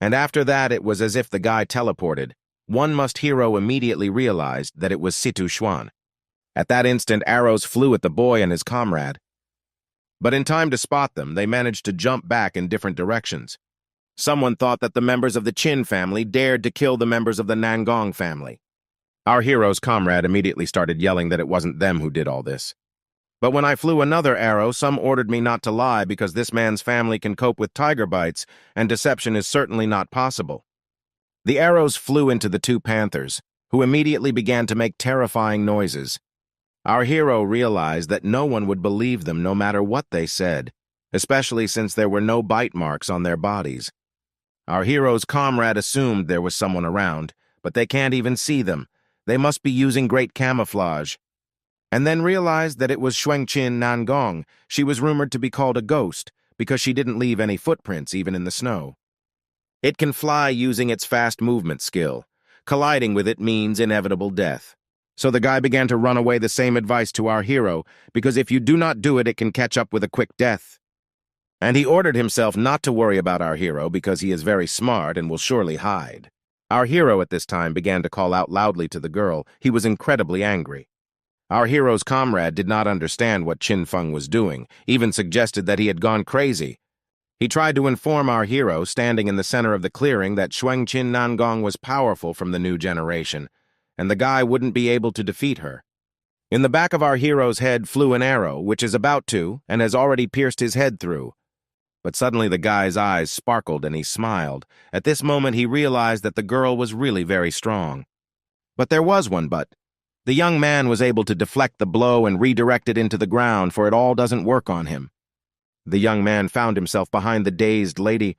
And after that, it was as if the guy teleported. One must hero immediately realized that it was Situ Xuan. At that instant, arrows flew at the boy and his comrade. But in time to spot them, they managed to jump back in different directions. Someone thought that the members of the Qin family dared to kill the members of the Nangong family. Our hero's comrade immediately started yelling that it wasn't them who did all this. But when I flew another arrow, some ordered me not to lie because this man's family can cope with tiger bites, and deception is certainly not possible. The arrows flew into the two panthers, who immediately began to make terrifying noises. Our hero realized that no one would believe them no matter what they said, especially since there were no bite marks on their bodies. Our hero's comrade assumed there was someone around, but they can't even see them. They must be using great camouflage. And then realized that it was Xuanqin Nangong. She was rumored to be called a ghost because she didn't leave any footprints even in the snow. It can fly using its fast movement skill. Colliding with it means inevitable death. So the guy began to run away the same advice to our hero, because if you do not do it, it can catch up with a quick death. And he ordered himself not to worry about our hero because he is very smart and will surely hide. Our hero at this time began to call out loudly to the girl. He was incredibly angry. Our hero's comrade did not understand what Qin Feng was doing, even suggested that he had gone crazy. He tried to inform our hero, standing in the center of the clearing, that Xuanqin Nangong was powerful from the new generation, and the guy wouldn't be able to defeat her. In the back of our hero's head flew an arrow, which is about to, and has already pierced his head through. But suddenly the guy's eyes sparkled and he smiled. At this moment he realized that the girl was really very strong. But there was one but. The young man was able to deflect the blow and redirect it into the ground, for it all doesn't work on him. The young man found himself behind the dazed lady,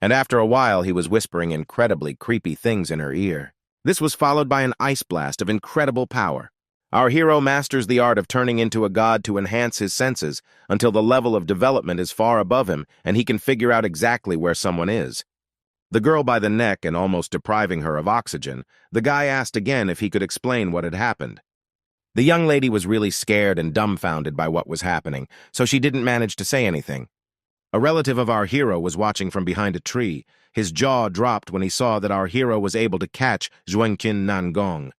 and after a while he was whispering incredibly creepy things in her ear. This was followed by an ice blast of incredible power. Our hero masters the art of turning into a god to enhance his senses until the level of development is far above him and he can figure out exactly where someone is. The girl by the neck and almost depriving her of oxygen, the guy asked again if he could explain what had happened. The young lady was really scared and dumbfounded by what was happening, so she didn't manage to say anything. A relative of our hero was watching from behind a tree. His jaw dropped when he saw that our hero was able to catch Xuanqin Nangong.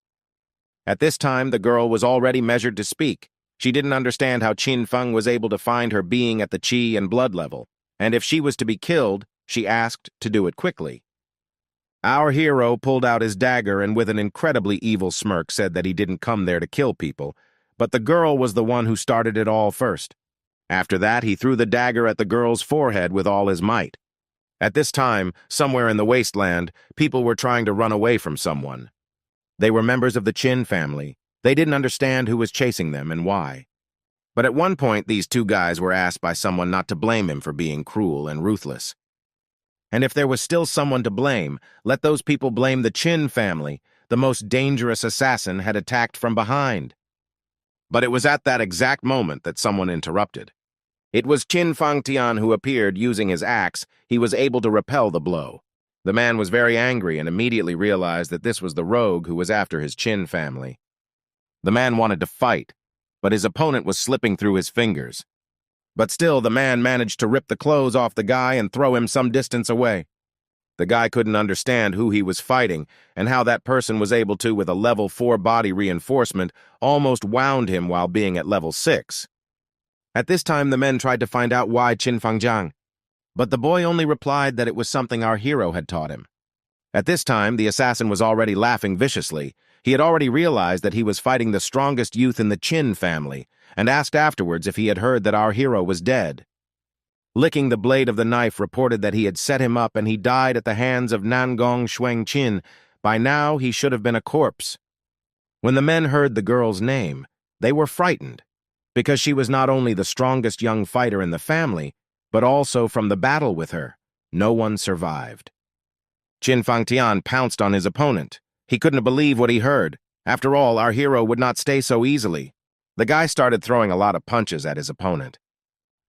At this time, the girl was already measured to speak. She didn't understand how Qin Feng was able to find her being at the qi and blood level, and if she was to be killed, she asked to do it quickly. Our hero pulled out his dagger and with an incredibly evil smirk said that he didn't come there to kill people, but the girl was the one who started it all first. After that, he threw the dagger at the girl's forehead with all his might. At this time, somewhere in the wasteland, people were trying to run away from someone. They were members of the Qin family. They didn't understand who was chasing them and why. But at one point, these two guys were asked by someone not to blame him for being cruel and ruthless. And if there was still someone to blame, let those people blame the Qin family. The most dangerous assassin had attacked from behind. But it was at that exact moment that someone interrupted. It was Qin Fangtian who appeared using his axe. He was able to repel the blow. The man was very angry and immediately realized that this was the rogue who was after his Qin family. The man wanted to fight, but his opponent was slipping through his fingers. But still, the man managed to rip the clothes off the guy and throw him some distance away. The guy couldn't understand who he was fighting and how that person was able to, with a level 4 body reinforcement, almost wound him while being at level 6. At this time, the men tried to find out why Qin Fangjiang, but the boy only replied that it was something our hero had taught him. At this time, the assassin was already laughing viciously. He had already realized that he was fighting the strongest youth in the Qin family, and asked afterwards if he had heard that our hero was dead. Licking the blade of the knife reported that he had set him up and he died at the hands of Nangong Xuanqin. By now, he should have been a corpse. When the men heard the girl's name, they were frightened, because she was not only the strongest young fighter in the family, but also from the battle with her. No one survived. Qin Fangtian pounced on his opponent. He couldn't believe what he heard. After all, our hero would not stay so easily. The guy started throwing a lot of punches at his opponent.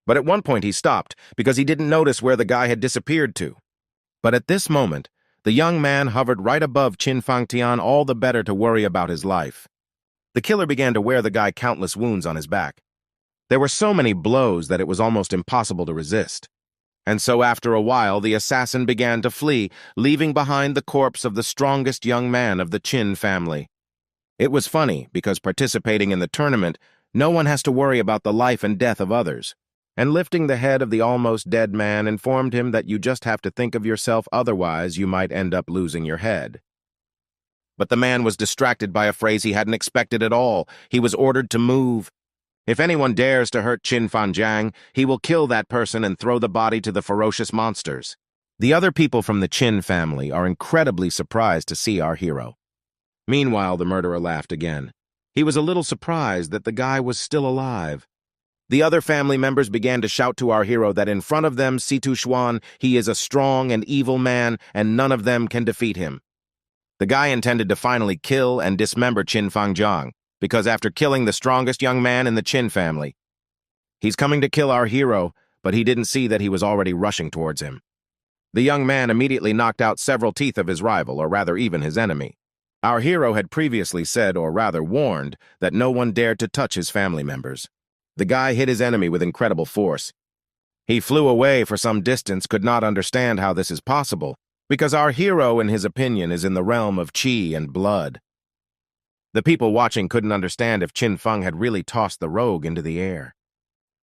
But at one point he stopped because he didn't notice where the guy had disappeared to. But at this moment, the young man hovered right above Qin Fangtian, all the better to worry about his life. The killer began to wear the guy countless wounds on his back. There were so many blows that it was almost impossible to resist. And so after a while, the assassin began to flee, leaving behind the corpse of the strongest young man of the Qin family. It was funny, because participating in the tournament, no one has to worry about the life and death of others. And lifting the head of the almost dead man informed him that you just have to think of yourself, otherwise you might end up losing your head. But the man was distracted by a phrase he hadn't expected at all. He was ordered to move. If anyone dares to hurt Qin Fangjiang, he will kill that person and throw the body to the ferocious monsters. The other people from the Qin family are incredibly surprised to see our hero. Meanwhile, the murderer laughed again. He was a little surprised that the guy was still alive. The other family members began to shout to our hero that in front of them, Situ Xuan, he is a strong and evil man, and none of them can defeat him. The guy intended to finally kill and dismember Qin Fangjiang, because after killing the strongest young man in the Qin family, he's coming to kill our hero, but he didn't see that he was already rushing towards him. The young man immediately knocked out several teeth of his rival, or rather even his enemy. Our hero had previously said, or rather warned, that no one dared to touch his family members. The guy hit his enemy with incredible force. He flew away for some distance, could not understand how this is possible, because our hero, in his opinion, is in the realm of qi and blood. The people watching couldn't understand if Qin Feng had really tossed the rogue into the air.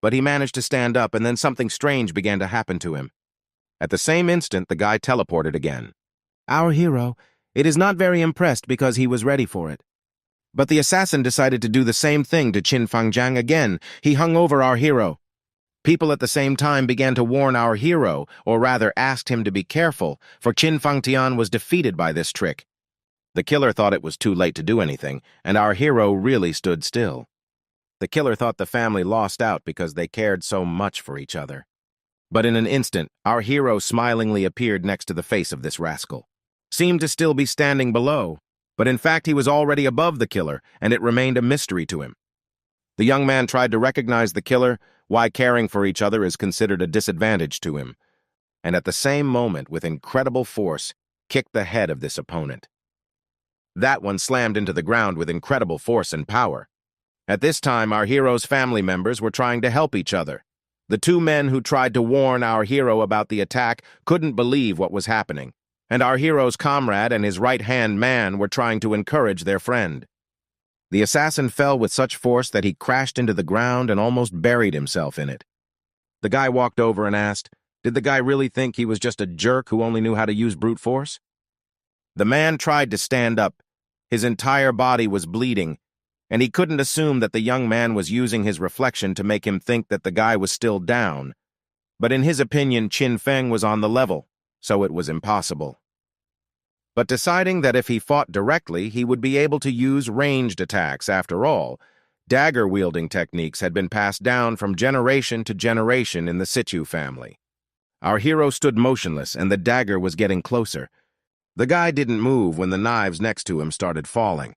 But he managed to stand up, and then something strange began to happen to him. At the same instant, the guy teleported again. Our hero. It is not very impressed because he was ready for it. But the assassin decided to do the same thing to Qin Fangjiang again. He hung over our hero. People at the same time began to warn our hero, or rather asked him to be careful, for Qin Fangtian was defeated by this trick. The killer thought it was too late to do anything, and our hero really stood still. The killer thought the family lost out because they cared so much for each other. But in an instant, our hero smilingly appeared next to the face of this rascal. Seemed to still be standing below, but in fact he was already above the killer, and it remained a mystery to him. The young man tried to recognize the killer, why caring for each other is considered a disadvantage to him, and at the same moment, with incredible force, kicked the head of this opponent. That one slammed into the ground with incredible force and power. At this time, our hero's family members were trying to help each other. The two men who tried to warn our hero about the attack couldn't believe what was happening, and our hero's comrade and his right-hand man were trying to encourage their friend. The assassin fell with such force that he crashed into the ground and almost buried himself in it. The guy walked over and asked, did the guy really think he was just a jerk who only knew how to use brute force? The man tried to stand up. His entire body was bleeding, and he couldn't assume that the young man was using his reflection to make him think that the guy was still down. But in his opinion, Qin Feng was on the level, so it was impossible. But deciding that if he fought directly, he would be able to use ranged attacks after all, dagger-wielding techniques had been passed down from generation to generation in the Situ family. Our hero stood motionless, and the dagger was getting closer. The guy didn't move when the knives next to him started falling.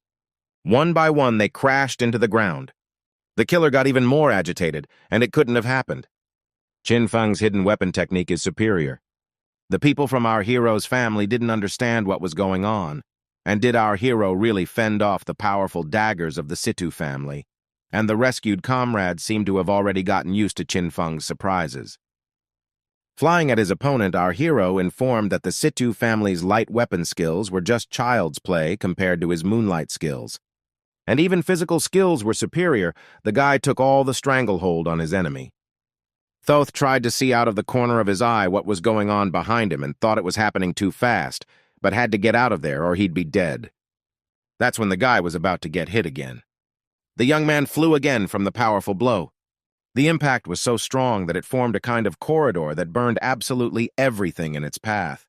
One by one, they crashed into the ground. The killer got even more agitated, and it couldn't have happened. Qin Feng's hidden weapon technique is superior. The people from our hero's family didn't understand what was going on, and did our hero really fend off the powerful daggers of the Situ family, and the rescued comrades seemed to have already gotten used to Qin Feng's surprises. Flying at his opponent, our hero informed that the Situ family's light weapon skills were just child's play compared to his moonlight skills. And even physical skills were superior. The guy took all the stranglehold on his enemy. Thoth tried to see out of the corner of his eye what was going on behind him and thought it was happening too fast, but had to get out of there or he'd be dead. That's when the guy was about to get hit again. The young man flew again from the powerful blow. The impact was so strong that it formed a kind of corridor that burned absolutely everything in its path.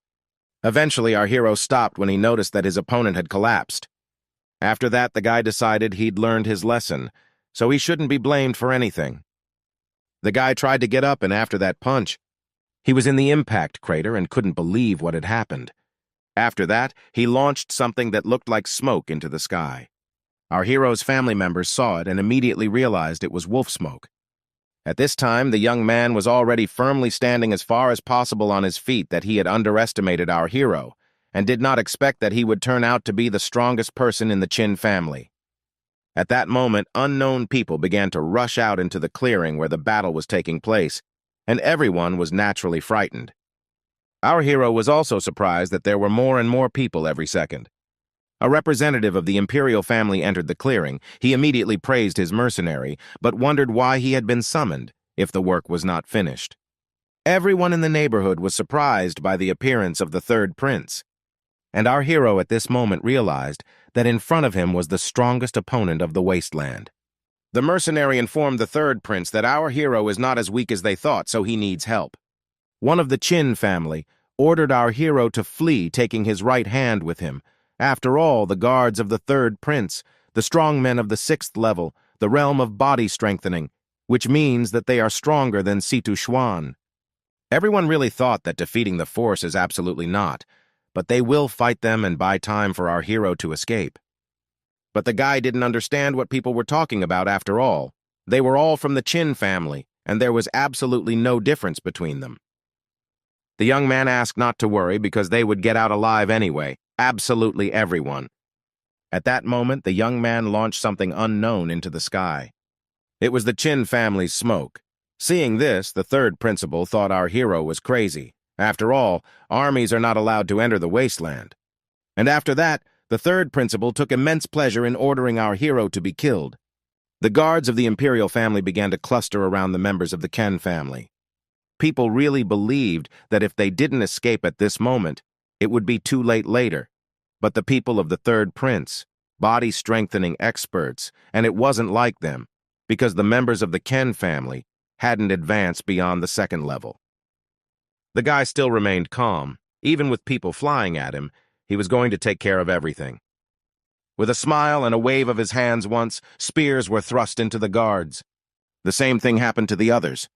Eventually, our hero stopped when he noticed that his opponent had collapsed. After that, the guy decided he'd learned his lesson, so he shouldn't be blamed for anything. The guy tried to get up, and after that punch, he was in the impact crater and couldn't believe what had happened. After that, he launched something that looked like smoke into the sky. Our hero's family members saw it and immediately realized it was wolf smoke. At this time, the young man was already firmly standing as far as possible on his feet that he had underestimated our hero, and did not expect that he would turn out to be the strongest person in the Qin family. At that moment, unknown people began to rush out into the clearing where the battle was taking place, and everyone was naturally frightened. Our hero was also surprised that there were more and more people every second. A representative of the imperial family entered the clearing. He immediately praised his mercenary, but wondered why he had been summoned, if the work was not finished. Everyone in the neighborhood was surprised by the appearance of the third prince, and our hero at this moment realized that in front of him was the strongest opponent of the wasteland. The mercenary informed the third prince that our hero is not as weak as they thought, so he needs help. One of the Qin family ordered our hero to flee, taking his right hand with him. After all, the guards of the third prince, the strong men of the 6th level, the realm of body strengthening, which means that they are stronger than Situ Xuan. Everyone really thought that defeating the force is absolutely not, but they will fight them and buy time for our hero to escape. But the guy didn't understand what people were talking about after all. They were all from the Qin family, and there was absolutely no difference between them. The young man asked not to worry because they would get out alive anyway, absolutely everyone. At that moment, the young man launched something unknown into the sky. It was the Qin family's smoke. Seeing this, the third principal thought our hero was crazy. After all, armies are not allowed to enter the wasteland. And after that, the third principal took immense pleasure in ordering our hero to be killed. The guards of the imperial family began to cluster around the members of the Qin family. People really believed that if they didn't escape at this moment, it would be too late later. But the people of the third prince, body-strengthening experts, and it wasn't like them, because the members of the Ken family hadn't advanced beyond the second level. The guy still remained calm. Even with people flying at him, he was going to take care of everything. With a smile and a wave of his hands once, spears were thrust into the guards. The same thing happened to the others.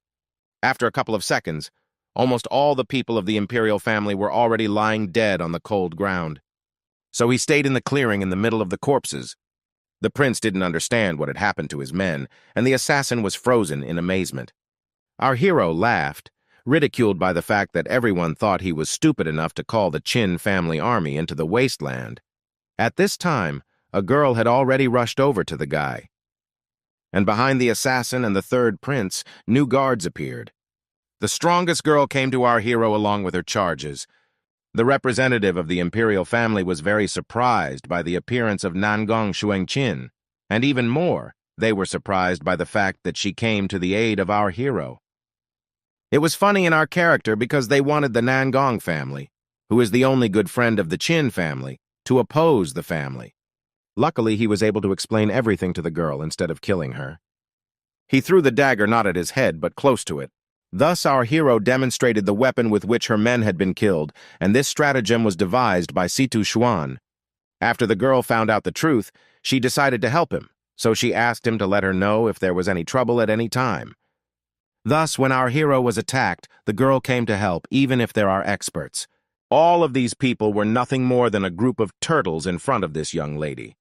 After a couple of seconds, almost all the people of the imperial family were already lying dead on the cold ground. So he stayed in the clearing in the middle of the corpses. The prince didn't understand what had happened to his men, and the assassin was frozen in amazement. Our hero laughed, ridiculed by the fact that everyone thought he was stupid enough to call the Qin family army into the wasteland. At this time, a girl had already rushed over to the guy. And behind the assassin and the third prince, new guards appeared. The strongest girl came to our hero along with her charges. The representative of the imperial family was very surprised by the appearance of Nangong Xuanqin, and even more, they were surprised by the fact that she came to the aid of our hero. It was funny in our character because they wanted the Nangong family, who is the only good friend of the Qin family, to oppose the family. Luckily, he was able to explain everything to the girl instead of killing her. He threw the dagger not at his head, but close to it. Thus, our hero demonstrated the weapon with which her men had been killed, and this stratagem was devised by Situ Xuan. After the girl found out the truth, she decided to help him, so she asked him to let her know if there was any trouble at any time. Thus, when our hero was attacked, the girl came to help, even if there are experts. All of these people were nothing more than a group of turtles in front of this young lady.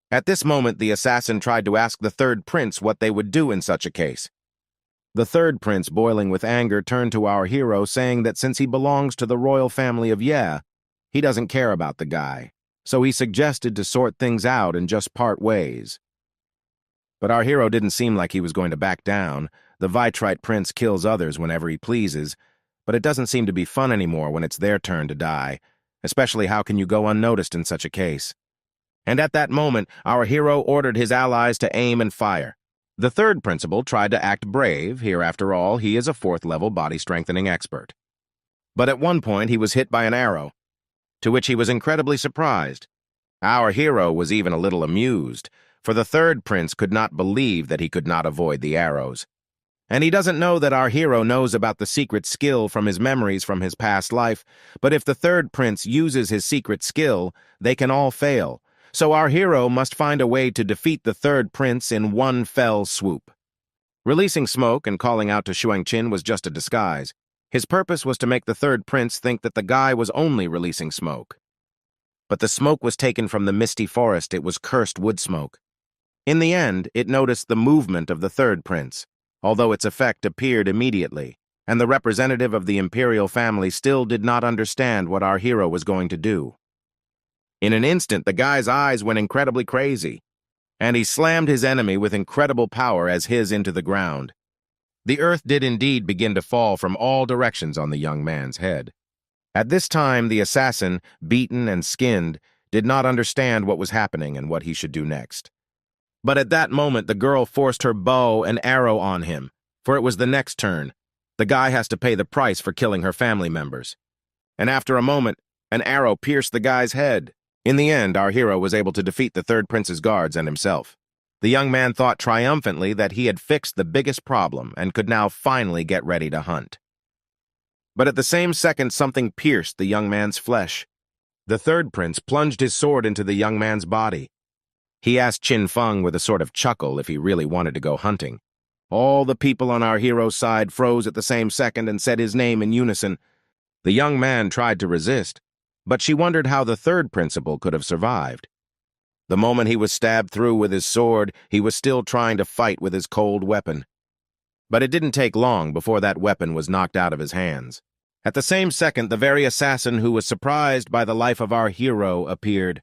At this moment, the assassin tried to ask the third prince what they would do in such a case. The third prince, boiling with anger, turned to our hero, saying that since he belongs to the royal family of Ye, he doesn't care about the guy, so he suggested to sort things out and just part ways. But our hero didn't seem like he was going to back down. The Vitrite prince kills others whenever he pleases, but it doesn't seem to be fun anymore when it's their turn to die, especially how can you go unnoticed in such a case? And at that moment, our hero ordered his allies to aim and fire. The third principal tried to act brave. Here, after all, he is a fourth-level body-strengthening expert. But at one point, he was hit by an arrow, to which he was incredibly surprised. Our hero was even a little amused, for the third prince could not believe that he could not avoid the arrows. And he doesn't know that our hero knows about the secret skill from his memories from his past life, but if the third prince uses his secret skill, they can all fail. So our hero must find a way to defeat the third prince in one fell swoop. Releasing smoke and calling out to Xuanqin was just a disguise. His purpose was to make the third prince think that the guy was only releasing smoke. But the smoke was taken from the misty forest. It was cursed wood smoke. In the end, it noticed the movement of the third prince, although its effect appeared immediately, and the representative of the imperial family still did not understand what our hero was going to do. In an instant, the guy's eyes went incredibly crazy, and he slammed his enemy with incredible power as his into the ground. The earth did indeed begin to fall from all directions on the young man's head. At this time, the assassin, beaten and skinned, did not understand what was happening and what he should do next. But at that moment, the girl forced her bow and arrow on him, for it was the next turn. The guy has to pay the price for killing her family members. And after a moment, an arrow pierced the guy's head. In the end, our hero was able to defeat the third prince's guards and himself. The young man thought triumphantly that he had fixed the biggest problem and could now finally get ready to hunt. But at the same second, something pierced the young man's flesh. The third prince plunged his sword into the young man's body. He asked Qin Feng with a sort of chuckle if he really wanted to go hunting. All the people on our hero's side froze at the same second and said his name in unison. The young man tried to resist, but she wondered how the third principal could have survived. The moment he was stabbed through with his sword, he was still trying to fight with his cold weapon. But it didn't take long before that weapon was knocked out of his hands. At the same second, the very assassin who was surprised by the life of our hero appeared.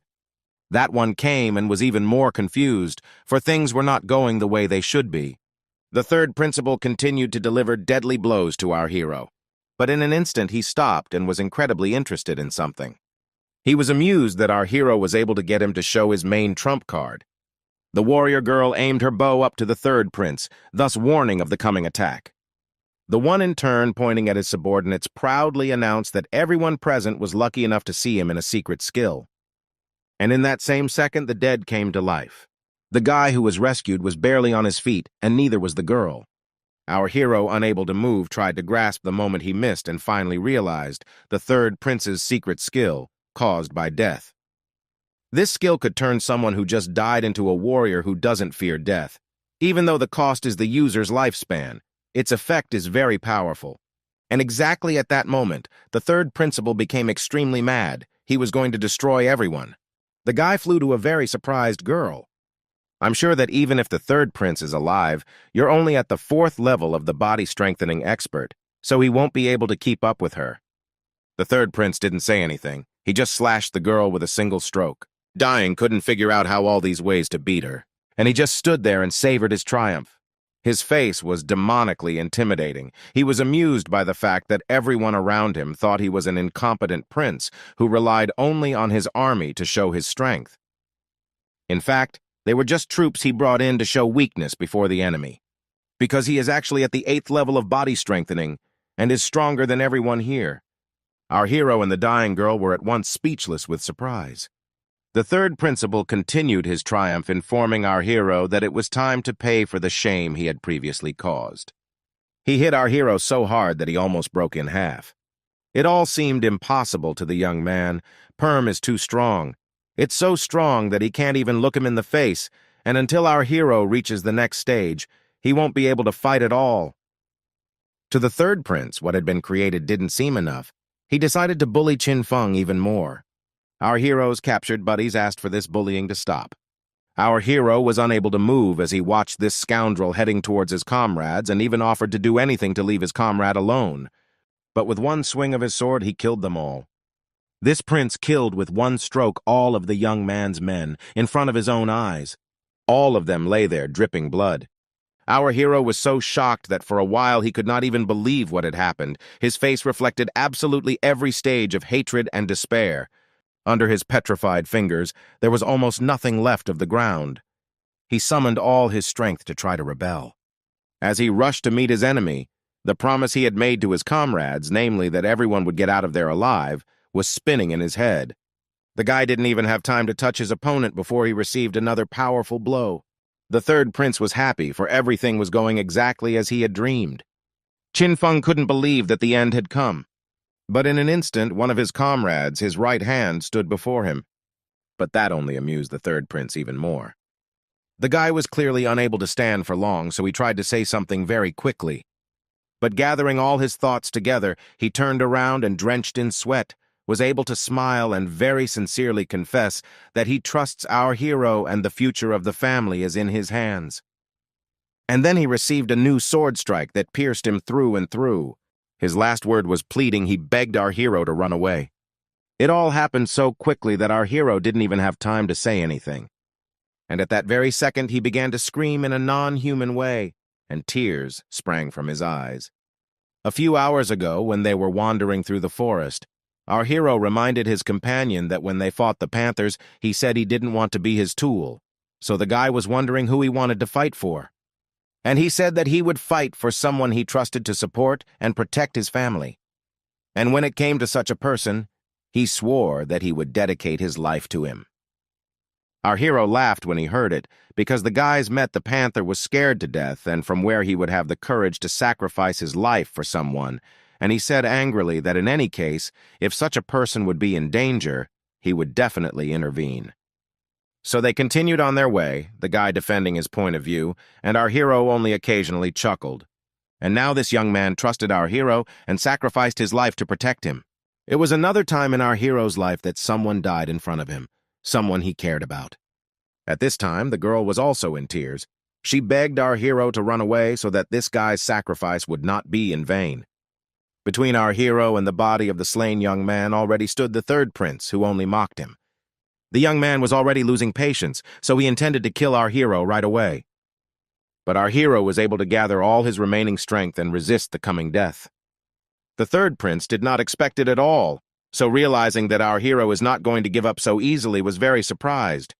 That one came and was even more confused, for things were not going the way they should be. The third principal continued to deliver deadly blows to our hero. But in an instant he stopped and was incredibly interested in something. He was amused that our hero was able to get him to show his main trump card. The warrior girl aimed her bow up to the third prince, thus warning of the coming attack. The one in turn, pointing at his subordinates, proudly announced that everyone present was lucky enough to see him in a secret skill. And in that same second, the dead came to life. The guy who was rescued was barely on his feet, and neither was the girl. Our hero, unable to move, tried to grasp the moment he missed and finally realized the third prince's secret skill, caused by death. This skill could turn someone who just died into a warrior who doesn't fear death. Even though the cost is the user's lifespan, its effect is very powerful. And exactly at that moment, the third principal became extremely mad. He was going to destroy everyone. The guy flew to a very surprised girl. I'm sure that even if the third prince is alive, you're only at the 4th level of the body-strengthening expert, so he won't be able to keep up with her. The third prince didn't say anything. He just slashed the girl with a single stroke. Dying couldn't figure out how all these ways to beat her, and he just stood there and savored his triumph. His face was demonically intimidating. He was amused by the fact that everyone around him thought he was an incompetent prince who relied only on his army to show his strength. In fact, they were just troops he brought in to show weakness before the enemy, because he is actually at the 8th level of body strengthening and is stronger than everyone here. Our hero and the dying girl were at once speechless with surprise. The third principal continued his triumph, informing our hero that it was time to pay for the shame he had previously caused. He hit our hero so hard that he almost broke in half. It all seemed impossible to the young man. Perm is too strong. It's so strong that he can't even look him in the face, and until our hero reaches the next stage, he won't be able to fight at all. To the third prince, what had been created didn't seem enough. He decided to bully Qin Feng even more. Our hero's captured buddies asked for this bullying to stop. Our hero was unable to move as he watched this scoundrel heading towards his comrades and even offered to do anything to leave his comrade alone. But with one swing of his sword, he killed them all. This prince killed with one stroke all of the young man's men in front of his own eyes. All of them lay there dripping blood. Our hero was so shocked that for a while he could not even believe what had happened. His face reflected absolutely every stage of hatred and despair. Under his petrified fingers, there was almost nothing left of the ground. He summoned all his strength to try to rebel. As he rushed to meet his enemy, the promise he had made to his comrades, namely that everyone would get out of there alive, was spinning in his head. The guy didn't even have time to touch his opponent before he received another powerful blow. The third prince was happy, for everything was going exactly as he had dreamed. Qin Feng couldn't believe that the end had come. But in an instant, one of his comrades, his right hand, stood before him. But that only amused the third prince even more. The guy was clearly unable to stand for long, so he tried to say something very quickly. But gathering all his thoughts together, he turned around and, drenched in sweat, was able to smile and very sincerely confess that he trusts our hero and the future of the family is in his hands. And then he received a new sword strike that pierced him through and through. His last word was pleading. He begged our hero to run away. It all happened so quickly that our hero didn't even have time to say anything. And at that very second, he began to scream in a non-human way, and tears sprang from his eyes. A few hours ago, when they were wandering through the forest, our hero reminded his companion that when they fought the Panthers, he said he didn't want to be his tool, so the guy was wondering who he wanted to fight for. And he said that he would fight for someone he trusted to support and protect his family. And when it came to such a person, he swore that he would dedicate his life to him. Our hero laughed when he heard it, because the guys met the panther was scared to death and from where he would have the courage to sacrifice his life for someone, and he said angrily that in any case, if such a person would be in danger, he would definitely intervene. So they continued on their way, the guy defending his point of view, and our hero only occasionally chuckled. And now this young man trusted our hero and sacrificed his life to protect him. It was another time in our hero's life that someone died in front of him, someone he cared about. At this time, the girl was also in tears. She begged our hero to run away so that this guy's sacrifice would not be in vain. Between our hero and the body of the slain young man already stood the third prince, who only mocked him. The young man was already losing patience, so he intended to kill our hero right away. But our hero was able to gather all his remaining strength and resist the coming death. The third prince did not expect it at all, so realizing that our hero is not going to give up so easily was very surprised.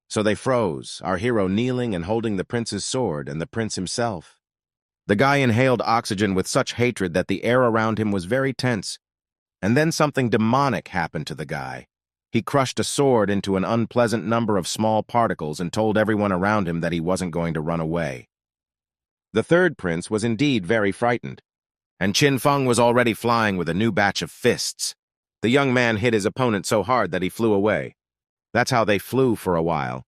So they froze, our hero kneeling and holding the prince's sword and the prince himself. The guy inhaled oxygen with such hatred that the air around him was very tense. And then something demonic happened to the guy. He crushed a sword into an unpleasant number of small particles and told everyone around him that he wasn't going to run away. The third prince was indeed very frightened, and Qin Feng was already flying with a new batch of fists. The young man hit his opponent so hard that he flew away. That's how they flew for a while.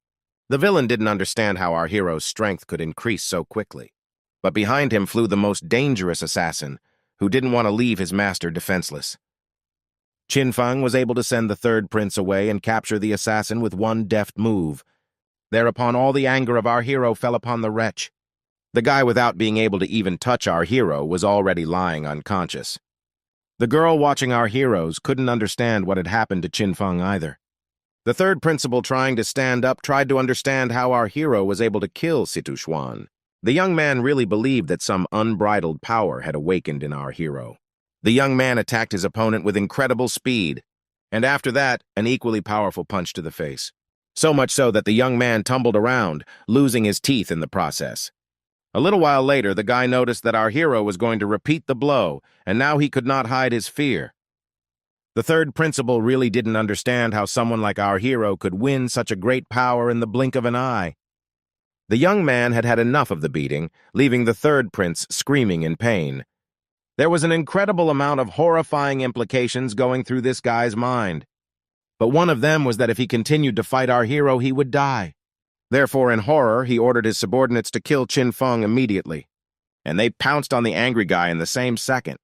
The villain didn't understand how our hero's strength could increase so quickly. But behind him flew the most dangerous assassin, who didn't want to leave his master defenseless. Qin Feng was able to send the third prince away and capture the assassin with one deft move. Thereupon all the anger of our hero fell upon the wretch. The guy, without being able to even touch our hero, was already lying unconscious. The girl watching our heroes couldn't understand what had happened to Qin Feng either. The third principal, trying to stand up, tried to understand how our hero was able to kill Situ Xuan. The young man really believed that some unbridled power had awakened in our hero. The young man attacked his opponent with incredible speed, and after that, an equally powerful punch to the face. So much so that the young man tumbled around, losing his teeth in the process. A little while later, the guy noticed that our hero was going to repeat the blow, and now he could not hide his fear. The third principal really didn't understand how someone like our hero could win such a great power in the blink of an eye. The young man had had enough of the beating, leaving the third prince screaming in pain. There was an incredible amount of horrifying implications going through this guy's mind. But one of them was that if he continued to fight our hero, he would die. Therefore, in horror, he ordered his subordinates to kill Qin Feng immediately. And they pounced on the angry guy in the same second.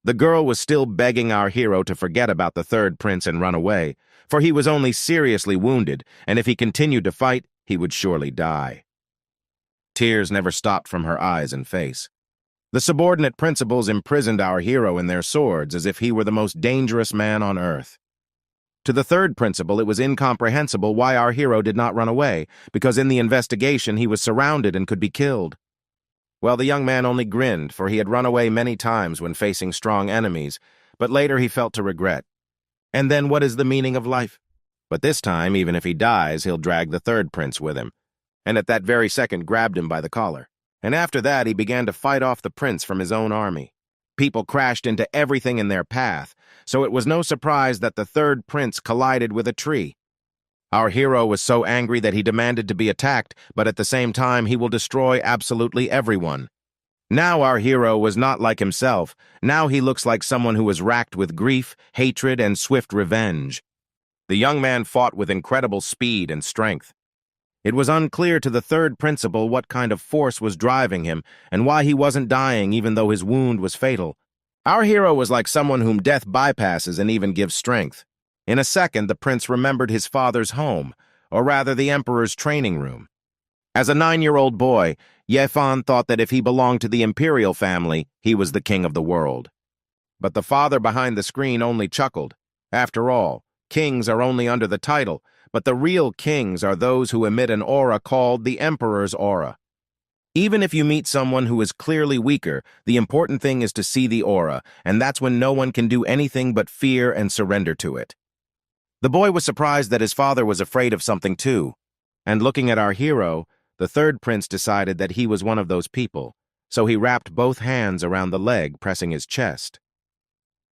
The girl was still begging our hero to forget about the third prince and run away, for he was only seriously wounded, and if he continued to fight, he would surely die. Tears never stopped from her eyes and face. The subordinate principals imprisoned our hero in their swords as if he were the most dangerous man on earth. To the third principal, it was incomprehensible why our hero did not run away, because in the investigation he was surrounded and could be killed. Well, the young man only grinned, for he had run away many times when facing strong enemies, but later he felt to regret. And then what is the meaning of life? But this time, even if he dies, he'll drag the third prince with him. And at that very second grabbed him by the collar. And after that, he began to fight off the prince from his own army. People crashed into everything in their path, so it was no surprise that the third prince collided with a tree. Our hero was so angry that he demanded to be attacked, but at the same time he will destroy absolutely everyone. Now our hero was not like himself. Now he looks like someone who is racked with grief, hatred, and swift revenge. The young man fought with incredible speed and strength. It was unclear to the third principal what kind of force was driving him and why he wasn't dying even though his wound was fatal. Our hero was like someone whom death bypasses and even gives strength. In a second, the prince remembered his father's home, or rather the emperor's training room. As a 9-year-old boy, Ye Fan thought that if he belonged to the imperial family, he was the king of the world. But the father behind the screen only chuckled. After all, kings are only under the title, but the real kings are those who emit an aura called the Emperor's aura. Even if you meet someone who is clearly weaker, the important thing is to see the aura, and that's when no one can do anything but fear and surrender to it. The boy was surprised that his father was afraid of something too, and looking at our hero, the third prince decided that he was one of those people, so he wrapped both hands around the leg, pressing his chest.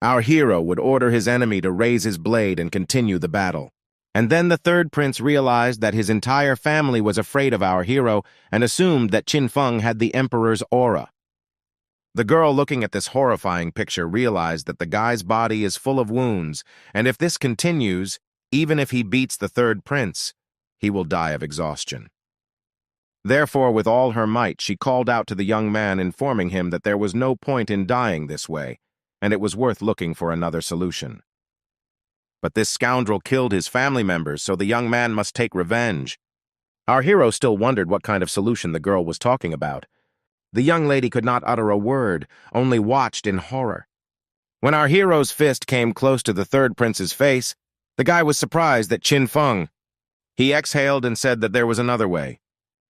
Our hero would order his enemy to raise his blade and continue the battle. And then the third prince realized that his entire family was afraid of our hero and assumed that Qin Feng had the emperor's aura. The girl looking at this horrifying picture realized that the guy's body is full of wounds, and if this continues, even if he beats the third prince, he will die of exhaustion. Therefore, with all her might, she called out to the young man, informing him that there was no point in dying this way, and it was worth looking for another solution. But this scoundrel killed his family members, so the young man must take revenge. Our hero still wondered what kind of solution the girl was talking about. The young lady could not utter a word, only watched in horror. When our hero's fist came close to the third prince's face, the guy was surprised that Qin Feng. He exhaled and said that there was another way.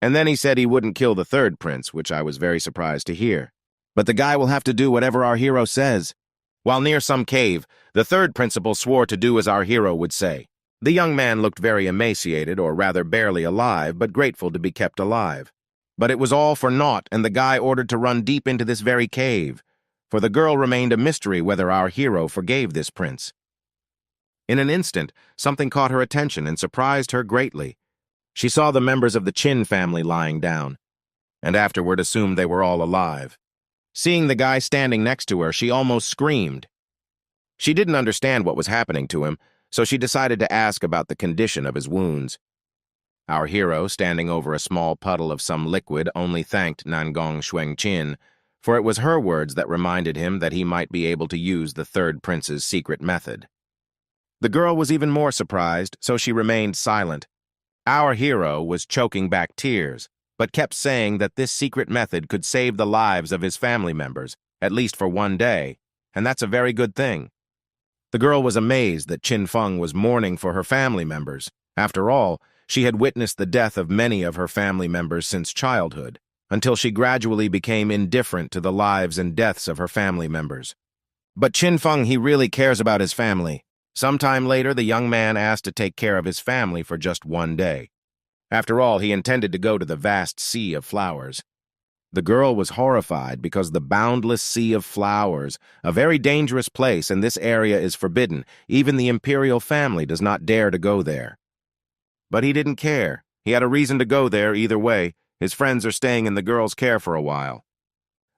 And then he said he wouldn't kill the third prince, which I was very surprised to hear. But the guy will have to do whatever our hero says. While near some cave, the third principal swore to do as our hero would say. The young man looked very emaciated, or rather barely alive, but grateful to be kept alive. But it was all for naught, and the guy ordered to run deep into this very cave, for the girl remained a mystery whether our hero forgave this prince. In an instant, something caught her attention and surprised her greatly. She saw the members of the Chin family lying down, and afterward assumed they were all alive. Seeing the guy standing next to her, she almost screamed. She didn't understand what was happening to him, so she decided to ask about the condition of his wounds. Our hero, standing over a small puddle of some liquid, only thanked Nangong Shuang Chin, for it was her words that reminded him that he might be able to use the third prince's secret method. The girl was even more surprised, so she remained silent. Our hero was choking back tears, but kept saying that this secret method could save the lives of his family members, at least for one day, and that's a very good thing. The girl was amazed that Chin Feng was mourning for her family members. After all, she had witnessed the death of many of her family members since childhood, until she gradually became indifferent to the lives and deaths of her family members. But Chin Feng, he really cares about his family. Sometime later, the young man asked to take care of his family for just one day. After all, he intended to go to the vast sea of flowers. The girl was horrified because the boundless sea of flowers, a very dangerous place, and this area is forbidden. Even the imperial family does not dare to go there. But he didn't care. He had a reason to go there either way. His friends are staying in the girl's care for a while.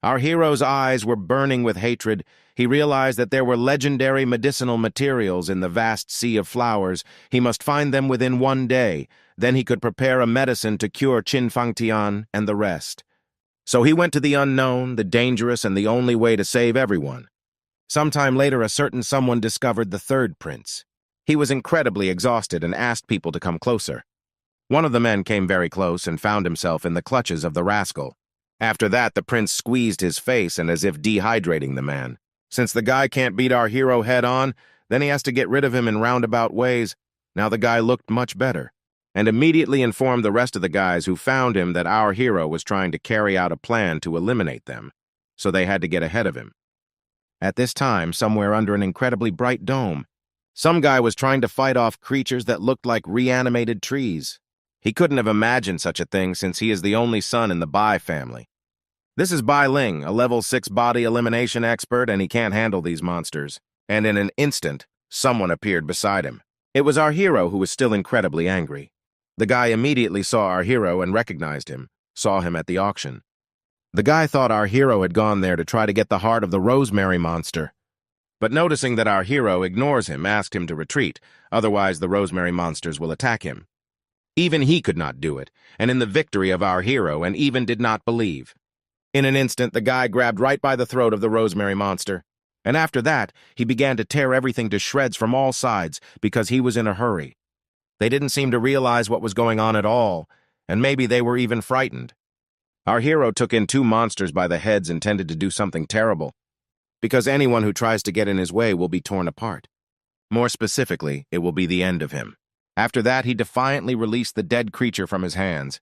Our hero's eyes were burning with hatred. He realized that there were legendary medicinal materials in the vast sea of flowers. He must find them within one day. Then he could prepare a medicine to cure Qin Fangtian and the rest. So he went to the unknown, the dangerous, and the only way to save everyone. Sometime later, a certain someone discovered the third prince. He was incredibly exhausted and asked people to come closer. One of the men came very close and found himself in the clutches of the rascal. After that, the prince squeezed his face and as if dehydrating the man. Since the guy can't beat our hero head-on, then he has to get rid of him in roundabout ways. Now the guy looked much better, and immediately informed the rest of the guys who found him that our hero was trying to carry out a plan to eliminate them, so they had to get ahead of him. At this time, somewhere under an incredibly bright dome, some guy was trying to fight off creatures that looked like reanimated trees. He couldn't have imagined such a thing since he is the only son in the Bai family. This is Bai Ling, a level 6 body elimination expert, and he can't handle these monsters. And in an instant, someone appeared beside him. It was our hero, who was still incredibly angry. The guy immediately saw our hero and recognized him, saw him at the auction. The guy thought our hero had gone there to try to get the heart of the rosemary monster. But noticing that our hero ignores him, asked him to retreat, otherwise the rosemary monsters will attack him. Even he could not do it, and in the victory of our hero, and even did not believe. In an instant, the guy grabbed right by the throat of the rosemary monster, and after that, he began to tear everything to shreds from all sides because he was in a hurry. They didn't seem to realize what was going on at all, and maybe they were even frightened. Our hero took in 2 monsters by the heads, intended to do something terrible, because anyone who tries to get in his way will be torn apart. More specifically, it will be the end of him. After that, he defiantly released the dead creature from his hands.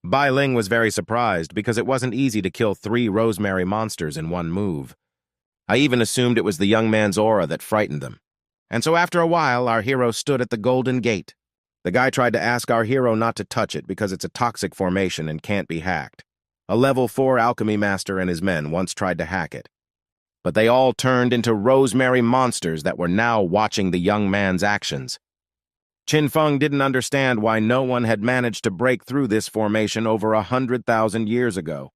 Bai Ling was very surprised because it wasn't easy to kill 3 rosemary monsters in one move. I even assumed it was the young man's aura that frightened them. And so after a while, our hero stood at the Golden Gate. The guy tried to ask our hero not to touch it because it's a toxic formation and can't be hacked. A level 4 alchemy master and his men once tried to hack it. But they all turned into rosemary monsters that were now watching the young man's actions. Chin Feng didn't understand why no one had managed to break through this formation over 100,000 years ago.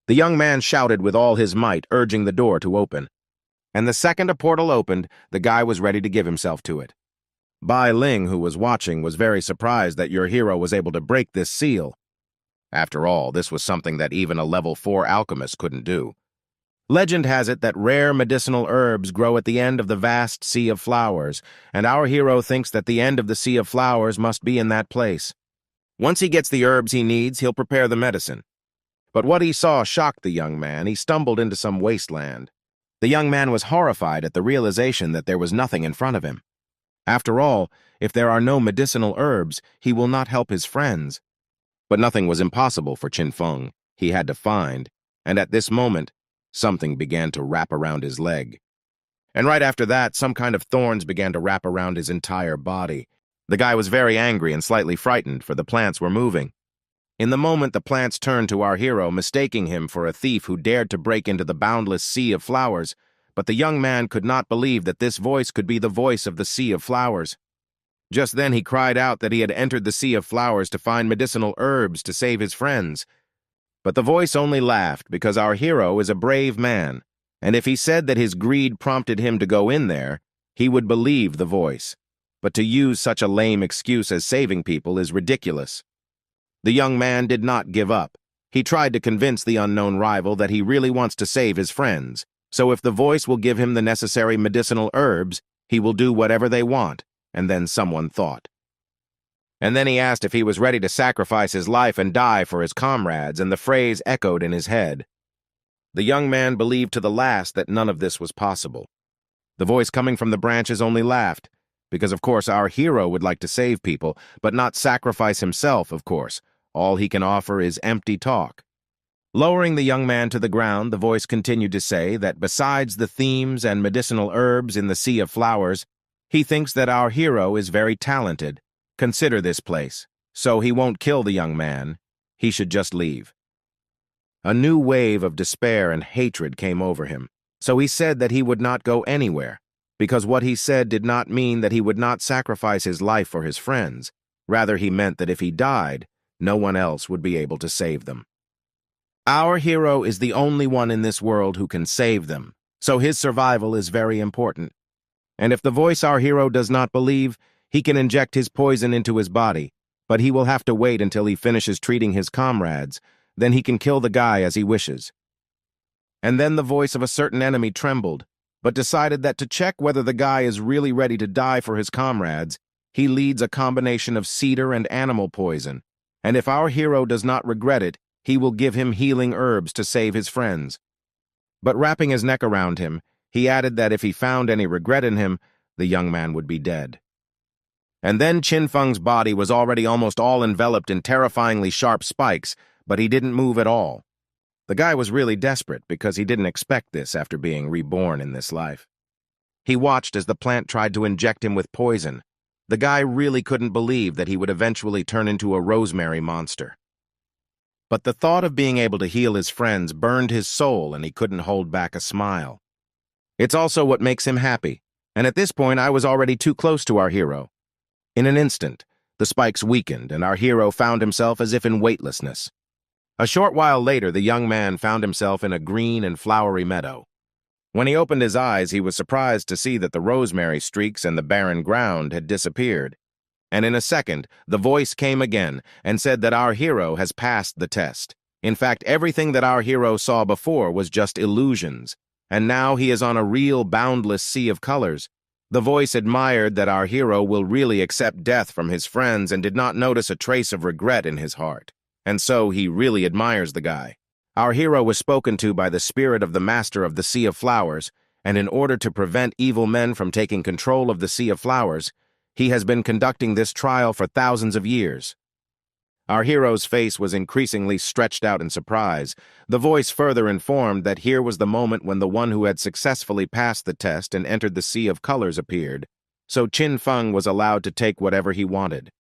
The young man shouted with all his might, urging the door to open. And the second a portal opened, the guy was ready to give himself to it. Bai Ling, who was watching, was very surprised that your hero was able to break this seal. After all, this was something that even a level 4 alchemist couldn't do. Legend has it that rare medicinal herbs grow at the end of the vast sea of flowers, and our hero thinks that the end of the sea of flowers must be in that place. Once he gets the herbs he needs, he'll prepare the medicine. But what he saw shocked the young man. He stumbled into some wasteland. The young man was horrified at the realization that there was nothing in front of him. After all, if there are no medicinal herbs, he will not help his friends. But nothing was impossible for Chin Feng. He had to find, and at this moment, something began to wrap around his leg. And right after that, some kind of thorns began to wrap around his entire body. The guy was very angry and slightly frightened, for the plants were moving. In the moment, the plants turned to our hero, mistaking him for a thief who dared to break into the boundless sea of flowers, but the young man could not believe that this voice could be the voice of the sea of flowers. Just then he cried out that he had entered the sea of flowers to find medicinal herbs to save his friends. But the voice only laughed because our hero is a brave man, and if he said that his greed prompted him to go in there, he would believe the voice. But to use such a lame excuse as saving people is ridiculous. The young man did not give up. He tried to convince the unknown rival that he really wants to save his friends, so if the voice will give him the necessary medicinal herbs, he will do whatever they want, and then someone thought. And then he asked if he was ready to sacrifice his life and die for his comrades, and the phrase echoed in his head. The young man believed to the last that none of this was possible. The voice coming from the branches only laughed, because of course our hero would like to save people, but not sacrifice himself, of course. All he can offer is empty talk. Lowering the young man to the ground, the voice continued to say that besides the themes and medicinal herbs in the sea of flowers, he thinks that our hero is very talented. Consider this place. So he won't kill the young man. He should just leave. A new wave of despair and hatred came over him, so he said that he would not go anywhere, because what he said did not mean that he would not sacrifice his life for his friends. Rather, he meant that if he died, no one else would be able to save them. Our hero is the only one in this world who can save them, so his survival is very important. And if the voice our hero does not believe, he can inject his poison into his body, but he will have to wait until he finishes treating his comrades. Then he can kill the guy as he wishes. And then the voice of a certain enemy trembled, but decided that to check whether the guy is really ready to die for his comrades, he leads a combination of cedar and animal poison, and if our hero does not regret it, he will give him healing herbs to save his friends. But wrapping his neck around him, he added that if he found any regret in him, the young man would be dead. And then Qin Feng's body was already almost all enveloped in terrifyingly sharp spikes, but he didn't move at all. The guy was really desperate because he didn't expect this after being reborn in this life. He watched as the plant tried to inject him with poison. The guy really couldn't believe that he would eventually turn into a rosemary monster. But the thought of being able to heal his friends burned his soul, and he couldn't hold back a smile. It's also what makes him happy, and at this point I was already too close to our hero. In an instant, the spikes weakened, and our hero found himself as if in weightlessness. A short while later, the young man found himself in a green and flowery meadow. When he opened his eyes, he was surprised to see that the rosemary streaks and the barren ground had disappeared. And in a second, the voice came again and said that our hero has passed the test. In fact, everything that our hero saw before was just illusions, and now he is on a real boundless sea of colors. The voice admired that our hero will really accept death from his friends and did not notice a trace of regret in his heart. And so he really admires the guy. Our hero was spoken to by the spirit of the master of the Sea of Flowers, and in order to prevent evil men from taking control of the Sea of Flowers, he has been conducting this trial for thousands of years. Our hero's face was increasingly stretched out in surprise. The voice further informed that here was the moment when the one who had successfully passed the test and entered the Sea of Colors appeared, so Qin Feng was allowed to take whatever he wanted.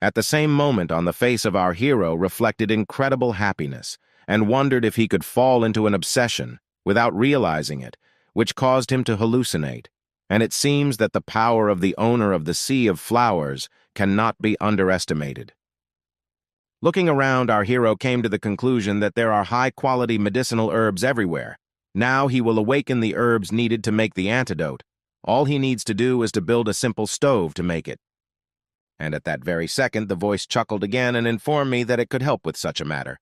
At the same moment, on the face of our hero reflected incredible happiness, and wondered if he could fall into an obsession, without realizing it, which caused him to hallucinate. And it seems that the power of the owner of the Sea of Flowers cannot be underestimated. Looking around, our hero came to the conclusion that there are high-quality medicinal herbs everywhere. Now he will awaken the herbs needed to make the antidote. All he needs to do is to build a simple stove to make it. And at that very second, the voice chuckled again and informed me that it could help with such a matter.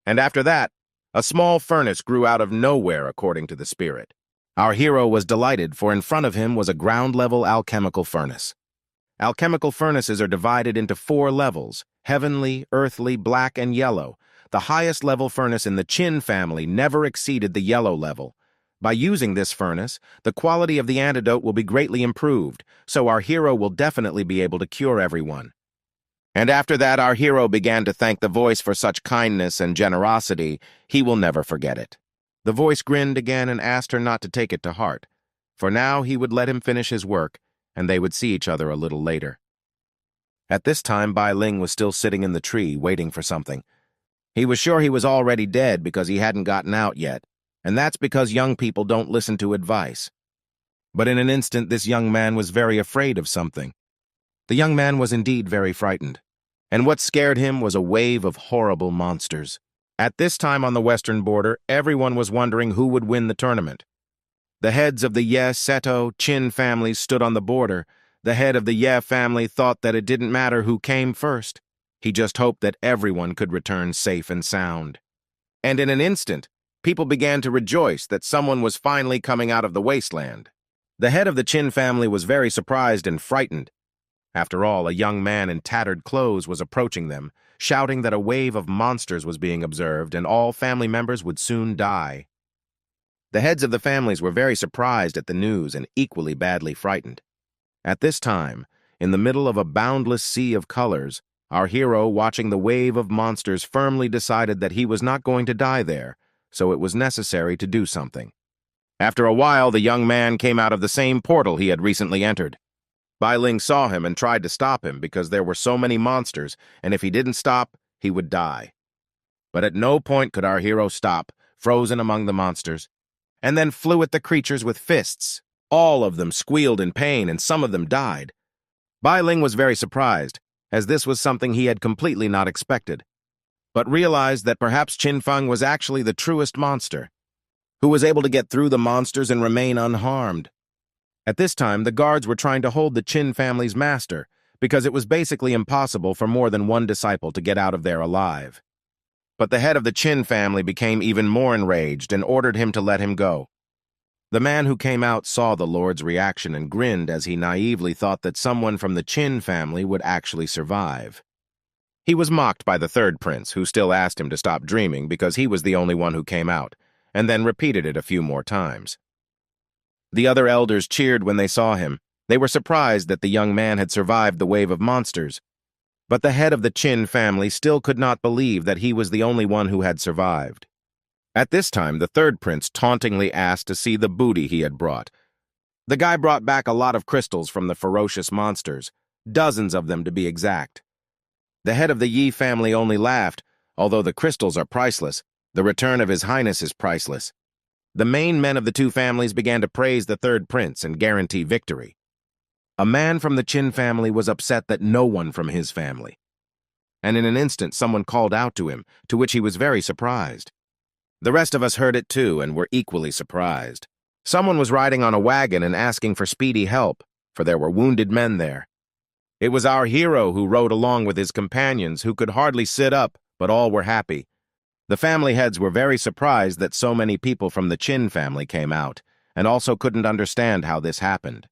And after that, a small furnace grew out of nowhere, according to the spirit. Our hero was delighted, for in front of him was a ground-level alchemical furnace. Alchemical furnaces are divided into 4 levels: heavenly, earthly, black, and yellow. The highest level furnace in the Qin family never exceeded the yellow level. By using this furnace, the quality of the antidote will be greatly improved, so our hero will definitely be able to cure everyone. And after that, our hero began to thank the voice for such kindness and generosity. He will never forget it. The voice grinned again and asked her not to take it to heart, for now he would let him finish his work, and they would see each other a little later. At this time, Bai Ling was still sitting in the tree, waiting for something. He was sure he was already dead because he hadn't gotten out yet, and that's because young people don't listen to advice. But in an instant, this young man was very afraid of something. The young man was indeed very frightened, and what scared him was a wave of horrible monsters. At this time on the western border, everyone was wondering who would win the tournament. The heads of the Ye, Seto, Chin families stood on the border. The head of the Ye family thought that it didn't matter who came first. He just hoped that everyone could return safe and sound. And in an instant, people began to rejoice that someone was finally coming out of the wasteland. The head of the Chin family was very surprised and frightened. After all, a young man in tattered clothes was approaching them, shouting that a wave of monsters was being observed and all family members would soon die. The heads of the families were very surprised at the news and equally badly frightened. At this time, in the middle of a boundless sea of colors, our hero, watching the wave of monsters, firmly decided that he was not going to die there, so it was necessary to do something. After a while, the young man came out of the same portal he had recently entered. Bai Ling saw him and tried to stop him because there were so many monsters, and if he didn't stop, he would die. But at no point could our hero stop, frozen among the monsters, and then flew at the creatures with fists. All of them squealed in pain, and some of them died. Bai Ling was very surprised, as this was something he had completely not expected, but realized that perhaps Qin Feng was actually the truest monster, who was able to get through the monsters and remain unharmed. At this time, the guards were trying to hold the Qin family's master, because it was basically impossible for more than one disciple to get out of there alive. But the head of the Qin family became even more enraged and ordered him to let him go. The man who came out saw the Lord's reaction and grinned as he naively thought that someone from the Qin family would actually survive. He was mocked by the third prince, who still asked him to stop dreaming because he was the only one who came out, and then repeated it a few more times. The other elders cheered when they saw him. They were surprised that the young man had survived the wave of monsters. But the head of the Qin family still could not believe that he was the only one who had survived. At this time, the third prince tauntingly asked to see the booty he had brought. The guy brought back a lot of crystals from the ferocious monsters, dozens of them to be exact. The head of the Yi family only laughed. Although the crystals are priceless, the return of His Highness is priceless. The main men of the two families began to praise the third prince and guarantee victory. A man from the Qin family was upset that no one from his family. And in an instant, someone called out to him, to which he was very surprised. The rest of us heard it too and were equally surprised. Someone was riding on a wagon and asking for speedy help, for there were wounded men there. It was our hero who rode along with his companions, who could hardly sit up, but all were happy. The family heads were very surprised that so many people from the Qin family came out, and also couldn't understand how this happened.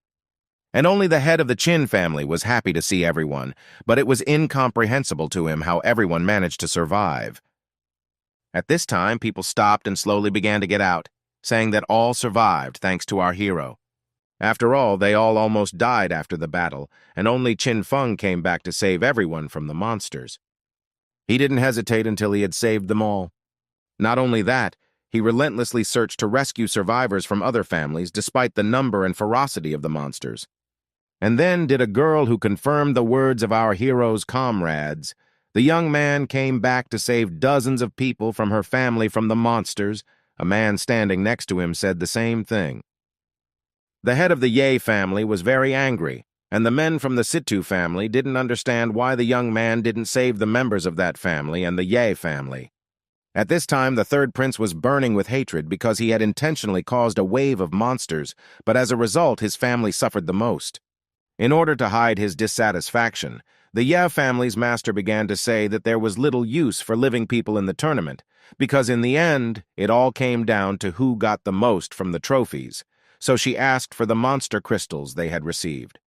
And only the head of the Qin family was happy to see everyone, but it was incomprehensible to him how everyone managed to survive. At this time, people stopped and slowly began to get out, saying that all survived thanks to our hero. After all, they all almost died after the battle, and only Qin Feng came back to save everyone from the monsters. He didn't hesitate until he had saved them all. Not only that, he relentlessly searched to rescue survivors from other families despite the number and ferocity of the monsters. And then did a girl who confirmed the words of our hero's comrades. The young man came back to save dozens of people from her family from the monsters. A man standing next to him said the same thing. The head of the Ye family was very angry, and the men from the Situ family didn't understand why the young man didn't save the members of that family and the Ye family. At this time, the third prince was burning with hatred because he had intentionally caused a wave of monsters, but as a result, his family suffered the most. In order to hide his dissatisfaction, the Ye family's master began to say that there was little use for living people in the tournament, because in the end, it all came down to who got the most from the trophies, so she asked for the monster crystals they had received.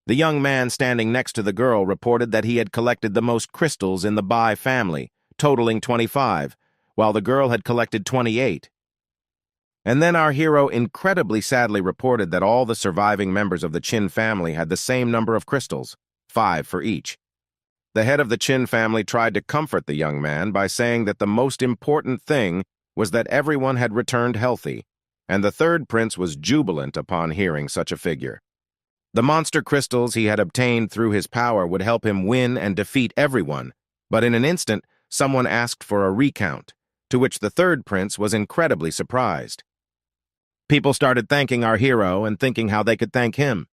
The young man standing next to the girl reported that he had collected the most crystals in the Bai family, totaling 25, while the girl had collected 28. And then our hero incredibly sadly reported that all the surviving members of the Qin family had the same number of crystals, 5 for each. The head of the Qin family tried to comfort the young man by saying that the most important thing was that everyone had returned healthy, and the third prince was jubilant upon hearing such a figure. The monster crystals he had obtained through his power would help him win and defeat everyone, but in an instant, someone asked for a recount, to which the third prince was incredibly surprised. People started thanking our hero and thinking how they could thank him.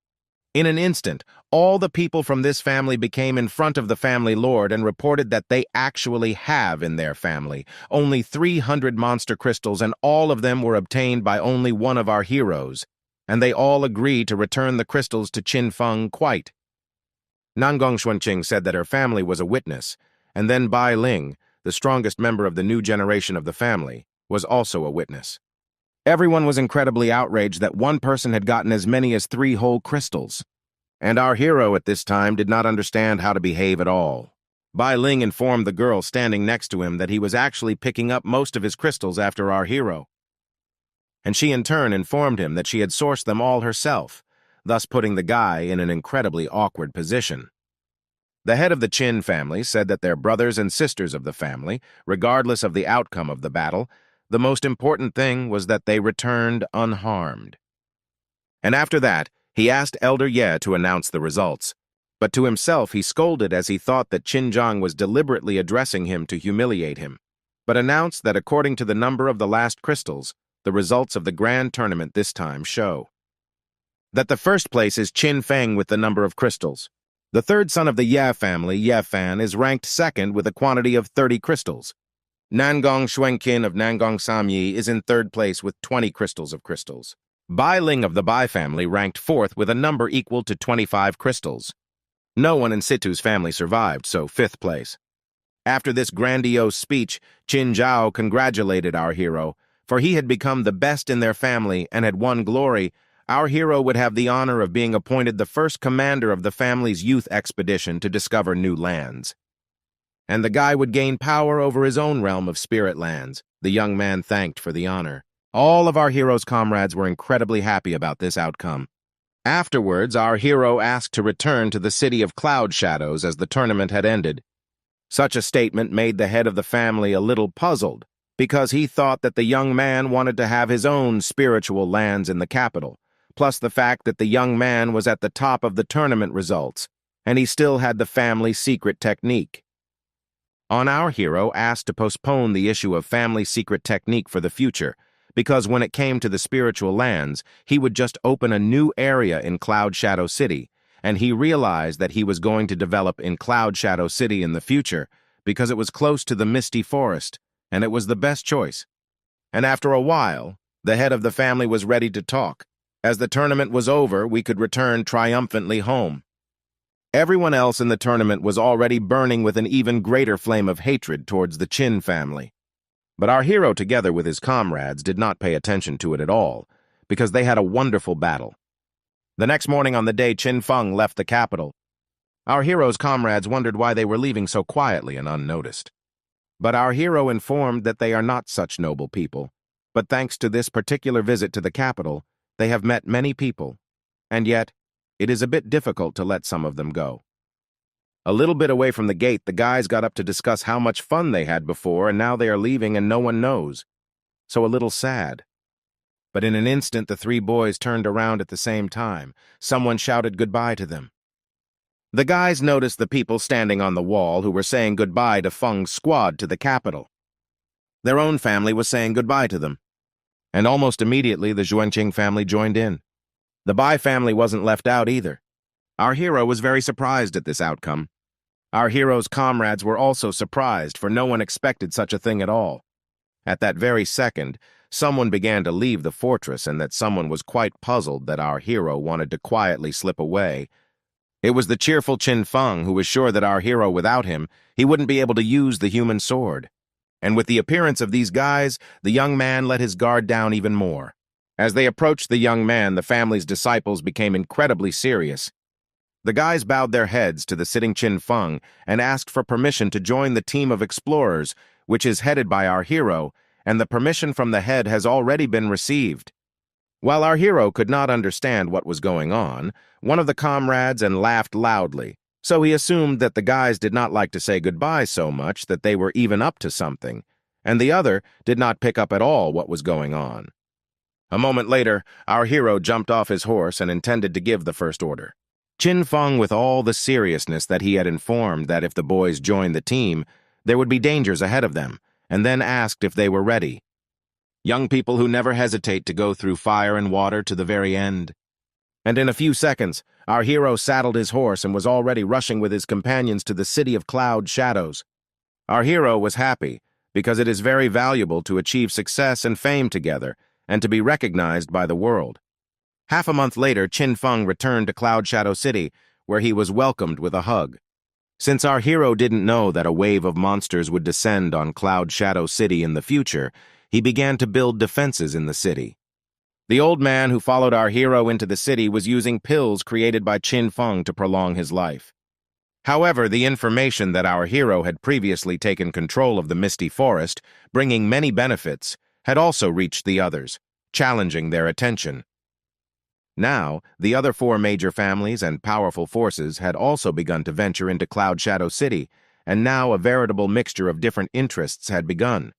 In an instant, all the people from this family became in front of the family lord and reported that they actually have in their family only 300 monster crystals, and all of them were obtained by only one of our heroes, and they all agreed to return the crystals to Qin Feng quite. Nangong Xuanqing said that her family was a witness, and then Bai Ling, the strongest member of the new generation of the family, was also a witness. Everyone was incredibly outraged that one person had gotten as many as 3 whole crystals. And our hero at this time did not understand how to behave at all. Bai Ling informed the girl standing next to him that he was actually picking up most of his crystals after our hero. And she in turn informed him that she had sourced them all herself, thus putting the guy in an incredibly awkward position. The head of the Qin family said that their brothers and sisters of the family, regardless of the outcome of the battle, the most important thing was that they returned unharmed. And after that, he asked Elder Ye to announce the results. But to himself, he scolded as he thought that Qin Zhang was deliberately addressing him to humiliate him, but announced that according to the number of the last crystals, the results of the grand tournament this time show that the first place is Qin Feng with the number of crystals. The third son of the Ye family, Ye Fan, is ranked second with a quantity of 30 crystals. Nangong Xuanqin of Nangong Samyi is in third place with 20 crystals of crystals. Bai Ling of the Bai family ranked fourth with a number equal to 25 crystals. No one in Situ's family survived, so fifth place. After this grandiose speech, Qin Zhao congratulated our hero, for he had become the best in their family and had won glory. Our hero would have the honor of being appointed the first commander of the family's youth expedition to discover new lands. And the guy would gain power over his own realm of spirit lands. The young man thanked for the honor. All of our hero's comrades were incredibly happy about this outcome. Afterwards, our hero asked to return to the city of Cloud Shadows as the tournament had ended. Such a statement made the head of the family a little puzzled, because he thought that the young man wanted to have his own spiritual lands in the capital, plus the fact that the young man was at the top of the tournament results, and he still had the family secret technique. Our hero asked to postpone the issue of family secret technique for the future, because when it came to the spiritual lands, he would just open a new area in Cloud Shadow City, and he realized that he was going to develop in Cloud Shadow City in the future because it was close to the Misty Forest, and it was the best choice. And after a while, the head of the family was ready to talk. As the tournament was over, we could return triumphantly home. Everyone else in the tournament was already burning with an even greater flame of hatred towards the Qin family. But our hero, together with his comrades, did not pay attention to it at all, because they had a wonderful battle. The next morning on the day Qin Feng left the capital, our hero's comrades wondered why they were leaving so quietly and unnoticed. But our hero informed that they are not such noble people, but thanks to this particular visit to the capital, they have met many people, and yet, it is a bit difficult to let some of them go. A little bit away from the gate, the guys got up to discuss how much fun they had before, and now they are leaving and no one knows. So a little sad. But in an instant, the 3 boys turned around at the same time. Someone shouted goodbye to them. The guys noticed the people standing on the wall who were saying goodbye to Feng's squad to the capital. Their own family was saying goodbye to them. And almost immediately, the Xuanqing family joined in. The Bai family wasn't left out either. Our hero was very surprised at this outcome. Our hero's comrades were also surprised, for no one expected such a thing at all. At that very second, someone began to leave the fortress, and that someone was quite puzzled that our hero wanted to quietly slip away. It was the cheerful Qin Feng, who was sure that our hero, without him, he wouldn't be able to use the human sword. And with the appearance of these guys, the young man let his guard down even more. As they approached the young man, the family's disciples became incredibly serious. The guys bowed their heads to the sitting Qin Feng and asked for permission to join the team of explorers, which is headed by our hero, and the permission from the head has already been received. While our hero could not understand what was going on, one of the comrades laughed loudly, so he assumed that the guys did not like to say goodbye so much that they were even up to something, and the other did not pick up at all what was going on. A moment later, our hero jumped off his horse and intended to give the first order. Qin Feng, with all the seriousness that he had informed that if the boys joined the team, there would be dangers ahead of them, and then asked if they were ready. Young people who never hesitate to go through fire and water to the very end. And in a few seconds, our hero saddled his horse and was already rushing with his companions to the city of cloud shadows. Our hero was happy, because it is very valuable to achieve success and fame together, and to be recognized by the world. Half a month later, Qin Feng returned to Cloud Shadow City, where he was welcomed with a hug. Since our hero didn't know that a wave of monsters would descend on Cloud Shadow City in the future, he began to build defenses in the city. The old man who followed our hero into the city was using pills created by Qin Feng to prolong his life. However, the information that our hero had previously taken control of the Misty Forest, bringing many benefits, had also reached the others, challenging their attention. Now, the other 4 major families and powerful forces had also begun to venture into Cloud Shadow City, and now a veritable mixture of different interests had begun.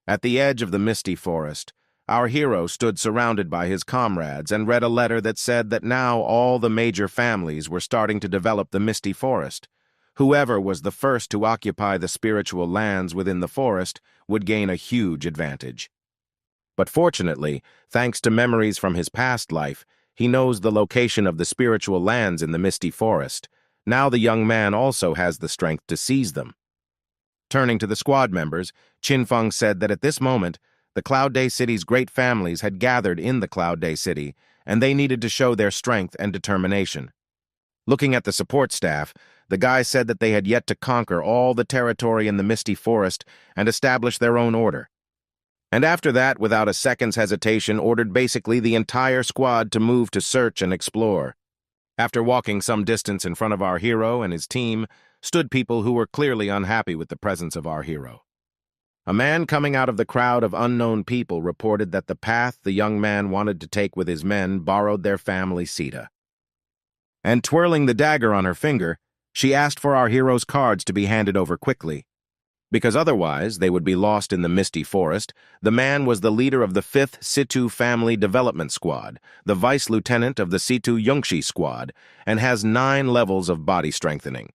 At the edge of the Misty Forest, our hero stood surrounded by his comrades and read a letter that said that now all the major families were starting to develop the Misty Forest. Whoever was the first to occupy the spiritual lands within the forest would gain a huge advantage. But fortunately, thanks to memories from his past life, he knows the location of the spiritual lands in the Misty Forest. Now the young man also has the strength to seize them. Turning to the squad members, Qin Feng said that at this moment, the Cloud Day City's great families had gathered in the Cloud Day City, and they needed to show their strength and determination. Looking at the support staff, the guy said that they had yet to conquer all the territory in the Misty Forest and establish their own order. And after that, without a second's hesitation, ordered basically the entire squad to move to search and explore. After walking some distance in front of our hero and his team, stood people who were clearly unhappy with the presence of our hero. A man coming out of the crowd of unknown people reported that the path the young man wanted to take with his men borrowed their family Sita. And twirling the dagger on her finger, she asked for our hero's cards to be handed over quickly. Because otherwise they would be lost in the Misty Forest, the man was the leader of the 5th Situ Family Development Squad, the vice lieutenant of the Situ Yongshi Squad, and has 9 levels of body strengthening.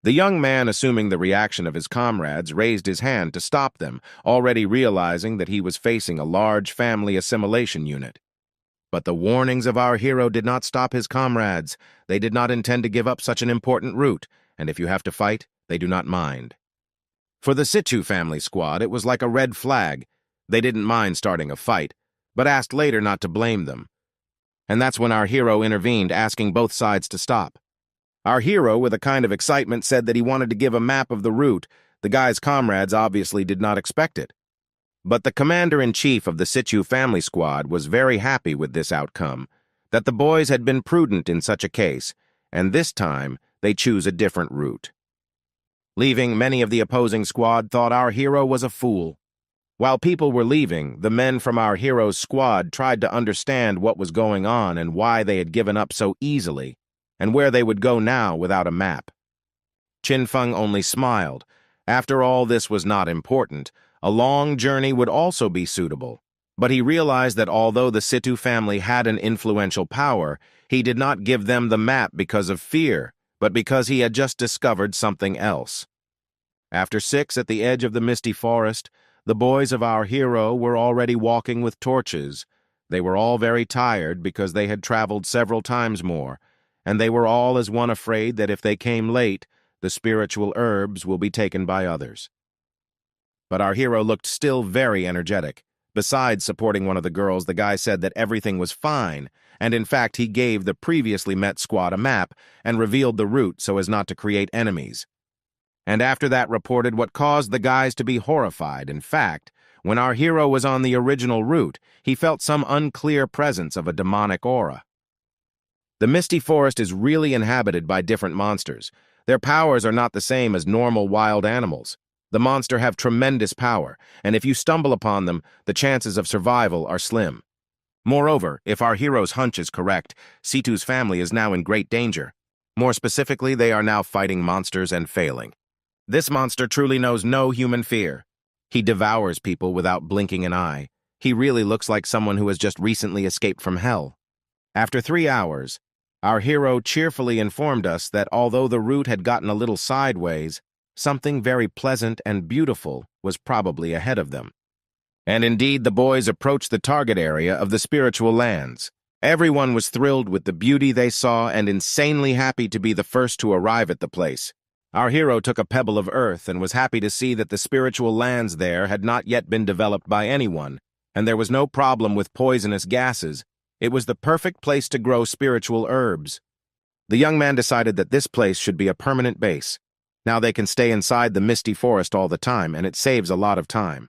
The young man, assuming the reaction of his comrades, raised his hand to stop them, already realizing that he was facing a large family assimilation unit. But the warnings of our hero did not stop his comrades. They did not intend to give up such an important route, and if you have to fight, they do not mind. For the Situ family squad, it was like a red flag. They didn't mind starting a fight, but asked later not to blame them. And that's when our hero intervened, asking both sides to stop. Our hero, with a kind of excitement, said that he wanted to give a map of the route. The guy's comrades obviously did not expect it. But the commander-in-chief of the Situ family squad was very happy with this outcome, that the boys had been prudent in such a case, and this time they choose a different route. Leaving, many of the opposing squad thought our hero was a fool. While people were leaving, the men from our hero's squad tried to understand what was going on and why they had given up so easily, and where they would go now without a map. Qin Feng only smiled. After all, this was not important. A long journey would also be suitable. But he realized that although the Situ family had an influential power, he did not give them the map because of fear, but because he had just discovered something else. After 6 at the edge of the Misty Forest, the boys of our hero were already walking with torches. They were all very tired because they had traveled several times more, and they were all as one afraid that if they came late, the spiritual herbs will be taken by others. But our hero looked still very energetic. Besides supporting one of the girls, the guy said that everything was fine, and in fact he gave the previously met squad a map and revealed the route so as not to create enemies. And after that reported what caused the guys to be horrified. In fact, when our hero was on the original route, he felt some unclear presence of a demonic aura. The Misty Forest is really inhabited by different monsters. Their powers are not the same as normal wild animals. The monster have tremendous power, and if you stumble upon them, the chances of survival are slim. Moreover, if our hero's hunch is correct, Situ's family is now in great danger. More specifically, they are now fighting monsters and failing. This monster truly knows no human fear. He devours people without blinking an eye. He really looks like someone who has just recently escaped from hell. After 3 hours, our hero cheerfully informed us that although the route had gotten a little sideways, something very pleasant and beautiful was probably ahead of them. And indeed, the boys approached the target area of the spiritual lands. Everyone was thrilled with the beauty they saw and insanely happy to be the first to arrive at the place. Our hero took a pebble of earth and was happy to see that the spiritual lands there had not yet been developed by anyone, and there was no problem with poisonous gases. It was the perfect place to grow spiritual herbs. The young man decided that this place should be a permanent base. Now they can stay inside the misty forest all the time, and it saves a lot of time.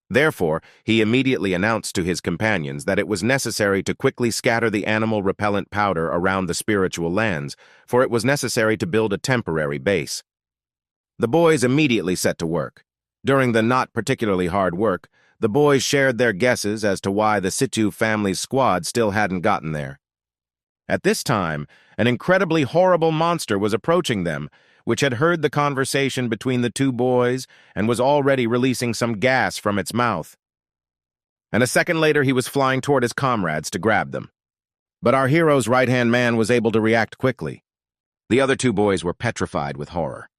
Therefore, he immediately announced to his companions that it was necessary to quickly scatter the animal-repellent powder around the spiritual lands, for it was necessary to build a temporary base. The boys immediately set to work. During the not particularly hard work, the boys shared their guesses as to why the Situ family's squad still hadn't gotten there. At this time, an incredibly horrible monster was approaching them, which had heard the conversation between the two boys and was already releasing some gas from its mouth. And a second later, he was flying toward his comrades to grab them. But our hero's right-hand man was able to react quickly. The other two boys were petrified with horror.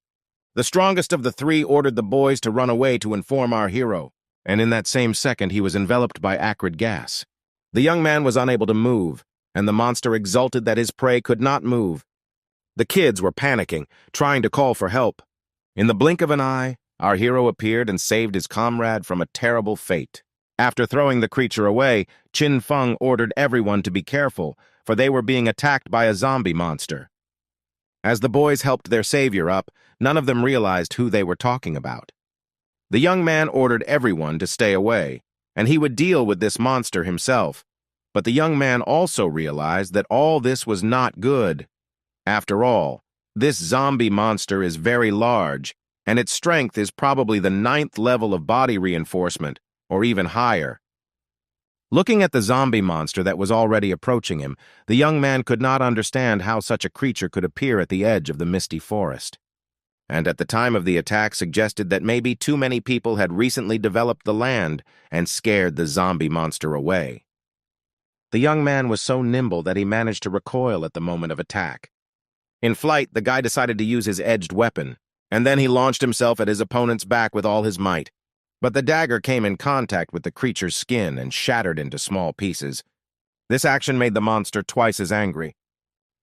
The strongest of the three ordered the boys to run away to inform our hero, and in that same second he was enveloped by acrid gas. The young man was unable to move, and the monster exulted that his prey could not move. The kids were panicking, trying to call for help. In the blink of an eye, our hero appeared and saved his comrade from a terrible fate. After throwing the creature away, Qin Feng ordered everyone to be careful, for they were being attacked by a zombie monster. As the boys helped their savior up, none of them realized who they were talking about. The young man ordered everyone to stay away, and he would deal with this monster himself. But the young man also realized that all this was not good. After all, this zombie monster is very large, and its strength is probably the 9th level of body reinforcement, or even higher. Looking at the zombie monster that was already approaching him, the young man could not understand how such a creature could appear at the edge of the misty forest. And at the time of the attack suggested that maybe too many people had recently developed the land and scared the zombie monster away. The young man was so nimble that he managed to recoil at the moment of attack. In flight, the guy decided to use his edged weapon, and then he launched himself at his opponent's back with all his might. But the dagger came in contact with the creature's skin and shattered into small pieces. This action made the monster twice as angry.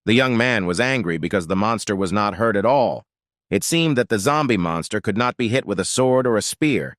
The young man was angry because the monster was not hurt at all. It seemed that the zombie monster could not be hit with a sword or a spear.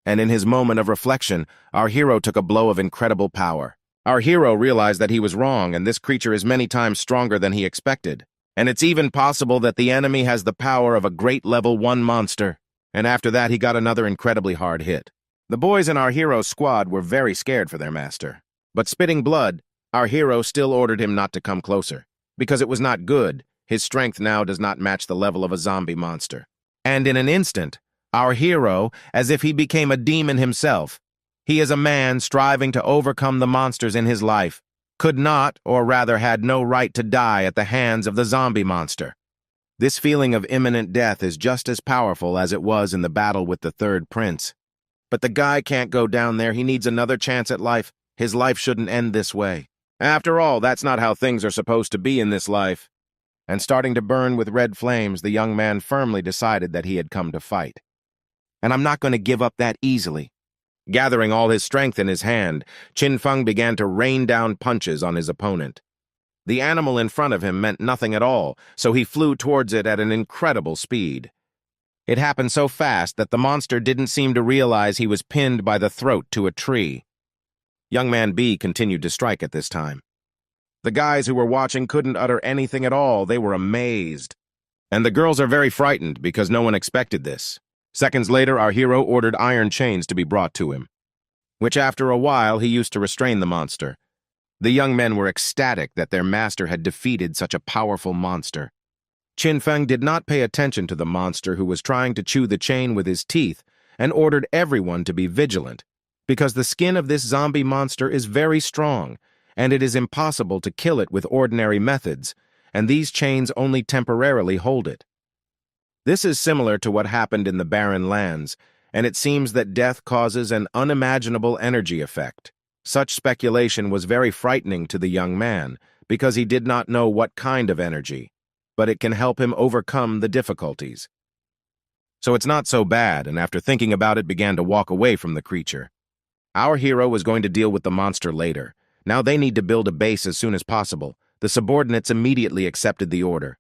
And in his moment of reflection, our hero took a blow of incredible power. Our hero realized that he was wrong, and this creature is many times stronger than he expected. And it's even possible that the enemy has the power of a great level 1 monster. And after that, he got another incredibly hard hit. The boys in our hero's squad were very scared for their master. But spitting blood, our hero still ordered him not to come closer. Because it was not good, his strength now does not match the level of a zombie monster. And in an instant, our hero, as if he became a demon himself, he is a man striving to overcome the monsters in his life, could not, or rather had no right to die at the hands of the zombie monster. This feeling of imminent death is just as powerful as it was in the battle with the third prince. But the guy can't go down there. He needs another chance at life. His life shouldn't end this way. After all, that's not how things are supposed to be in this life. And starting to burn with red flames, the young man firmly decided that he had come to fight. And I'm not going to give up that easily. Gathering all his strength in his hand, Qin Feng began to rain down punches on his opponent. The animal in front of him meant nothing at all, so he flew towards it at an incredible speed. It happened so fast that the monster didn't seem to realize he was pinned by the throat to a tree. Young man B continued to strike at this time. The guys who were watching couldn't utter anything at all. They were amazed. And the girls are very frightened because no one expected this. Seconds later, our hero ordered iron chains to be brought to him, which after a while he used to restrain the monster. The young men were ecstatic that their master had defeated such a powerful monster. Qin Feng did not pay attention to the monster who was trying to chew the chain with his teeth and ordered everyone to be vigilant, because the skin of this zombie monster is very strong, and it is impossible to kill it with ordinary methods, and these chains only temporarily hold it. This is similar to what happened in the Barren Lands, and it seems that death causes an unimaginable energy effect. Such speculation was very frightening to the young man, because he did not know what kind of energy, but it can help him overcome the difficulties. So it's not so bad, and after thinking about it, began to walk away from the creature. Our hero was going to deal with the monster later. Now they need to build a base as soon as possible. The subordinates immediately accepted the order.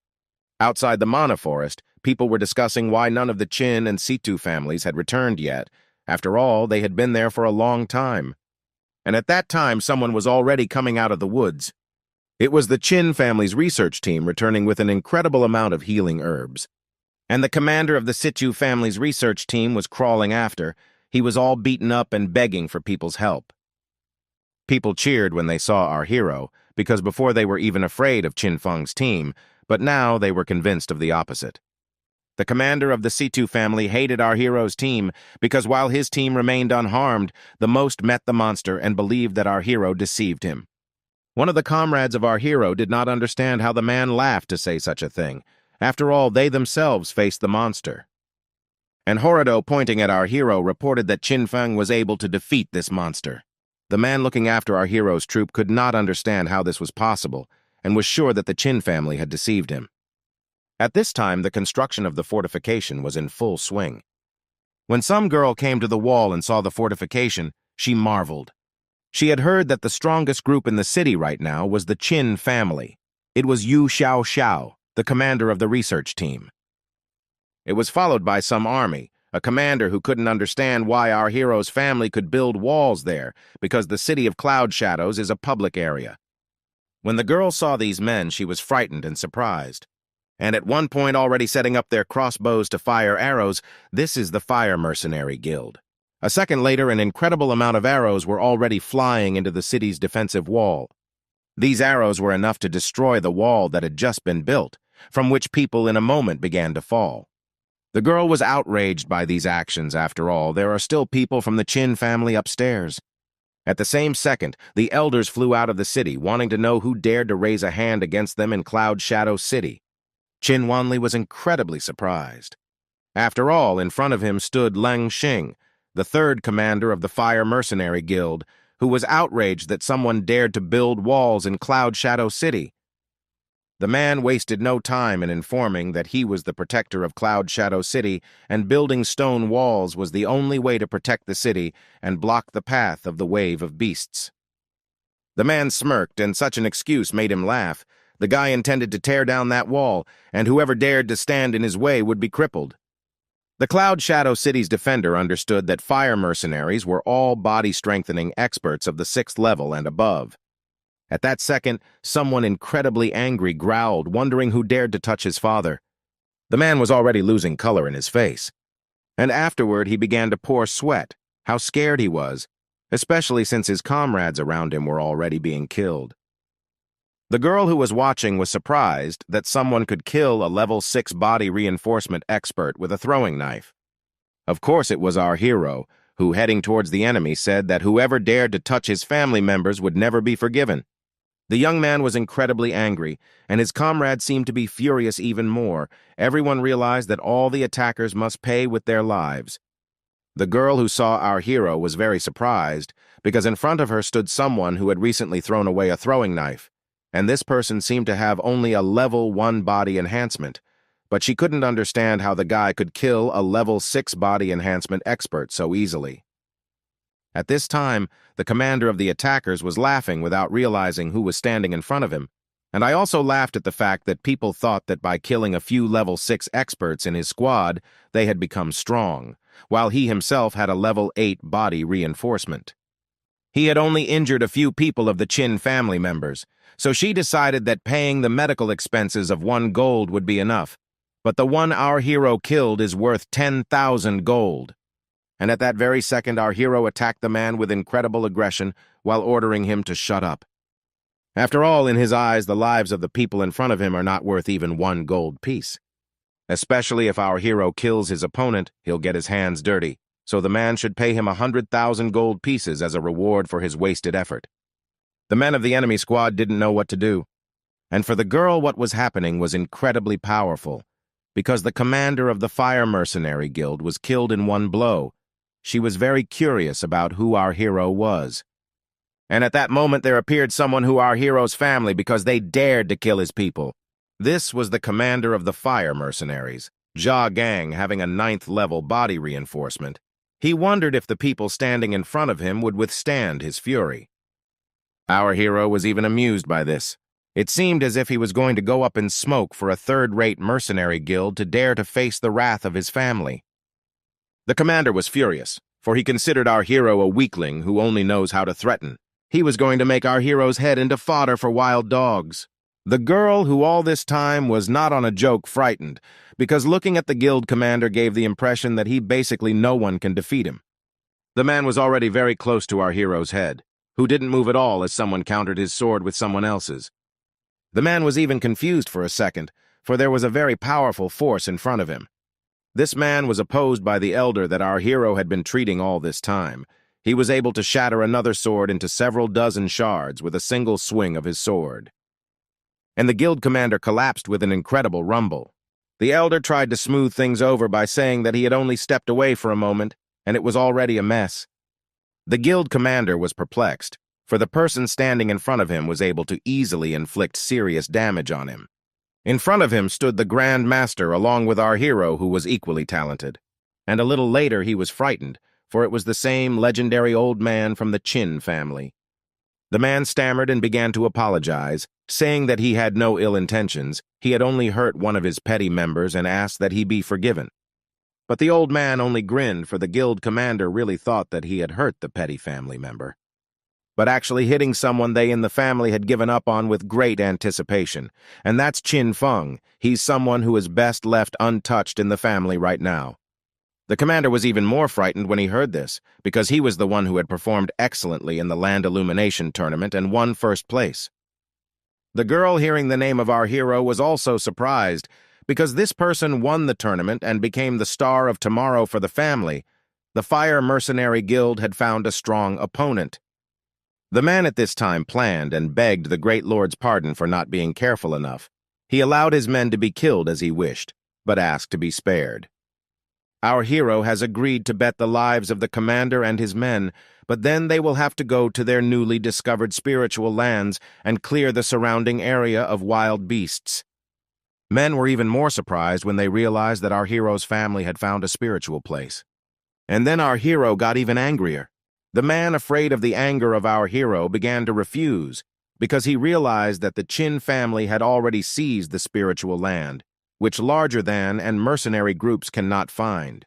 Outside the Mana forest, people were discussing why none of the Chin and Situ families had returned yet. After all, they had been there for a long time. And at that time, someone was already coming out of the woods. It was the Chin family's research team returning with an incredible amount of healing herbs. And the commander of the Situ family's research team was crawling after. He was all beaten up and begging for people's help. People cheered when they saw our hero, because before they were even afraid of Chin Feng's team, but now they were convinced of the opposite. The commander of the Situ family hated our hero's team because while his team remained unharmed, the most met the monster and believed that our hero deceived him. One of the comrades of our hero did not understand how the man laughed to say such a thing. After all, they themselves faced the monster. And Horido, pointing at our hero, reported that Chin Feng was able to defeat this monster. The man looking after our hero's troop could not understand how this was possible and was sure that the Chin family had deceived him. At this time, the construction of the fortification was in full swing. When some girl came to the wall and saw the fortification, she marveled. She had heard that the strongest group in the city right now was the Chin family. It was Yu Xiao Xiao, the commander of the research team. It was followed by some army, a commander who couldn't understand why our hero's family could build walls there, because the city of Cloud Shadows is a public area. When the girl saw these men, she was frightened and surprised. And at one point already setting up their crossbows to fire arrows, this is the Fire Mercenary Guild. A second later, an incredible amount of arrows were already flying into the city's defensive wall. These arrows were enough to destroy the wall that had just been built, from which people in a moment began to fall. The girl was outraged by these actions. After all, there are still people from the Chin family upstairs. At the same second, the elders flew out of the city, wanting to know who dared to raise a hand against them in Cloud Shadow City. Qin Wanli was incredibly surprised. After all, in front of him stood Leng Xing, the third commander of the Fire Mercenary Guild, who was outraged that someone dared to build walls in Cloud Shadow City. The man wasted no time in informing that he was the protector of Cloud Shadow City, and building stone walls was the only way to protect the city and block the path of the wave of beasts. The man smirked, and such an excuse made him laugh. The guy intended to tear down that wall, and whoever dared to stand in his way would be crippled. The Cloud Shadow City's defender understood that fire mercenaries were all body-strengthening experts of the 6th level and above. At that second, someone incredibly angry growled, wondering who dared to touch his father. The man was already losing color in his face. And afterward, he began to pour sweat. How scared he was, especially since his comrades around him were already being killed. The girl who was watching was surprised that someone could kill a level 6 body reinforcement expert with a throwing knife. Of course it was our hero, who, heading towards the enemy, said that whoever dared to touch his family members would never be forgiven. The young man was incredibly angry, and his comrades seemed to be furious even more. Everyone realized that all the attackers must pay with their lives. The girl who saw our hero was very surprised, because in front of her stood someone who had recently thrown away a throwing knife. And this person seemed to have only a level 1 body enhancement, but she couldn't understand how the guy could kill a level 6 body enhancement expert so easily. At this time, the commander of the attackers was laughing without realizing who was standing in front of him, and I also laughed at the fact that people thought that by killing a few level 6 experts in his squad, they had become strong, while he himself had a level 8 body reinforcement. He had only injured a few people of the Chin family members, so she decided that paying the medical expenses of 1 gold would be enough. But the one our hero killed is worth 10,000 gold. And at that very second, our hero attacked the man with incredible aggression while ordering him to shut up. After all, in his eyes, the lives of the people in front of him are not worth even 1 gold piece. Especially if our hero kills his opponent, he'll get his hands dirty, so the man should pay him 100,000 gold pieces as a reward for his wasted effort. The men of the enemy squad didn't know what to do. And for the girl, what was happening was incredibly powerful, because the commander of the Fire Mercenary Guild was killed in 1 blow, She was very curious about who our hero was. And at that moment there appeared someone who our hero's family because they dared to kill his people. This was the commander of the fire mercenaries, Ja Gang, having a 9th-level body reinforcement. He wondered if the people standing in front of him would withstand his fury. Our hero was even amused by this. It seemed as if he was going to go up in smoke for a third-rate mercenary guild to dare to face the wrath of his family. The commander was furious, for he considered our hero a weakling who only knows how to threaten. He was going to make our hero's head into fodder for wild dogs. The girl, who all this time was not on a joke, frightened, because looking at the guild commander gave the impression that he basically no one can defeat him. The man was already very close to our hero's head, who didn't move at all as someone countered his sword with someone else's. The man was even confused for a second, for there was a very powerful force in front of him. This man was opposed by the elder that our hero had been treating all this time. He was able to shatter another sword into several dozen shards with a single swing of his sword. And the guild commander collapsed with an incredible rumble. The elder tried to smooth things over by saying that he had only stepped away for a moment, and it was already a mess. The guild commander was perplexed, for the person standing in front of him was able to easily inflict serious damage on him. In front of him stood the Grand Master along with our hero, who was equally talented. And a little later he was frightened, for it was the same legendary old man from the Qin family. The man stammered and began to apologize, saying that he had no ill intentions, he had only hurt one of his petty members and asked that he be forgiven. But the old man only grinned, for the guild commander really thought that he had hurt the petty family member. But actually hitting someone they in the family had given up on with great anticipation, and that's Qin Feng. He's someone who is best left untouched in the family right now. The commander was even more frightened when he heard this, because he was the one who had performed excellently in the land illumination tournament and won first place. The girl, hearing the name of our hero, was also surprised, because this person won the tournament and became the star of tomorrow for the family. The Fire Mercenary Guild had found a strong opponent. The man at this time planned and begged the Great Lord's pardon for not being careful enough. He allowed his men to be killed as he wished, but asked to be spared. Our hero has agreed to bet the lives of the commander and his men, but then they will have to go to their newly discovered spiritual lands and clear the surrounding area of wild beasts. Men were even more surprised when they realized that our hero's family had found a spiritual place. And then our hero got even angrier. The man, afraid of the anger of our hero, began to refuse, because he realized that the Qin family had already seized the spiritual land, which larger than and mercenary groups cannot find.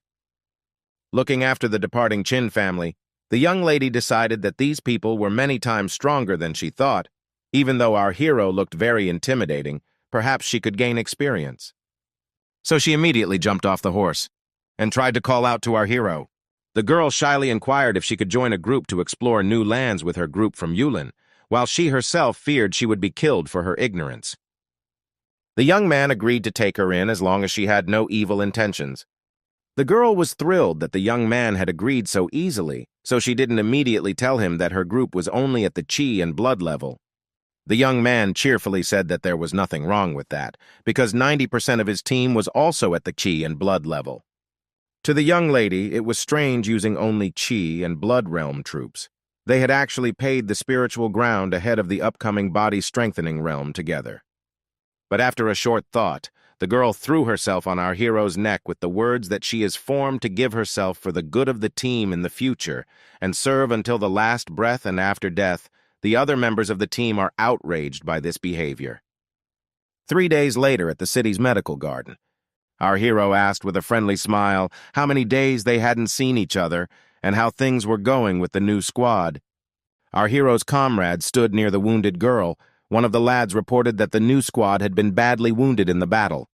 Looking after the departing Qin family, the young lady decided that these people were many times stronger than she thought. Even though our hero looked very intimidating, perhaps she could gain experience. So she immediately jumped off the horse and tried to call out to our hero. The girl shyly inquired if she could join a group to explore new lands with her group from Yulin, while she herself feared she would be killed for her ignorance. The young man agreed to take her in as long as she had no evil intentions. The girl was thrilled that the young man had agreed so easily, so she didn't immediately tell him that her group was only at the chi and blood level. The young man cheerfully said that there was nothing wrong with that, because 90% of his team was also at the chi and blood level. To the young lady, it was strange using only chi and blood realm troops. They had actually paid the spiritual ground ahead of the upcoming body-strengthening realm together. But after a short thought, the girl threw herself on our hero's neck with the words that she is formed to give herself for the good of the team in the future and serve until the last breath, and after death, the other members of the team are outraged by this behavior. 3 days later at the city's medical garden, our hero asked with a friendly smile how many days they hadn't seen each other and how things were going with the new squad. Our hero's comrade stood near the wounded girl. One of the lads reported that the new squad had been badly wounded in the battle.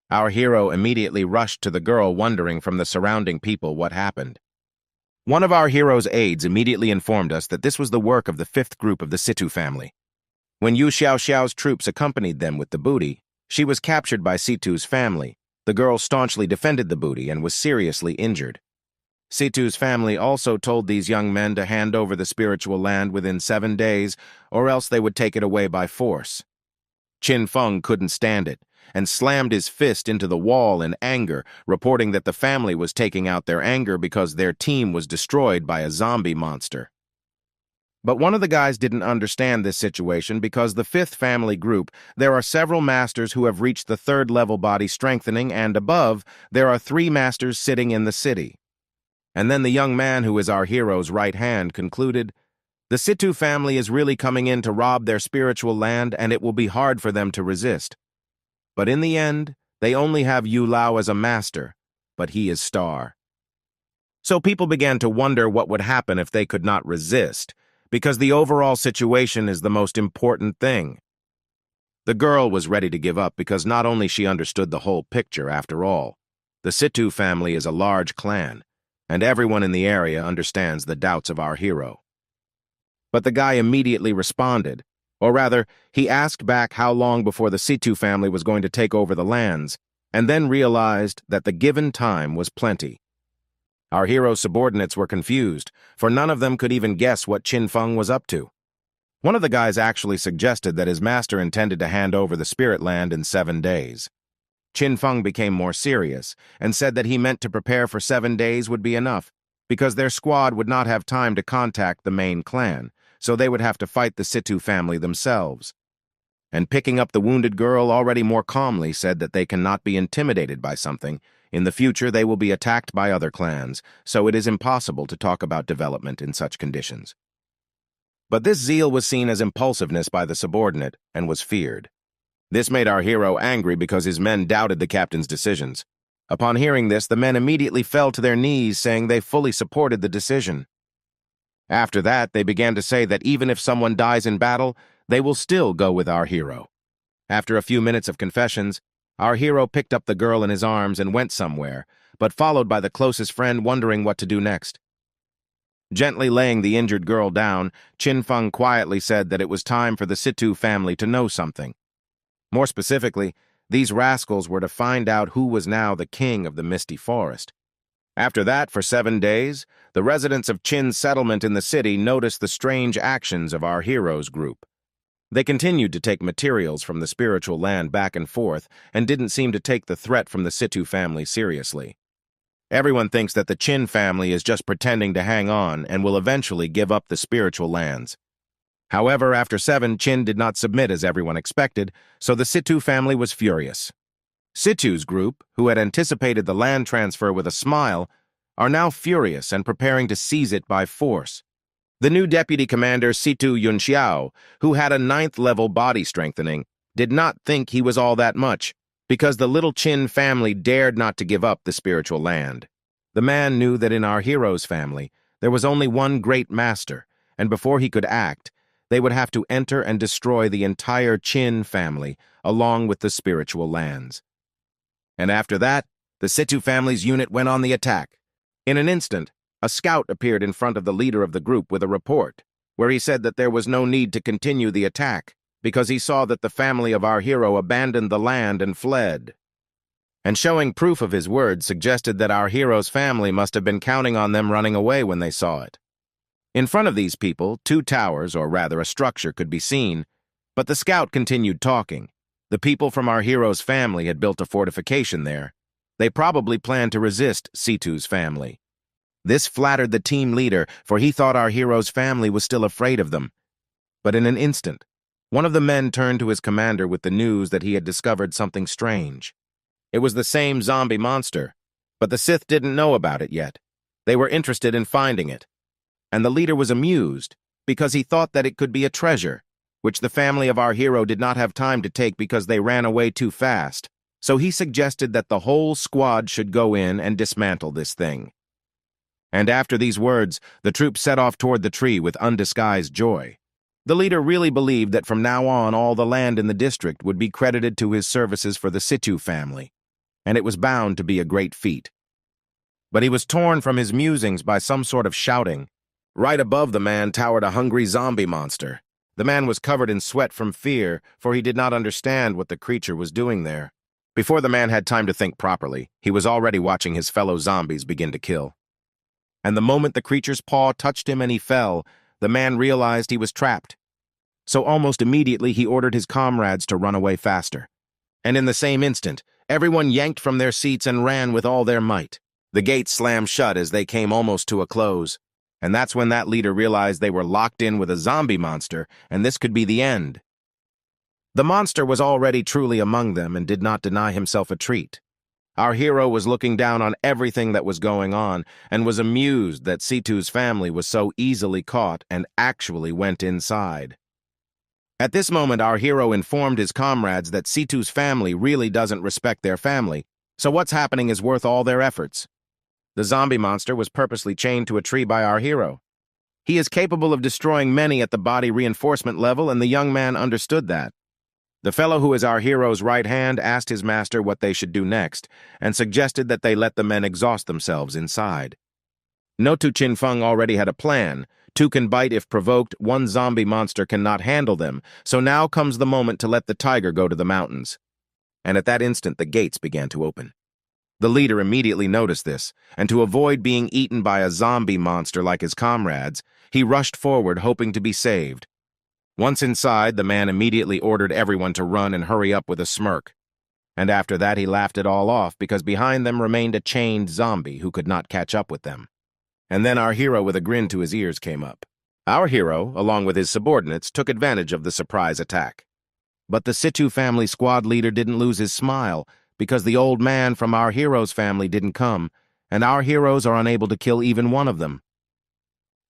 Our hero immediately rushed to the girl, wondering from the surrounding people what happened. One of our hero's aides immediately informed us that this was the work of the 5th group of the Situ family. When Yu Xiaoxiao's troops accompanied them with the booty, she was captured by Situ's family. The girl staunchly defended the booty and was seriously injured. Situ's family also told these young men to hand over the spiritual land within 7 days, or else they would take it away by force. Qin Feng couldn't stand it, and slammed his fist into the wall in anger, reporting that the family was taking out their anger because their team was destroyed by a zombie monster. But one of the guys didn't understand this situation because the fifth family group, there are several masters who have reached the third level body strengthening, and above, there are 3 masters sitting in the city. And then the young man who is our hero's right hand concluded, "The Situ family is really coming in to rob their spiritual land, and it will be hard for them to resist." But in the end, they only have Yu Lao as a master, but he is star. So people began to wonder what would happen if they could not resist, because the overall situation is the most important thing. The girl was ready to give up because not only she understood the whole picture after all. The Situ family is a large clan, and everyone in the area understands the doubts of our hero. But the guy immediately responded, or rather, he asked back how long before the Situ family was going to take over the lands, and then realized that the given time was plenty. Our hero's subordinates were confused, for none of them could even guess what Qin Feng was up to. One of the guys actually suggested that his master intended to hand over the spirit land in 7 days. Qin Feng became more serious and said that he meant to prepare for 7 days would be enough, because their squad would not have time to contact the main clan, so they would have to fight the Situ family themselves. And picking up the wounded girl already more calmly said that they cannot be intimidated by something. In the future, they will be attacked by other clans, so it is impossible to talk about development in such conditions. But this zeal was seen as impulsiveness by the subordinate and was feared. This made our hero angry because his men doubted the captain's decisions. Upon hearing this, the men immediately fell to their knees, saying they fully supported the decision. After that, they began to say that even if someone dies in battle, they will still go with our hero. After a few minutes of confessions, our hero picked up the girl in his arms and went somewhere, but followed by the closest friend wondering what to do next. Gently laying the injured girl down, Qin Feng quietly said that it was time for the Situ family to know something. More specifically, these rascals were to find out who was now the king of the Misty Forest. After that, for 7 days, the residents of Qin's settlement in the city noticed the strange actions of our hero's group. They continued to take materials from the spiritual land back and forth and didn't seem to take the threat from the Situ family seriously. Everyone thinks that the Qin family is just pretending to hang on and will eventually give up the spiritual lands. However, after 7, Qin did not submit as everyone expected, so the Situ family was furious. Situ's group, who had anticipated the land transfer with a smile, are now furious and preparing to seize it by force. The new deputy commander, Situ Yunxiao, who had a 9th-level body strengthening, did not think he was all that much, because the little Qin family dared not to give up the spiritual land. The man knew that in our hero's family, there was only one great master, and before he could act, they would have to enter and destroy the entire Qin family, along with the spiritual lands. And after that, the Situ family's unit went on the attack. In an instant, a scout appeared in front of the leader of the group with a report, where he said that there was no need to continue the attack, because he saw that the family of our hero abandoned the land and fled. And showing proof of his words suggested that our hero's family must have been counting on them running away when they saw it. In front of these people, 2 towers, or rather a structure, could be seen, but the scout continued talking. The people from our hero's family had built a fortification there. They probably planned to resist Situ's family. This flattered the team leader, for he thought our hero's family was still afraid of them. But in an instant, one of the men turned to his commander with the news that he had discovered something strange. It was the same zombie monster, but the Sith didn't know about it yet. They were interested in finding it. And the leader was amused, because he thought that it could be a treasure, which the family of our hero did not have time to take because they ran away too fast. So he suggested that the whole squad should go in and dismantle this thing. And after these words, the troops set off toward the tree with undisguised joy. The leader really believed that from now on all the land in the district would be credited to his services for the Situ family, and it was bound to be a great feat. But he was torn from his musings by some sort of shouting. Right above the man towered a hungry zombie monster. The man was covered in sweat from fear, for he did not understand what the creature was doing there. Before the man had time to think properly, he was already watching his fellow zombies begin to kill. And the moment the creature's paw touched him and he fell, the man realized he was trapped. So almost immediately he ordered his comrades to run away faster. And in the same instant, everyone yanked from their seats and ran with all their might. The gates slammed shut as they came almost to a close. And that's when that leader realized they were locked in with a zombie monster, and this could be the end. The monster was already truly among them and did not deny himself a treat. Our hero was looking down on everything that was going on and was amused that Situ's family was so easily caught and actually went inside. At this moment, our hero informed his comrades that Situ's family really doesn't respect their family, so what's happening is worth all their efforts. The zombie monster was purposely chained to a tree by our hero. He is capable of destroying many at the body reinforcement level, and the young man understood that. The fellow who is our hero's right hand asked his master what they should do next, and suggested that they let the men exhaust themselves inside. Notu Chinfeng already had a plan. Two can bite if provoked, one zombie monster cannot handle them, so now comes the moment to let the tiger go to the mountains. And at that instant the gates began to open. The leader immediately noticed this, and to avoid being eaten by a zombie monster like his comrades, he rushed forward hoping to be saved. Once inside, the man immediately ordered everyone to run and hurry up with a smirk. And after that he laughed it all off because behind them remained a chained zombie who could not catch up with them. And then our hero with a grin to his ears came up. Our hero, along with his subordinates, took advantage of the surprise attack. But the Situ family squad leader didn't lose his smile because the old man from our hero's family didn't come, and our heroes are unable to kill even one of them.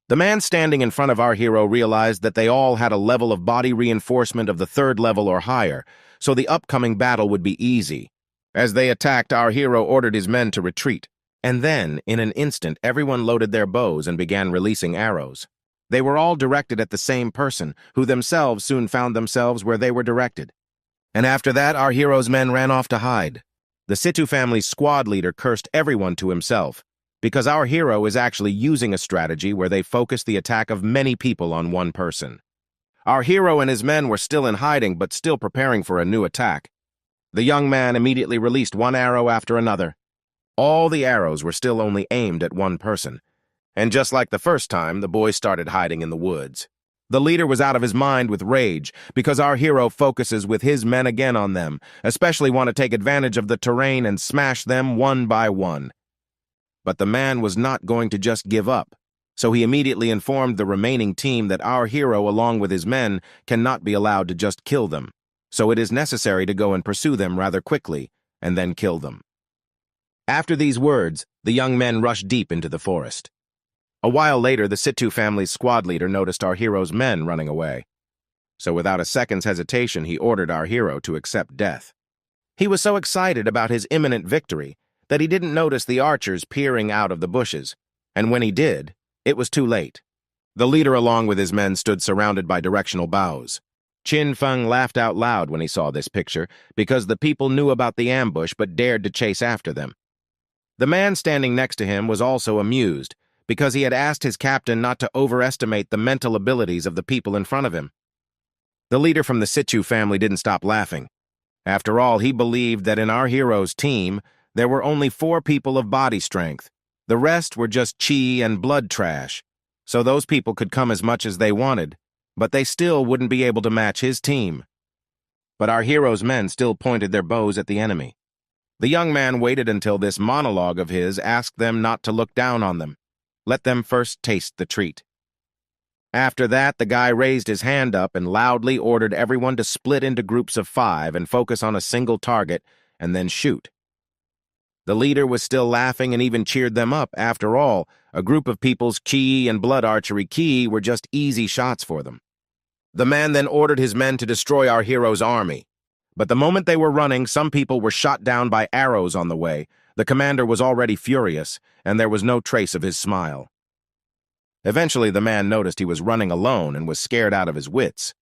The man standing in front of our hero realized that they all had a level of body reinforcement of the 3rd level or higher, so the upcoming battle would be easy. As they attacked, our hero ordered his men to retreat. And then, in an instant, everyone loaded their bows and began releasing arrows. They were all directed at the same person, who themselves soon found themselves where they were directed. And after that, our hero's men ran off to hide. The Situ family's squad leader cursed everyone to himself, because our hero is actually using a strategy where they focus the attack of many people on one person. Our hero and his men were still in hiding, but still preparing for a new attack. The young man immediately released one arrow after another. All the arrows were still only aimed at one person. And just like the first time, the boys started hiding in the woods. The leader was out of his mind with rage, because our hero focuses with his men again on them, especially want to take advantage of the terrain and smash them one by one. But the man was not going to just give up, so he immediately informed the remaining team that our hero, along with his men, cannot be allowed to just kill them, so it is necessary to go and pursue them rather quickly, and then kill them. After these words, the young men rushed deep into the forest. A while later, the Situ family's squad leader noticed our hero's men running away. So without a second's hesitation, he ordered our hero to accept death. He was so excited about his imminent victory that he didn't notice the archers peering out of the bushes, and when he did, it was too late. The leader along with his men stood surrounded by directional bows. Chin Feng laughed out loud when he saw this picture because the people knew about the ambush but dared to chase after them. The man standing next to him was also amused because he had asked his captain not to overestimate the mental abilities of the people in front of him. The leader from the Situ family didn't stop laughing. After all, he believed that in our hero's team, there were only 4 people of body strength. The rest were just chi and blood trash, so those people could come as much as they wanted, but they still wouldn't be able to match his team. But our hero's men still pointed their bows at the enemy. The young man waited until this monologue of his asked them not to look down on them. Let them first taste the treat. After that, the guy raised his hand up and loudly ordered everyone to split into groups of 5 and focus on a single target, and then shoot. The leader was still laughing and even cheered them up. After all, a group of people's ki and blood archery ki were just easy shots for them. The man then ordered his men to destroy our hero's army. But the moment they were running, some people were shot down by arrows on the way. The commander was already furious, and there was no trace of his smile. Eventually, the man noticed he was running alone and was scared out of his wits.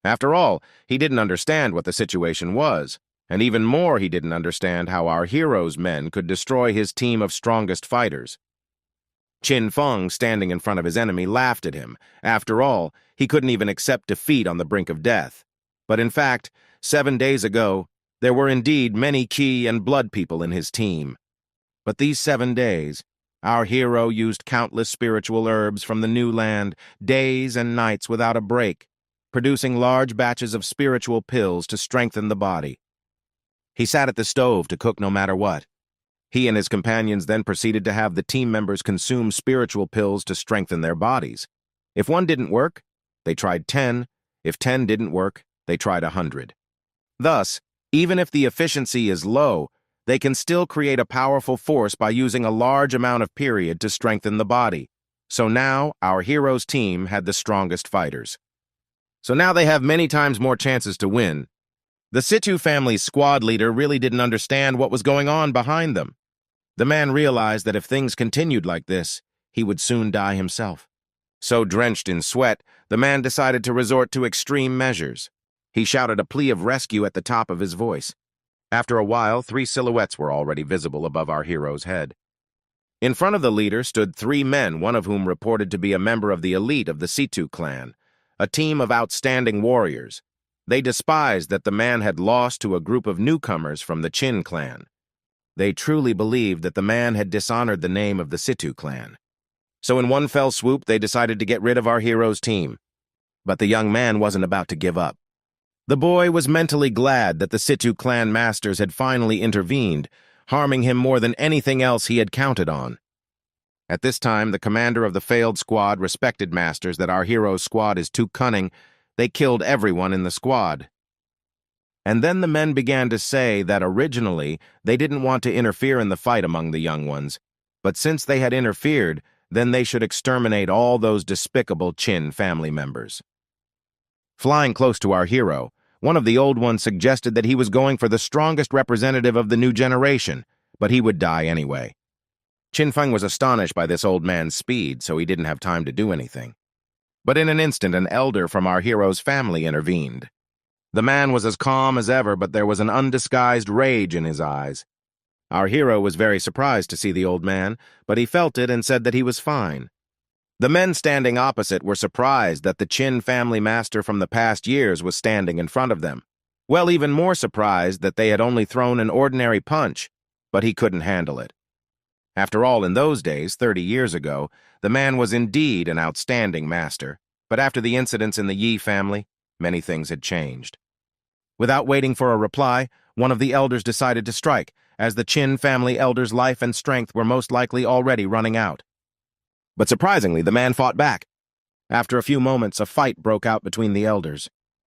After all, he didn't understand what the situation was. And even more, he didn't understand how our hero's men could destroy his team of strongest fighters. Chin Feng, standing in front of his enemy, laughed at him. After all, he couldn't even accept defeat on the brink of death. But in fact, 7 days ago, there were indeed many ki and blood people in his team. But these 7 days, our hero used countless spiritual herbs from the new land, days and nights without a break, producing large batches of spiritual pills to strengthen the body. He sat at the stove to cook no matter what. He and his companions then proceeded to have the team members consume spiritual pills to strengthen their bodies. If one didn't work, they tried 10. If 10 didn't work, they tried 100. Thus, even if the efficiency is low, they can still create a powerful force by using a large amount of period to strengthen the body. So now, our hero's team had the strongest fighters. So now they have many times more chances to win. The Situ family's squad leader really didn't understand what was going on behind them. The man realized that if things continued like this, he would soon die himself. So drenched in sweat, the man decided to resort to extreme measures. He shouted a plea of rescue at the top of his voice. After a while, 3 silhouettes were already visible above our hero's head. In front of the leader stood 3 men, one of whom reported to be a member of the elite of the Situ clan, a team of outstanding warriors. They despised that the man had lost to a group of newcomers from the Chin clan. They truly believed that the man had dishonored the name of the Situ clan. So in one fell swoop, they decided to get rid of our hero's team. But the young man wasn't about to give up. The boy was mentally glad that the Situ clan masters had finally intervened, harming him more than anything else he had counted on. At this time, the commander of the failed squad respected masters that our hero's squad is too cunning. They killed everyone in the squad. And then the men began to say that originally they didn't want to interfere in the fight among the young ones, but since they had interfered, then they should exterminate all those despicable Chin family members. Flying close to our hero, one of the old ones suggested that he was going for the strongest representative of the new generation, but he would die anyway. Chin Feng was astonished by this old man's speed, so he didn't have time to do anything. But in an instant, an elder from our hero's family intervened. The man was as calm as ever, but there was an undisguised rage in his eyes. Our hero was very surprised to see the old man, but he felt it and said that he was fine. The men standing opposite were surprised that the Chin family master from the past years was standing in front of them. Well, even more surprised that they had only thrown an ordinary punch, but he couldn't handle it. After all, in those days, 30 years ago, the man was indeed an outstanding master, but after the incidents in the Yi family, many things had changed. Without waiting for a reply, one of the elders decided to strike, as the Chin family elder's life and strength were most likely already running out. But surprisingly, the man fought back. After a few moments, a fight broke out between the elders.